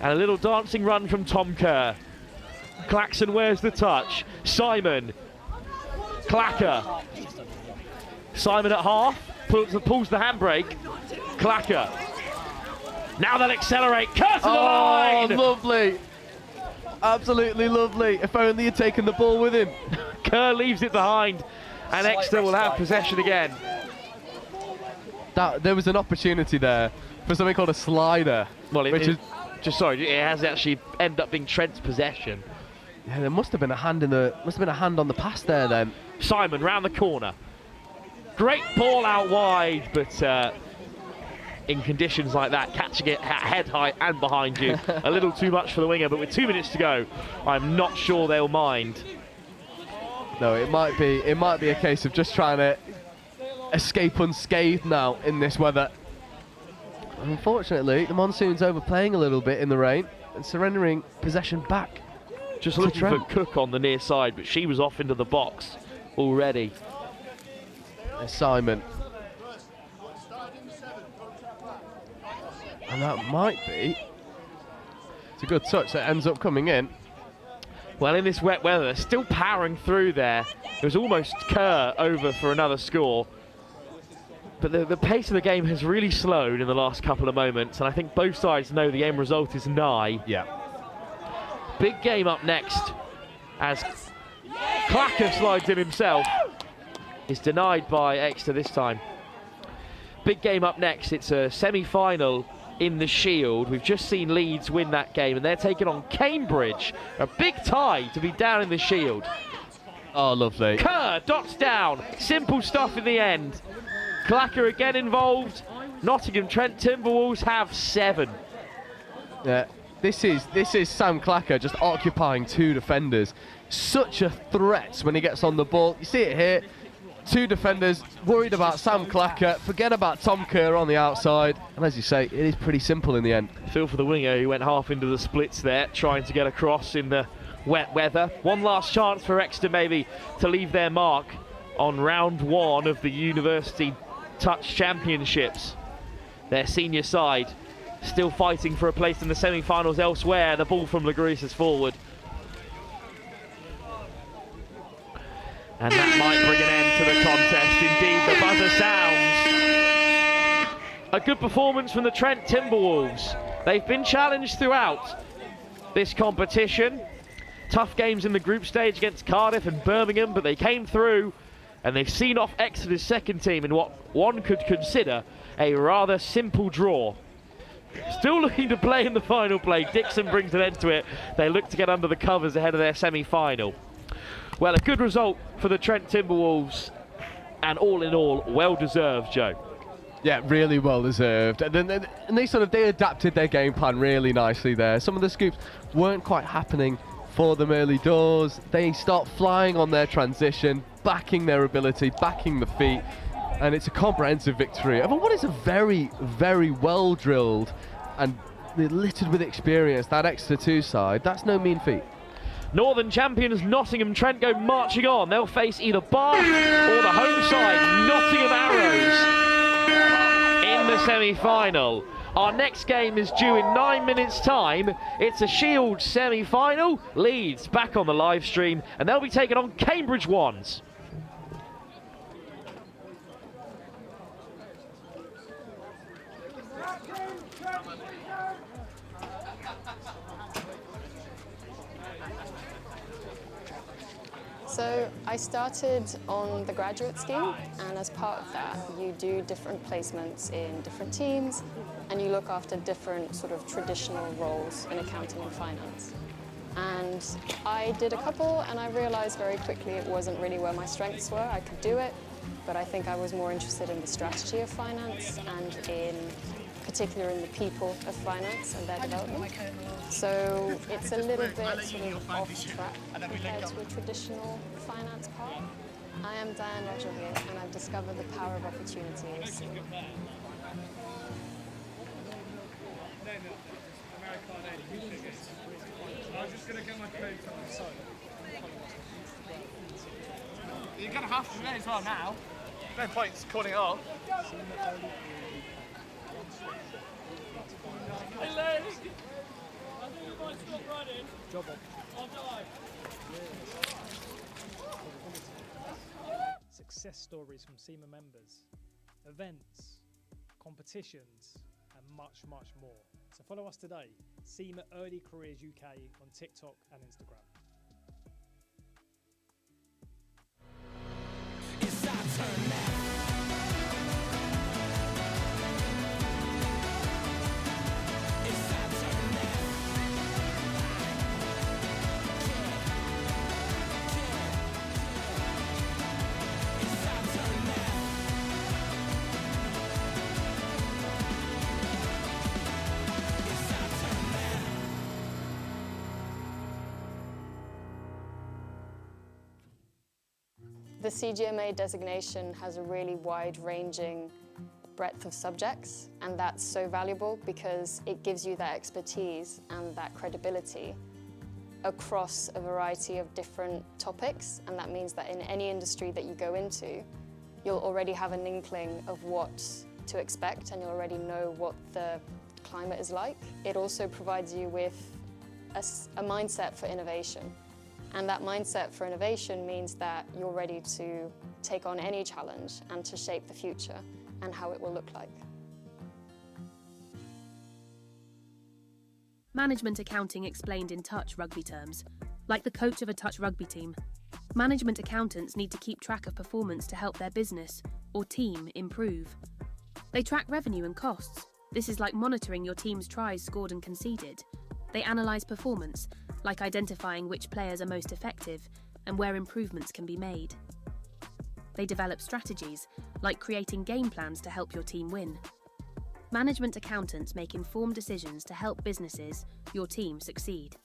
And a little dancing run from Tom Kerr. Claxon wears the touch. Simon. Clacker. Simon at half. Pulls the handbrake. Clacker. Now they'll accelerate. Kerr to the line! Oh, lovely. Absolutely lovely. If only he'd taken the ball with him. Kerr leaves it behind, and Exeter will have possession again. there was an opportunity there for something called a slider. Well, which is it has actually ended up being Trent's possession. Yeah, there must have been a hand on the pass there then. Simon round the corner. Great ball out wide, but in conditions like that, catching it at head height and behind you, a little too much for the winger. But with 2 minutes to go, I'm not sure they'll mind. No, it might be a case of just trying to escape unscathed now in this weather. Unfortunately, the Monsoon's overplaying a little bit in the rain and surrendering possession back. Just looking for Cook on the near side, but she was off into the box already. There's Simon. And that might be... It's a good touch that ends up coming in. Well, in this wet weather, they're still powering through there. It was almost Kerr over for another score. But the pace of the game has really slowed in the last couple of moments, and I think both sides know the end result is nigh. Yeah. Big game up next as Clacker slides in himself. Is denied by Exeter this time. Big game up next. It's a semi-final in the Shield. We've just seen Leeds win that game, and they're taking on Cambridge. A big tie to be down in the Shield. Oh, lovely. Kerr dots down. Simple stuff in the end. Clacker again involved. Nottingham Trent Timberwolves have 7. Yeah, this is Sam Clacker just occupying 2 defenders. Such a threat when he gets on the ball. You see it here. 2 defenders worried about Sam Clacker. Forget about Tom Kerr on the outside. And as you say, it is pretty simple in the end. Feel for the winger who went half into the splits there, trying to get across in the wet weather. One last chance for Exeter maybe to leave their mark on round 1 of the University Touch Championships. Their senior side still fighting for a place in the semi-finals elsewhere. The ball from Lagris is forward. And that might bring an end to the contest. Indeed, the buzzer sounds. A good performance from the Trent Timberwolves. They've been challenged throughout this competition. Tough games in the group stage against Cardiff and Birmingham, but they came through and they've seen off Exeter's second team in what one could consider a rather simple draw. Still looking to play in the final play. Dixon brings an end to it. They look to get under the covers ahead of their semi-final. Well, a good result for the Trent Timberwolves, and all in all, well deserved, Joe. Yeah, really well deserved. And they adapted their game plan really nicely there. Some of the scoops weren't quite happening for them early doors. They start flying on their transition, backing their ability, backing the feet, and it's a comprehensive victory over what is a very, very well drilled and littered with experience, that Exeter 2 side. That's no mean feat. Northern champions Nottingham Trent go marching on. They'll face either Bath or the home side, Nottingham Arrows, in the semi-final. Our next game is due in 9 minutes' time. It's a Shield semi-final. Leeds back on the live stream, and they'll be taking on Cambridge Ones. So I started on the graduate scheme, and as part of that, you do different placements in different teams, and you look after different sort of traditional roles in accounting and finance. And I did a couple, and I realized very quickly it wasn't really where my strengths were. I could do it, but I think I was more interested in the strategy of finance and in particular in the people of finance and their development. So it's a little bit sort of off track compared to a traditional finance path. I am Diane Roger-Hill, and I've discovered the power of opportunity in SEMA. I'm just going to get my code from You're going to have to today as well now. No point calling it off. Job on. Success stories from SEMA members, events, competitions, and much, much more. So follow us today, SEMA Early Careers UK on TikTok and Instagram. It's our turn now. The CGMA designation has a really wide-ranging breadth of subjects, and that's so valuable because it gives you that expertise and that credibility across a variety of different topics, and that means that in any industry that you go into, you'll already have an inkling of what to expect and you'll already know what the climate is like. It also provides you with a mindset for innovation, and that mindset for innovation means that you're ready to take on any challenge and to shape the future and how it will look like. Management accounting explained in touch rugby terms. Like the coach of a touch rugby team, management accountants need to keep track of performance to help their business or team improve. They track revenue and costs. This is like monitoring your team's tries scored and conceded. They analyse performance, like identifying which players are most effective and where improvements can be made. They develop strategies, like creating game plans to help your team win. Management accountants make informed decisions to help businesses, your team, succeed.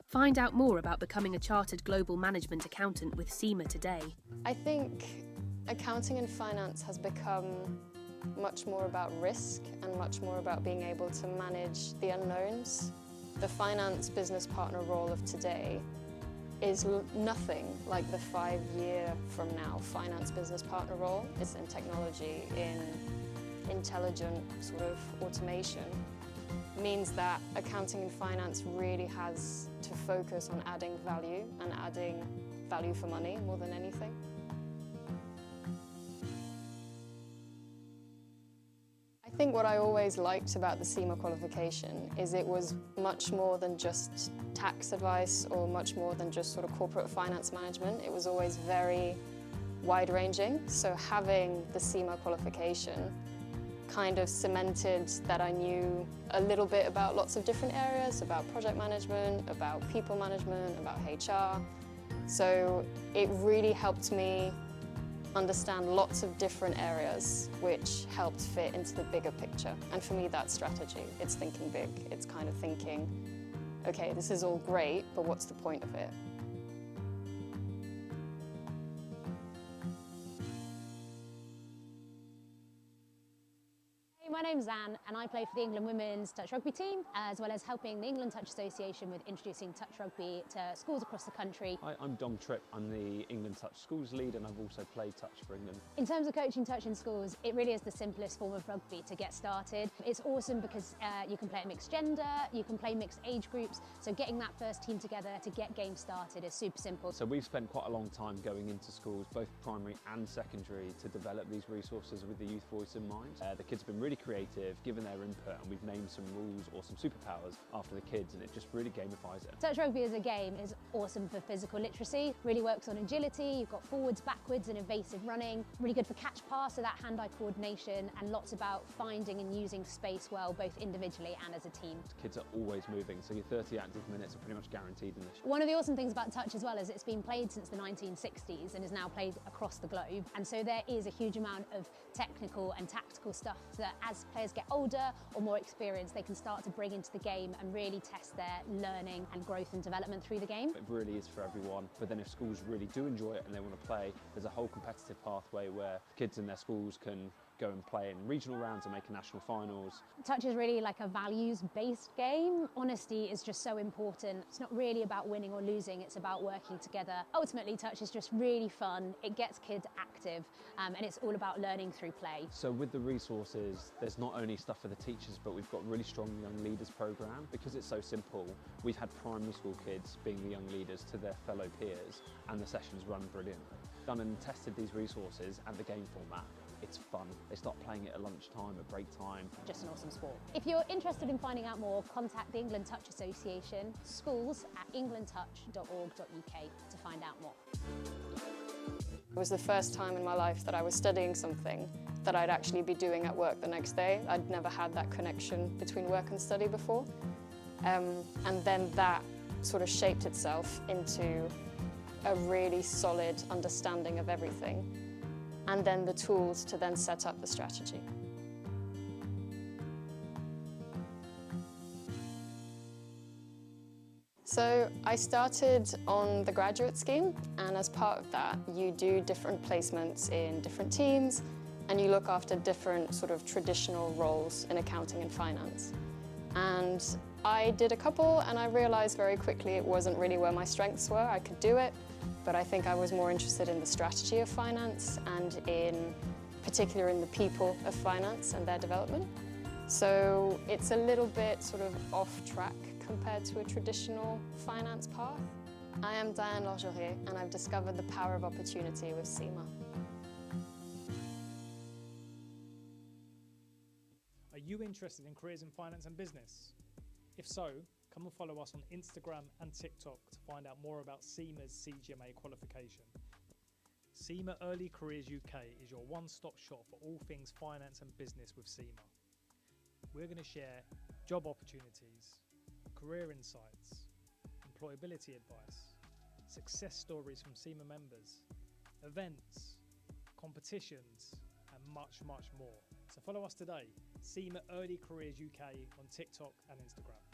Find out more about becoming a chartered global management accountant with SEMA today. I think accounting and finance has become much more about risk and much more about being able to manage the unknowns. The finance business partner role of today is nothing like the 5-year from now finance business partner role. It's in technology, in intelligent sort of automation. Means that accounting and finance really has to focus on adding value and adding value for money more than anything. I think what I always liked about the SEMA qualification is it was much more than just tax advice or much more than just sort of corporate finance management. It was always very wide-ranging. So having the SEMA qualification kind of cemented that I knew a little bit about lots of different areas, about project management, about people management, about HR. So it really helped me understand lots of different areas which helped fit into the bigger picture. And for me, that's strategy. It's thinking big. It's kind of thinking, okay, this is all great, but what's the point of it? My name's Anne and I play for the England Women's Touch Rugby team, as well as helping the England Touch Association with introducing touch rugby to schools across the country. Hi, I'm Dom Tripp. I'm the England Touch Schools lead and I've also played touch for England. In terms of coaching touch in schools, it really is the simplest form of rugby to get started. It's awesome because you can play at mixed gender, you can play mixed age groups, so getting that first team together to get games started is super simple. So we've spent quite a long time going into schools, both primary and secondary, to develop these resources with the youth voice in mind. The kids have been really creative, given their input, and we've named some rules or some superpowers after the kids, and it just really gamifies it. Touch rugby as a game is awesome for physical literacy, really works on agility, you've got forwards, backwards and evasive running, really good for catch pass, so that hand-eye coordination, and lots about finding and using space well, both individually and as a team. Kids are always moving, so your 30 active minutes are pretty much guaranteed in this. One of the awesome things about touch as well is it's been played since the 1960s and is now played across the globe, and so there is a huge amount of technical and tactical stuff that as players get older or more experienced, they can start to bring into the game and really test their learning and growth and development through the game. It really is for everyone, but then if schools really do enjoy it and they want to play, there's a whole competitive pathway where kids in their schools can go and play in regional rounds and make national finals. Touch is really like a values-based game. Honesty is just so important. It's not really about winning or losing, it's about working together. Ultimately, touch is just really fun. It gets kids active, and it's all about learning through play. So with the resources, there's not only stuff for the teachers, but we've got a really strong young leaders program. Because it's so simple, we've had primary school kids being the young leaders to their fellow peers, and the sessions run brilliantly. Done and tested these resources and the game format. It's fun. They start playing it at lunchtime, at break time. Just an awesome sport. If you're interested in finding out more, contact the England Touch Association, schools@englandtouch.org.uk to find out more. It was the first time in my life that I was studying something that I'd actually be doing at work the next day. I'd never had that connection between work and study before. And then that sort of shaped itself into a really solid understanding of everything, and then the tools to then set up the strategy. So I started on the graduate scheme, and as part of that, you do different placements in different teams, and you look after different sort of traditional roles in accounting and finance. And I did a couple, and I realized very quickly it wasn't really where my strengths were. I could do it, but I think I was more interested in the strategy of finance and in particular in the people of finance and their development. So it's a little bit sort of off track compared to a traditional finance path. I am Diane Lorgerie, and I've discovered the power of opportunity with SEMA. Are you interested in careers in finance and business? If so, come and follow us on Instagram and TikTok to find out more about SEMA's CGMA qualification. SEMA Early Careers UK is your one-stop shop for all things finance and business with SEMA. We're going to share job opportunities, career insights, employability advice, success stories from SEMA members, events, competitions, and much, much more. So follow us today, SEMA Early Careers UK on TikTok and Instagram.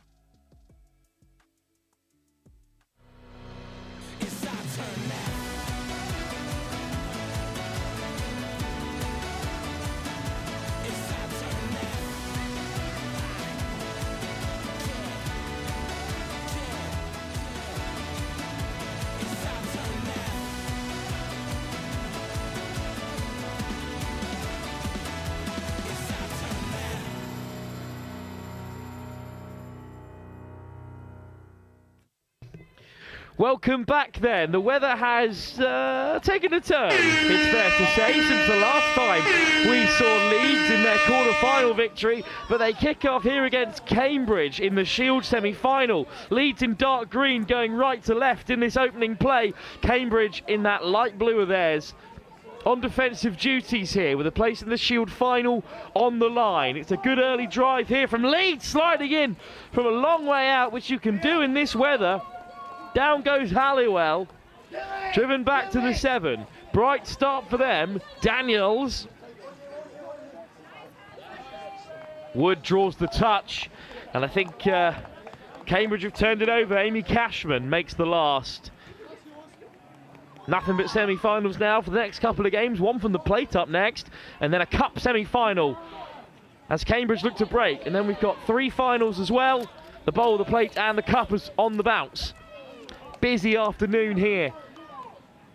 It's our turn now. It's our turn now. It's our turn now. It's our turn now. Welcome back then. The weather has taken a turn, it's fair to say, since the last time we saw Leeds in their quarter-final victory, but they kick off here against Cambridge in the Shield semi-final. Leeds in dark green going right to left in this opening play. Cambridge in that light blue of theirs. On defensive duties here with a place in the Shield final on the line. It's a good early drive here from Leeds, sliding in from a long way out, which you can do in this weather. Down goes Halliwell, driven back to the 7. Bright start for them. Daniels. Wood draws the touch, and I think Cambridge have turned it over. Amy Cashman makes the last. Nothing but semi-finals now for the next couple of games. One from the plate up next, and then a cup semi-final as Cambridge look to break. And then we've got 3 finals as well. The bowl, the plate, and the cup is on the bounce. Busy afternoon here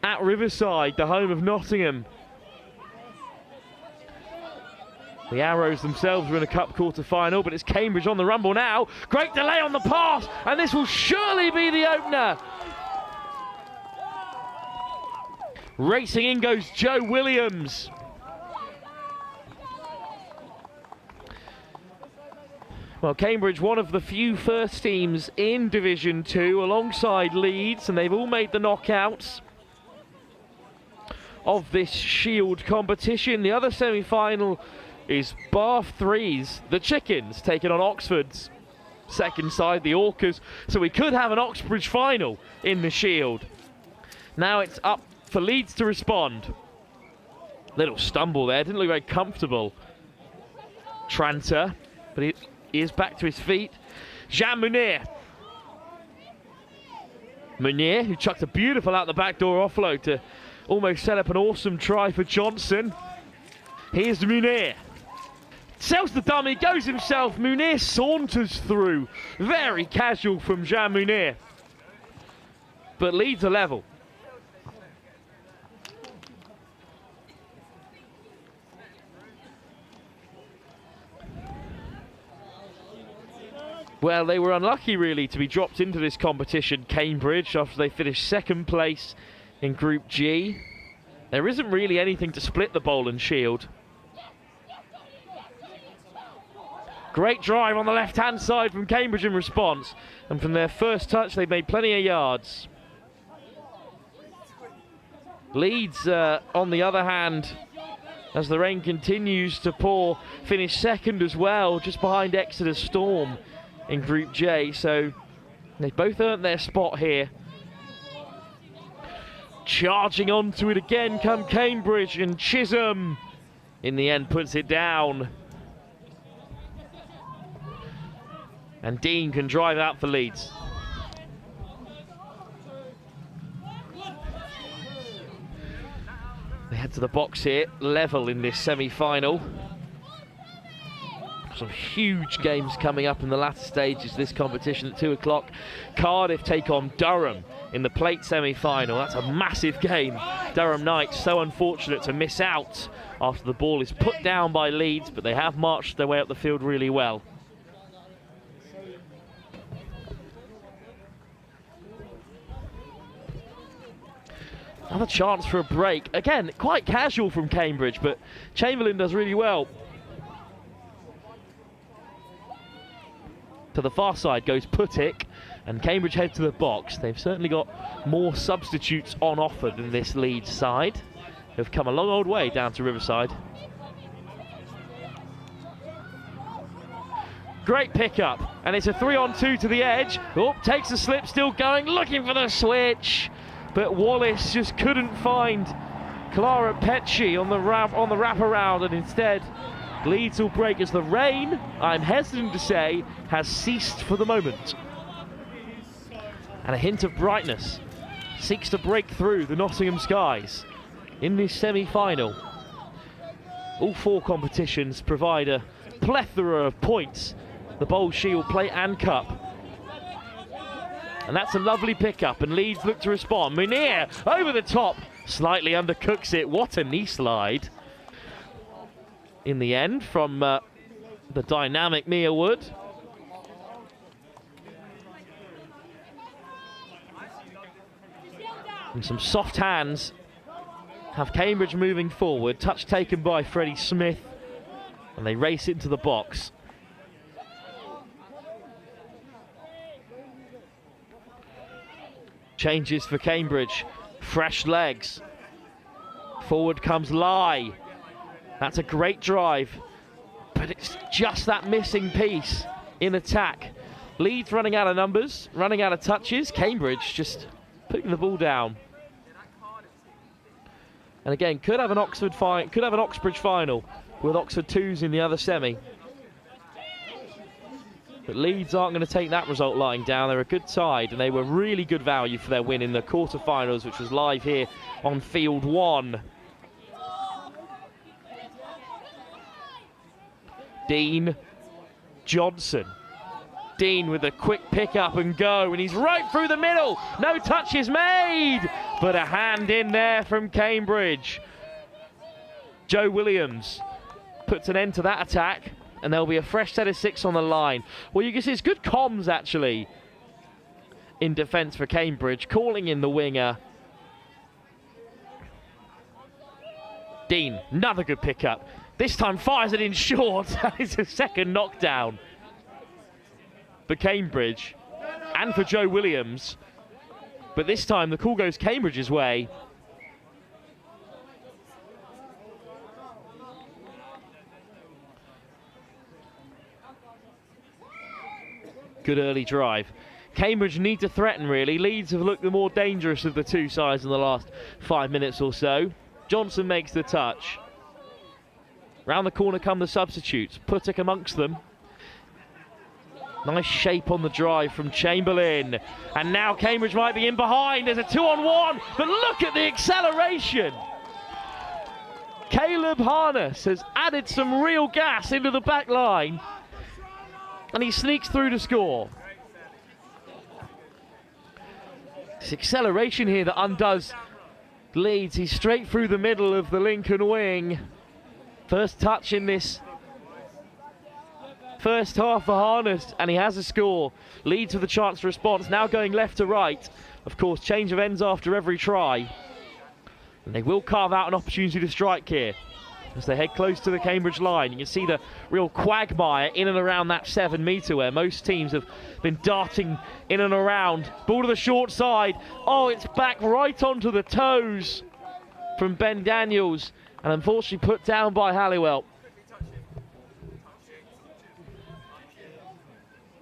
at Riverside, the home of Nottingham. The Arrows themselves are in a cup quarter-final, but it's Cambridge on the rumble now. Great delay on the pass, and this will surely be the opener. Racing in goes Joe Williams. Well, Cambridge, one of the few first teams in Division 2 alongside Leeds, and they've all made the knockouts of this Shield competition. The other semi-final is Bath 3's, the Chickens, taking on Oxford's second side, the Orcas. So we could have an Oxbridge final in the Shield. Now it's up for Leeds to respond. Little stumble there, didn't look very comfortable. Tranter, but he is back to his feet. Jean Munir. Munir, who chucked a beautiful out the back door offload to almost set up an awesome try for Johnson. Here's Munir. Sells the dummy, goes himself. Munir saunters through. Very casual from Jean Munir. But Leeds are level. Well, they were unlucky, really, to be dropped into this competition, Cambridge, after they finished second place in Group G. There isn't really anything to split the bowl and Shield. Great drive on the left-hand side from Cambridge in response. And from their first touch, they've made plenty of yards. Leeds, on the other hand, as the rain continues to pour, finished second as well, just behind Exeter Storm in Group J, so they both earned their spot here. Charging onto it again come Cambridge, and Chisholm in the end puts it down. And Dean can drive out for Leeds. They head to the box here, level in this semi-final. Some huge games coming up in the latter stages of this competition at 2 o'clock. Cardiff take on Durham in the plate semi-final. That's a massive game. Durham Knights so unfortunate to miss out after the ball is put down by Leeds, but they have marched their way up the field really well. Another chance for a break. Again, quite casual from Cambridge, but Chamberlain does really well. To the far side goes Putik, and Cambridge head to the box. They've certainly got more substitutes on offer than this Leeds side. They've come a long old way down to Riverside. Great pickup, and it's a 3-on-2 to the edge. Oh, takes a slip, still going, looking for the switch. But Wallace just couldn't find Clara Petchy on the wraparound, and instead Leeds will break as the rain, I'm hesitant to say, has ceased for the moment. And a hint of brightness seeks to break through the Nottingham skies in this semi-final. All 4 competitions provide a plethora of points, the Bowl Shield, Plate and Cup. And that's a lovely pickup, and Leeds look to respond. Munir over the top, slightly undercooks it. What a knee slide. In the end, from the dynamic Mia Wood. And some soft hands have Cambridge moving forward. Touch taken by Freddie Smith, and they race into the box. Changes for Cambridge, fresh legs. Forward comes Lai. That's a great drive, but it's just that missing piece in attack. Leeds running out of numbers, running out of touches. Cambridge just putting the ball down. And again, could have an Oxbridge final with Oxford 2s in the other semi. But Leeds aren't going to take that result lying down. They're a good side, and they were really good value for their win in the quarterfinals, which was live here on Field 1. Dean Johnson. Dean with a quick pick up and go, and he's right through the middle. No touches made, but a hand in there from Cambridge. Joe Williams puts an end to that attack, and there'll be a fresh set of 6 on the line. Well, you can see it's good comms, actually, in defence for Cambridge, calling in the winger. Dean, another good pickup. This time fires it in short. It's a second knockdown for Cambridge and for Joe Williams. But this time the call goes Cambridge's way. Good early drive. Cambridge need to threaten, really. Leeds have looked the more dangerous of the 2 sides in the last 5 minutes or so. Johnson makes the touch. Round the corner come the substitutes. Putik amongst them. Nice shape on the drive from Chamberlain. And now Cambridge might be in behind. There's a 2-on-1, but look at the acceleration. Caleb Harness has added some real gas into the back line, and he sneaks through to score. It's acceleration here that undoes Leeds. He's straight through the middle of the Lincoln wing. First touch in this first half for Harness, and he has a score. Leeds with a chance to respond. Now going left to right. Of course, change of ends after every try. And they will carve out an opportunity to strike here as they head close to the Cambridge line. You can see the real quagmire in and around that 7 metre where most teams have been darting in and around. Ball to the short side. Oh, it's back right onto the toes from Ben Daniels, and unfortunately put down by Halliwell.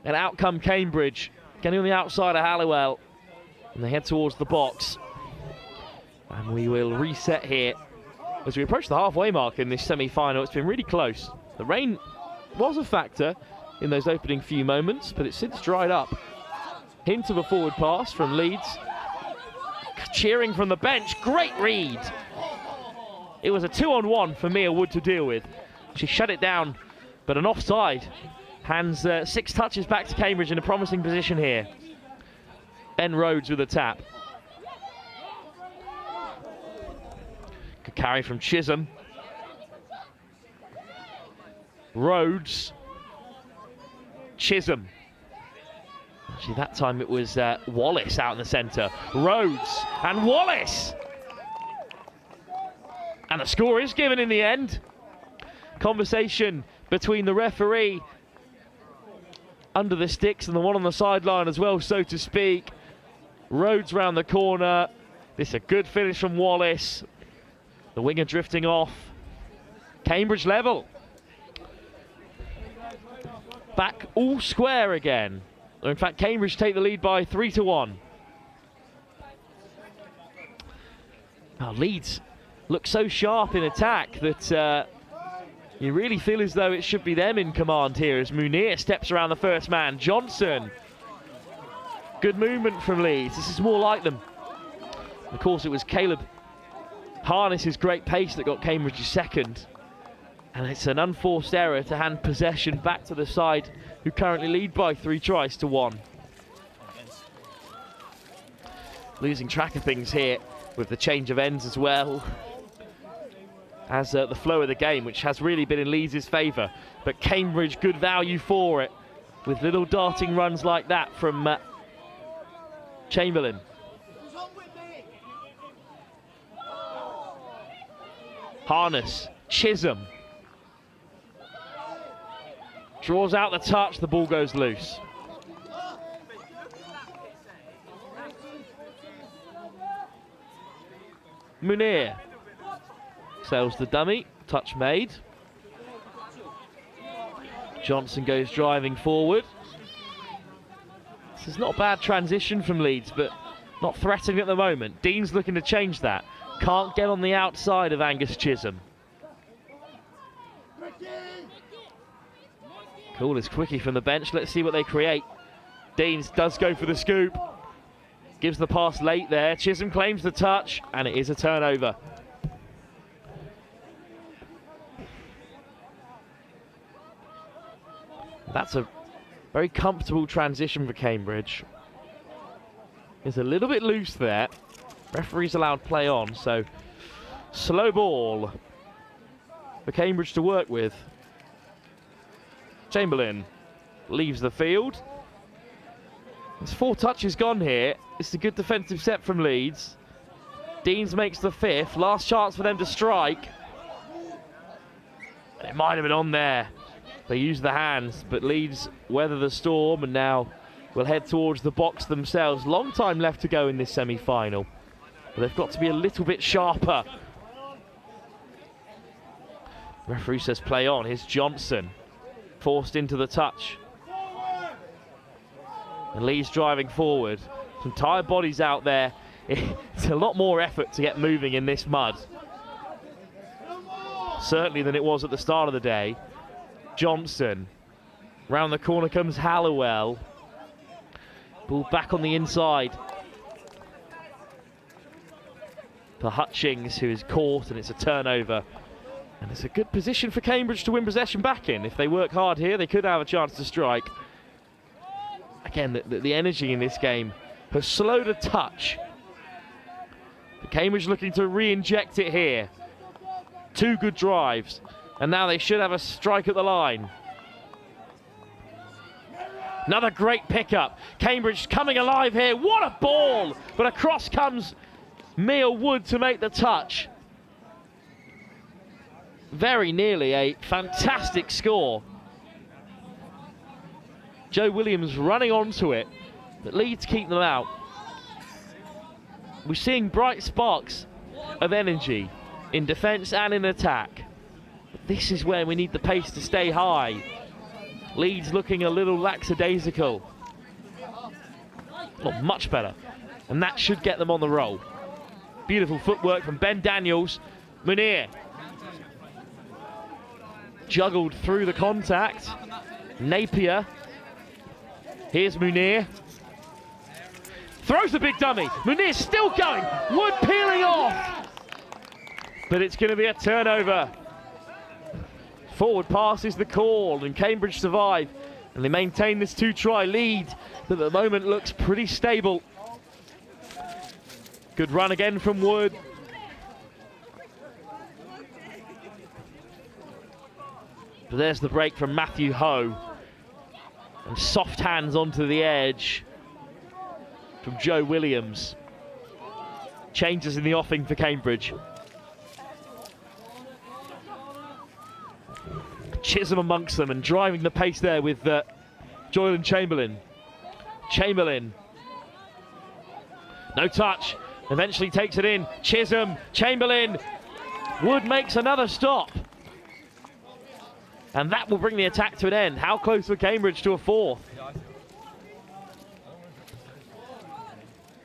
And out come Cambridge, getting on the outside of Halliwell, and they head towards the box. And we will reset here as we approach the halfway mark in this semi-final. It's been really close. The rain was a factor in those opening few moments, but it's since dried up. Hint of a forward pass from Leeds. Cheering from the bench, great read. It was a 2-on-1 for Mia Wood to deal with. She shut it down, but an offside hands 6 touches back to Cambridge in a promising position here. Ben Rhodes with a tap. Good carry from Chisholm. Rhodes. Chisholm. Actually, that time it was Wallace out in the centre. Rhodes and Wallace! And the score is given in the end. Conversation between the referee under the sticks and the one on the sideline as well, so to speak. Rhodes round the corner. This is a good finish from Wallace. The winger drifting off. Cambridge level. Back all square again. Or in fact, Cambridge take the lead by 3-1. Now Leeds look so sharp in attack that you really feel as though it should be them in command here as Munir steps around the first man. Johnson. Good movement from Leeds. This is more like them. Of course, it was Caleb Harness's great pace that got Cambridge's second. And it's an unforced error to hand possession back to the side who currently lead by 3-1. Losing track of things here with the change of ends as well as the flow of the game, which has really been in Leeds' favour. But Cambridge, good value for it with little darting runs like that from Chamberlain. Harness, Chisholm. Draws out the touch, the ball goes loose. Munir sails the dummy, touch made. Johnson goes driving forward. This is not a bad transition from Leeds, but not threatening at the moment. Dean's looking to change that. Can't get on the outside of Angus Chisholm. Coolest quickie from the bench. Let's see what they create. Deans does go for the scoop. Gives the pass late there. Chisholm claims the touch, and it is a turnover. That's a very comfortable transition for Cambridge. It's a little bit loose there. Referee's allowed play on, so slow ball for Cambridge to work with. Chamberlain leaves the field. There's 4 touches gone here. It's a good defensive set from Leeds. Deans makes the 5th. Last chance for them to strike. It might have been on there. They use the hands, but Leeds weather the storm and now will head towards the box themselves. Long time left to go in this semi-final, but they've got to be a little bit sharper. Referee says play on. Here's Johnson. Forced into the touch. And Leeds driving forward. Some tired bodies out there. It's a lot more effort to get moving in this mud. Certainly than it was at the start of the day. Johnson. Round the corner comes Hallowell. Ball back on the inside. For Hutchings, who is caught, and it's a turnover. And it's a good position for Cambridge to win possession back in. If they work hard here, they could have a chance to strike. Again, the energy in this game has slowed a touch. But Cambridge looking to re-inject it here. 2 good drives, and now they should have a strike at the line. Another great pickup. Cambridge coming alive here. What a ball! But across comes Mia Wood to make the touch. Very nearly a fantastic score. Joe Williams running onto it, but Leeds keep them out. We're seeing bright sparks of energy in defence and in attack. But this is where we need the pace to stay high. Leeds looking a little lackadaisical. Not much better. And that should get them on the roll. Beautiful footwork from Ben Daniels. Munir. Juggled through the contact. Napier. Here's Munir. Throws the big dummy. Munir's still going. Wood peeling off. but it's going to be a turnover. Forward pass is the call, and Cambridge survive, and they maintain this 2-try lead that at the moment looks pretty stable. Good run again from Wood. But there's the break from Matthew Ho. And soft hands onto the edge from Joe Williams. Changes in the offing for Cambridge. Chisholm amongst them and driving the pace there with Joylan Chamberlain. Chamberlain. No touch. Eventually takes it in. Chisholm. Chamberlain. Wood makes another stop. And that will bring the attack to an end. How close were Cambridge to a fourth?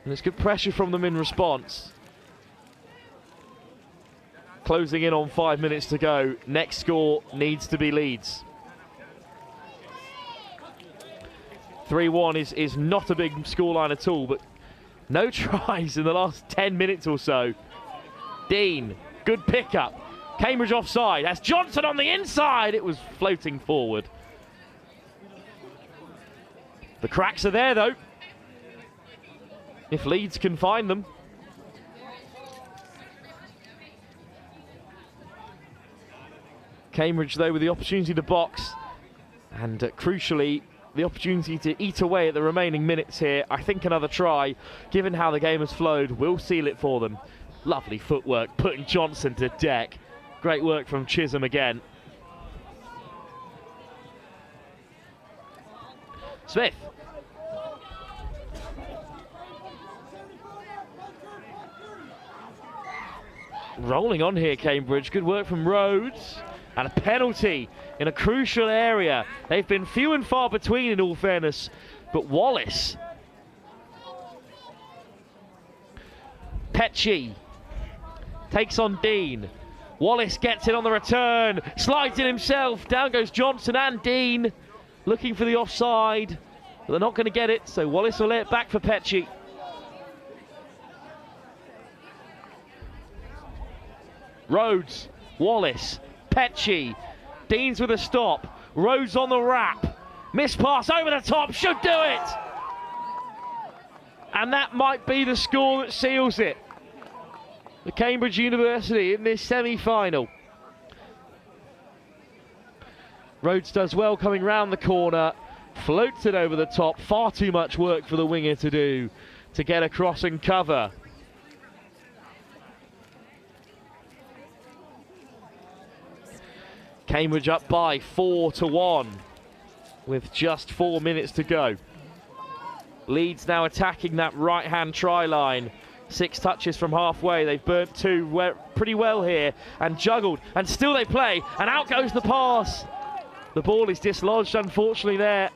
And it's good pressure from them in response. Closing in on 5 minutes to go. Next score needs to be Leeds. 3-1 is not a big scoreline at all, but no tries in the last 10 minutes or so. Dean, good pickup. Cambridge offside. That's Johnson on the inside. It was floating forward. The cracks are there, though, if Leeds can find them. Cambridge, though, with the opportunity to box and crucially the opportunity to eat away at the remaining minutes here. I think another try, given how the game has flowed, will seal it for them. Lovely footwork, putting Johnson to deck. Great work from Chisholm again. Smith. Rolling on here, Cambridge. Good work from Rhodes. And a penalty in a crucial area. They've been few and far between, in all fairness. But Wallace. Petchy takes on Dean. Wallace gets it on the return, slides in himself, down goes Johnson and Dean, looking for the offside, but they're not going to get it, so Wallace will lay it back for Petchy. Rhodes, Wallace, Petchy, Dean's with a stop, Rhodes on the wrap, missed pass over the top, should do it! And that might be the score that seals it. The Cambridge University in this semi-final. Rhodes does well coming round the corner, floats it over the top. Far too much work for the winger to do to get across and cover. Cambridge up by 4-1 with just 4 minutes to go. Leeds now attacking that right-hand try line. 6 touches from halfway. They've burnt 2 pretty well here and juggled, and still they play, and out goes the pass. The ball is dislodged, unfortunately, there.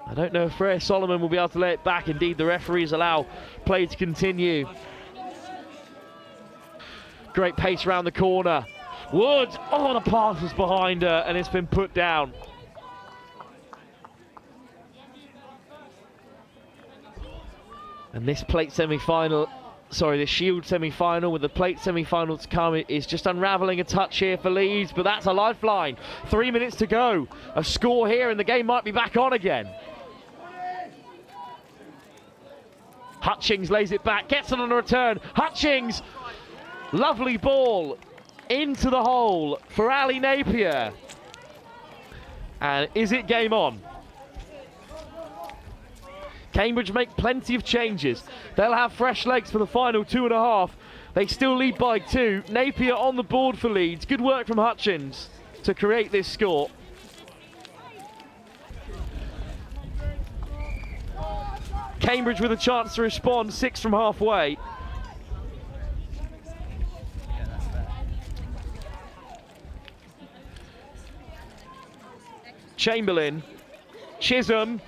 I don't know if Freya Solomon will be able to lay it back. Indeed, the referees allow play to continue. Great pace around the corner. Wood, oh, the pass was behind her, and it's been put down. And this plate semi-final, sorry, the Shield semi-final with the plate semi-final to come is just unravelling a touch here for Leeds, but that's a lifeline. 3 minutes to go. A score here and the game might be back on again. Hutchings lays it back, gets it on a return. Hutchings, lovely ball into the hole for Ali Napier. And is it game on? Cambridge make plenty of changes. They'll have fresh legs for the final 2.5. They still lead by 2. Napier on the board for Leeds. Good work from Hutchins to create this score. Cambridge with a chance to respond, 6 from halfway. Chamberlain, Chisholm,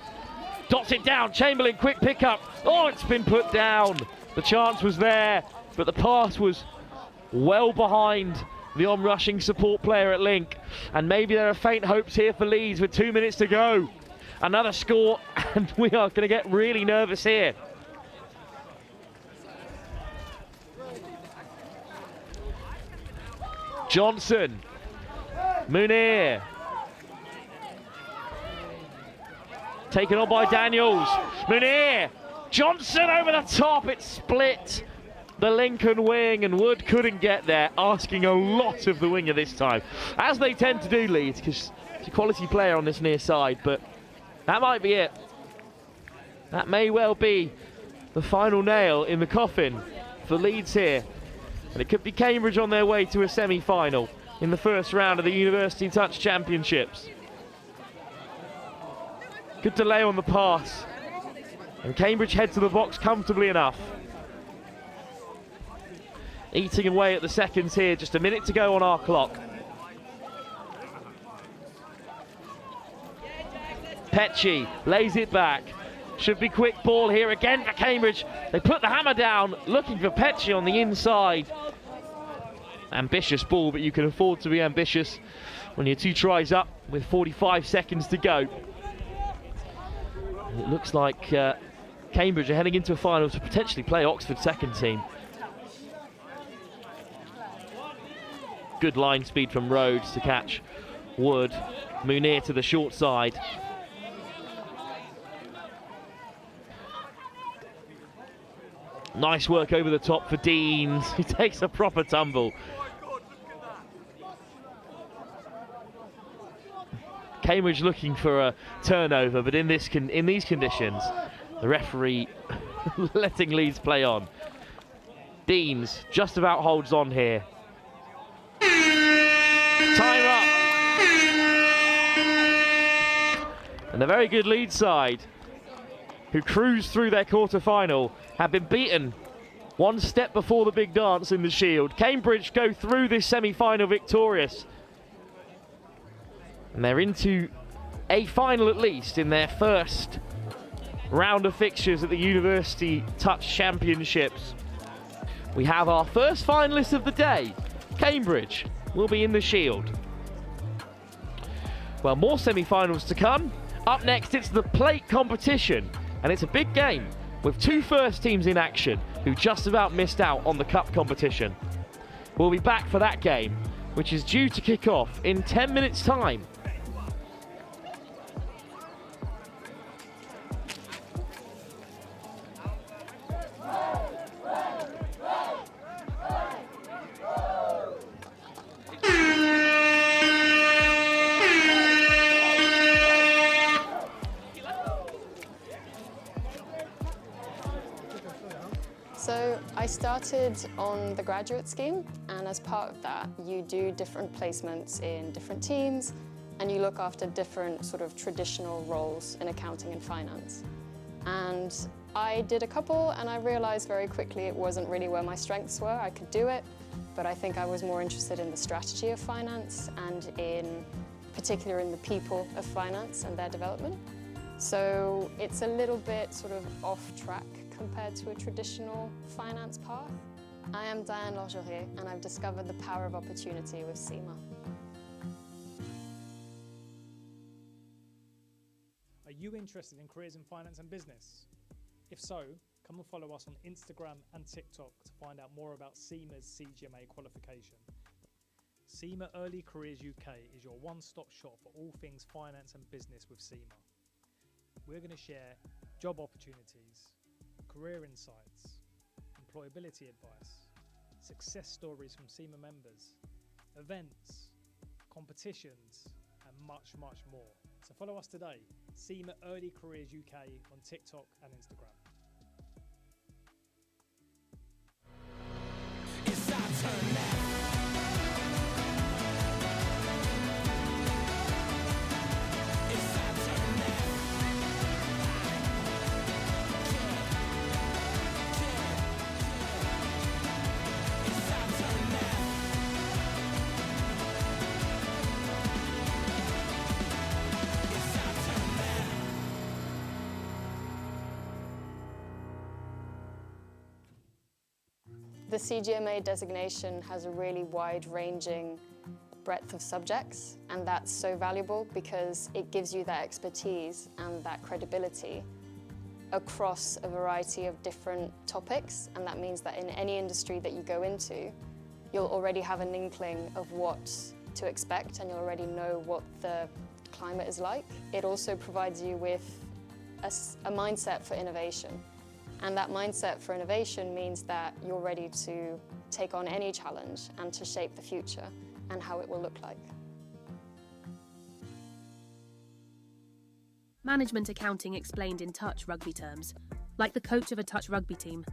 dots it down. Chamberlain, quick pickup. Oh, it's been put down. The chance was there, but the pass was well behind the on-rushing support player at Link. And maybe there are faint hopes here for Leeds with 2 minutes to go. Another score, and we are going to get really nervous here. Johnson. Munir. Taken on by Daniels. Munir. Johnson over the top. It split the Lincoln wing, and Wood couldn't get there, asking a lot of the winger this time, as they tend to do, Leeds, because it's a quality player on this near side. But that might be it. That may well be the final nail in the coffin for Leeds here, and it could be Cambridge on their way to a semi-final in the first round of the University Touch Championships. Good delay on the pass, and Cambridge head to the box comfortably enough. Eating away at the seconds here, just a minute to go on our clock. Petchy lays it back. Should be quick ball here again for Cambridge. They put the hammer down, looking for Petchy on the inside. Ambitious ball, but you can afford to be ambitious when you're 2 tries up with 45 seconds to go. It looks like Cambridge are heading into a final to potentially play Oxford's second team. Good line speed from Rhodes to catch Wood. Munir to the short side. Nice work over the top for Deans. He takes a proper tumble. Cambridge looking for a turnover, but in these conditions, the referee letting Leeds play on. Deans just about holds on here. Time up. And a very good Leeds side, who cruised through their quarter-final, have been beaten one step before the big dance in the Shield. Cambridge go through this semi-final victorious, and they're into a final at least in their first round of fixtures at the University Touch Championships. We have our first finalist of the day. Cambridge will be in the Shield. Well, more semi-finals to come. Up next, it's the plate competition, and it's a big game with 2 first teams in action who just about missed out on the cup competition. We'll be back for that game, which is due to kick off in 10 minutes' time. So I started on the graduate scheme, and as part of that, you do different placements in different teams, and you look after different sort of traditional roles in accounting and finance. And I did a couple, and I realized very quickly it wasn't really where my strengths were. I could do it, but I think I was more interested in the strategy of finance and in particular in the people of finance and their development. So it's a little bit sort of off track compared to a traditional finance path. I am Diane Lorgerier, and I've discovered the power of opportunity with SEMA. Are you interested in careers in finance and business? If so, come and follow us on Instagram and TikTok to find out more about SEMA's CGMA qualification. SEMA Early Careers UK is your one-stop shop for all things finance and business with SEMA. We're going to share job opportunities, career insights, employability advice, success stories from SEMA members, events, competitions, and much, much more. So follow us today, SEMA Early Careers UK on TikTok and Instagram. It's our turn now. The CGMA designation has a really wide-ranging breadth of subjects, and that's so valuable because it gives you that expertise and that credibility across a variety of different topics, and that means that in any industry that you go into, you'll already have an inkling of what to expect and you'll already know what the climate is like. It also provides you with a mindset for innovation. And that mindset for innovation means that you're ready to take on any challenge and to shape the future and how it will look like. Management accounting explained in touch rugby terms. Like the coach of a touch rugby team,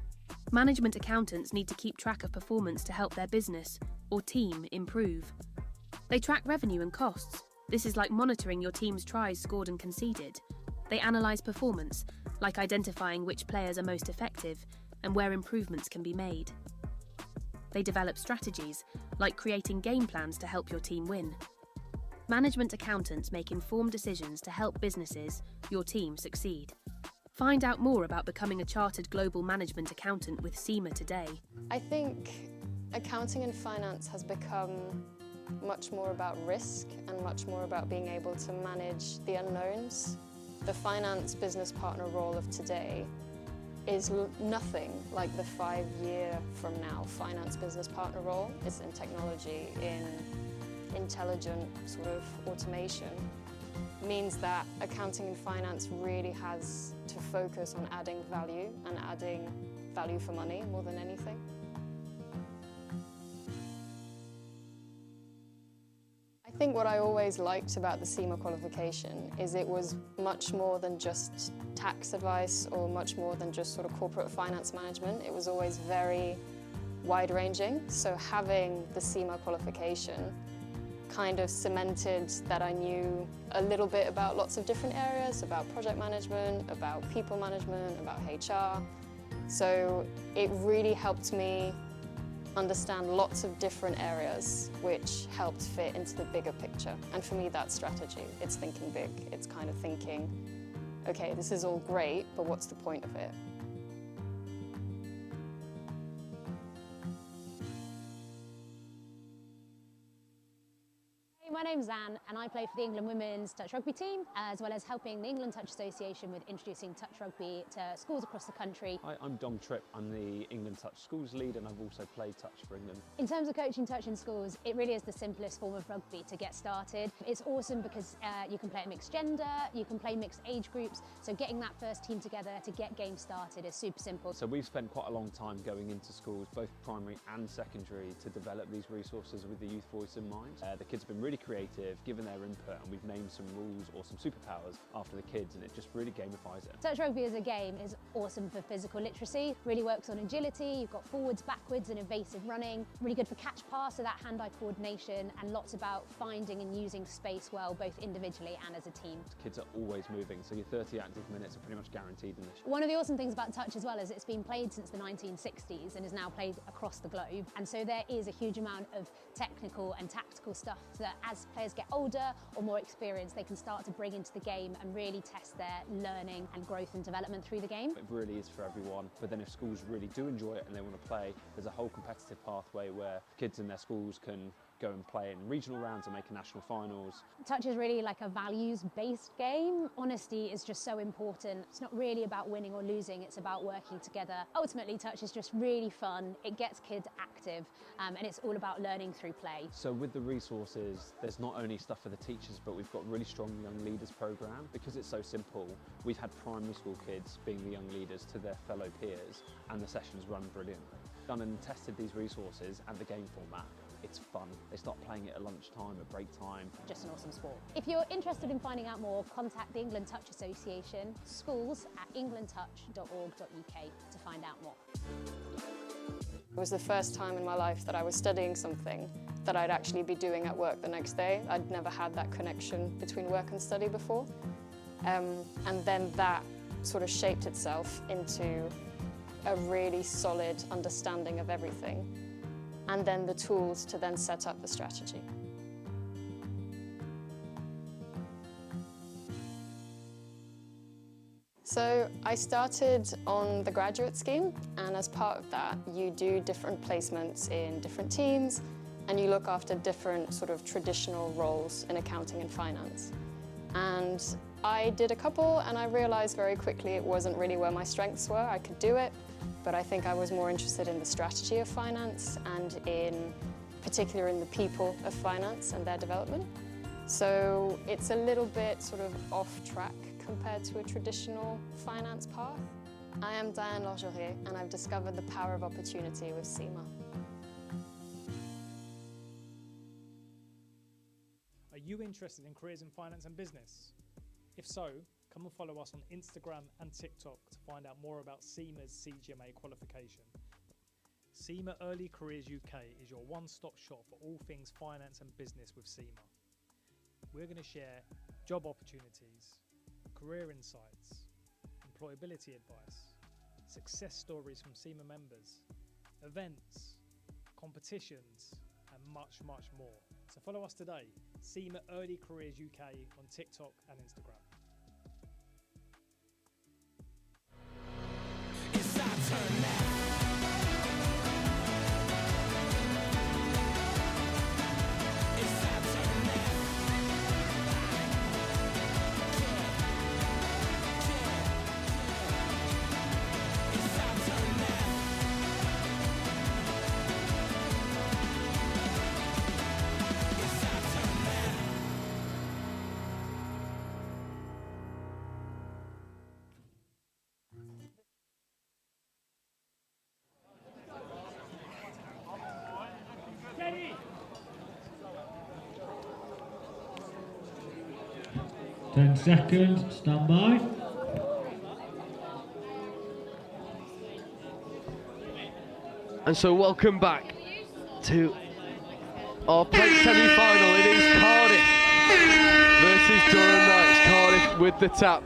management accountants need to keep track of performance to help their business or team improve. They track revenue and costs. This is like monitoring your team's tries scored and conceded. They analyse performance, like identifying which players are most effective and where improvements can be made. They develop strategies, like creating game plans to help your team win. Management accountants make informed decisions to help businesses, your team, succeed. Find out more about becoming a chartered global management accountant with SEMA today. I think accounting and finance has become much more about risk and much more about being able to manage the unknowns. The finance business partner role of today is nothing like the 5-year from now finance business partner role. It's in technology, in intelligent sort of automation. Means that accounting and finance really has to focus on adding value and adding value for money more than anything. I think what I always liked about the SEMA qualification is it was much more than just tax advice or much more than just sort of corporate finance management. It was always very wide-ranging. So having the SEMA qualification kind of cemented that I knew a little bit about lots of different areas, about project management, about people management, about HR. So it really helped me understand lots of different areas which helped fit into the bigger picture. And for me, that's strategy. It's thinking big. It's kind of thinking, okay, this is all great, but what's the point of it? My name's Anne and I play for the England Women's Touch Rugby team, as well as helping the England Touch Association with introducing touch rugby to schools across the country. Hi, I'm Dom Tripp. I'm the England Touch Schools lead and I've also played touch for England. In terms of coaching touch in schools, it really is the simplest form of rugby to get started. It's awesome because you can play at mixed gender, you can play mixed age groups, so getting that first team together to get games started is super simple. So we've spent quite a long time going into schools, both primary and secondary, to develop these resources with the youth voice in mind. The kids have been really creative, given their input, and we've named some rules or some superpowers after the kids, and it just really gamifies it. Touch rugby as a game is awesome for physical literacy, really works on agility, you've got forwards, backwards and evasive running, really good for catch pass, so that hand-eye coordination, and lots about finding and using space well, both individually and as a team. Kids are always moving, so your 30 active minutes are pretty much guaranteed in this. One of the awesome things about touch as well is it's been played since the 1960s and is now played across the globe, and so there is a huge amount of technical and tactical stuff that as players get older or more experienced, they can start to bring into the game and really test their learning and growth and development through the game. It really is for everyone, but then if schools really do enjoy it and they want to play, there's a whole competitive pathway where kids in their schools can go and play in regional rounds and make a national finals. Touch is really like a values-based game. Honesty is just so important. It's not really about winning or losing, it's about working together. Ultimately, touch is just really fun. It gets kids active, and it's all about learning through play. So with the resources, there's not only stuff for the teachers, but we've got a really strong young leaders program. Because it's so simple, we've had primary school kids being the young leaders to their fellow peers, and the sessions run brilliantly. Done and tested these resources and the game format. It's fun. They start playing it at lunchtime, at break time. Just an awesome sport. If you're interested in finding out more, contact the England Touch Association, schools@englandtouch.org.uk to find out more. It was the first time in my life that I was studying something that I'd actually be doing at work the next day. I'd never had that connection between work and study before. And then that sort of shaped itself into a really solid understanding of everything, and then the tools to then set up the strategy. So I started on the graduate scheme, and as part of that, you do different placements in different teams, and you look after different sort of traditional roles in accounting and finance. And I did a couple, and I realized very quickly it wasn't really where my strengths were. I could do it, but I think I was more interested in the strategy of finance and in particular in the people of finance and their development. So it's a little bit sort of off track compared to a traditional finance path. I am Diane Lorgerier, and I've discovered the power of opportunity with SEMA. Are you interested in careers in finance and business? If so, come and follow us on Instagram and TikTok to find out more about SEMA's CGMA qualification. SEMA Early Careers UK is your one-stop shop for all things finance and business with SEMA. We're going to share job opportunities, career insights, employability advice, success stories from SEMA members, events, competitions, and much, much more. So follow us today, SEMA Early Careers UK on TikTok and Instagram. It's our turn now. Ten seconds, stand by. And so welcome back to our plate semi-final. It is Cardiff versus Durham Knights. Cardiff with the tap,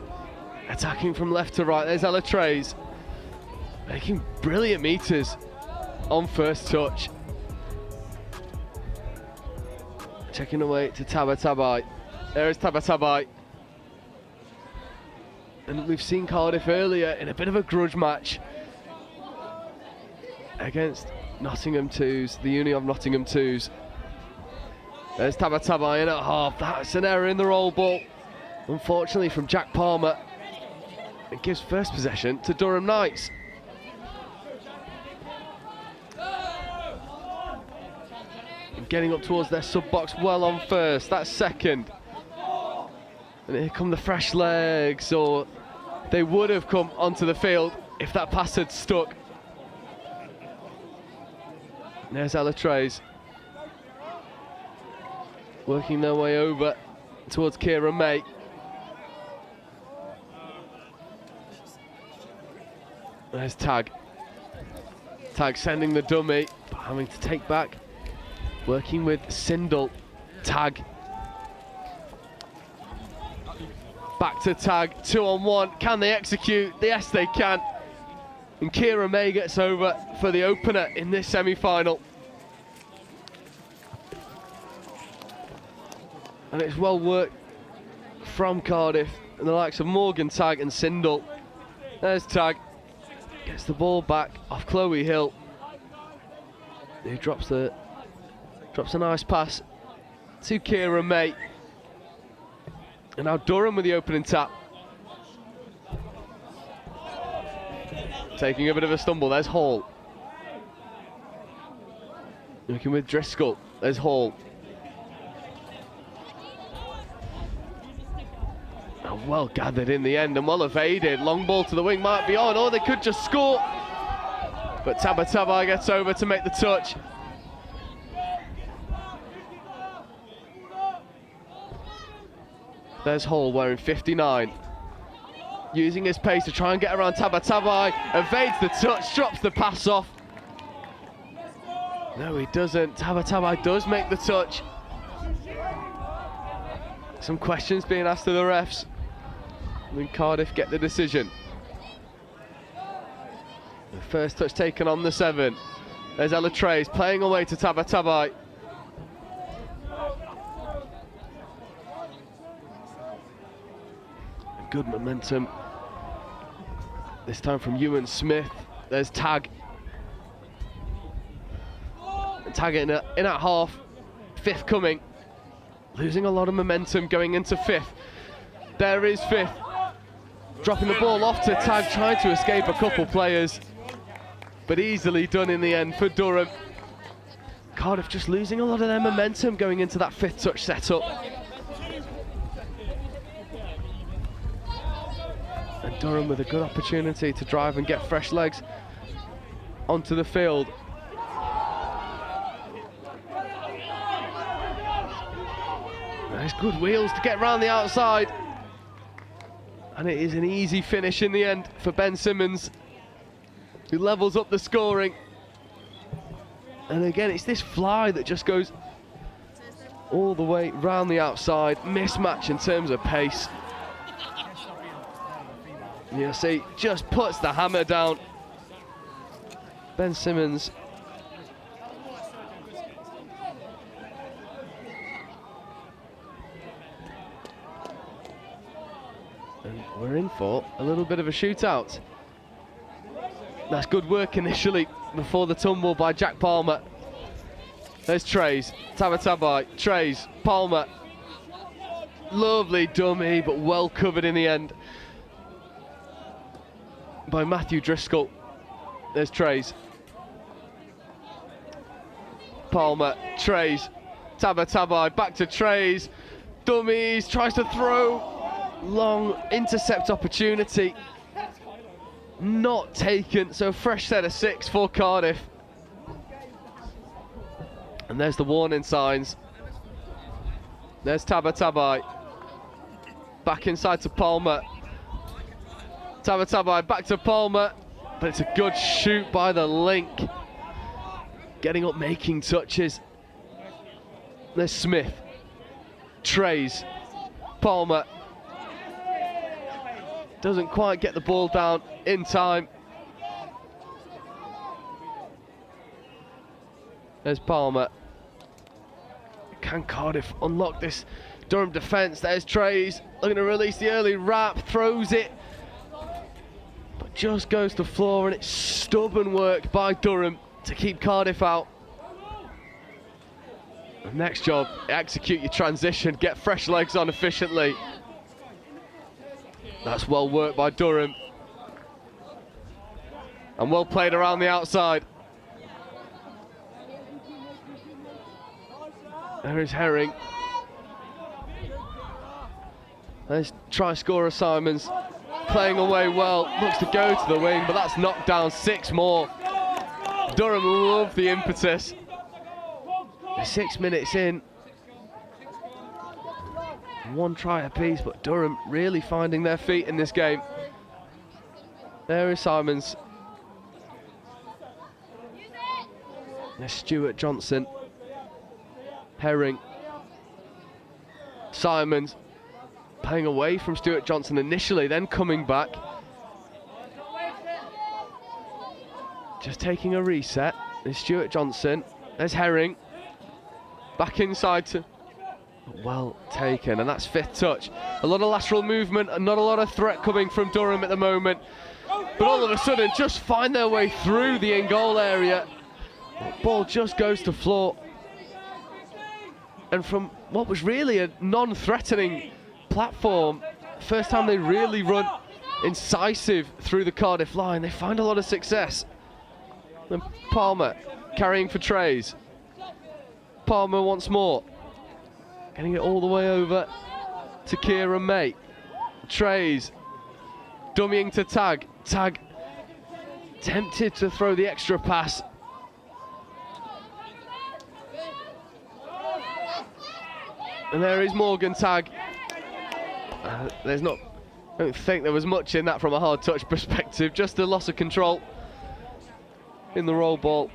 attacking from left to right. There's Ella Trays, making brilliant meters on first touch. Checking away to Tabatabai. There is Tabatabai. And we've seen Cardiff earlier in a bit of a grudge match against Nottingham 2s, the Uni of Nottingham 2s. There's Tabatabai in at half. That's an error in the roll ball, unfortunately, from Jack Palmer. It gives first possession to Durham Knights. And getting up towards their sub-box well on first. That's second. And here come the fresh legs, or they would have come onto the field if that pass had stuck. And there's Ella Trays, working their way over towards Kira May. There's Tag. Tag sending the dummy, but having to take back. Working with Sindel. Tag. Back to Tag, 2-on-1. Can they execute? Yes, they can. And Kira May gets over for the opener in this semi-final. And it's well worked from Cardiff and the likes of Morgan, Tag and Sindel. There's Tag. Gets the ball back off Chloe Hill. Who drops a nice pass to Kira May. And now Durham with the opening tap. Taking a bit of a stumble. There's Hall. Looking with Driscoll. There's Hall. And well gathered in the end and well evaded. Long ball to the wing might be on, or they could just score. But Tabatabai gets over to make the touch. There's Hall wearing 59. Using his pace to try and get around Tabatabai. Evades the touch, drops the pass off. No, he doesn't. Tabatabai does make the touch. Some questions being asked of the refs. And Cardiff get the decision. The first touch taken on the 7. There's Ella Trays playing away to Tabatabai. Good momentum. This time from Ewan Smith. There's Tag. Tag in at half. 5th coming. Losing a lot of momentum going into 5th. There is 5th. Dropping the ball off to Tag, trying to escape a couple players. But easily done in the end for Durham. Cardiff just losing a lot of their momentum going into that 5th touch setup. And Durham with a good opportunity to drive and get fresh legs onto the field. Nice good wheels to get round the outside. And it is an easy finish in the end for Ben Simmons, who levels up the scoring. And again, it's this fly that just goes all the way round the outside. Mismatch in terms of pace. You see, just puts the hammer down. Ben Simmons. And we're in for a little bit of a shootout. That's good work initially before the tumble by Jack Palmer. There's Trays, Tabatabai, Trays, Palmer. Lovely dummy, but well covered in the end by Matthew Driscoll. There's Trays. Palmer, Trays, Tabatabai, back to Trays. Dummies, tries to throw. Long intercept opportunity. Not taken, so fresh set of 6 for Cardiff. And there's the warning signs. There's Tabatabai. Back inside to Palmer. Tabatabai back to Palmer. But it's a good shoot by the link. Getting up, making touches. There's Smith. Trays. Palmer. Doesn't quite get the ball down in time. There's Palmer. Can Cardiff unlock this Durham defence? There's Trays. Looking to release the early wrap. Throws it. But just goes to floor, and it's stubborn work by Durham to keep Cardiff out. The next job, execute your transition. Get fresh legs on efficiently. That's well worked by Durham. And well played around the outside. There is Herring. There's try scorer Simons. Playing away well. Looks to go to the wing, but that's knocked down 6 more. Durham love the impetus. 6 minutes in. 1 try apiece, but Durham really finding their feet in this game. There is Simons. There's Stuart Johnson. Herring. Simons. Playing away from Stuart Johnson initially, then coming back. Just taking a reset. There's Stuart Johnson. There's Herring. Back inside to... Well taken, and that's 5th touch. A lot of lateral movement and not a lot of threat coming from Durham at the moment. But all of a sudden, just find their way through the in-goal area. Ball just goes to floor. And from what was really a non-threatening platform, first time they really run incisive through the Cardiff line, they find a lot of success. And Palmer carrying for Trays. Palmer once more. Getting it all the way over to Kieran May. Trays. Dummying to Tag. Tag tempted to throw the extra pass. And there is Morgan Tag. There's not... I don't think there was much in that from a hard touch perspective. Just a loss of control in the roll ball.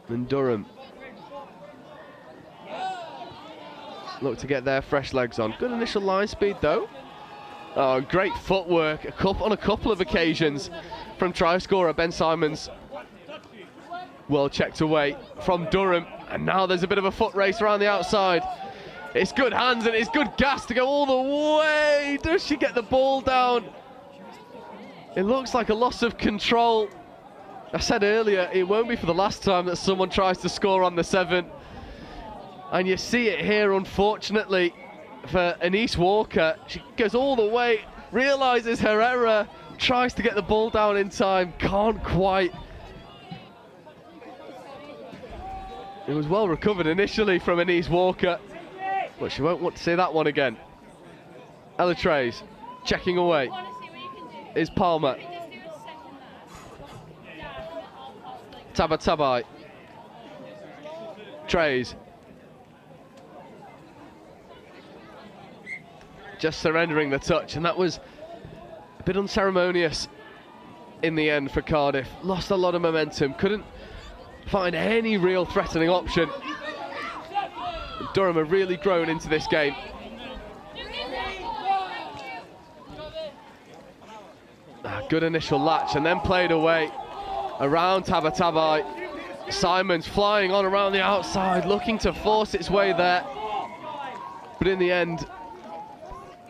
And Durham look to get their fresh legs on. Good initial line speed though. Oh, great footwork on a couple of occasions from try scorer Ben Simons. Well checked away from Durham, and now there's a bit of a foot race around the outside. It's good hands and it's good gas to go all the way. Does she get the ball down? It looks like a loss of control. I said earlier, it won't be for the last time that someone tries to score on the 7. And you see it here, unfortunately, for Anise Walker. She goes all the way, realises her error, tries to get the ball down in time, can't quite. It was well recovered initially from Anise Walker, but she won't want to see that one again. Ella Trays checking away. Is Palmer. Tabatabai. Trays. Just surrendering the touch, and that was a bit unceremonious in the end for Cardiff. Lost a lot of momentum, couldn't find any real threatening option. Durham have really grown into this game. Good initial latch and then played away around Tabatabai. Simons flying on around the outside, looking to force its way there. But in the end,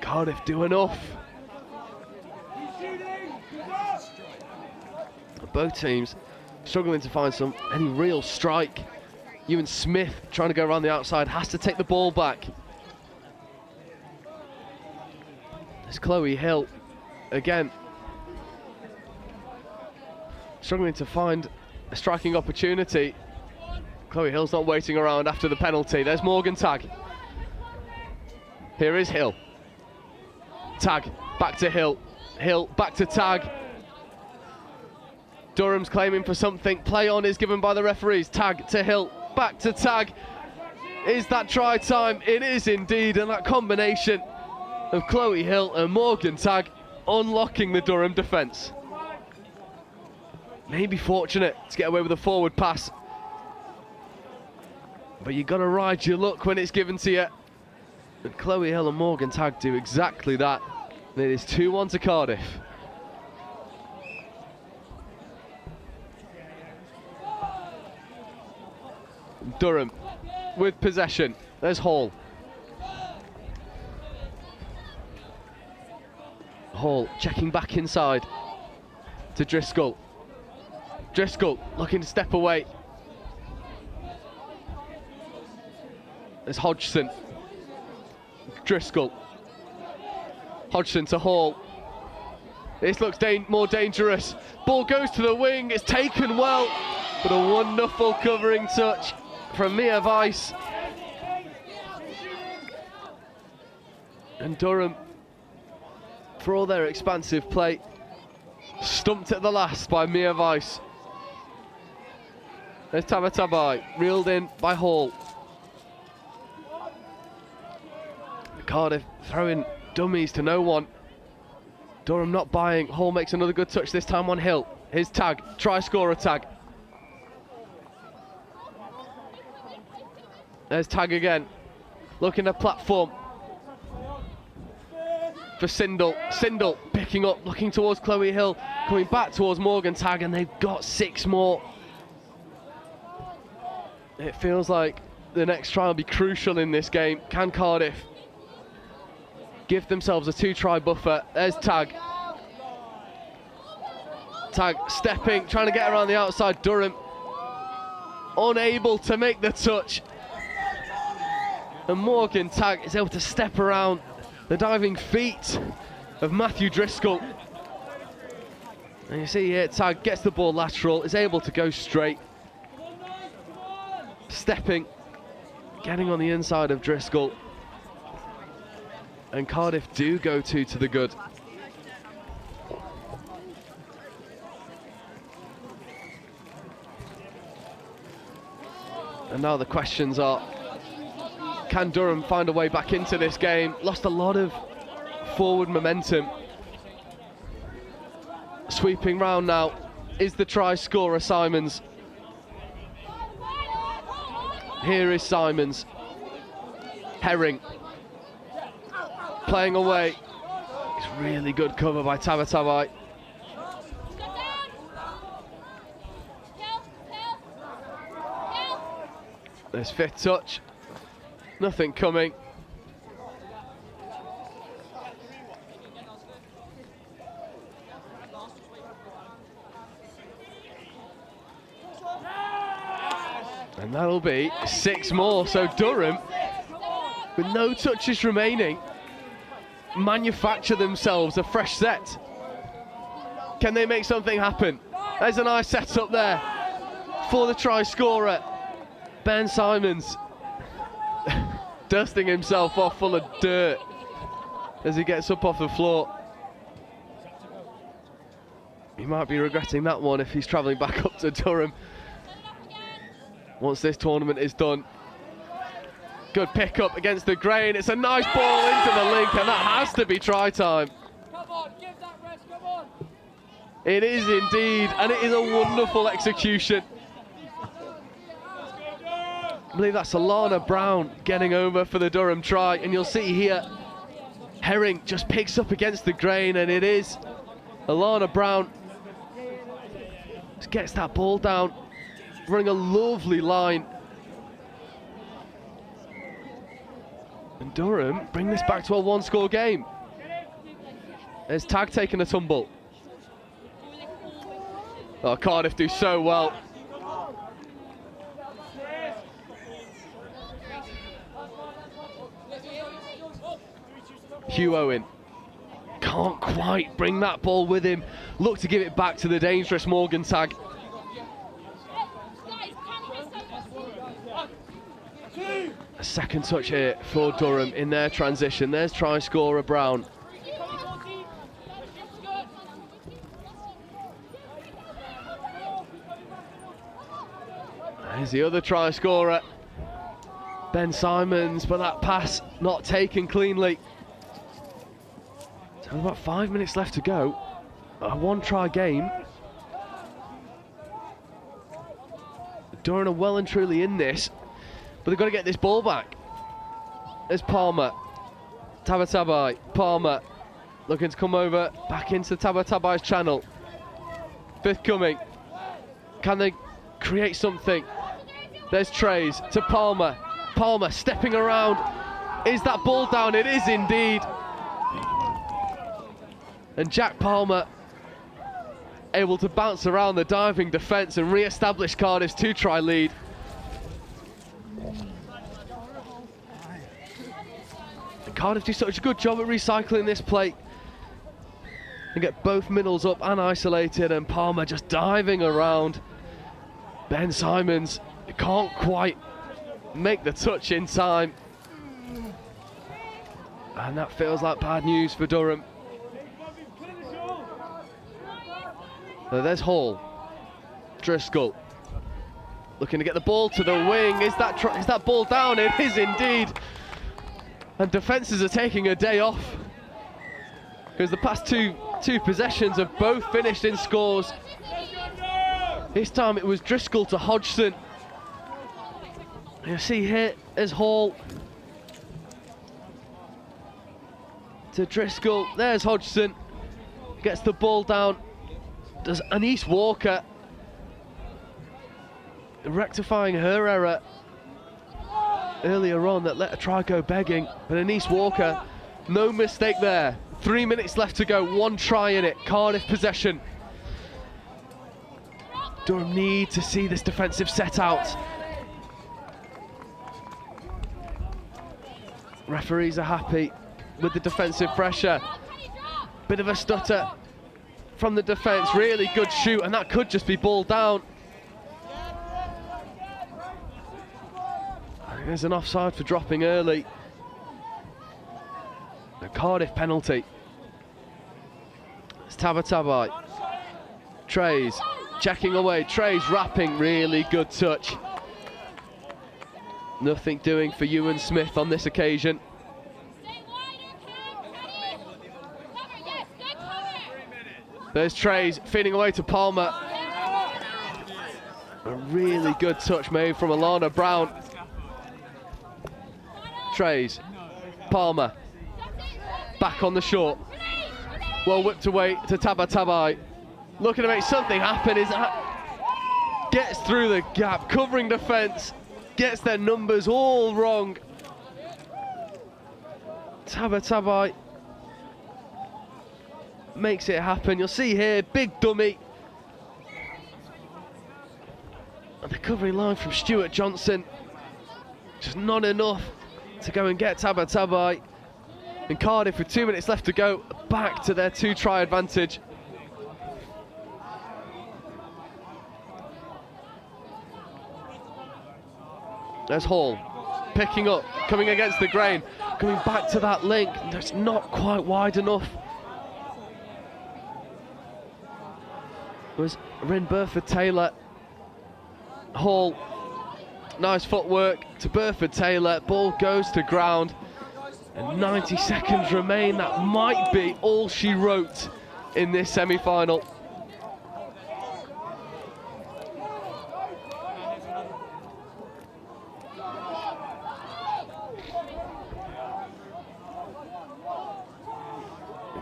Cardiff do enough. Both teams struggling to find any real strike. Ewan Smith trying to go around the outside, has to take the ball back. There's Chloe Hill again, struggling to find a striking opportunity. Chloe Hill's not waiting around after the penalty. There's Morgan Tagg. Here is Hill. Tagg back to Hill. Hill back to Tagg. Durham's claiming for something. Play on is given by the referees. Tagg to Hill. Back to Tagg. Is that try time? It is indeed, and that combination of Chloe Hill and Morgan Tagg unlocking the Durham defence. Maybe fortunate to get away with a forward pass, but you've got to ride your luck when it's given to you. And Chloe Hill and Morgan Tagg do exactly that. And it is 2-1 to Cardiff. Durham with possession. There's Hall. Hall checking back inside to Driscoll. Driscoll looking to step away. There's Hodgson. Driscoll. Hodgson to Hall. This looks more dangerous. Ball goes to the wing. It's taken well, but a wonderful covering touch from Mia Weiss. And Durham, for all their expansive play, stumped at the last by Mia Weiss. There's Tabatabai, reeled in by Hall. Cardiff throwing dummies to no one. Durham not buying. Hall makes another good touch, this time on Hill. His Tagg, try scorer Tagg. There's Tagg again, looking at platform for Sindel. Sindel picking up, looking towards Chloe Hill, coming back towards Morgan Tagg, and they've got 6 more. It feels like the next try will be crucial in this game. Can Cardiff give themselves a 2-try buffer? There's Tagg. Tagg stepping, trying to get around the outside. Durham unable to make the touch. And Morgan Tagg is able to step around the diving feet of Matthew Driscoll. And you see here, Tagg gets the ball lateral, is able to go straight. Stepping, getting on the inside of Driscoll. And Cardiff do go 2 to the good. And now the questions are, can Durham find a way back into this game? Lost a lot of forward momentum. Sweeping round now is the try scorer Simons. Here is Simons. Herring playing away. It's really good cover by Tabatabai. There's 5th touch. Nothing coming. And that'll be 6 more. So Durham, with no touches remaining, manufacture themselves a fresh set. Can they make something happen? There's a nice setup there for the try scorer. Ben Simons dusting himself off full of dirt as he gets up off the floor. He might be regretting that one if he's travelling back up to Durham once this tournament is done. Good pick up against the grain. It's a nice ball into the link, and that has to be try time. Come on, give that rest, come on. It is indeed, and it is a wonderful execution. I believe that's Alana Brown getting over for the Durham try, and you'll see here Herring just picks up against the grain, and it is Alana Brown just gets that ball down, running a lovely line. And Durham bring this back to a one-score game. There's Tag taking a tumble. Oh, Cardiff do so well. Hugh Owen can't quite bring that ball with him. Look to give it back to the dangerous Morgan Tag. A second touch here for Durham in their transition. There's try scorer Brown. There's the other try scorer, Ben Simons, but that pass not taken cleanly. So about 5 minutes left to go. A one-try game. Durham are well and truly in this, but they've got to get this ball back. There's Palmer. Tabatabai. Palmer looking to come over back into Tabatabai's channel. Fifth coming. Can they create something? There's Trays to Palmer. Palmer stepping around. Is that ball down? It is indeed. And Jack Palmer able to bounce around the diving defence and re-establish Cardiff's two-try lead. And Cardiff do such a good job at recycling this play. And get both middles up and isolated, and Palmer just diving around. Ben Simons can't quite make the touch in time. And that feels like bad news for Durham. So there's Hall. Driscoll looking to get the ball to the wing. Is that ball down? It is indeed. And defences are taking a day off because the past two possessions have both finished in scores. This time it was Driscoll to Hodgson. You see here is Hall to Driscoll. There's Hodgson. Gets the ball down. Does Anise Walker rectifying her error earlier on that let her try go begging, but Anise Walker, no mistake there. 3 minutes left to go, one try in it. Cardiff possession. Durham need to see this defensive set out. Referees are happy with the defensive pressure. Bit of a stutter from the defence, really good shoot, and that could just be ball down. There's an offside for dropping early. A Cardiff penalty. It's Tabatabai. Trays checking away. Trays wrapping, really good touch. Nothing doing for Ewan Smith on this occasion. There's Trays feeding away to Palmer. A really good touch made from Alana Brown. Trays, Palmer, back on the short. Well whipped away to Tabatabai. Looking to make something happen. Gets through the gap, covering defence, gets their numbers all wrong. Tabatabai makes it happen. You'll see here, big dummy. And the covering line from Stuart Johnson. Just not enough to go and get Tabatabai. And Cardiff, with 2 minutes left to go, back to their two-try advantage. There's Hall, picking up, coming against the grain, coming back to that link. That's not quite wide enough. It was Rin Burford-Taylor. Hall, nice footwork to Burford-Taylor. Ball goes to ground. And 90 seconds remain. That might be all she wrote in this semi-final.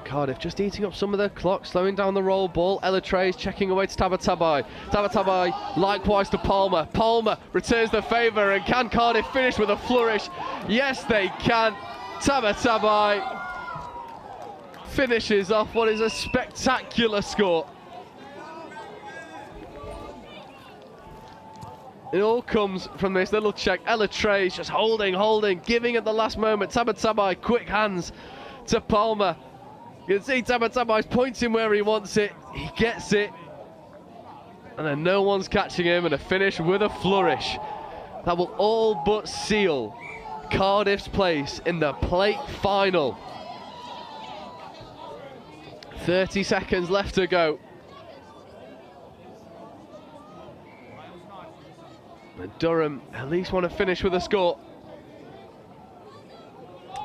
Cardiff just eating up some of their clock, slowing down the roll ball. Ella Trays checking away to Tabatabai. Tabatabai likewise to Palmer. Palmer returns the favour, and can Cardiff finish with a flourish? Yes, they can. Tabatabai finishes off what is a spectacular score. It all comes from this little check. Ella Trays just holding, giving at the last moment. Tabatabai, quick hands to Palmer. You can see Tabatabai's pointing where he wants it. He gets it. And then no one's catching him, and a finish with a flourish. That will all but seal Cardiff's place in the plate final. 30 seconds left to go. And Durham at least want to finish with a score.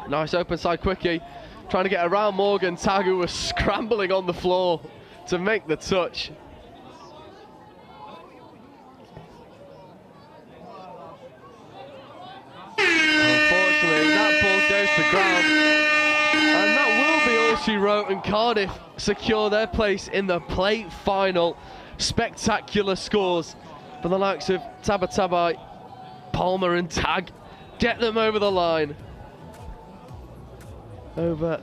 Nice open side quickie. Trying to get around Morgan. Tagu was scrambling on the floor to make the touch. Unfortunately, that ball goes to ground. And that will be all she wrote, and Cardiff secure their place in the plate final. Spectacular scores for the likes of Tabatabai, Palmer and Tag. Get them over the line. Over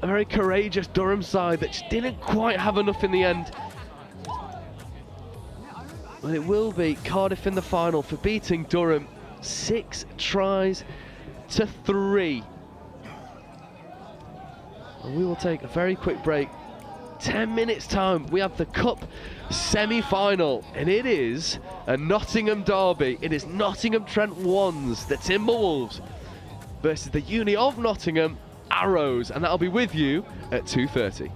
a very courageous Durham side that just didn't quite have enough in the end. But it will be Cardiff in the final for beating Durham 6 tries to 3. And we will take a very quick break. 10 minutes time, we have the Cup semi-final, and it is a Nottingham derby. It is Nottingham Trent Wands, the Timberwolves, versus the Uni of Nottingham Arrows, and that'll be with you at 2:30.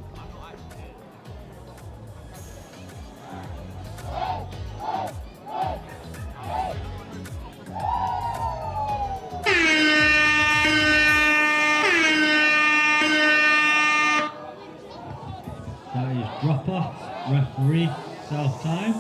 That is drop off, referee, self time.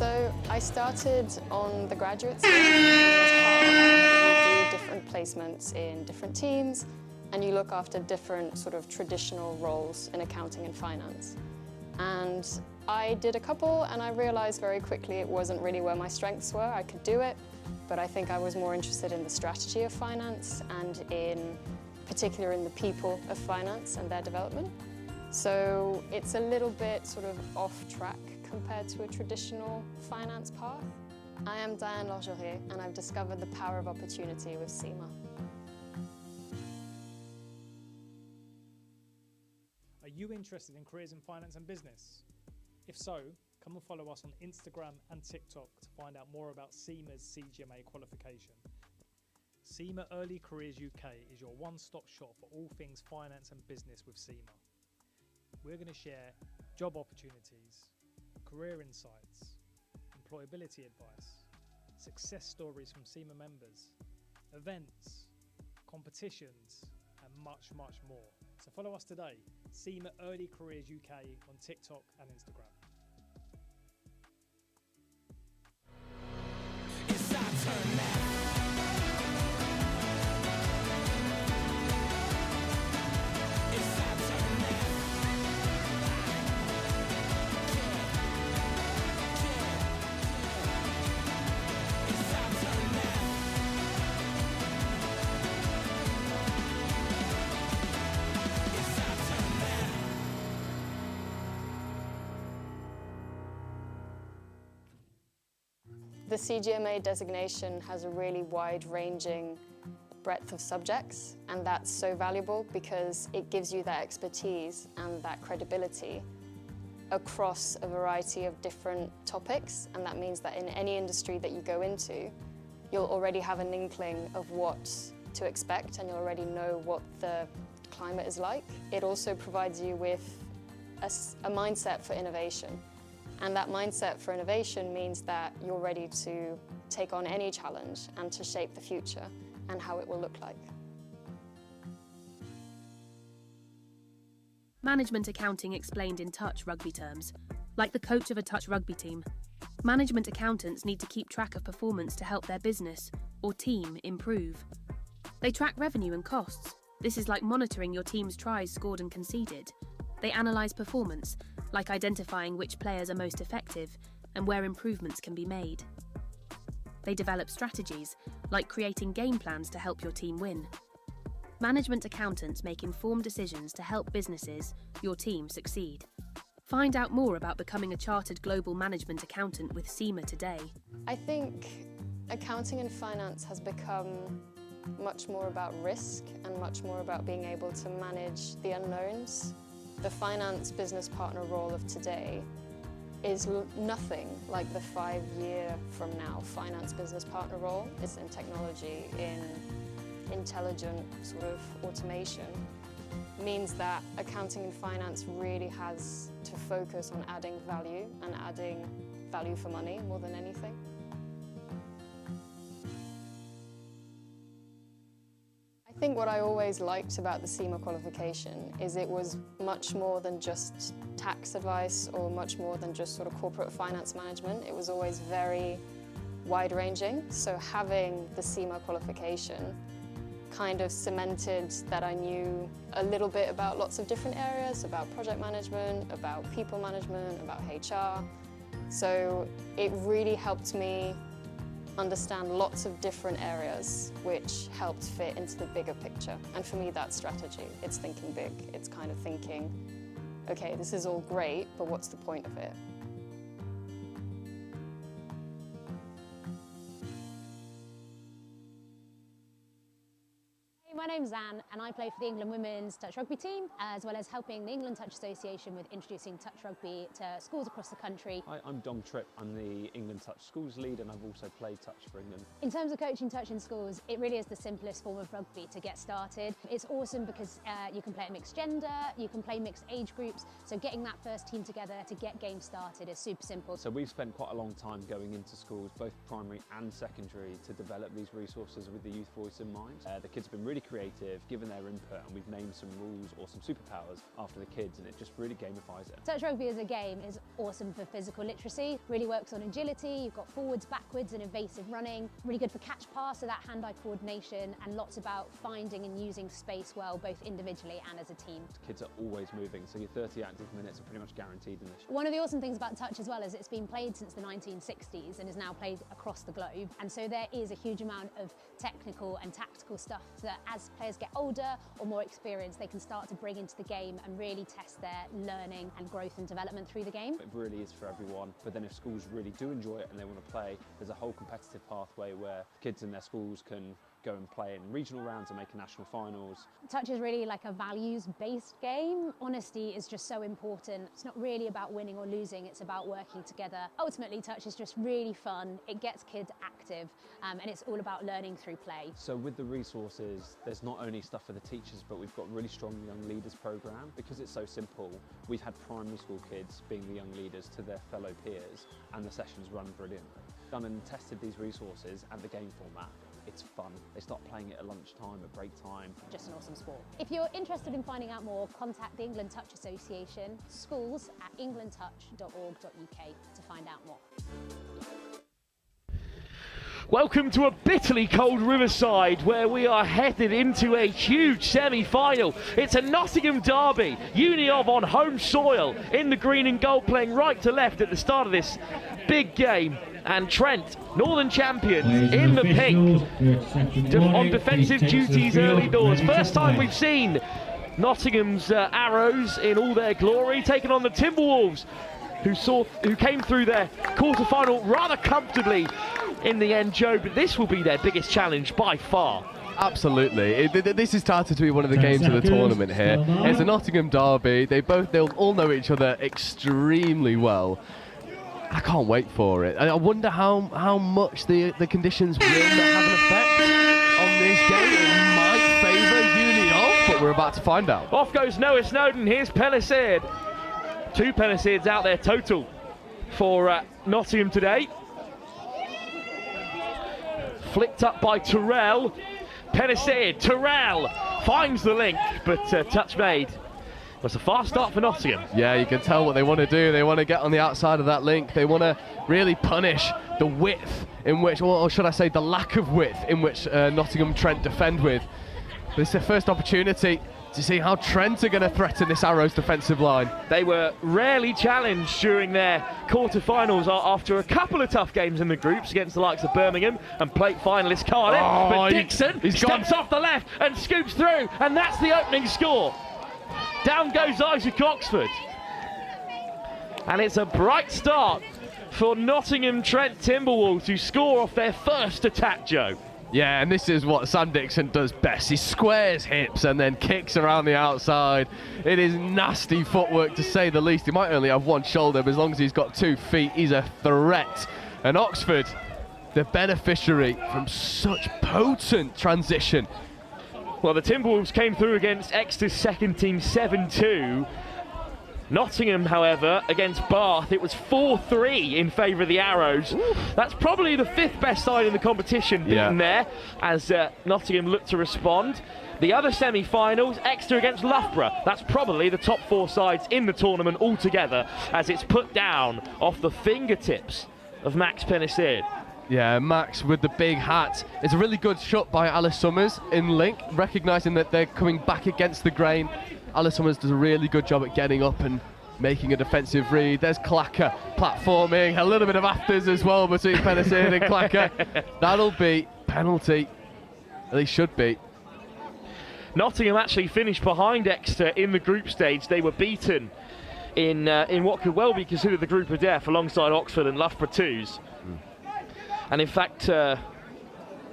So I started on the graduate scheme. You do different placements in different teams, and you look after different sort of traditional roles in accounting and finance. And I did a couple and I realised very quickly it wasn't really where my strengths were. I could do it, but I think I was more interested in the strategy of finance and in particular in the people of finance and their development. So it's a little bit sort of off track compared to a traditional finance path. I am Diane Largerier and I've discovered the power of opportunity with SEMA. Are you interested in careers in finance and business? If so, come and follow us on Instagram and TikTok to find out more about SEMA's CGMA qualification. SEMA Early Careers UK is your one-stop shop for all things finance and business with SEMA. We're going to share job opportunities, career insights, employability advice, success stories from SEMA members, events, competitions, and much, much more. So follow us today, SEMA Early Careers UK on TikTok and Instagram. It's our turn now. It's our turn now. It's our turn now. It's our turn now. The CGMA designation has a really wide-ranging breadth of subjects, and that's so valuable because it gives you that expertise and that credibility across a variety of different topics, and that means that in any industry that you go into, you'll already have an inkling of what to expect and you'll already know what the climate is like. It also provides you with a mindset for innovation. And that mindset for innovation means that you're ready to take on any challenge and to shape the future and how it will look like. Management accounting explained in touch rugby terms. Like the coach of a touch rugby team, management accountants need to keep track of performance to help their business or team improve. They track revenue and costs. This is like monitoring your team's tries scored and conceded. They analyse performance, like identifying which players are most effective and where improvements can be made. They develop strategies, like creating game plans to help your team win. Management accountants make informed decisions to help businesses, your team, succeed. Find out more about becoming a chartered global management accountant with SEMA today. I think accounting and finance has become much more about risk and much more about being able to manage the unknowns. The finance business partner role of today is nothing like the 5-year from now finance business partner role. It's in technology, in intelligent sort of automation. Means that accounting and finance really has to focus on adding value and adding value for money more than anything. I think what I always liked about the SEMA qualification is it was much more than just tax advice or much more than just sort of corporate finance management. It was always very wide-ranging. So having the SEMA qualification kind of cemented that I knew a little bit about lots of different areas, about project management, about people management, about HR. So it really helped me understand lots of different areas which helped fit into the bigger picture. And for me, that's strategy. It's thinking big. It's kind of thinking, okay, this is all great, but what's the point of it? My name's Anne and I play for the England Women's Touch Rugby team, as well as helping the England Touch Association with introducing touch rugby to schools across the country. Hi, I'm Dom Tripp. I'm the England Touch Schools lead and I've also played touch for England. In terms of coaching touch in schools, it really is the simplest form of rugby to get started. It's awesome because you can play it mixed gender, you can play mixed age groups, so getting that first team together to get games started is super simple. So we've spent quite a long time going into schools, both primary and secondary, to develop these resources with the youth voice in mind. The kids have been really creative, given their input, and we've named some rules or some superpowers after the kids, and it just really gamifies it. Touch rugby as a game is awesome for physical literacy. Really works on agility. You've got forwards, backwards, and evasive running. Really good for catch pass, so that hand-eye coordination, and lots about finding and using space well, both individually and as a team. Kids are always moving, so your 30 active minutes are pretty much guaranteed in this. One of the awesome things about touch as well is it's been played since the 1960s and is now played across the globe. And so there is a huge amount of technical and tactical stuff that as players get older or more experienced, they can start to bring into the game and really test their learning and growth and development through the game. It really is for everyone, but then if schools really do enjoy it and they want to play, there's a whole competitive pathway where kids in their schools can go and play in regional rounds and make a national finals. Touch is really like a values-based game. Honesty is just so important. It's not really about winning or losing, it's about working together. Ultimately, touch is just really fun. It gets kids active, and it's all about learning through play. So with the resources, there's not only stuff for the teachers, but we've got really strong young leaders program. Because it's so simple, we've had primary school kids being the young leaders to their fellow peers, and the sessions run brilliantly. Done and tested these resources and the game format. It's fun. They start playing it at lunchtime, at break time. Just an awesome sport. If you're interested in finding out more, contact the England Touch Association, schools@englandtouch.org.uk to find out more. Welcome to a bitterly cold Riverside where we are headed into a huge semi-final. It's a Nottingham derby, Uni of on home soil, in the green and gold, playing right to left at the start of this big game. And Trent, Northern champions, in the pink, on defensive duties early doors. First time we've seen Nottingham's Arrows in all their glory, taking on the Timberwolves, who came through their quarter-final rather comfortably in the end, Joe, but this will be their biggest challenge by far. Absolutely. This has started to be one of the games of the tournament here. It's a Nottingham derby. They'll all know each other extremely well. I can't wait for it. I wonder how much the conditions will have an effect on this game. It might favour Uni of, but we're about to find out. Off goes Noah Snowden. Here's Pellissier. 2 Pellissiers out there total for Nottingham today. Flicked up by Terrell. Pellissier, Terrell finds the link, but touch made. It's a fast start for Nottingham. Yeah, you can tell what they want to do. They want to get on the outside of that link. They want to really punish the width in which, or should I say the lack of width in which Nottingham Trent defend with. This is their first opportunity to see how Trent are going to threaten this Arrows defensive line. They were rarely challenged during their quarter-finals after a couple of tough games in the groups against the likes of Birmingham and plate finalist Cardiff. But Dixon steps off the left and scoops through, and that's the opening score. Down goes Isaac Oxford. And it's a bright start for Nottingham Trent Timberwolves, who score off their first attack, Joe. Yeah, and this is what Sam Dixon does best. He squares hips and then kicks around the outside. It is nasty footwork, to say the least. He might only have one shoulder, but as long as he's got 2 feet, he's a threat. And Oxford, the beneficiary from such potent transition. Well, the Timberwolves came through against Exeter's second team 7-2. Nottingham, however, against Bath, it was 4-3 in favour of the Arrows. Ooh. That's probably the 5th best side in the competition beaten there, as Nottingham looked to respond. The other semi-finals, Exeter against Loughborough. That's probably the top 4 sides in the tournament altogether, as it's put down off the fingertips of Max Pellissier. Yeah, Max with the big hat. It's a really good shot by Alice Summers in link, recognising that they're coming back against the grain. Alice Summers does a really good job at getting up and making a defensive read. There's Clacker platforming, a little bit of afters as well between Pellissier and Clacker. That'll be penalty. At least should be. Nottingham actually finished behind Exeter in the group stage. They were beaten in what could well be considered the group of death alongside Oxford and Loughborough 2s. And in fact, the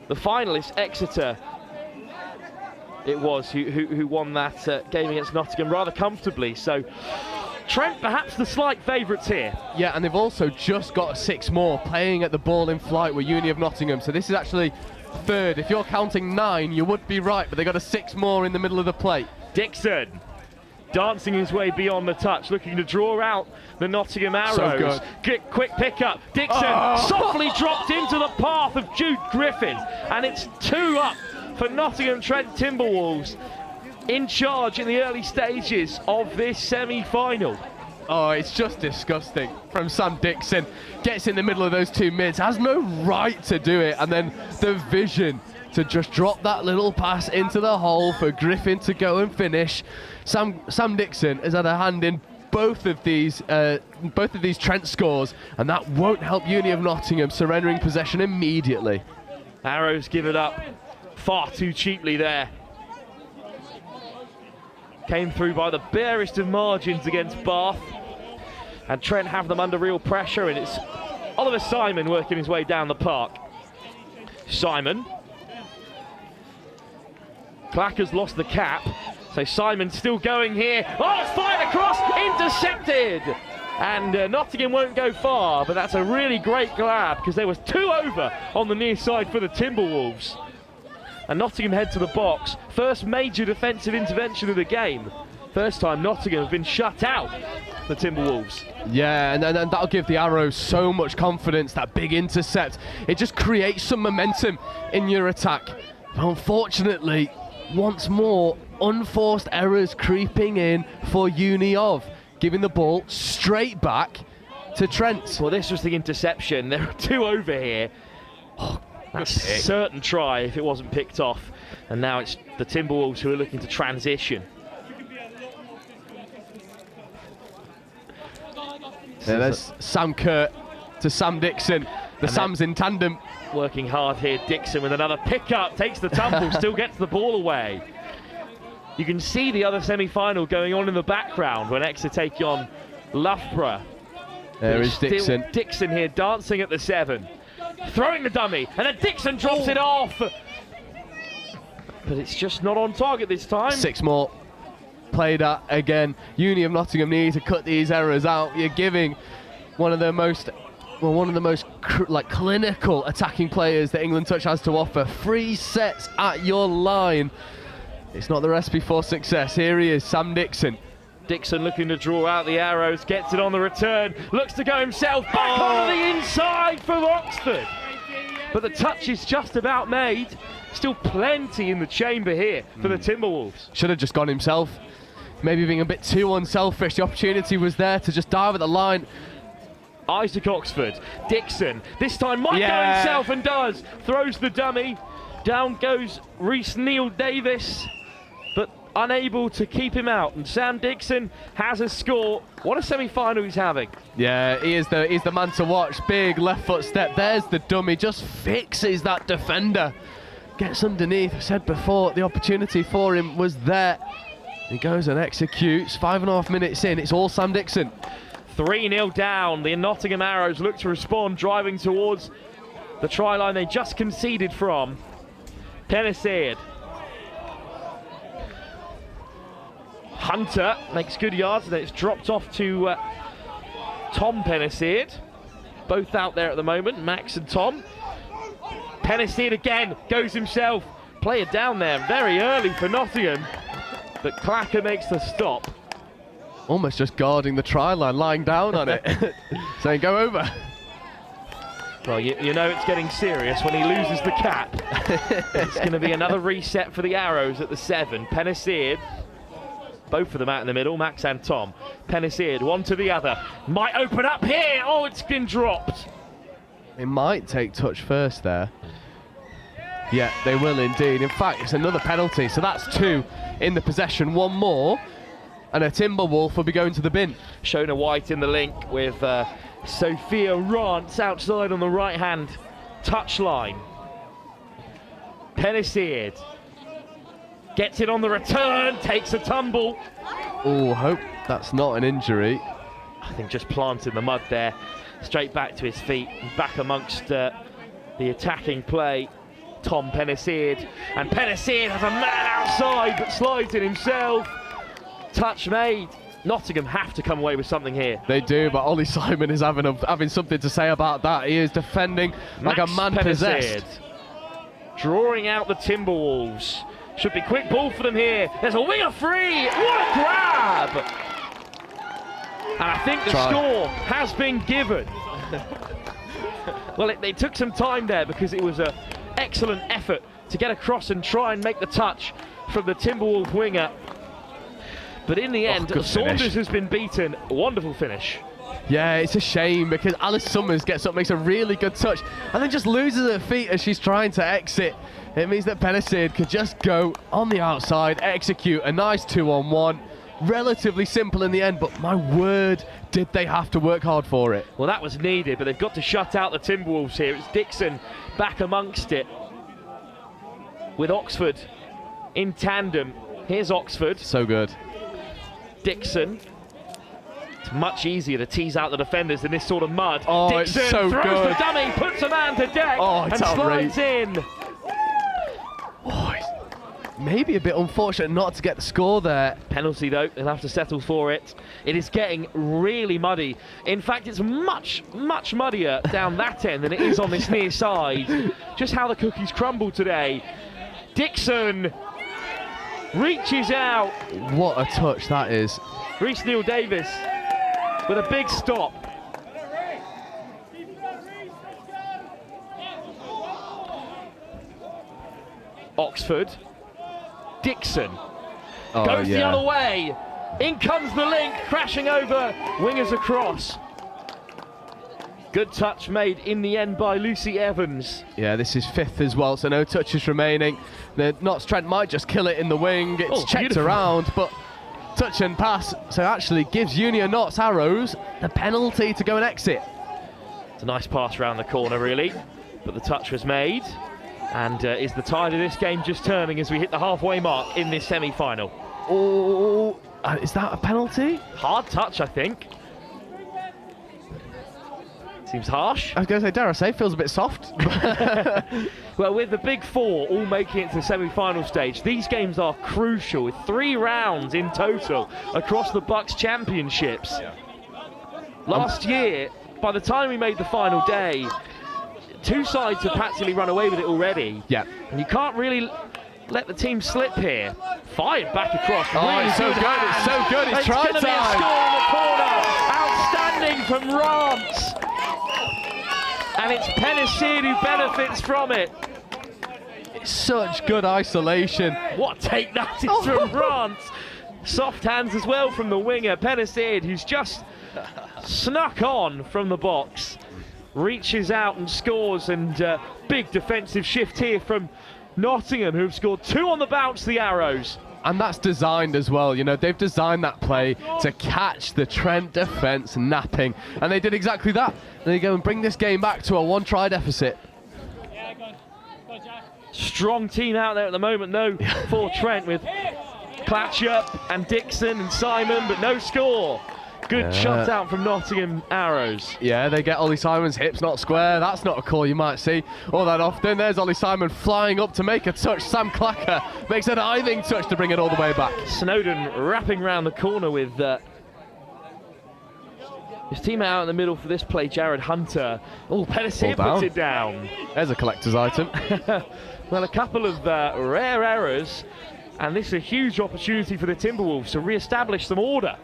finalists, Exeter, it was who won that game against Nottingham rather comfortably. So Trent perhaps the slight favourites here. Yeah, and they've also just got 6 more playing at the ball in flight with Uni of Nottingham. So this is actually 3rd. If you're counting 9, you would be right, but they got a 6 more in the middle of the plate. Dixon dancing his way beyond the touch, looking to draw out the Nottingham Arrows. So quick pick-up. Dixon softly dropped into the path of Jude Griffin, and it's 2 up for Nottingham Trent Timberwolves, in charge in the early stages of this semi-final. Oh, it's just disgusting from Sam Dixon. Gets in the middle of those two mids, has no right to do it, and then the vision to just drop that little pass into the hole for Griffin to go and finish. Sam Dixon has had a hand in both of these Trent scores, and that won't help Uni of Nottingham surrendering possession immediately. Arrows give it up far too cheaply there. Came through by the barest of margins against Bath, and Trent have them under real pressure, and it's Oliver Simon working his way down the park. Simon. Clacker's lost the cap, so Simon's still going here. Oh, it's fired across, intercepted! And Nottingham won't go far, but that's a really great grab, because there was 2 over on the near side for the Timberwolves. And Nottingham head to the box. First major defensive intervention of the game. First time Nottingham have been shut out, the Timberwolves. Yeah, and that'll give the Arrows so much confidence, that big intercept. It just creates some momentum in your attack. But unfortunately, once more, unforced errors creeping in for Uni of, giving the ball straight back to Trent. Well, this was the interception. There are 2 over here. Oh, that's a certain try if it wasn't picked off. And now it's the Timberwolves who are looking to transition. Yeah, there's Sam Kurt to Sam Dixon. The Sams in tandem. Working hard here, Dixon with another pickup, takes the tumble, still gets the ball away. You can see the other semi-final going on in the background when Exeter take on Loughborough. There is Dixon. Dixon here dancing at the 7. Throwing the dummy, and then Dixon drops it off. But it's just not on target this time. 6 more. Played at again. Uni of Nottingham need to cut these errors out. You're giving one of the most clinical attacking players that England Touch has to offer 3 sets at your line. It's not the recipe for success. Here he is, Sam Dixon. Dixon looking to draw out the arrows, gets it on the return, looks to go himself, back onto the inside from Oxford. But the touch is just about made. Still plenty in the chamber here for the Timberwolves. Should have just gone himself. Maybe being a bit too unselfish. The opportunity was there to just dive at the line. Isaac Oxford, Dixon, this time might go himself and does. Throws the dummy, down goes Reece Neal-Davis, but unable to keep him out. And Sam Dixon has a score. What a semi-final he's having. Yeah, he's the man to watch. Big left foot step, there's the dummy, just fixes that defender. Gets underneath, I said before, the opportunity for him was there. He goes and executes, 5.5 minutes in, it's all Sam Dixon. 3-0 down, the Nottingham Arrows look to respond, driving towards the try line they just conceded from. Penniseard. Hunter makes good yards, and then it's dropped off to Tom Penniseard. Both out there at the moment, Max and Tom. Penniseard again, goes himself. Player down there very early for Nottingham, but Clacker makes the stop. Almost just guarding the try line, lying down on it, saying go over. Well, you know it's getting serious when he loses the cap. It's going to be another reset for the Arrows at the 7. Penniseard, both of them out in the middle, Max and Tom. Penniseard, one to the other. Might open up here. Oh, it's been dropped. They might take touch first there. Yeah, they will indeed. In fact, it's another penalty, so that's 2 in the possession. 1 more, and a Timberwolf will be going to the bin. Shona White in the link with Sophia Rance outside on the right-hand touchline. Penniseard gets it on the return, takes a tumble. Oh, hope that's not an injury. I think just planted the mud there. Straight back to his feet, back amongst the attacking play. Tom Penniseard, and Penniseard has a man outside but slides in himself. Touch made. Nottingham have to come away with something here. They do, but Ollie Simon is having something to say about that. He is defending like a man possessed. Drawing out the Timberwolves. Should be quick ball for them here. There's a winger free. What a grab! And I think the score has been given. Well, they took some time there because it was a excellent effort to get across and try and make the touch from the Timberwolves winger. But in the end, Saunders has been beaten. Wonderful finish. Yeah, it's a shame because Alice Summers gets up, makes a really good touch, and then just loses her feet as she's trying to exit. It means that Pennicid could just go on the outside, execute a nice 2-on-1. Relatively simple in the end, but my word, did they have to work hard for it. Well, that was needed, but they've got to shut out the Timberwolves here. It's Dixon back amongst it with Oxford in tandem. Here's Oxford. So good. Dixon. It's much easier to tease out the defenders in this sort of mud. Oh, Dixon it's so throws good. the dummy, puts a man to deck, Oh, it's and slides in. Oh, it's maybe a bit unfortunate not to get the score there. Penalty though, they'll have to settle for it. It is getting really muddy. In fact, it's much muddier down that end than it is on this near side. Just how the cookies crumble today. Dixon reaches out. What a touch that is. Reece Neal-Davis with a big stop. Oxford. Dixon goes the other way. In comes the link, crashing over, wingers across. Good touch made in the end by Lucy Evans. Yeah, this is 5th as well, so no touches remaining. The Notts Trent might just kill it in the wing. It's checked beautiful. around, but touch and pass, so actually gives Uni of Notts Arrows the penalty to go and exit. It's a nice pass around the corner, really, but the touch was made. And is the tide of this game just turning as we hit the halfway mark in this semi-final? Oh, is that a penalty? Hard touch, I think. Seems harsh. I was going to say, dare I say, feels a bit soft. Well, with the big four all making it to the semi-final stage, these games are crucial, with 3 rounds in total across the Bucs Championships. Last year, by the time we made the final day, 2 sides have practically run away with it already. Yeah. And you can't really let the team slip here. Fired back across. Oh, really it's so good, it's so good, it's try going to be a time. score in the corner. Outstanding from Rance. And it's Pennicid who benefits from it. It's such good isolation. What a take that is from Rance. Soft hands as well from the winger, Pennicid, who's just snuck on from the box. Reaches out and scores, and big defensive shift here from Nottingham, who've scored 2 on the bounce, the Arrows. And that's designed as well, you know, they've designed that play to catch the Trent defence napping, and they did exactly that. They go and bring this game back to a 1-try deficit. Strong team out there at the moment, though, for Trent, with Clatchup and Dixon and Simon, but no score. Good shot out from Nottingham Arrows. Yeah, they get Ollie Simon's hips not square. That's not a call you might see all that often. There's Ollie Simon flying up to make a touch. Sam Clacker makes a diving touch to bring it all the way back. Snowden wrapping round the corner with his team out in the middle for this play, Jared Hunter. Oh, Pennicid puts it down. There's a collector's item. Well, a couple of rare errors, and this is a huge opportunity for the Timberwolves to re-establish some order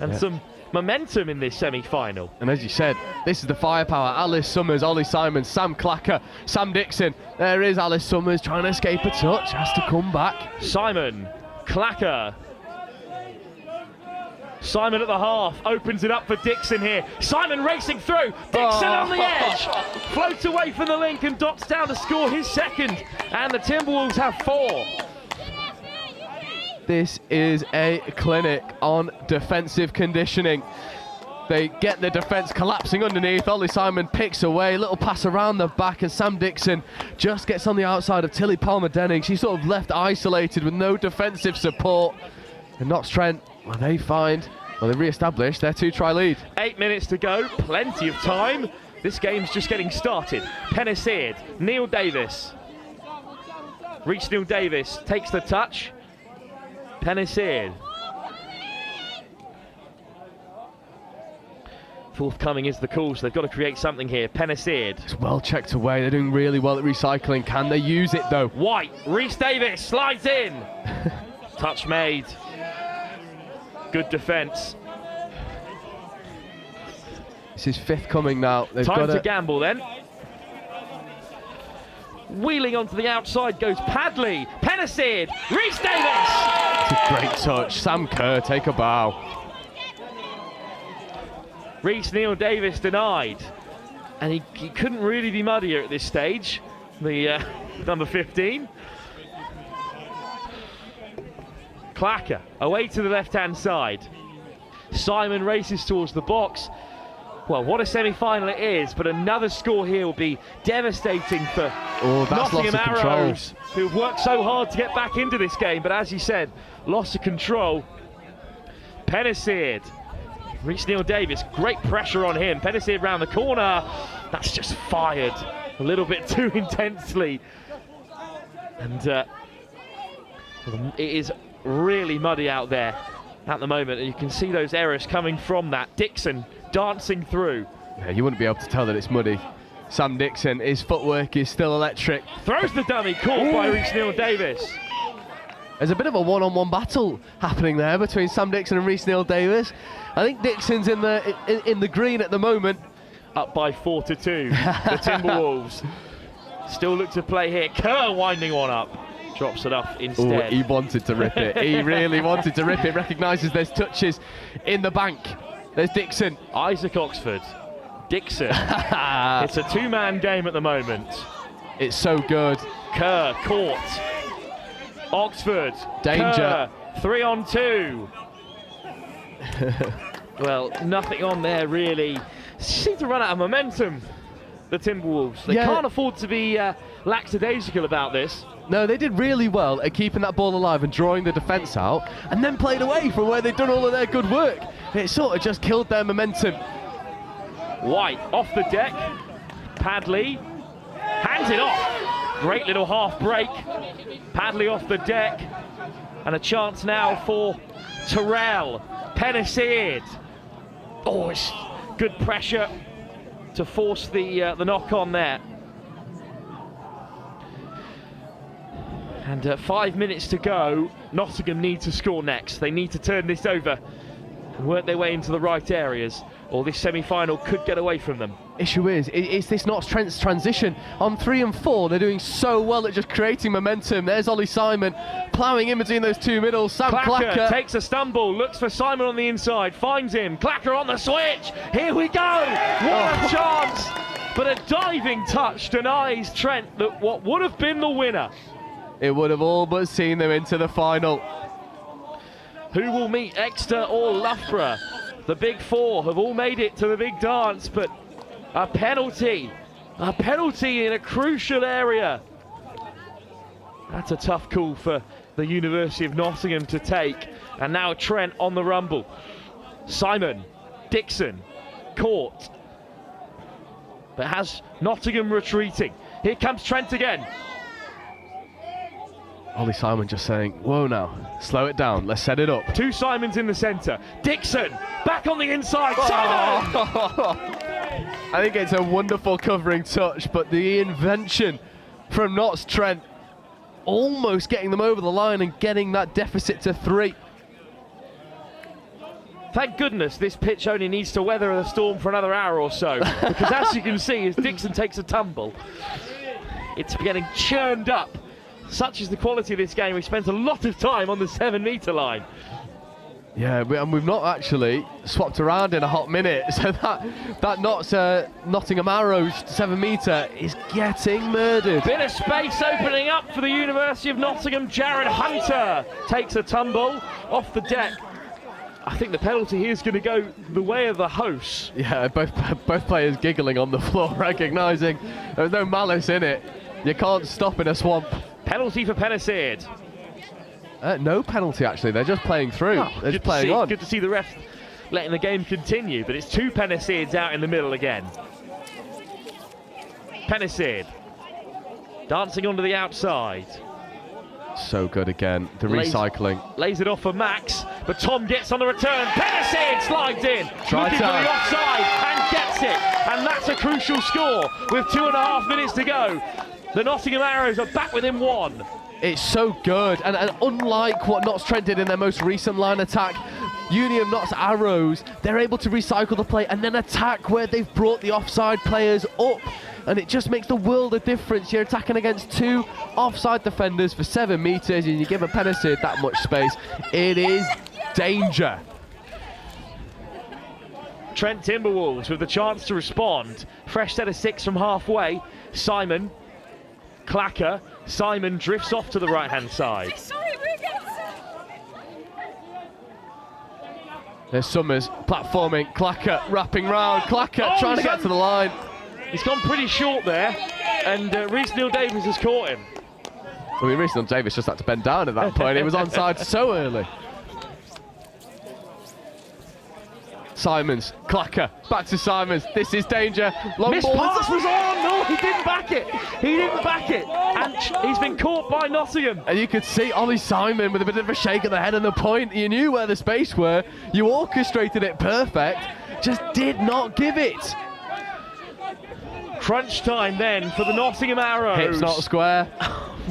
and some momentum in this semi-final. And as you said, this is the firepower. Alice Summers, Ollie Simon, Sam Clacker, Sam Dixon. There is Alice Summers trying to escape a touch, has to come back. Simon, Clacker. Simon at the half, opens it up for Dixon here. Simon racing through, Dixon on the edge. Floats away from the link and dots down to score his second. And the Timberwolves have 4. This is a clinic on defensive conditioning. They get the defence collapsing underneath. Ollie Simon picks away, little pass around the back, and Sam Dixon just gets on the outside of Tilly Palmer-Denning. She's sort of left isolated with no defensive support. And Notts Trent, well, they re-establish their 2-try lead. 8 minutes to go, plenty of time. This game's just getting started. Pennicid, Neal-Davis. Reece Neal-Davis takes the touch. Pennicid. Forthcoming is the call, so they've got to create something here. Pennicid. It's well checked away. They're doing really well at recycling. Can they use it, though? White. Reece Davis slides in. Touch made. Good defence. This is 5th coming now. They've Time got to gamble then. Wheeling onto the outside goes Padley. Penniseed. Rhys Davis. It's a great touch. Sam Kerr, take a bow. Rhys Neil Davis denied. And he couldn't really be muddier at this stage. The number 15. Clacker away to the left-hand side. Simon races towards the box. Well, what a semi-final it is, but another score here will be devastating for Nottingham Arrows, who've worked so hard to get back into this game. But as you said, loss of control. Penniseed. Rhys Neil Davis, great pressure on him. Penniseed round the corner. That's just fired a little bit too intensely. And it is really muddy out there at the moment. And you can see those errors coming from that. Dixon dancing through. Yeah, you wouldn't be able to tell that it's muddy. Sam Dixon, his footwork is still electric. Throws the dummy, caught by Rhys Neil Davis. There's a bit of a one-on-one battle happening there between Sam Dixon and Rhys Neil Davis. I think Dixon's in the green at the moment. Up by 4-2, the Timberwolves. Still look to play here. Kerr winding one up. Drops it off instead. Ooh, he wanted to rip it. He really wanted to rip it. Recognises there's touches in the bank. There's Dixon. Isaac Oxford. Dixon. It's a two-man game at the moment. It's so good. Kerr caught. Oxford. Danger. Kerr, 3-on-2. Well, nothing on there really. Seem to run out of momentum, the Timberwolves. They can't afford to be lackadaisical about this. No, they did really well at keeping that ball alive and drawing the defence out, and then played away from where they'd done all of their good work. It sort of just killed their momentum. White off the deck. Padley hands it off. Great little half break. Padley off the deck. And a chance now for Terrell. Penniseed. Oh, it's good pressure to force the knock on there. And 5 minutes to go. Nottingham need to score next. They need to turn this over and work their way into the right areas, or this semi-final could get away from them. Issue is this Notts Trent's transition on 3 and 4. They're doing so well at just creating momentum. There's Ollie Simon ploughing in between those two middles. Sam Clacker takes a stumble, looks for Simon on the inside, finds him. Clacker on the switch. Here we go. What a chance! But a diving touch denies Trent what would have been the winner. It would have all but seen them into the final. Who will meet Exeter or Loughborough? The big four have all made it to the big dance, but a penalty in a crucial area. That's a tough call for the University of Nottingham to take. And now Trent on the rumble. Simon, Dixon, caught. But has Nottingham retreating. Here comes Trent again. Ollie Simon just saying, whoa now, slow it down, let's set it up. Two Simons in the centre. Dixon, back on the inside, Simon! I think it's a wonderful covering touch, but the invention from Notts Trent almost getting them over the line and getting that deficit to 3. Thank goodness this pitch only needs to weather the storm for another hour or so, because as you can see, as Dixon takes a tumble, it's getting churned up. Such is the quality of this game. We spent a lot of time on the 7-metre line. Yeah, and we've not actually swapped around in a hot minute, so that Nottingham Arrows 7-metre is getting murdered. Bit of space opening up for the University of Nottingham. Jared Hunter takes a tumble off the deck. I think the penalty here is going to go the way of the hosts. Yeah, both players giggling on the floor, recognising there's no malice in it. You can't stop in a swamp. Penalty for Penniseed. No penalty, actually. They're just playing through. They're just playing on. Good to see the ref letting the game continue, but it's two Penniseeds out in the middle again. Penniseed dancing onto the outside. So good again. The recycling. Lays it off for Max, but Tom gets on the return. Penniseed slides in, looking for the offside, and gets it. And that's a crucial score with 2.5 minutes to go. The Nottingham Arrows are back within 1. It's so good, and unlike what Notts Trent did in their most recent line attack, Uni of Notts arrows, they're able to recycle the play and then attack where they've brought the offside players up. And it just makes the world of difference. You're attacking against 2 offside defenders for 7 metres and you give a Pennicid that much space. It is danger. Trent Timberwolves with the chance to respond. Fresh set of 6 from halfway. Simon, Clacker. Simon drifts off to the right-hand side. There's Summers platforming. Clacker wrapping round. Clacker trying to get to the line. He's gone pretty short there, and Reece Neal-Davis has caught him. I mean, Reece Neal-Davis just had to bend down at that point. He was onside so early. Simons, Clacker, back to Simons. This is danger. Long Missed ball. pass was on. No, he didn't back it. He didn't back it. And he's been caught by Nottingham. And you could see Ollie Simon with a bit of a shake of the head and the point. You knew where the space were. You orchestrated it perfect. Just did not give it. Crunch time then for the Nottingham Arrows. Hips not square.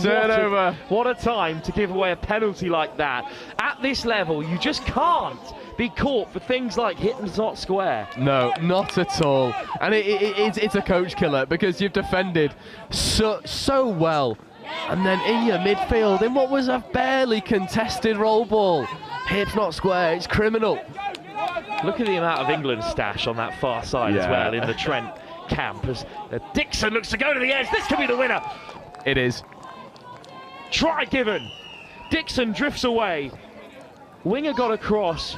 Turnover. What a time to give away a penalty like that. At this level, you just can't be caught for things like hips not square. No, not at all. And it's a coach killer because you've defended so well. And then in your midfield, in what was a barely contested roll ball, hips not square, it's criminal. Look at the amount of England stash on that far side as well in the Trent camp as Dixon looks to go to the edge. This could be the winner. It is. Try given. Dixon drifts away. Winger got across,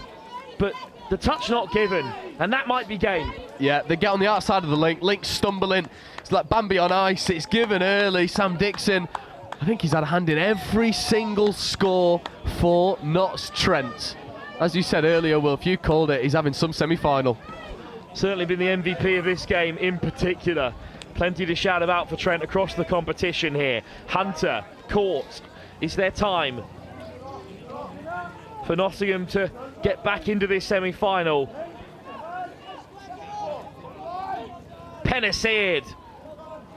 but the touch not given, and that might be game. Yeah, they get on the outside of the link. Link's stumbling. It's like Bambi on ice. It's given early. Sam Dixon, I think he's had a hand in every single score for Notts Trent. As you said earlier, Wilf, you called it. He's having some semi-final. Certainly been the MVP of this game in particular. Plenty to shout about for Trent across the competition here. Hunter, caught. It's their time for Nottingham to get back into this semi-final. Pennicid.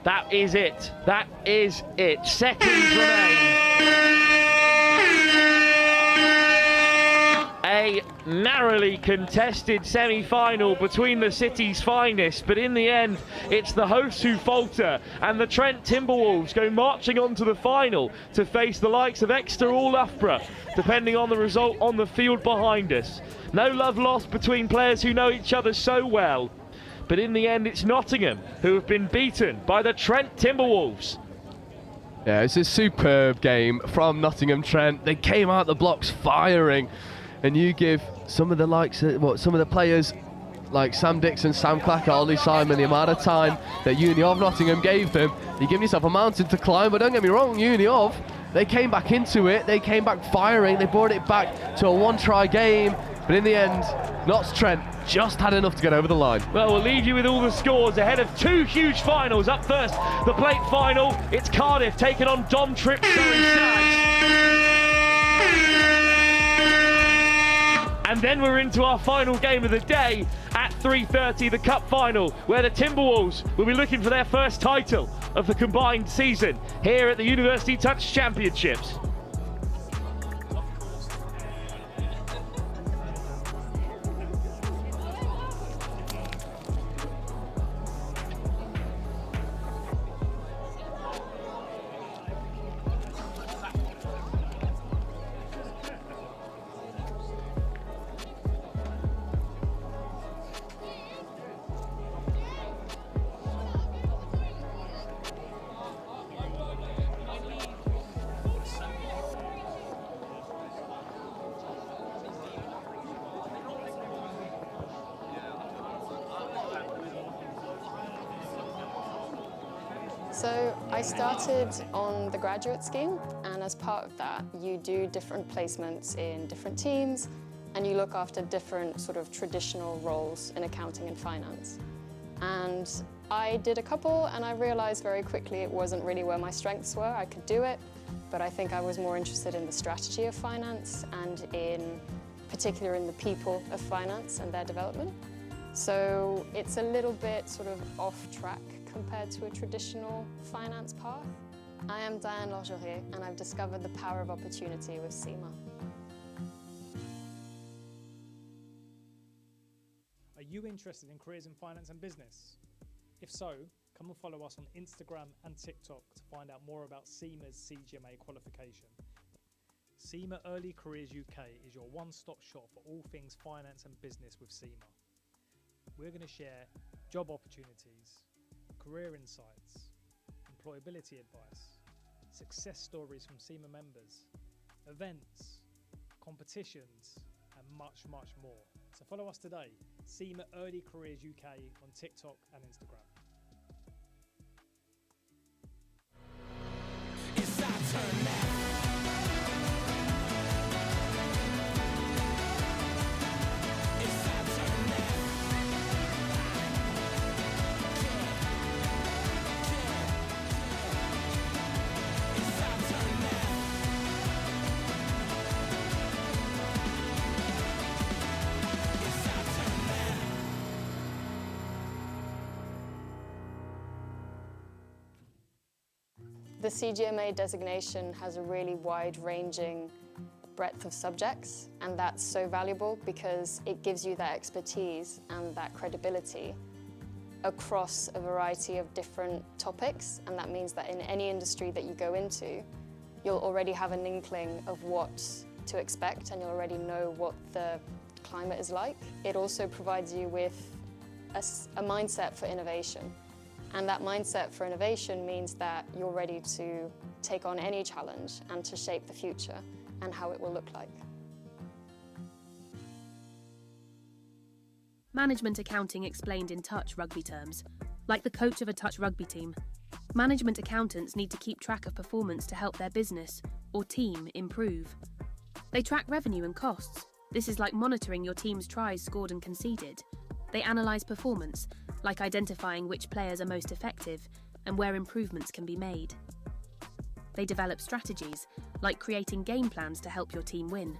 That is it. That is it. Seconds remain. A narrowly contested semi-final between the city's finest, but in the end it's the hosts who falter, and the Trent Timberwolves go marching on to the final to face the likes of Exeter or Loughborough, depending on the result on the field behind us. No love lost between players who know each other so well, but in the end it's Nottingham who have been beaten by the Trent Timberwolves. Yeah, it's a superb game from Nottingham Trent. They came out the blocks firing. And you give some of the some of the players like Sam Dixon, Sam Clacker, Ollie Simon, the amount of time that Uni of Nottingham gave them, you're giving yourself a mountain to climb. But don't get me wrong, Uni of, they came back into it, they came back firing, they brought it back to a one-try game. But in the end, Notts Trent just had enough to get over the line. Well, we'll leave you with all the scores ahead of 2 huge finals. Up first, the plate final. It's Cardiff taking on Dom Tripp, Surrey Stags. And then we're into our final game of the day at 3:30, the Cup final, where the Timberwolves will be looking for their first title of the combined season here at the University Touch Championships. So I started on the graduate scheme, and as part of that, you do different placements in different teams, and you look after different sort of traditional roles in accounting and finance. And I did a couple, and I realized very quickly it wasn't really where my strengths were. I could do it, but I think I was more interested in the strategy of finance and in particular in the people of finance and their development. So it's a little bit sort of off track compared to a traditional finance path. I am Diane Laugerier, and I've discovered the power of opportunity with SEMA. you interested in careers in finance and business? If so, come and follow us on Instagram and TikTok to find out more about SEMA's CGMA qualification. SEMA Early Careers UK is your one-stop shop for all things finance and business with SEMA. We're going to share job opportunities, career insights, employability advice, success stories from SEMA members, events, competitions, and much, much more. So follow us today, SEMA Early Careers UK on TikTok and Instagram. It's our turn now. It's our turn now. It's our turn now. It's our turn now. The CGMA designation has a really wide-ranging breadth of subjects, and that's so valuable because it gives you that expertise and that credibility across a variety of different topics, and that means that in any industry that you go into, you'll already have an inkling of what to expect and you'll already know what the climate is like. It also provides you with a mindset for innovation. And that mindset for innovation means that you're ready to take on any challenge and to shape the future and how it will look like. Management accounting explained in touch rugby terms. Like the coach of a touch rugby team, management accountants need to keep track of performance to help their business or team improve. They track revenue and costs. This is like monitoring your team's tries scored and conceded. They analyse performance, like identifying which players are most effective and where improvements can be made. They develop strategies, like creating game plans to help your team win.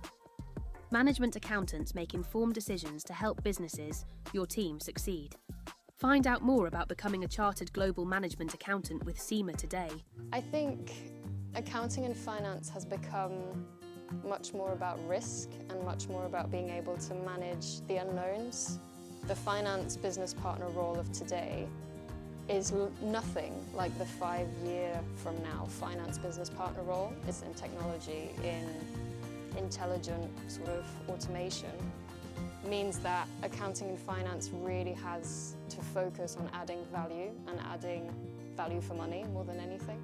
Management accountants make informed decisions to help businesses, your team, succeed. Find out more about becoming a chartered global management accountant with SEMA today. I think accounting and finance has become much more about risk and much more about being able to manage the unknowns. The finance business partner role of today is nothing like the 5-year from now finance business partner role. It's in technology, in intelligent sort of automation. Means that accounting and finance really has to focus on adding value and adding value for money more than anything.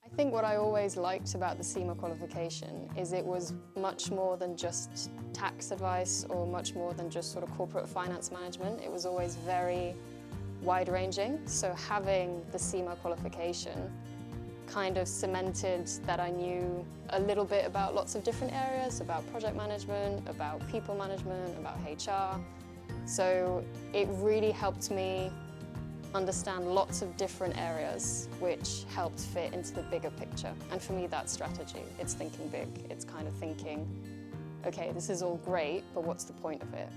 I think what I always liked about the SEMA qualification is it was much more than just tax advice or much more than just sort of corporate finance management. It was always very wide-ranging. So having the SEMA qualification kind of cemented that I knew a little bit about lots of different areas, about project management, about people management, about HR. So it really helped me understand lots of different areas which helped fit into the bigger picture. And for me, that's strategy. It's thinking big. It's kind of thinking, okay, this is all great, but what's the point of it?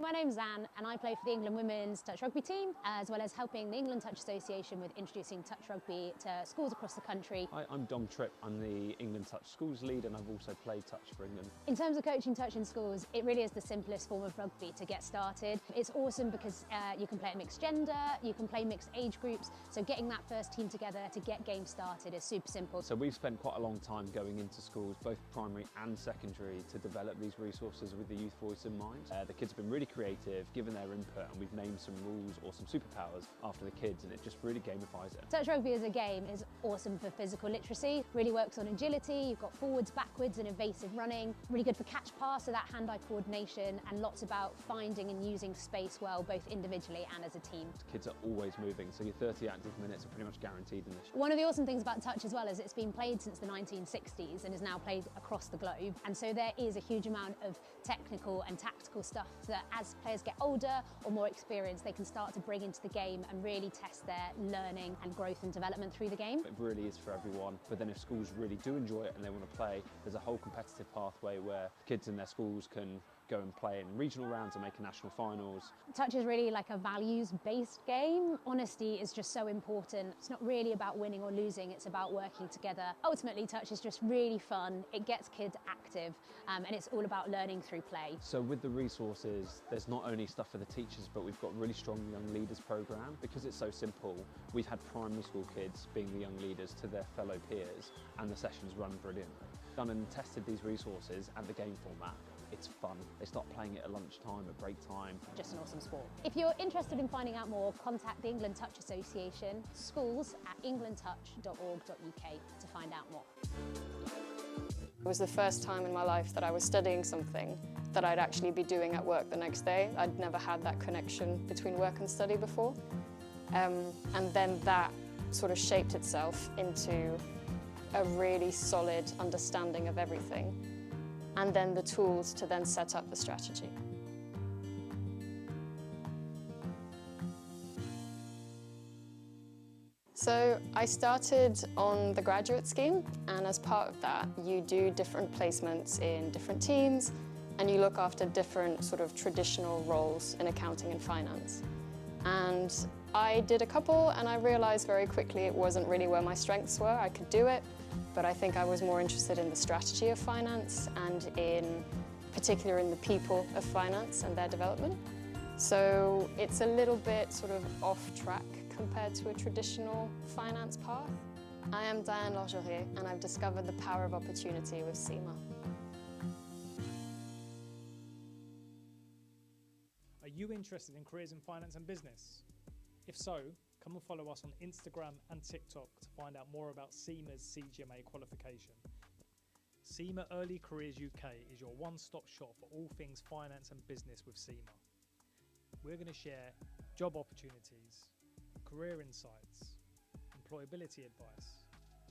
My name's Anne and I play for the England Women's Touch Rugby team, as well as helping the England Touch Association with introducing touch rugby to schools across the country. Hi, I'm Dom Tripp. I'm the England Touch Schools lead and I've also played touch for England. In terms of coaching touch in schools, it really is the simplest form of rugby to get started. It's awesome because you can play it mixed gender, you can play mixed age groups, so getting that first team together to get games started is super simple. So we've spent quite a long time going into schools, both primary and secondary, to develop these resources with the youth voice in mind. The kids have been really creative, given their input, and we've named some rules or some superpowers after the kids, and it just really gamifies it. Touch rugby as a game is awesome for physical literacy, really works on agility, you've got forwards, backwards and evasive running, really good for catch pass, so that hand-eye coordination, and lots about finding and using space well, both individually and as a team. Kids are always moving, so your 30 active minutes are pretty much guaranteed in this. One of the awesome things about touch as well is it's been played since the 1960s and is now played across the globe, and so there is a huge amount of technical and tactical stuff that as as players get older or more experienced, they can start to bring into the game and really test their learning and growth and development through the game. It really is for everyone, but then if schools really do enjoy it and they want to play, there's a whole competitive pathway where kids in their schools can go and play in regional rounds and make national finals. Touch is really like a values-based game. Honesty is just so important. It's not really about winning or losing, it's about working together. Ultimately, touch is just really fun. It gets kids active, and it's all about learning through play. So with the resources, there's not only stuff for the teachers, but we've got a really strong young leaders program. Because it's so simple, we've had primary school kids being the young leaders to their fellow peers, and the sessions run brilliant. Done and tested these resources and the game format. It's fun. They start playing it at lunchtime, at break time. Just an awesome sport. If you're interested in finding out more, contact the England Touch Association, schools@englandtouch.org.uk to find out more. It was the first time in my life that I was studying something that I'd actually be doing at work the next day. I'd never had that connection between work and study before. And then that sort of shaped itself into a really solid understanding of everything, and then the tools to then set up the strategy. So I started on the graduate scheme, and as part of that you do different placements in different teams and you look after different sort of traditional roles in accounting and finance. And I did a couple and I realised very quickly it wasn't really where my strengths were. I could do it, but I think I was more interested in the strategy of finance and in particular in the people of finance and their development. So it's a little bit sort of off track compared to a traditional finance path. I am Diane Lorgerie and I've discovered the power of opportunity with SEMA. Are you interested in careers in finance and business? If so, come and follow us on Instagram and TikTok to find out more about SEMA's CGMA qualification. SEMA Early Careers UK is your one-stop shop for all things finance and business with SEMA. We're going to share job opportunities, career insights, employability advice,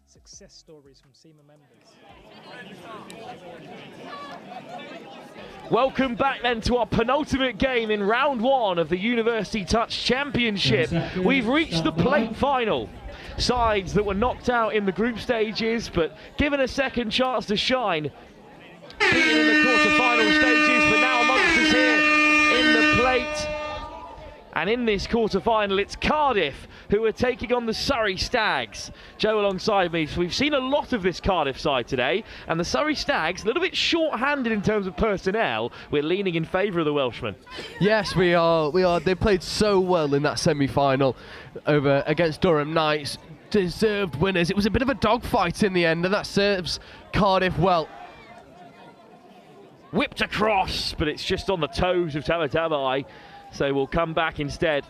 success stories from SEMA members. Welcome back then to our penultimate game in round one of the University Touch Championship. We've reached the plate final. Sides that were knocked out in the group stages but given a second chance to shine. Beaten in the quarter-final stages, but now amongst us here in the plate. And in this quarter-final, it's Cardiff who are taking on the Surrey Stags. Joe alongside me. So we've seen a lot of this Cardiff side today, and the Surrey Stags a little bit short-handed in terms of personnel. We're leaning in favour of the Welshmen. Yes, we are. They played so well in that semi-final over against Durham Knights. Deserved winners. It was a bit of a dogfight in the end, and that serves Cardiff well. Whipped across, but it's just on the toes of Tabatabai. So we'll come back instead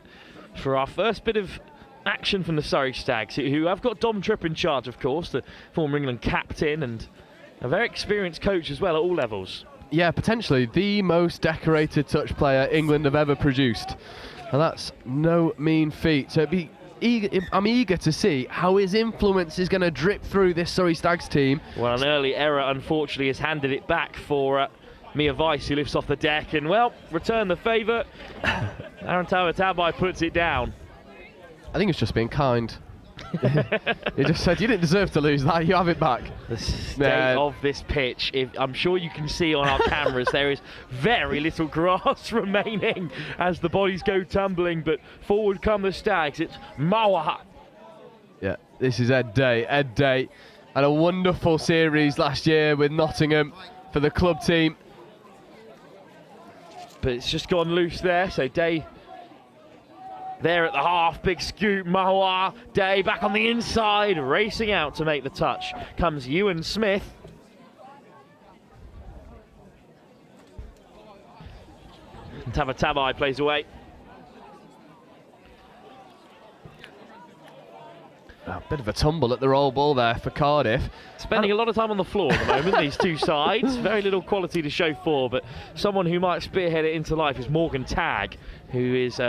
for our first bit of action from the Surrey Stags, who have got Dom Tripp in charge, of course, the former England captain and a very experienced coach as well at all levels. Yeah, potentially the most decorated touch player England have ever produced. And that's no mean feat. So I'm eager to see how his influence is going to drip through this Surrey Stags team. Well, an early error, unfortunately, has handed it back for Mia Weiss, who lifts off the deck and, well, return the favour. Aaron Tabatabai puts it down. I think it's just being kind. He just said, you didn't deserve to lose that, you have it back. The state of this pitch, I'm sure you can see on our cameras, there is very little grass remaining as the bodies go tumbling, but forward come the Stags. It's Mawa. Yeah, this is Ed Day. Ed Day had a wonderful series last year with Nottingham for the club team. But it's just gone loose there, so Day there at the half, big scoop, Mawa, Day back on the inside, racing out to make the touch. Comes Ewan Smith. Tabatabai plays away. A bit of a tumble at the roll ball there for Cardiff. Spending a lot of time on the floor at the moment, these two sides. Very little quality to show for, but someone who might spearhead it into life is Morgan Tagg, who is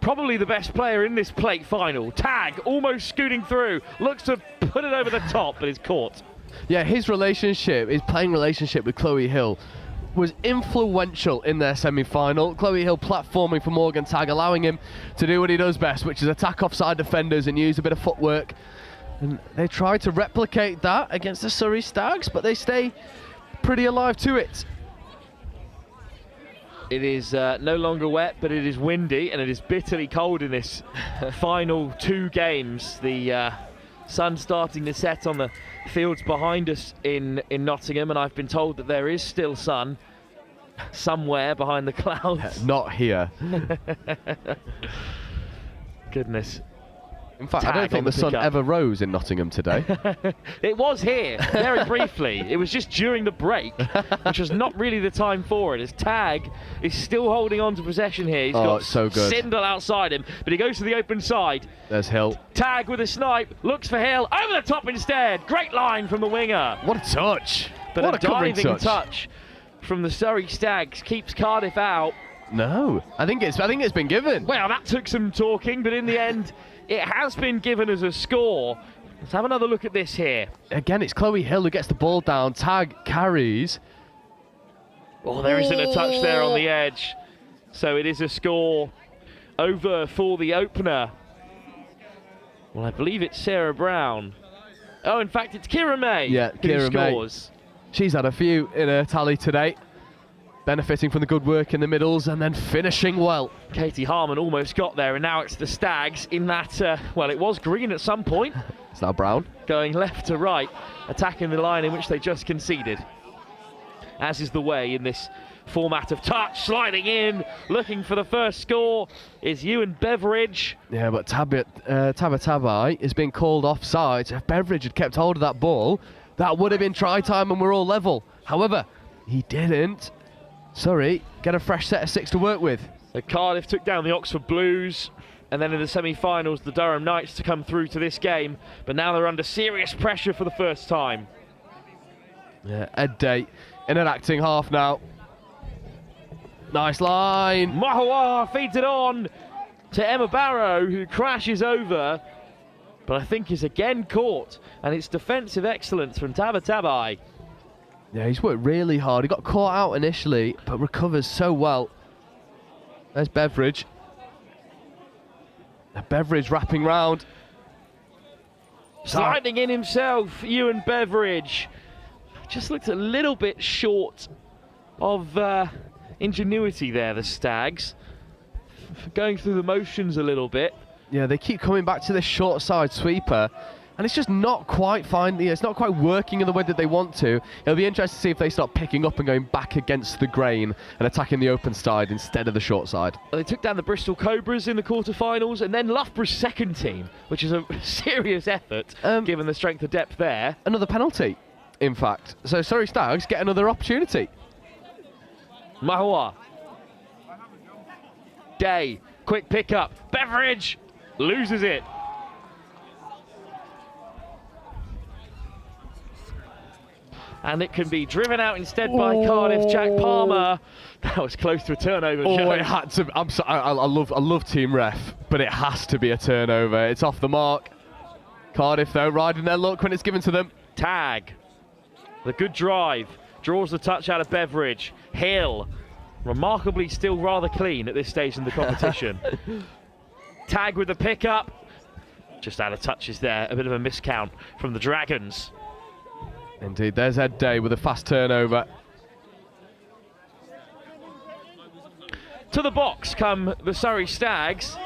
probably the best player in this plate final. Tagg almost scooting through, looks to put it over the top, but is caught. Yeah, his playing relationship with Chloe Hill was influential in their semi-final. Chloe Hill platforming for Morgan Tagg, allowing him to do what he does best, which is attack offside defenders and use a bit of footwork. And they try to replicate that against the Surrey Stags, but they stay pretty alive to it. It is no longer wet, but it is windy, and it is bitterly cold in this final 2 games. The sun starting to set on the fields behind us in Nottingham, and I've been told that there is still sun somewhere behind the clouds. Not here. Goodness. In fact, I don't think the sun ever rose in Nottingham today. It was here, very briefly. It was just during the break, which was not really the time for it, as Tagg is still holding on to possession here. He's got so good. Sindel outside him, but he goes to the open side. There's Hill. Tagg with a snipe, looks for Hill, over the top instead. Great line from the winger. What a touch. But what a covering diving touch from the Surrey Stags keeps Cardiff out. No, I think it's been given. Well, that took some talking, but in the end, it has been given as a score. Let's have another look at this here. Again, it's Chloe Hill who gets the ball down. Tagg carries. Oh, there isn't a touch there on the edge. So it is a score over for the opener. Well, I believe it's Sarah Brown. Oh, in fact, it's Kira May who scores. She's had a few in her tally today. Benefiting from the good work in the middles and then finishing well. Katie Harmon almost got there, and now it's the Stags in that, well, it was green at some point. It's now brown. Going left to right, attacking the line in which they just conceded. As is the way in this format of touch, sliding in, looking for the first score is Ewan Beveridge. Yeah, but Tabai is being called offside. If Beveridge had kept hold of that ball, that would have been try time and we're all level. However, he didn't. Surrey get a fresh set of 6 to work with. So Cardiff took down the Oxford Blues, and then in the semi-finals the Durham Knights to come through to this game, but now they're under serious pressure for the first time. Yeah, Ed Day in an acting half now. Nice line. Mahawa feeds it on to Emma Barrow, who crashes over, but I think is again caught, and it's defensive excellence from Tabai. Yeah, he's worked really hard. He got caught out initially, but recovers so well. There's Beveridge. Beveridge wrapping round. Sliding in himself, Ewan Beveridge. Just looked a little bit short of ingenuity there, the Stags. Going through the motions a little bit. Yeah, they keep coming back to this short side sweeper. And it's just not quite it's not quite working in the way that they want to. It'll be interesting to see if they start picking up and going back against the grain and attacking the open side instead of the short side. Well, they took down the Bristol Cobras in the quarterfinals, and then Loughborough's second team, which is a serious effort given the strength of depth there. Another penalty, in fact. So Surrey Stags get another opportunity. Mahawa. Day, quick pickup. Beveridge loses it. And it can be driven out instead by Cardiff. Jack Palmer. That was close to a turnover. Oh, it had to. I'm sorry, I love team ref, but it has to be a turnover. It's off the mark. Cardiff though riding their luck when it's given to them. Tagg. The good drive draws the touch out of Beveridge. Hill, remarkably still rather clean at this stage in the competition. Tagg with the pickup. Just out of touches there. A bit of a miscount from the Dragons. Indeed, there's Ed Day with a fast turnover. To the box come the Surrey Stags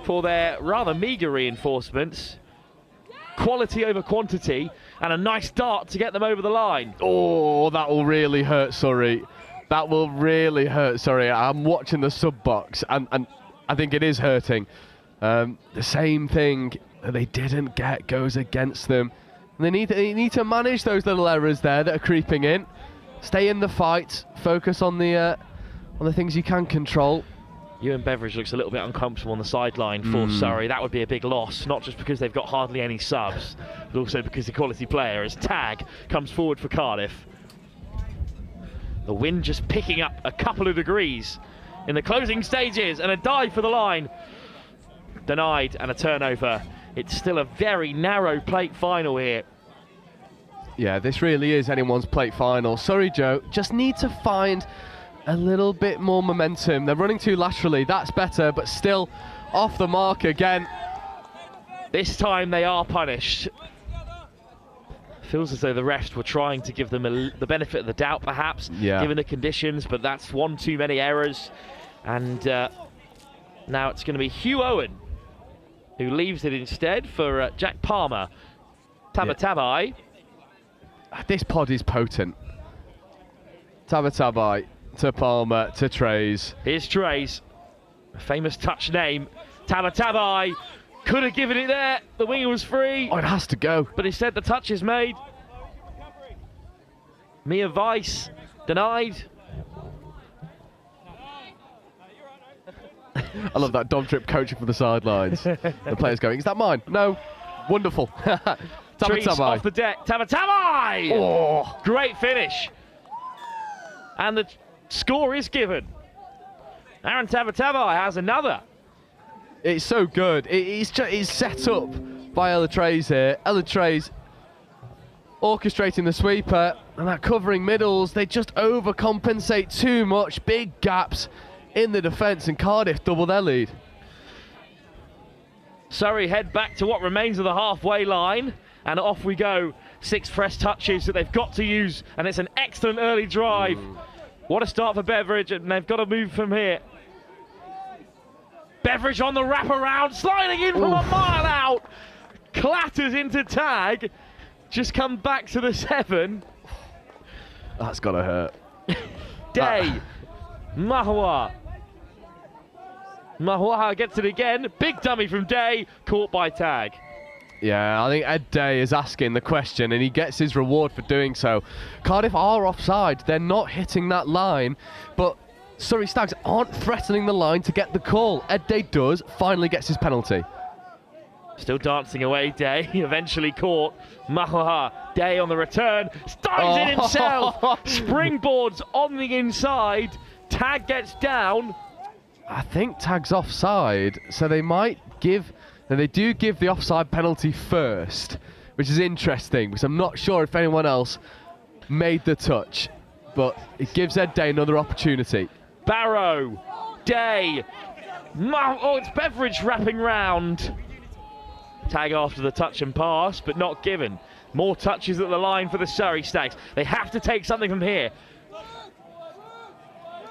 for their rather meagre reinforcements. Quality over quantity, and a nice dart to get them over the line. Oh, that will really hurt Surrey. That will really hurt Surrey. I'm watching the sub box, and I think it is hurting. The same thing that they didn't get goes against them. They need to manage those little errors there that are creeping in. Stay in the fight. Focus on the things you can control. Ewan Beveridge looks a little bit uncomfortable on the sideline for Surrey. That would be a big loss, not just because they've got hardly any subs, but also because the quality player as Tagg comes forward for Cardiff. The wind just picking up a couple of degrees in the closing stages, and a dive for the line. Denied, and a turnover. It's still a very narrow plate final here. Yeah, this really is anyone's plate final. Surrey, Joe, just need to find a little bit more momentum. They're running too laterally, that's better, but still off the mark again. This time they are punished. Feels as though the refs were trying to give them the benefit of the doubt, perhaps, given the conditions, but that's one too many errors. And now it's going to be Hugh Owen who leaves it instead for Jack Palmer. Tabatabai. This pod is potent. Tabatabai to Palmer to Trays. Here's Trays, a famous touch name. Tabatabai could have given it there. The winger was free. Oh, it has to go. But instead the touch is made. Mia Weiss denied. I love that Dom Trip coaching from the sidelines. The player's going, is that mine? No. Wonderful. Trees off the deck. Tabatabai! Oh. Great finish. And the score is given. Aaron Tabatabai has another. It's so good. It's set up by Ella Trays here. Ella Trays orchestrating the sweeper, and that covering middles, they just overcompensate too much. Big gaps in the defence, and Cardiff double their lead. Surrey head back to what remains of the halfway line, and off we go. 6 fresh touches that they've got to use, and it's an excellent early drive. What a start for Beveridge, and they've got to move from here. Beveridge on the wraparound, sliding in from a mile out. Clatters into tag. Just come back to the 7. That's got to hurt. Day. Mahua. Mahua gets it again. Big dummy from Day, caught by tag. Yeah, I think Ed Day is asking the question, and he gets his reward for doing so. Cardiff are offside. They're not hitting that line, but Surrey Stags aren't threatening the line to get the call. Ed Day does, finally gets his penalty. Still dancing away, Day, eventually caught. Mahua, Day on the return, dives in himself, springboards on the inside, tag gets down. I think tag's offside, so they might give, and they do give the offside penalty first, which is interesting, because I'm not sure if anyone else made the touch, but it gives Ed Day another opportunity. Barrow, Day, it's Beveridge wrapping round. Tag after the touch and pass, but not given. More touches at the line for the Surrey Stags. They have to take something from here.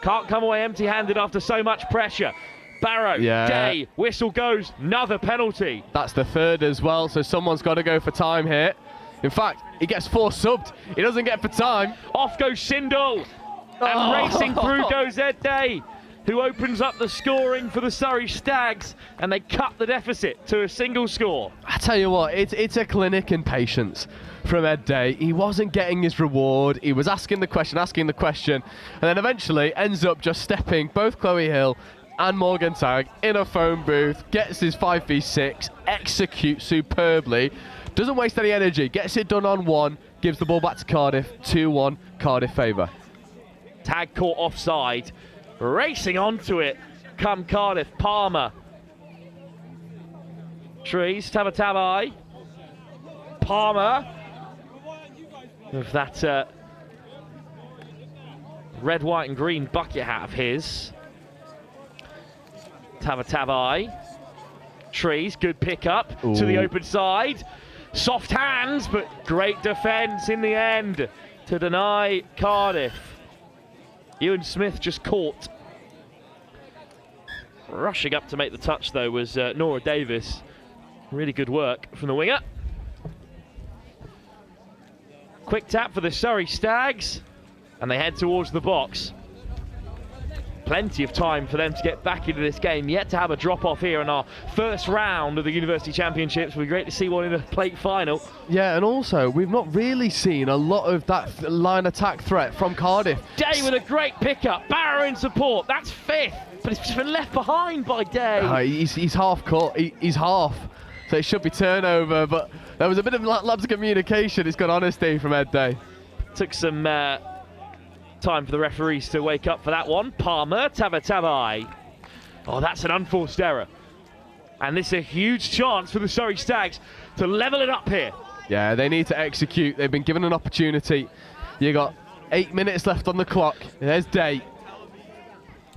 Can't come away empty-handed after so much pressure. Barrow, Day, whistle goes, another penalty. That's the 3rd as well, so someone's got to go for time here. In fact, he gets 4 subbed. He doesn't get for time. Off goes Sindel. And racing through goes Ed Day, who opens up the scoring for the Surrey Stags, and they cut the deficit to a single score. I tell you what, it's a clinic in patience from Ed Day. He wasn't getting his reward. He was asking the question, and then eventually ends up just stepping both Chloe Hill and Morgan Tagg in a phone booth, gets his 5v6, executes superbly, doesn't waste any energy, gets it done on 1, gives the ball back to Cardiff, 2-1, Cardiff favour. Tag caught offside, racing onto it, come Cardiff, Palmer. Trees, Tabatabai. Palmer. With that red, white and green bucket hat of his. Tabatabai. Trees, good pick up to the open side. Soft hands, but great defence in the end to deny Cardiff. Ewan Smith just caught. Rushing up to make the touch, though, was Nora Davis. Really good work from the winger. Quick tap for the Surrey Stags, and they head towards the box. Plenty of time for them to get back into this game. Yet to have a drop-off here in our first round of the University Championships. It'll be great to see one in a plate final. Yeah, and also, we've not really seen a lot of that line attack threat from Cardiff. Day with a great pickup. Barrow in support. That's 5th, but it's just been left behind by Day. He's half caught. He's half. So it should be turnover, but there was a bit of lapse of communication. It's got honesty from Ed Day. Took some time for the referees to wake up for that one. Palmer, Tabatabai. Oh, that's an unforced error. And this is a huge chance for the Surrey Stags to level it up here. Yeah, they need to execute. They've been given an opportunity. You got 8 minutes left on the clock. There's Day.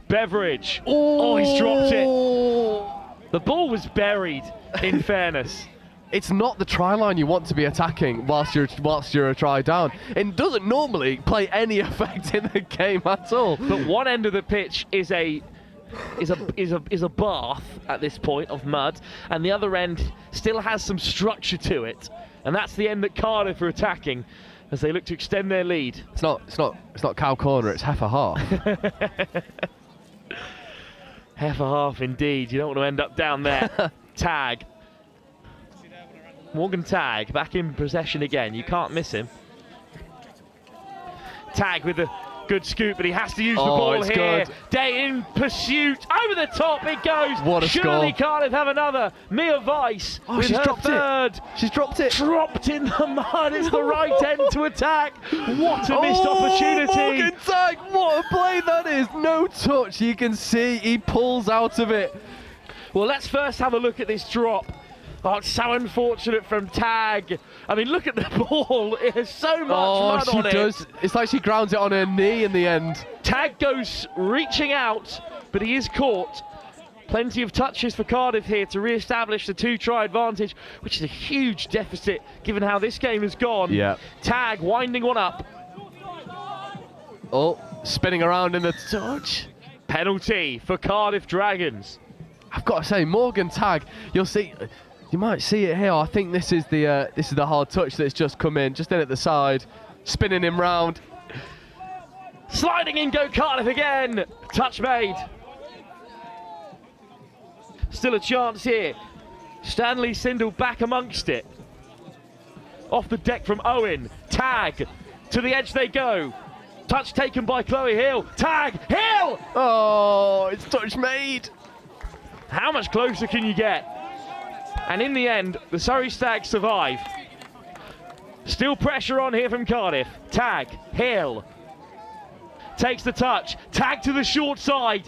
Beveridge. Oh, he's dropped it. The ball was buried, in fairness. It's not the try line you want to be attacking whilst you're a try down. It doesn't normally play any effect in the game at all. But one end of the pitch is a bath at this point of mud, and the other end still has some structure to it, and that's the end that Cardiff are attacking as they look to extend their lead. It's not cow corner. It's half a half. Half a half indeed. You don't want to end up down there. Tag. Morgan Tag back in possession again. You can't miss him. Tag with a good scoop, but he has to use the ball here. Good. Day in pursuit. Over the top it goes. What a Surely score. Cardiff have another. Mia Weiss with she's her dropped third. it. She's dropped it. Dropped in the mud. It's the right end to attack. What a missed opportunity. Morgan Tag, what a play that is. No touch. You can see he pulls out of it. Well, let's first have a look at this drop. Oh, it's so unfortunate from Tag. I mean, look at the ball. It has so much mud on it. It's like she grounds it on her knee in the end. Tag goes reaching out, but he is caught. Plenty of touches for Cardiff here to re-establish the 2-try advantage, which is a huge deficit given how this game has gone. Yeah. Tag winding one up. Oh, spinning around in the touch. Penalty for Cardiff Dragons. I've got to say, Morgan Tag, you'll see. You might see it here. I think this is the hard touch that's just come in, just in at the side, spinning him round. Sliding in go Cardiff again. Touch made. Still a chance here. Stanley Sindel back amongst it. Off the deck from Owen. Tag. To the edge they go. Touch taken by Chloe Hill. Tag. Hill! Oh, it's touch made. How much closer can you get? And in the end, the Surrey Stags survive. Still pressure on here from Cardiff. Tag, Hill. Takes the touch. Tag to the short side.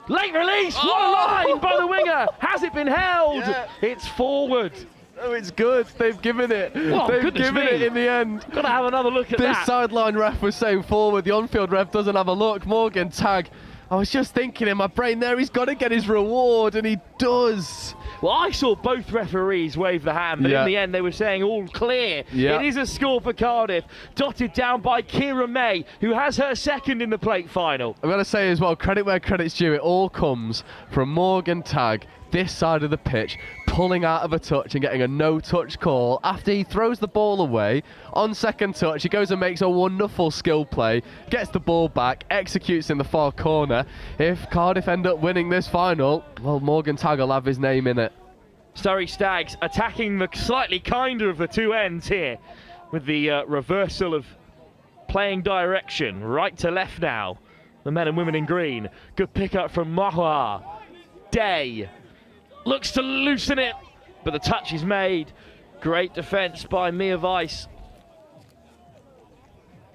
Late release. What a line by the winger. Has it been held? Yeah. It's forward. Oh, it's good. They've given it. Oh, They've goodness given me. it in the end. Got to have another look at This that. sideline ref was saying forward. The on-field ref doesn't have a look. Morgan Tag. I was just thinking in my brain there, he's got to get his reward, and he does. Well, I saw both referees wave the hand, but in the end they were saying all clear. Yeah. It is a score for Cardiff, dotted down by Kira May, who has her second in the plate final. I've got to say as well, credit where credit's due. It all comes from Morgan Tag, this side of the pitch, pulling out of a touch and getting a no-touch call after he throws the ball away. On second touch, he goes and makes a wonderful skill play, gets the ball back, executes in the far corner. If Cardiff end up winning this final, well, Morgan Tag will have his name in it. Surrey Stags attacking the slightly kinder of the two ends here with the reversal of playing direction, right to left now. The men and women in green. Good pickup from Mahua. Day looks to loosen it, but the touch is made. Great defence by Mia Weiss.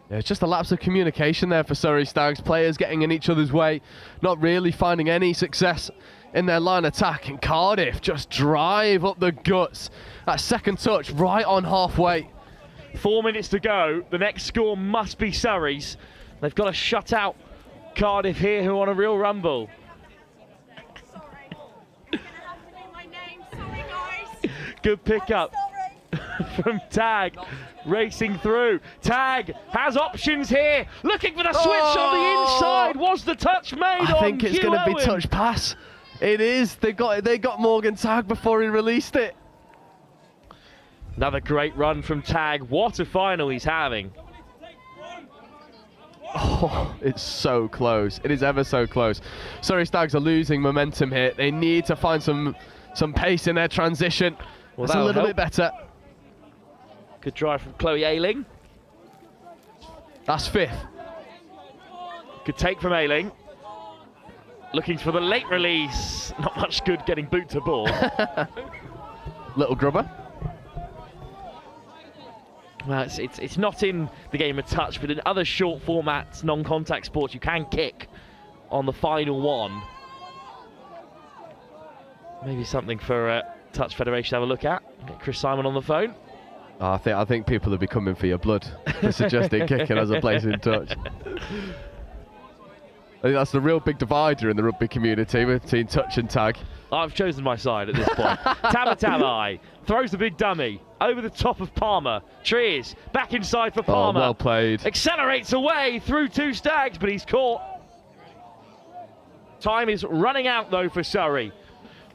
Yeah, it's just a lapse of communication there for Surrey Stags. Players getting in each other's way, not really finding any success in their line attack. And Cardiff just drive up the guts. That second touch right on halfway. 4 minutes to go. The next score must be Surrey's. They've got to shut out Cardiff here, who are on a real rumble. Good pickup from Tag, racing through. Tag has options here, looking for the switch on the inside. Was the touch made on I think it's going to be Owen? touch pass. It is. They got Morgan Tag before he released it. Another great run from Tag. What a final he's having. Oh, it's so close. It is ever so close. Surrey Stags are losing momentum here. They need to find some pace in their transition. Well, that's a little bit better. Good drive from Chloe Ayling. That's fifth. Good take from Ayling. Looking for the late release. Not much good getting boot to ball. Little grubber. Well, it's not in the game of touch, but in other short formats, non-contact sports, you can kick on the final one. Maybe something for Touch Federation to have a look at. Get Chris Simon on the phone. I think people will be coming for your blood for suggesting kicking as a placing touch. I think that's the real big divider in the rugby community between touch and tag. I've chosen my side at this point. Tabatabai throws the big dummy over the top of Palmer. Triers back inside for Palmer. Oh, well played. Accelerates away through 2 Stags, but he's caught. Time is running out though for Surrey.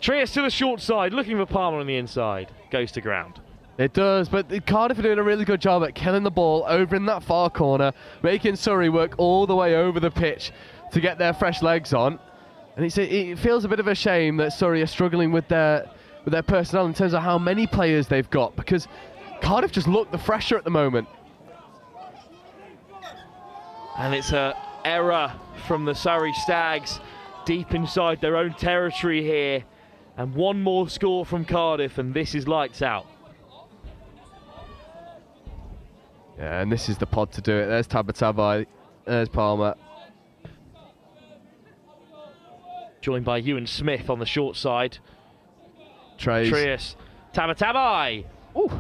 Triers to the short side, looking for Palmer on the inside. Goes to ground. It does, but Cardiff are doing a really good job at killing the ball over in that far corner, making Surrey work all the way over the pitch to get their fresh legs on. And it feels a bit of a shame that Surrey are struggling with their personnel in terms of how many players they've got, because Cardiff just look the fresher at the moment. And it's an error from the Surrey Stags deep inside their own territory here. And one more score from Cardiff, and this is lights out. Yeah, and this is the pod to do it. There's Tabatabai, there's Palmer. Joined by Ewan Smith on the short side. Triers. Tabatabai. Ooh.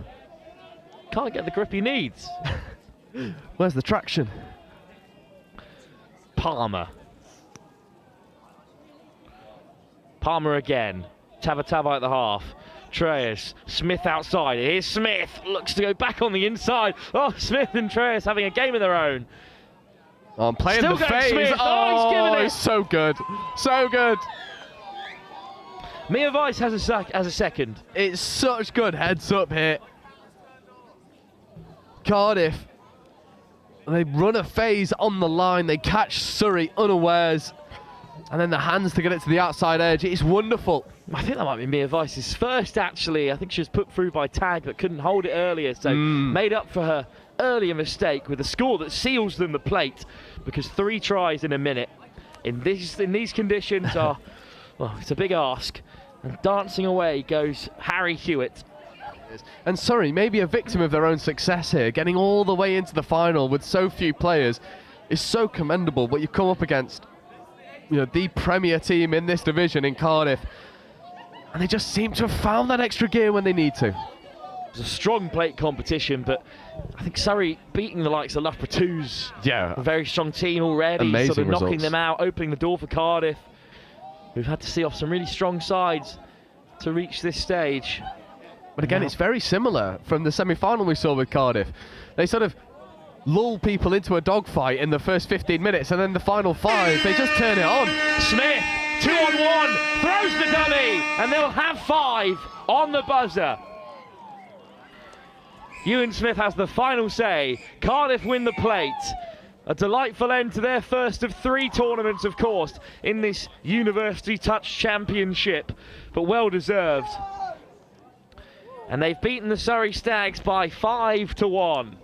Can't get the grip he needs. Where's the traction? Palmer. Palmer again. Tabatabai at the half. Triers. Smith outside. Here's Smith. Looks to go back on the inside. Oh, Smith and Triers having a game of their own. Oh, I'm playing Still the going phase. Smith. Oh, he's given it. It's so good. So good. Mia Weiss has a second. It's such good heads up here. Cardiff. They run a phase on the line. They catch Surrey unawares. And then the hands to get it to the outside edge. It's wonderful. I think that might be Mia Weiss's first, actually. I think she was put through by tag but couldn't hold it earlier. So made up for her earlier mistake with a score that seals them the plate, because 3 tries in a minute in these conditions are, well, it's a big ask. And dancing away goes Harry Hewitt. And Surrey may be a victim of their own success here. Getting all the way into the final with so few players is so commendable, but you come up against, you know, the premier team in this division in Cardiff, and they just seem to have found that extra gear when they need to. It was a strong plate competition, but I think Surrey beating the likes of Loughborough 2's a very strong team already, Amazing sort of knocking results. them out, opening the door for Cardiff, who've had to see off some really strong sides to reach this stage. But again, it's very similar from the semi-final we saw with Cardiff. They sort of lull people into a dogfight in the first 15 minutes, and then the final 5, they just turn it on. Smith, 2-on-1, throws the dummy, and they'll have 5 on the buzzer. Ewan Smith has the final say. Cardiff win the plate. A delightful end to their first of 3 tournaments, of course, in this University Touch Championship, but well deserved. And they've beaten the Surrey Stags by 5-1.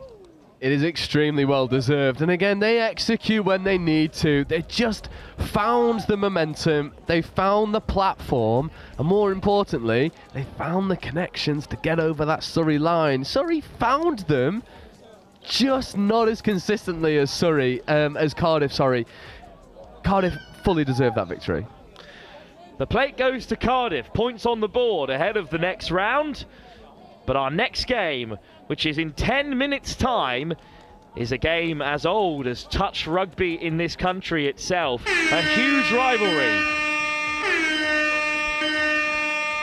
It is extremely well deserved, and again, they execute when they need to. They just found the momentum, they found the platform, and more importantly, they found the connections to get over that Surrey line. Surrey found them, just not as consistently as Cardiff, sorry. Cardiff fully deserved that victory. The plate goes to Cardiff, points on the board ahead of the next round. But our next game, which is in 10 minutes' time, is a game as old as touch rugby in this country itself. A huge rivalry.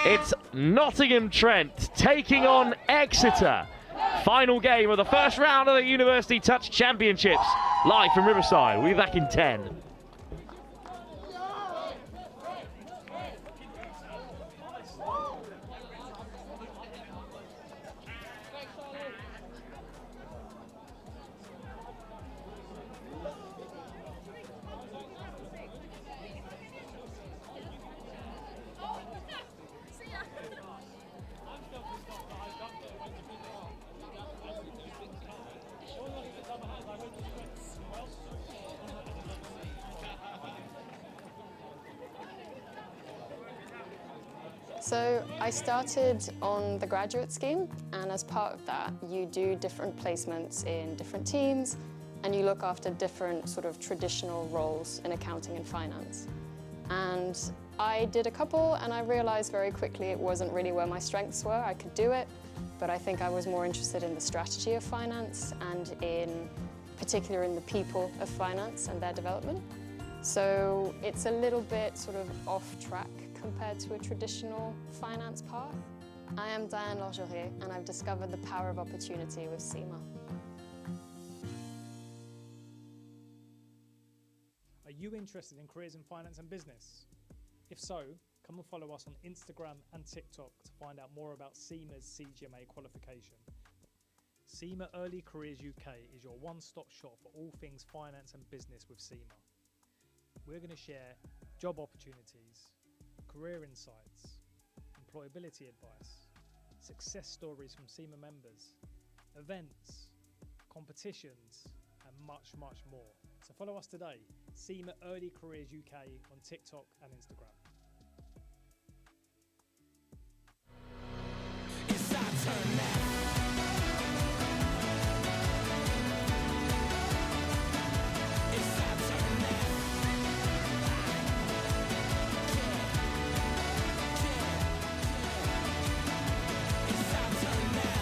It's Nottingham Trent taking on Exeter. Final game of the first round of the University Touch Championships. Live from Riverside. We'll be back in 10. So I started on the graduate scheme, and as part of that, you do different placements in different teams, and you look after different sort of traditional roles in accounting and finance. And I did a couple, and I realized very quickly it wasn't really where my strengths were. I could do it, but I think I was more interested in the strategy of finance and in particular in the people of finance and their development. So it's a little bit sort of off track compared to a traditional finance path. I am Diane Loughborough and I've discovered the power of opportunity with SEMA. Are you interested in careers in finance and business? If so, come and follow us on Instagram and TikTok to find out more about SEMA's CGMA qualification. SEMA Early Careers UK is your one-stop shop for all things finance and business with SEMA. We're going to share job opportunities, career insights, employability advice, success stories from SEMA members, events, competitions, and much, much more. So follow us today, SEMA Early Careers UK on TikTok and Instagram. It's our turn now. It's our turn now. It's our turn now. It's our turn now.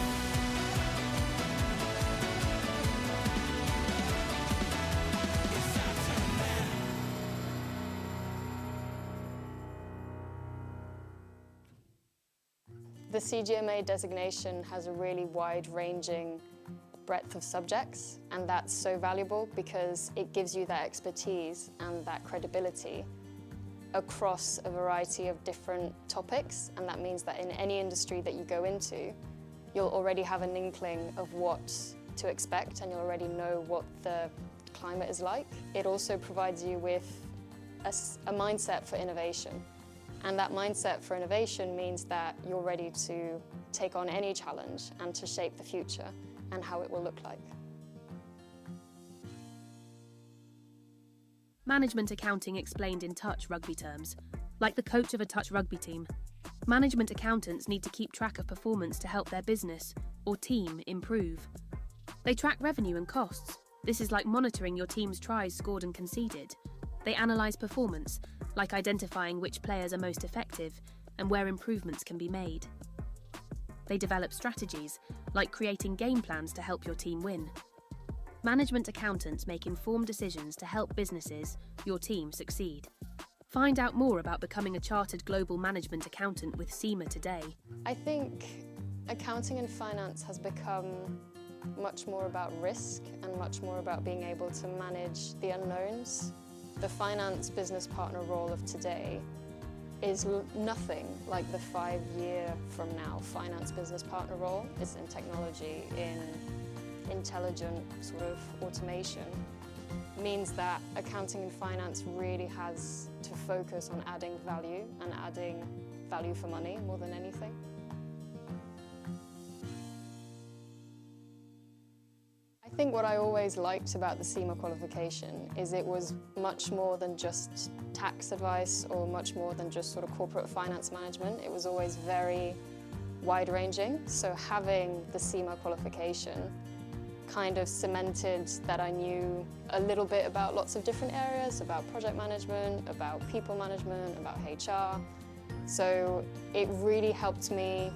The CGMA designation has a really wide-ranging breadth of subjects, and that's so valuable because it gives you that expertise and that credibility across a variety of different topics, and that means that in any industry that you go into, you'll already have an inkling of what to expect and you'll already know what the climate is like. It also provides you with a mindset for innovation. And that mindset for innovation means that you're ready to take on any challenge and to shape the future and how it will look like. Management accounting explained in touch rugby terms, like the coach of a touch rugby team. Management accountants need to keep track of performance to help their business or team improve. They track revenue and costs. This is like monitoring your team's tries scored and conceded. They analyse performance, like identifying which players are most effective and where improvements can be made. They develop strategies, like creating game plans to help your team win. Management accountants make informed decisions to help businesses, your team, succeed. Find out more about becoming a chartered global management accountant with SEMA today. I think accounting and finance has become much more about risk and much more about being able to manage the unknowns. The finance business partner role of today is nothing like the 5-year from now finance business partner role. It's in technology, in intelligent sort of automation. Means that accounting and finance really has to focus on adding value and adding value for money more than anything. I think what I always liked about the SEMA qualification is it was much more than just tax advice or much more than just sort of corporate finance management. It was always very wide-ranging. So having the SEMA qualification kind of cemented that I knew a little bit about lots of different areas, about project management, about people management, about HR. So it really helped me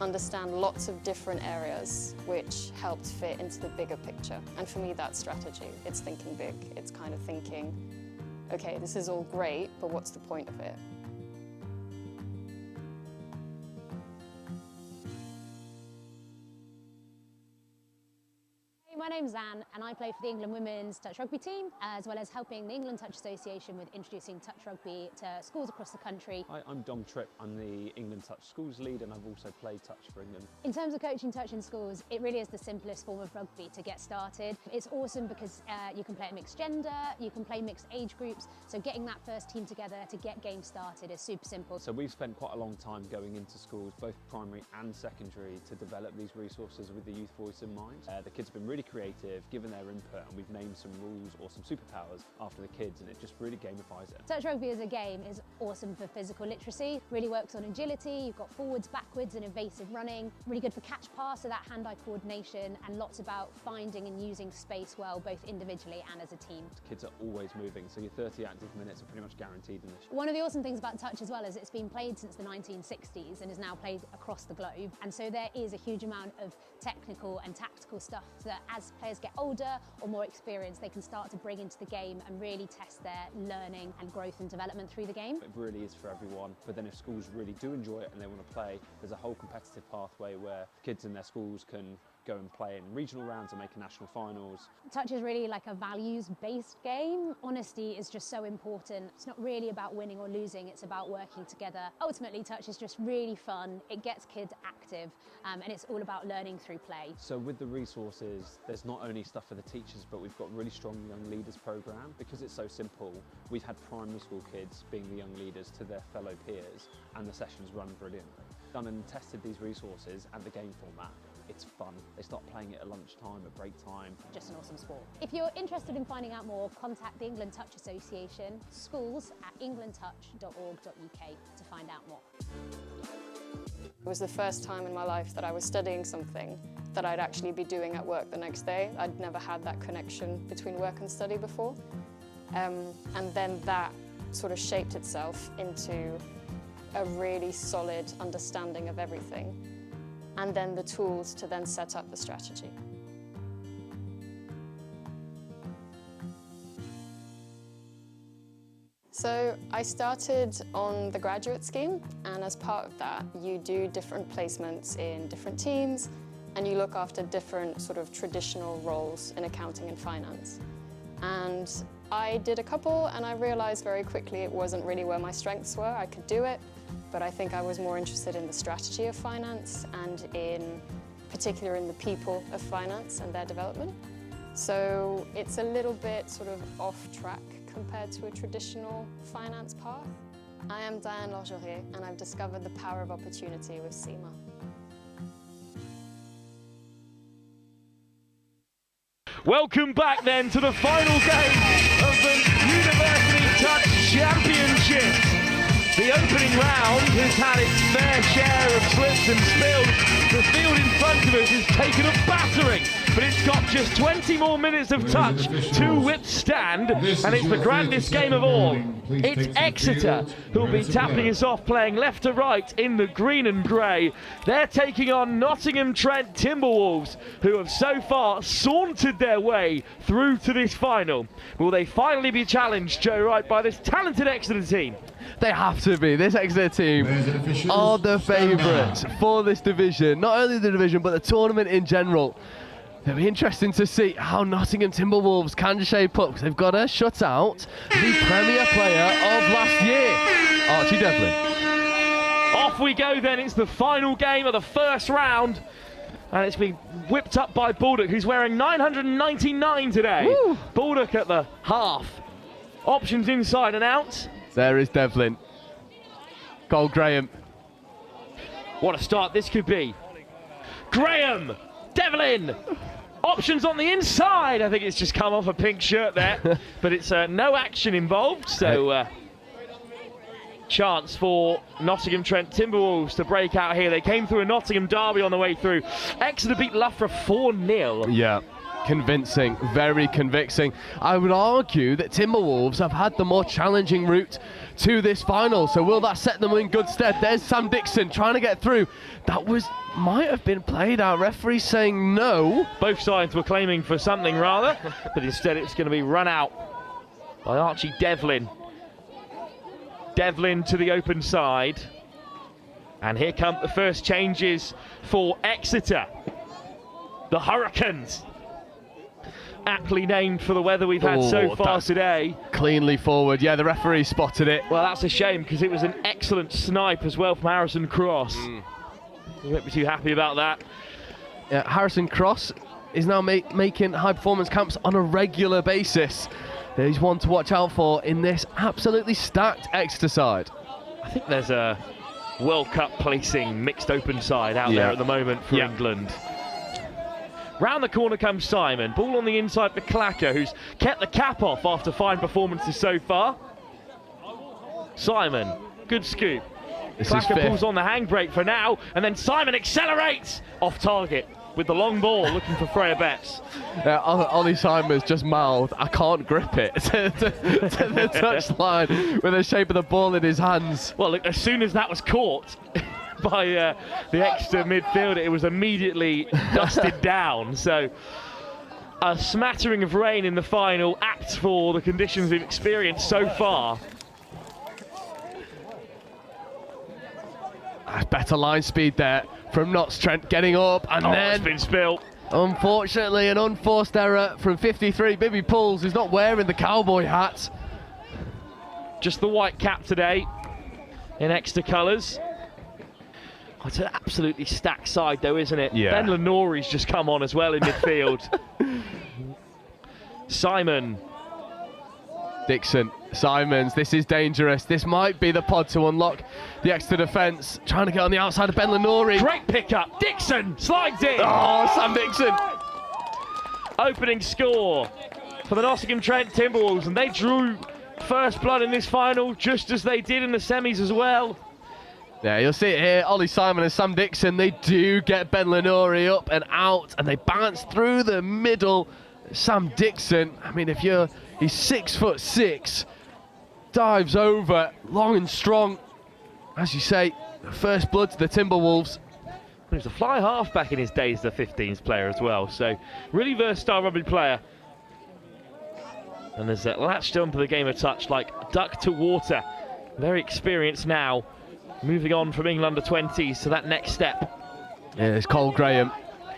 understand lots of different areas which helped fit into the bigger picture. And for me, that's strategy. It's thinking big. It's kind of thinking, okay, this is all great, but what's the point of it? My name's Anne and I play for the England Women's Touch Rugby team, as well as helping the England Touch Association with introducing touch rugby to schools across the country. Hi, I'm Dom Tripp. I'm the England Touch Schools lead and I've also played touch for England. In terms of coaching touch in schools, it really is the simplest form of rugby to get started. It's awesome because you can play at mixed gender, you can play mixed age groups, so getting that first team together to get games started is super simple. So we've spent quite a long time going into schools, both primary and secondary, to develop these resources with the youth voice in mind. The kids have been really creative, creative, given their input, and we've named some rules or some superpowers after the kids, and it just really gamifies it. Touch rugby as a game is awesome for physical literacy, really works on agility, you've got forwards, backwards and evasive running, really good for catch pass, so that hand-eye coordination, and lots about finding and using space well, both individually and as a team. Kids are always moving, so your 30 active minutes are pretty much guaranteed in this. One of the awesome things about touch as well is it's been played since the 1960s and is now played across the globe, and so there is a huge amount of technical and tactical stuff that as players get older or more experienced, they can start to bring into the game and really test their learning and growth and development through the game. It really is for everyone, but then if schools really do enjoy it and they want to play, there's a whole competitive pathway where kids in their schools can go and play in regional rounds and make a national finals. Touch is really like a values-based game. Honesty is just so important. It's not really about winning or losing, it's about working together. Ultimately, touch is just really fun. It gets kids active, and it's all about learning through play. So with the resources, there's not only stuff for the teachers, but we've got a really strong young leaders program. Because it's so simple, we've had primary school kids being the young leaders to their fellow peers, and the sessions run brilliantly. Done and tested these resources and the game format. It's fun. They start playing it at lunchtime, at break time. Just an awesome sport. If you're interested in finding out more, contact the England Touch Association, schools@englandtouch.org.uk to find out more. It was the first time in my life that I was studying something that I'd actually be doing at work the next day. I'd never had that connection between work and study before. And then that sort of shaped itself into a really solid understanding of everything, and then the tools to then set up the strategy. So I started on the graduate scheme, and as part of that, you do different placements in different teams, and you look after different sort of traditional roles in accounting and finance. And I did a couple, and I realized very quickly it wasn't really where my strengths were. I could do it, but I think I was more interested in the strategy of finance and in particular in the people of finance and their development. So it's a little bit sort of off track compared to a traditional finance path. I am Diane Lorgerier, and I've discovered the power of opportunity with SEMA. Welcome back then to the final game of the University Touch Championship. The opening round has had its fair share of slips and spills. The field in front of us has taken a battering, but it's got just 20 more minutes of touch to withstand, and it's the grandest game of all. It's Exeter who'll be tapping us off, playing left to right in the green and grey. They're taking on Nottingham Trent Timberwolves, who have so far sauntered their way through to this final. Will they finally be challenged, Joe Wright, by this talented Exeter team? They have to be. This Exeter team are the favourites for this division. Not only the division, but the tournament in general. It'll be interesting to see how Nottingham Timberwolves can shape up, because they've got to shut out the Premier Player of last year, Archie Devlin. Off we go then. It's the final game of the first round, and it's been whipped up by Baldock, who's wearing 999 today. Woo. Baldock at the half. Options inside and out. There is Devlin. Cole Graham. What a start this could be. Graham! Devlin! Options on the inside. I think it's just come off a pink shirt there, but it's no action involved, so chance for Nottingham Trent Timberwolves to break out here. They came through a Nottingham derby on the way through. Exeter beat Loughborough 4-0. Yeah. Convincing, very convincing. I would argue that Timberwolves have had the more challenging route to this final, so will that set them in good stead? There's Sam Dixon trying to get through. That might have been played out. Referee saying no. Both sides were claiming for something rather, but instead it's going to be run out by Archie Devlin. Devlin to the open side, and here come the first changes for Exeter. The Hurricanes. Aptly named for the weather we've had so far today. Cleanly forward. Yeah, the referee spotted it. Well, that's a shame, because it was an excellent snipe as well from Harrison Cross. You won't be too happy about that. Yeah, Harrison Cross is now making high performance camps on a regular basis. He's one to watch out for in this absolutely stacked Exeter side. I think there's a World Cup placing mixed open side out there at the moment for England. Round the corner comes Simon. Ball on the inside for Clacker, who's kept the cap off after fine performances so far. Simon, good scoop. Clacker pulls on the handbrake for now, and then Simon accelerates off target with the long ball, looking for Freya Betts. Ollie Simon's just mouthed, "I can't grip it," to the touchline with the shape of the ball in his hands. Well, look, as soon as that was caught by the Exeter midfielder, it was immediately dusted down. So a smattering of rain in the final, apt for the conditions we've experienced so far. Better line speed there from Notts. Trent getting up, and then it's been spilt. Unfortunately, an unforced error from 53, Bibby Pulls, who's not wearing the cowboy hat. Just the white cap today in Exeter colours. Oh, it's an absolutely stacked side though, isn't it? Yeah. Ben Lenori's just come on as well in midfield. Simon. Dixon, Simons, this is dangerous. This might be the pod to unlock the Exeter defence. Trying to get on the outside of Ben Lenori. Great pickup. Dixon slides in. Oh, Sam Dixon. Opening score for the Nottingham Trent Timberwolves, and they drew first blood in this final just as they did in the semis as well. Yeah, you'll see it here. Ollie Simon and Sam Dixon, they do get Ben Lenori up and out, and they bounce through the middle. Sam Dixon, I mean, he's 6'6", dives over, long and strong. As you say, first blood to the Timberwolves. He was a fly halfback in his days as a 15s player as well, so really versatile rugby player. And there's latched onto the game of touch like duck to water. Very experienced now, moving on from England under-20s to that next step. Yeah, it's Cole Graham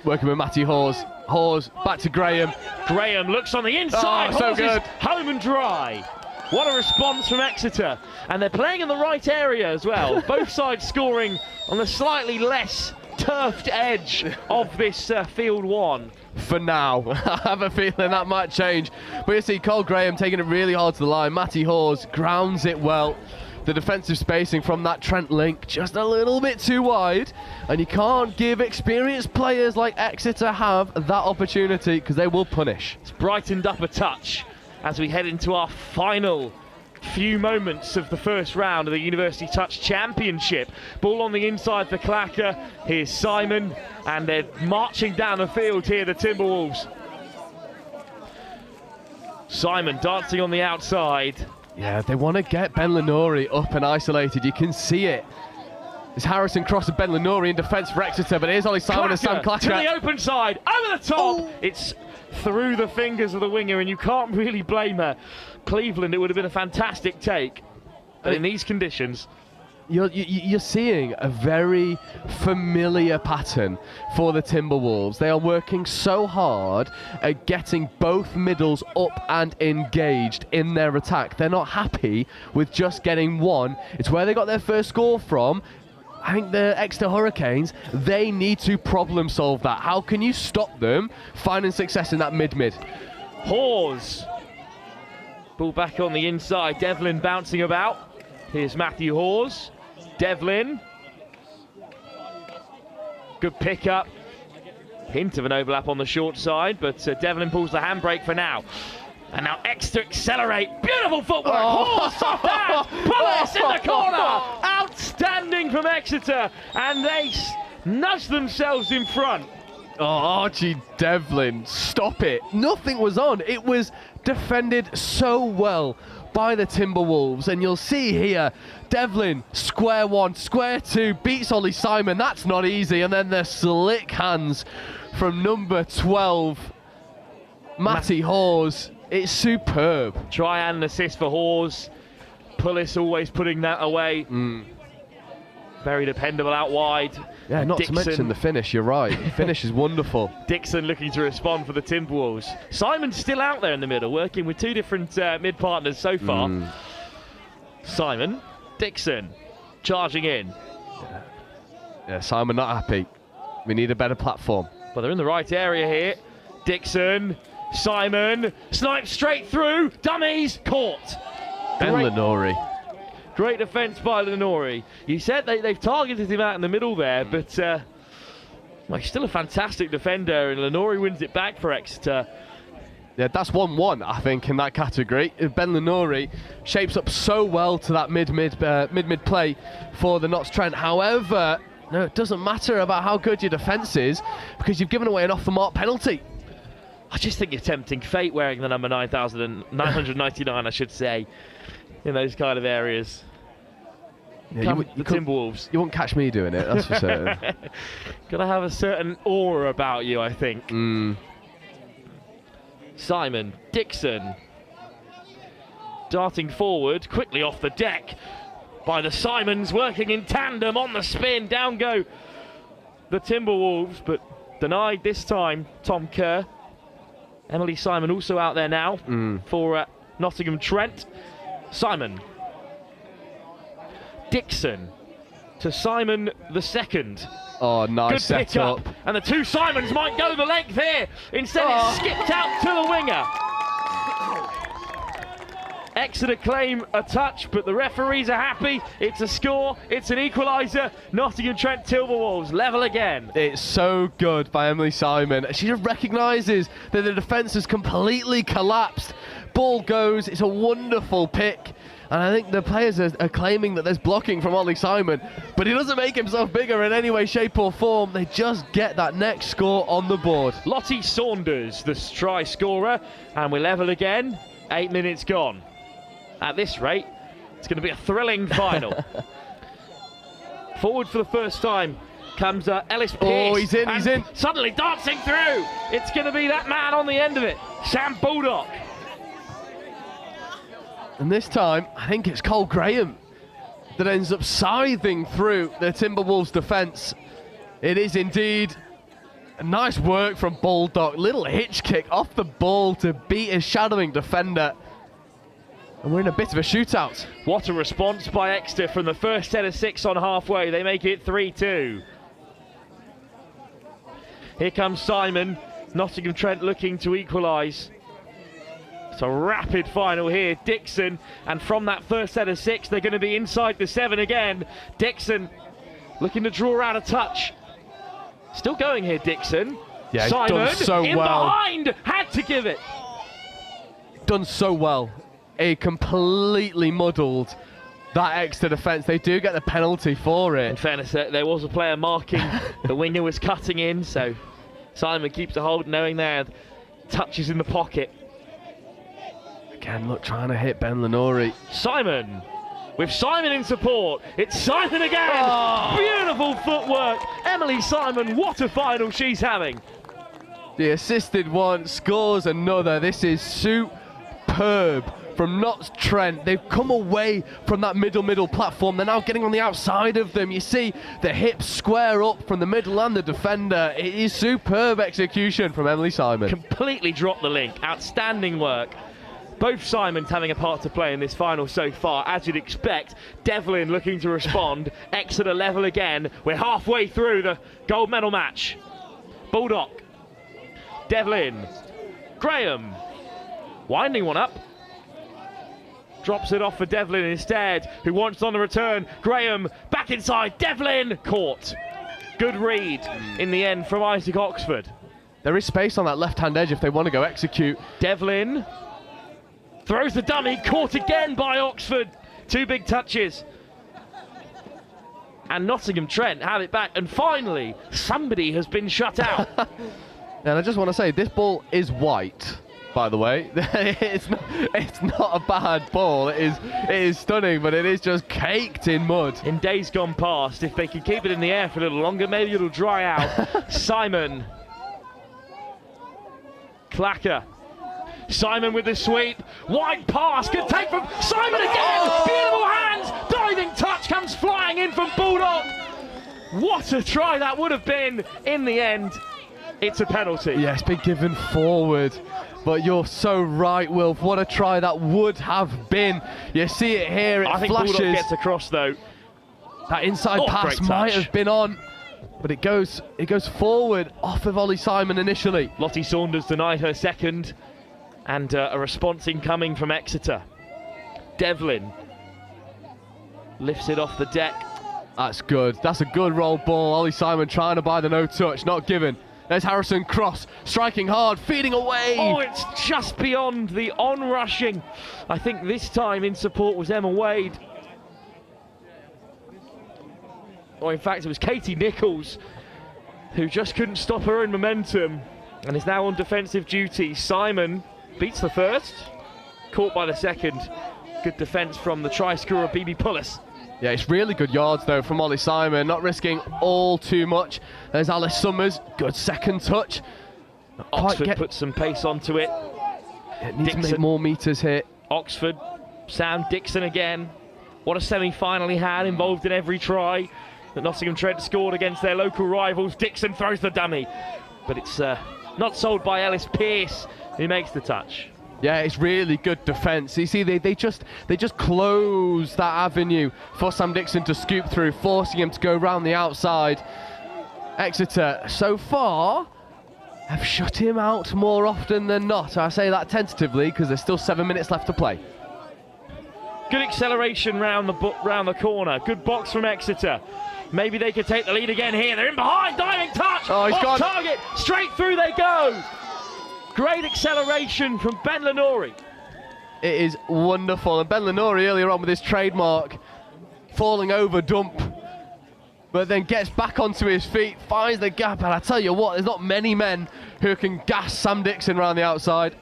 working with Matty Hawes. Hawes back to Graham. Graham looks on the inside. Oh, so Hawes good. Is home and dry. What a response from Exeter. And they're playing in the right area as well. Both sides scoring on the slightly less turfed edge of this field one. For now. I have a feeling that might change. But you see Cole Graham taking it really hard to the line. Matty Hawes grounds it well. The defensive spacing from that Trent link just a little bit too wide, and you can't give experienced players like Exeter have that opportunity because they will punish. It's brightened up a touch as we head into our final few moments of the first round of the University Touch Championship. Ball on the inside for Clacker. Here's Simon, and they're marching down the field here, the Timberwolves. Simon dancing on the outside. Yeah, they want to get Ben Lenori up and isolated. You can see it. It's Harrison Cross and Ben Lenori in defence for Exeter, but here's Ollie Simon and Sam Clacker. To the open side, over the top. Oh. It's through the fingers of the winger, and you can't really blame her. Cleveland, it would have been a fantastic take, but in these conditions... You're seeing a very familiar pattern for the Timberwolves. They are working so hard at getting both middles up and engaged in their attack. They're not happy with just getting one. It's where they got their first score from. I think the Exeter Hurricanes, they need to problem solve that. How can you stop them finding success in that mid-mid? Hawes. Ball back on the inside. Devlin bouncing about. Here's Matthew Hawes. Devlin. Good pickup. Hint of an overlap on the short side, but Devlin pulls the handbrake for now. And now Exeter accelerate. Beautiful footwork. Hawes, soft hands. Pullis in the corner. Outstanding from Exeter. And they nudge themselves in front. Oh, Archie Devlin, stop it. Nothing was on. It was defended so well by the Timberwolves, and you'll see here Devlin, square one, square two, beats Ollie Simon. That's not easy. And then the slick hands from number 12, Matty Hawes. It's superb. Try and assist for Hawes. Pullis always putting that away. Very dependable out wide. Yeah, not Dixon. to mention the finish, you're right. The finish is wonderful. Dixon looking to respond for the Timberwolves. Simon's still out there in the middle, working with two different mid-partners so far. Simon, Dixon, charging in. Yeah, Simon not happy. We need a better platform. But they're in the right area here. Dixon, Simon, snipes straight through, dummies, caught. Ben Lenori. Great defence by Lenori. You said they've targeted him out in the middle there, but Well, he's still a fantastic defender, and Lenori wins it back for Exeter. Yeah, that's 1-1, I think, in that category. Ben Lenori shapes up so well to that mid-mid play for the Notts Trent. However, no, it doesn't matter about how good your defence is, because you've given away an off-the-mark penalty. I just think you're tempting fate wearing the number 9,999, I should say, in those kind of areas. Yeah, the Timberwolves. You won't catch me doing it, that's for certain. Gotta have a certain aura about you, I think. Simon, Dixon, darting forward, quickly off the deck by the Simons, working in tandem on the spin. Down go the Timberwolves, but denied this time. Tom Kerr. Emily Simon also out there now for Nottingham Trent. Simon. Dixon to Simon the second. Oh, nice Good pick up. And the two Simons might go the length here. Instead, it's skipped out to the winger. Exeter claim a touch, but the referees are happy. It's a score. It's an equaliser. Nottingham Trent Timberwolves level again. It's so good by Emily Simon. She just recognises that the defence has completely collapsed. Ball goes. It's a wonderful pick. And I think the players are claiming that there's blocking from Ollie Simon, but he doesn't make himself bigger in any way, shape or form. They just get that next score on the board. Lottie Saunders, the try scorer, and we're level again. 8 minutes gone. At this rate, it's going to be a thrilling final. Forward for the first time comes Ellis Pearce. Oh, he's in. Suddenly dancing through. It's going to be that man on the end of it, Sam Baldock. And this time, I think it's Cole Graham that ends up scything through the Timberwolves defence. It is indeed a nice work from Baldock. Little hitch kick off the ball to beat his shadowing defender. And we're in a bit of a shootout. What a response by Exeter from the first set of 6 on halfway. They make it 3-2. Here comes Simon. Nottingham Trent looking to equalise. It's a rapid final here. Dixon, and from that first set of 6, they're going to be inside the 7 again. Dixon looking to draw out a touch. Still going here, Dixon. Yeah, Simon done so in well. behind, had to give it. Done so well. A completely muddled that Exeter defence. They do get the penalty for it. In fairness, there was a player marking. The winger was cutting in, so Simon keeps a hold, knowing there touches in the pocket. Again, look, trying to hit Ben Lenori. Simon, with Simon in support. It's Simon again. Oh. Beautiful footwork. Emily Simon, what a final she's having. The assisted one scores another. This is superb from Notts Trent. They've come away from that middle platform. They're now getting on the outside of them. You see the hips square up from the middle and the defender. It is superb execution from Emily Simon. Completely dropped the link. Outstanding work. Both Simons having a part to play in this final so far, as you'd expect. Devlin looking to respond. Exeter level again. We're halfway through the gold medal match. Baldock. Devlin. Graham. Winding one up. Drops it off for Devlin instead, who wants on the return. Graham back inside. Devlin caught. Good read in the end from Isaac Oxford. There is space on that left-hand edge if they want to go execute. Devlin throws the dummy, caught again by Oxford. 2 big touches. And Nottingham Trent have it back. And finally, somebody has been shut out. And I just want to say, this ball is white, by the way. it's not a bad ball. It is stunning, but it is just caked in mud. In days gone past, if they could keep it in the air for a little longer, maybe it'll dry out. Simon. Clacker. Simon with the sweep. Wide pass. Good take from Simon again. Oh! Beautiful hands. Diving touch comes flying in from Baldock. What a try that would have been. In the end, it's a penalty. Yeah, it's been given forward. But you're so right, Wilf. What a try that would have been. You see it here. It I think flashes. Baldock gets across though. That inside pass might have been on. But it goes forward off of Ollie Simon initially. Lottie Saunders denied her second. And a response incoming from Exeter. Devlin lifts it off the deck. That's good. That's a good roll ball. Ollie Simon trying to buy the no touch, not given. There's Harrison Cross, striking hard, feeding away. Oh, it's just beyond the on-rushing. I think this time in support was Emma Wade. Or in fact, it was Katie Nichols, who just couldn't stop her own momentum and is now on defensive duty. Simon beats the first, caught by the second. Good defence from the try scorer, BB Pullis. Yeah, it's really good yards though from Ollie Simon, not risking all too much. There's Alice Summers, good second touch. Oxford puts some pace onto it. It needs to make more metres hit. Oxford, Sam Dixon again. What a semi-final he had, involved in every try that Nottingham Trent scored against their local rivals. Dixon throws the dummy, but it's not sold by Ellis Pearce, who makes the touch. Yeah, it's really good defence. You see, they just close that avenue for Sam Dixon to scoop through, forcing him to go round the outside. Exeter, so far, have shut him out more often than not. I say that tentatively because there's still 7 minutes left to play. Good acceleration round the corner. Good box from Exeter. Maybe they could take the lead again here. They're in behind, diving touch. Oh, he's gone. Target, straight through they go. Great acceleration from Ben Lenori. It is wonderful. And Ben Lenori earlier on with his trademark, falling over dump, but then gets back onto his feet, finds the gap, and I tell you what, there's not many men who can gas Sam Dixon around the outside.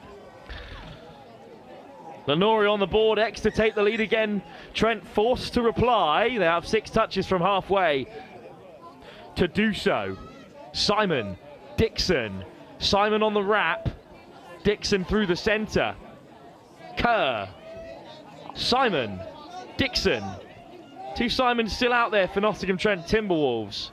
Lenori on the board, Exeter take the lead again. Trent forced to reply. They have 6 touches from halfway to do so. Simon, Dixon, Simon on the wrap. Dixon through the centre. Kerr, Simon, Dixon. 2 Simons still out there for Nottingham Trent Timberwolves.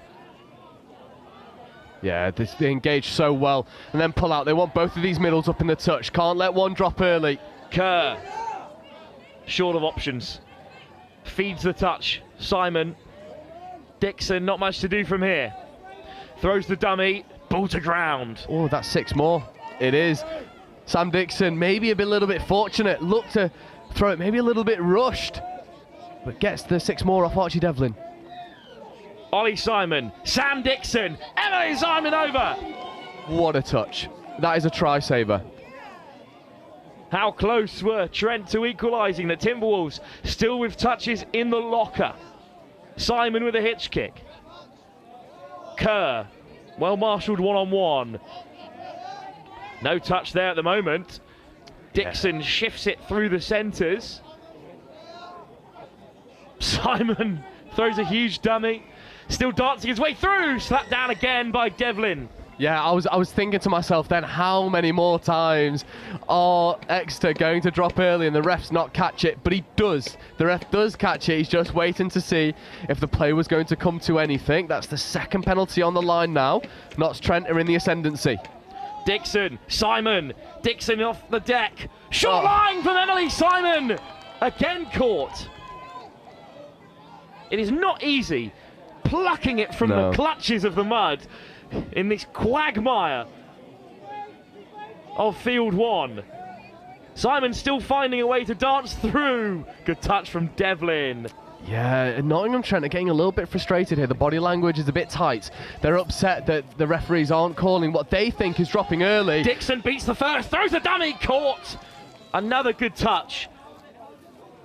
Yeah, they engage so well and then pull out. They want both of these middles up in the touch. Can't let one drop early. Kerr, short of options. Feeds the touch. Simon, Dixon, not much to do from here. Throws the dummy, ball to ground. Oh, that's 6 more. It is. Sam Dixon, maybe a little bit fortunate. Look to throw it, maybe a little bit rushed, but gets the 6 more off Archie Devlin. Ollie Simon, Sam Dixon, Emily Simon over. What a touch. That is a try saver. How close were Trent to equalising? The Timberwolves still with touches in the locker. Simon with a hitch kick. Kerr, well marshalled one-on-one. No touch there at the moment. Dixon shifts it through the centres. Simon throws a huge dummy. Still dancing his way through. Slapped down again by Devlin. Yeah, I was thinking to myself then, how many more times are Exeter going to drop early and the ref's not catch it? But he does. The ref does catch it. He's just waiting to see if the play was going to come to anything. That's the 2nd penalty on the line now. Notts Trent are in the ascendancy. Dixon, Simon, Dixon off the deck. Short line from Emily Simon. Again caught. It is not easy plucking it from the clutches of the mud in this quagmire of field 1. Simon still finding a way to dance through. Good touch from Devlin. Yeah, Nottingham Trent are getting a little bit frustrated here. The body language is a bit tight. They're upset that the referees aren't calling what they think is dropping early. Dixon beats the first, throws a dummy, caught. Another good touch.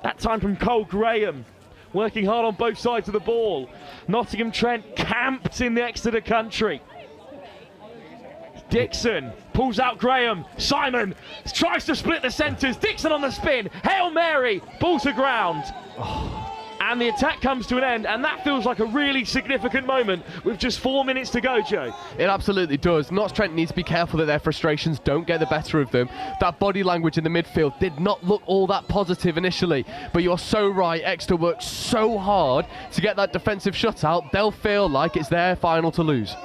That time from Cole Graham. Working hard on both sides of the ball. Nottingham Trent camped in the Exeter country. Dixon pulls out Graham. Simon tries to split the centres. Dixon on the spin. Hail Mary. Ball to ground. And the attack comes to an end, and that feels like a really significant moment with just 4 minutes to go, Joe. It absolutely does. Notts Trent needs to be careful that their frustrations don't get the better of them. That body language in the midfield did not look all that positive initially, but you're so right. Exeter worked so hard to get that defensive shutout. They'll feel like it's their final to lose.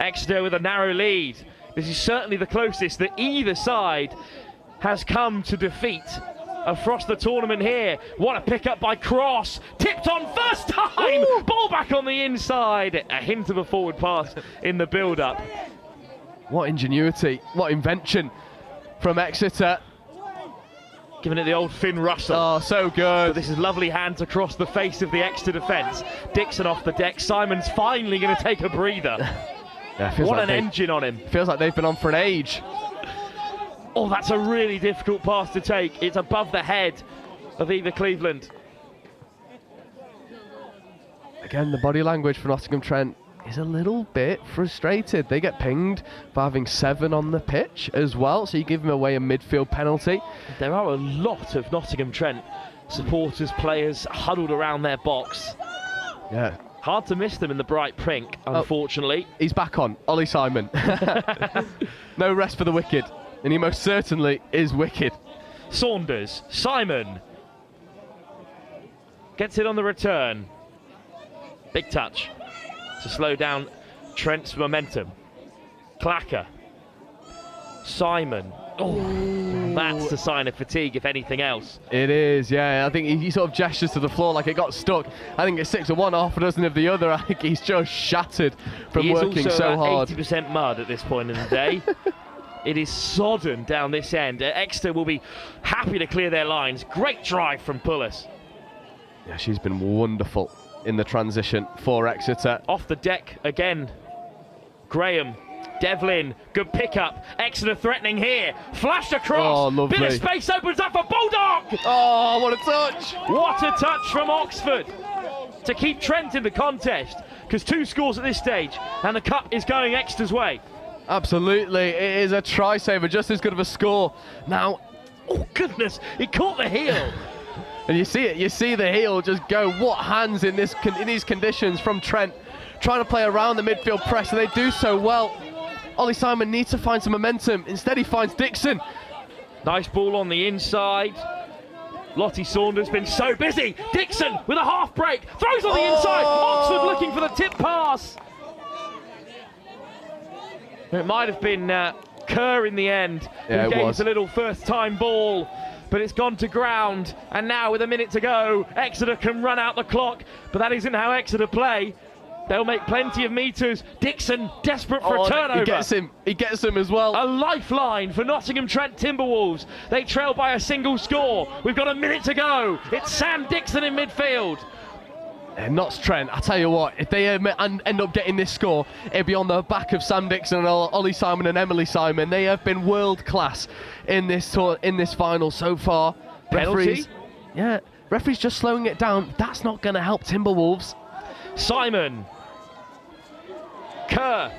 Exeter with a narrow lead. This is certainly the closest that either side has come to defeat across the tournament here. What a pickup by Cross. Tipped on first time. Ooh. Ball back on the inside. A hint of a forward pass in the build-up. What ingenuity. What invention from Exeter. Giving it the old Finn Russell. Oh, so good. But this is lovely hands across the face of the Exeter defence. Dixon off the deck. Simon's finally going to take a breather. Yeah, what an engine on him. Feels like they've been on for an age. Oh, that's a really difficult pass to take. It's above the head of Eva Cleveland. Again, the body language for Nottingham Trent is a little bit frustrated. They get pinged for having 7 on the pitch as well, so you give them away a midfield penalty. There are a lot of Nottingham Trent supporters, players huddled around their box. Yeah. Hard to miss them in the bright pink, unfortunately. He's back on, Ollie Simon. No rest for the wicked, and he most certainly is wicked. Saunders, Simon. Gets it on the return. Big touch to slow down Trent's momentum. Clacker. Simon. Oh, that's the sign of fatigue, if anything else. It is, yeah. I think he sort of gestures to the floor like it got stuck. I think it's 6 of one, half a dozen of the other. I think he's just shattered from working so hard. 80% mud at this point in the day. It is sodden down this end. Exeter will be happy to clear their lines. Great drive from Pullis. Yeah, she's been wonderful in the transition for Exeter. Off the deck again. Graham. Devlin, good pickup. Exeter threatening here. Flashed across. Oh, lovely. Bit of space opens up for Bulldog. Oh, what a touch. What a touch from Oxford to keep Trent in the contest, because 2 scores at this stage and the cup is going Exeter's way. Absolutely. It is a try saver, just as good of a score. Now, oh goodness, he caught the heel. And you see it, you see the heel just go. What hands in these conditions from Trent, trying to play around the midfield press, and they do so well. Ollie Simon needs to find some momentum. Instead, he finds Dixon. Nice ball on the inside. Lottie Saunders been so busy. Dixon with a half break, throws on the inside. Oxford looking for the tip pass. It might have been Kerr in the end who gains a little first-time ball. But it's gone to ground, and now with a minute to go, Exeter can run out the clock, but that isn't how Exeter play. They'll make plenty of meters. Dixon desperate for a turnover. He gets him as well. A lifeline for Nottingham Trent Timberwolves. They trail by a single score. We've got a minute to go. It's Sam Dixon in midfield. Notts Trent, I tell you what, if they end up getting this score, it'll be on the back of Sam Dixon and Ollie Simon and Emily Simon. They have been world class in this final so far. Penalty? Referee's just slowing it down. That's not going to help Timberwolves. Simon, Kerr,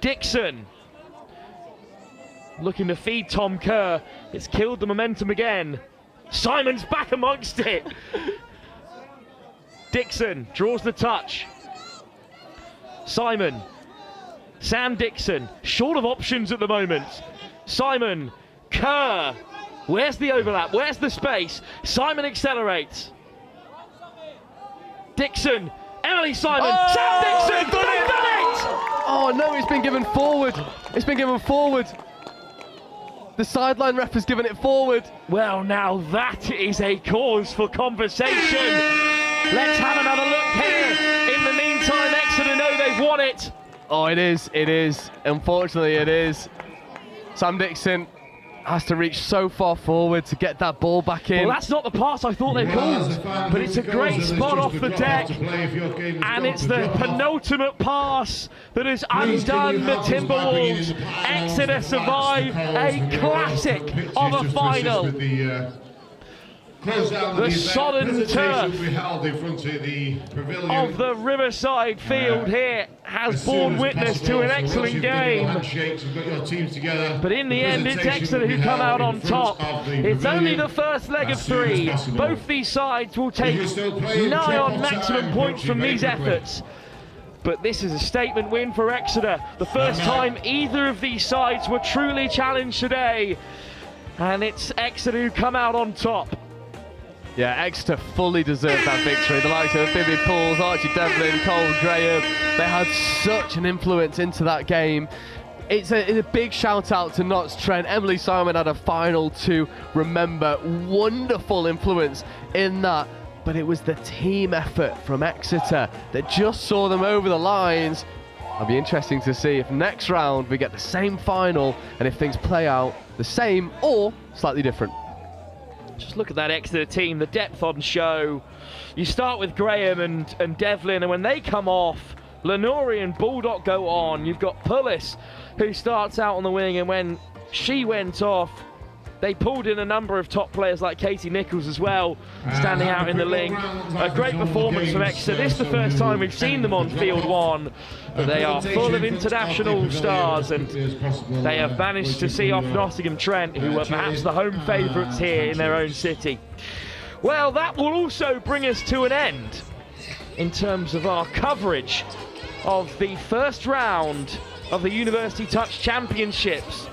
Dixon, looking to feed Tom Kerr. It's killed the momentum again. Simon's back amongst it. Dixon draws the touch. Simon, Sam Dixon, short of options at the moment. Simon, Kerr, where's the overlap? Where's the space? Simon accelerates. Dixon, Emily Simon, Sam Dixon, they've done it! Oh no, it's been given forward. It's been given forward. The sideline ref has given it forward. Well, now that is a cause for conversation. Let's have another look here. In the meantime, Exeter know they've won it. Oh, it is. It is. Unfortunately, it is. Sam Dixon has to reach so far forward to get that ball back in. Well, that's not the pass I thought they called, but it's a great spot off the deck, and it's the penultimate pass that has undone the Timberwolves. Exeter survive a classic of a final. The sodden turf of the Riverside field here has borne witness to an excellent game. But in the end, it's Exeter who come out on top. It's only the first leg of 3. Both these sides will take nigh on maximum points from these efforts. But this is a statement win for Exeter. The first time either of these sides were truly challenged today. And it's Exeter who come out on top. Yeah, Exeter fully deserved that victory. The likes of Bibi Pools, Archie Devlin, Cole Graham, they had such an influence into that game. It's a big shout out to Notts Trent. Emily Simon had a final to remember. Wonderful influence in that. But it was the team effort from Exeter that just saw them over the lines. It'll be interesting to see if next round we get the same final and if things play out the same or slightly different. Just look at that Exeter team, the depth on show. You start with Graham and Devlin, and when they come off, Lenori and Baldock go on. You've got Pullis, who starts out on the wing, and when she went off, they pulled in a number of top players like Katie Nichols as well, standing out in the link. A great performance from Exeter. This is the first time we've seen them on field one. They are full of international stars, and they have managed to see off Nottingham Trent, who were perhaps the home favourites here in their own city. Well, that will also bring us to an end in terms of our coverage of the first round of the University Touch Championships.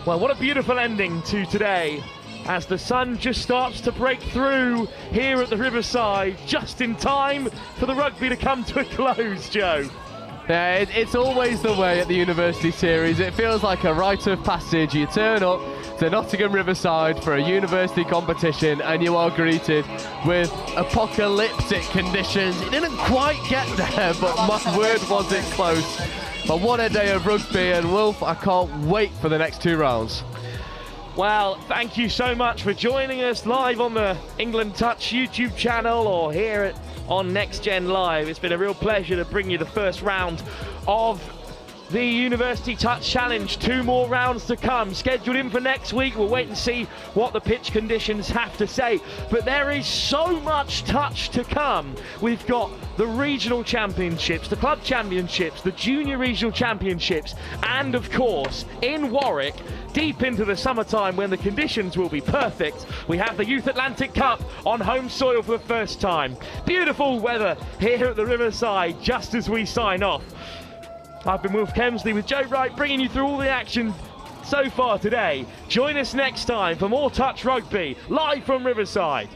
Well, what a beautiful ending to today, as the sun just starts to break through here at the Riverside, just in time for the rugby to come to a close, Joe. Yeah, it's always the way at the University Series. It feels like a rite of passage. You turn up to Nottingham Riverside for a university competition and you are greeted with apocalyptic conditions. It didn't quite get there, but my word, was it close. But what a day of rugby, and Wolf, I can't wait for the next 2 rounds. Well, thank you so much for joining us live on the England Touch YouTube channel or here on Next Gen Live. It's been a real pleasure to bring you the first round of the University Touch Challenge. 2 more rounds to come, scheduled in for next week. We'll wait and see what the pitch conditions have to say. But there is so much touch to come. We've got the regional championships, the club championships, the junior regional championships, and of course, in Warwick, deep into the summertime when the conditions will be perfect, we have the Youth Atlantic Cup on home soil for the first time. Beautiful weather here at the Riverside just as we sign off. I've been Wolf Kemsley with Joe Wright, bringing you through all the action so far today. Join us next time for more Touch Rugby, live from Riverside.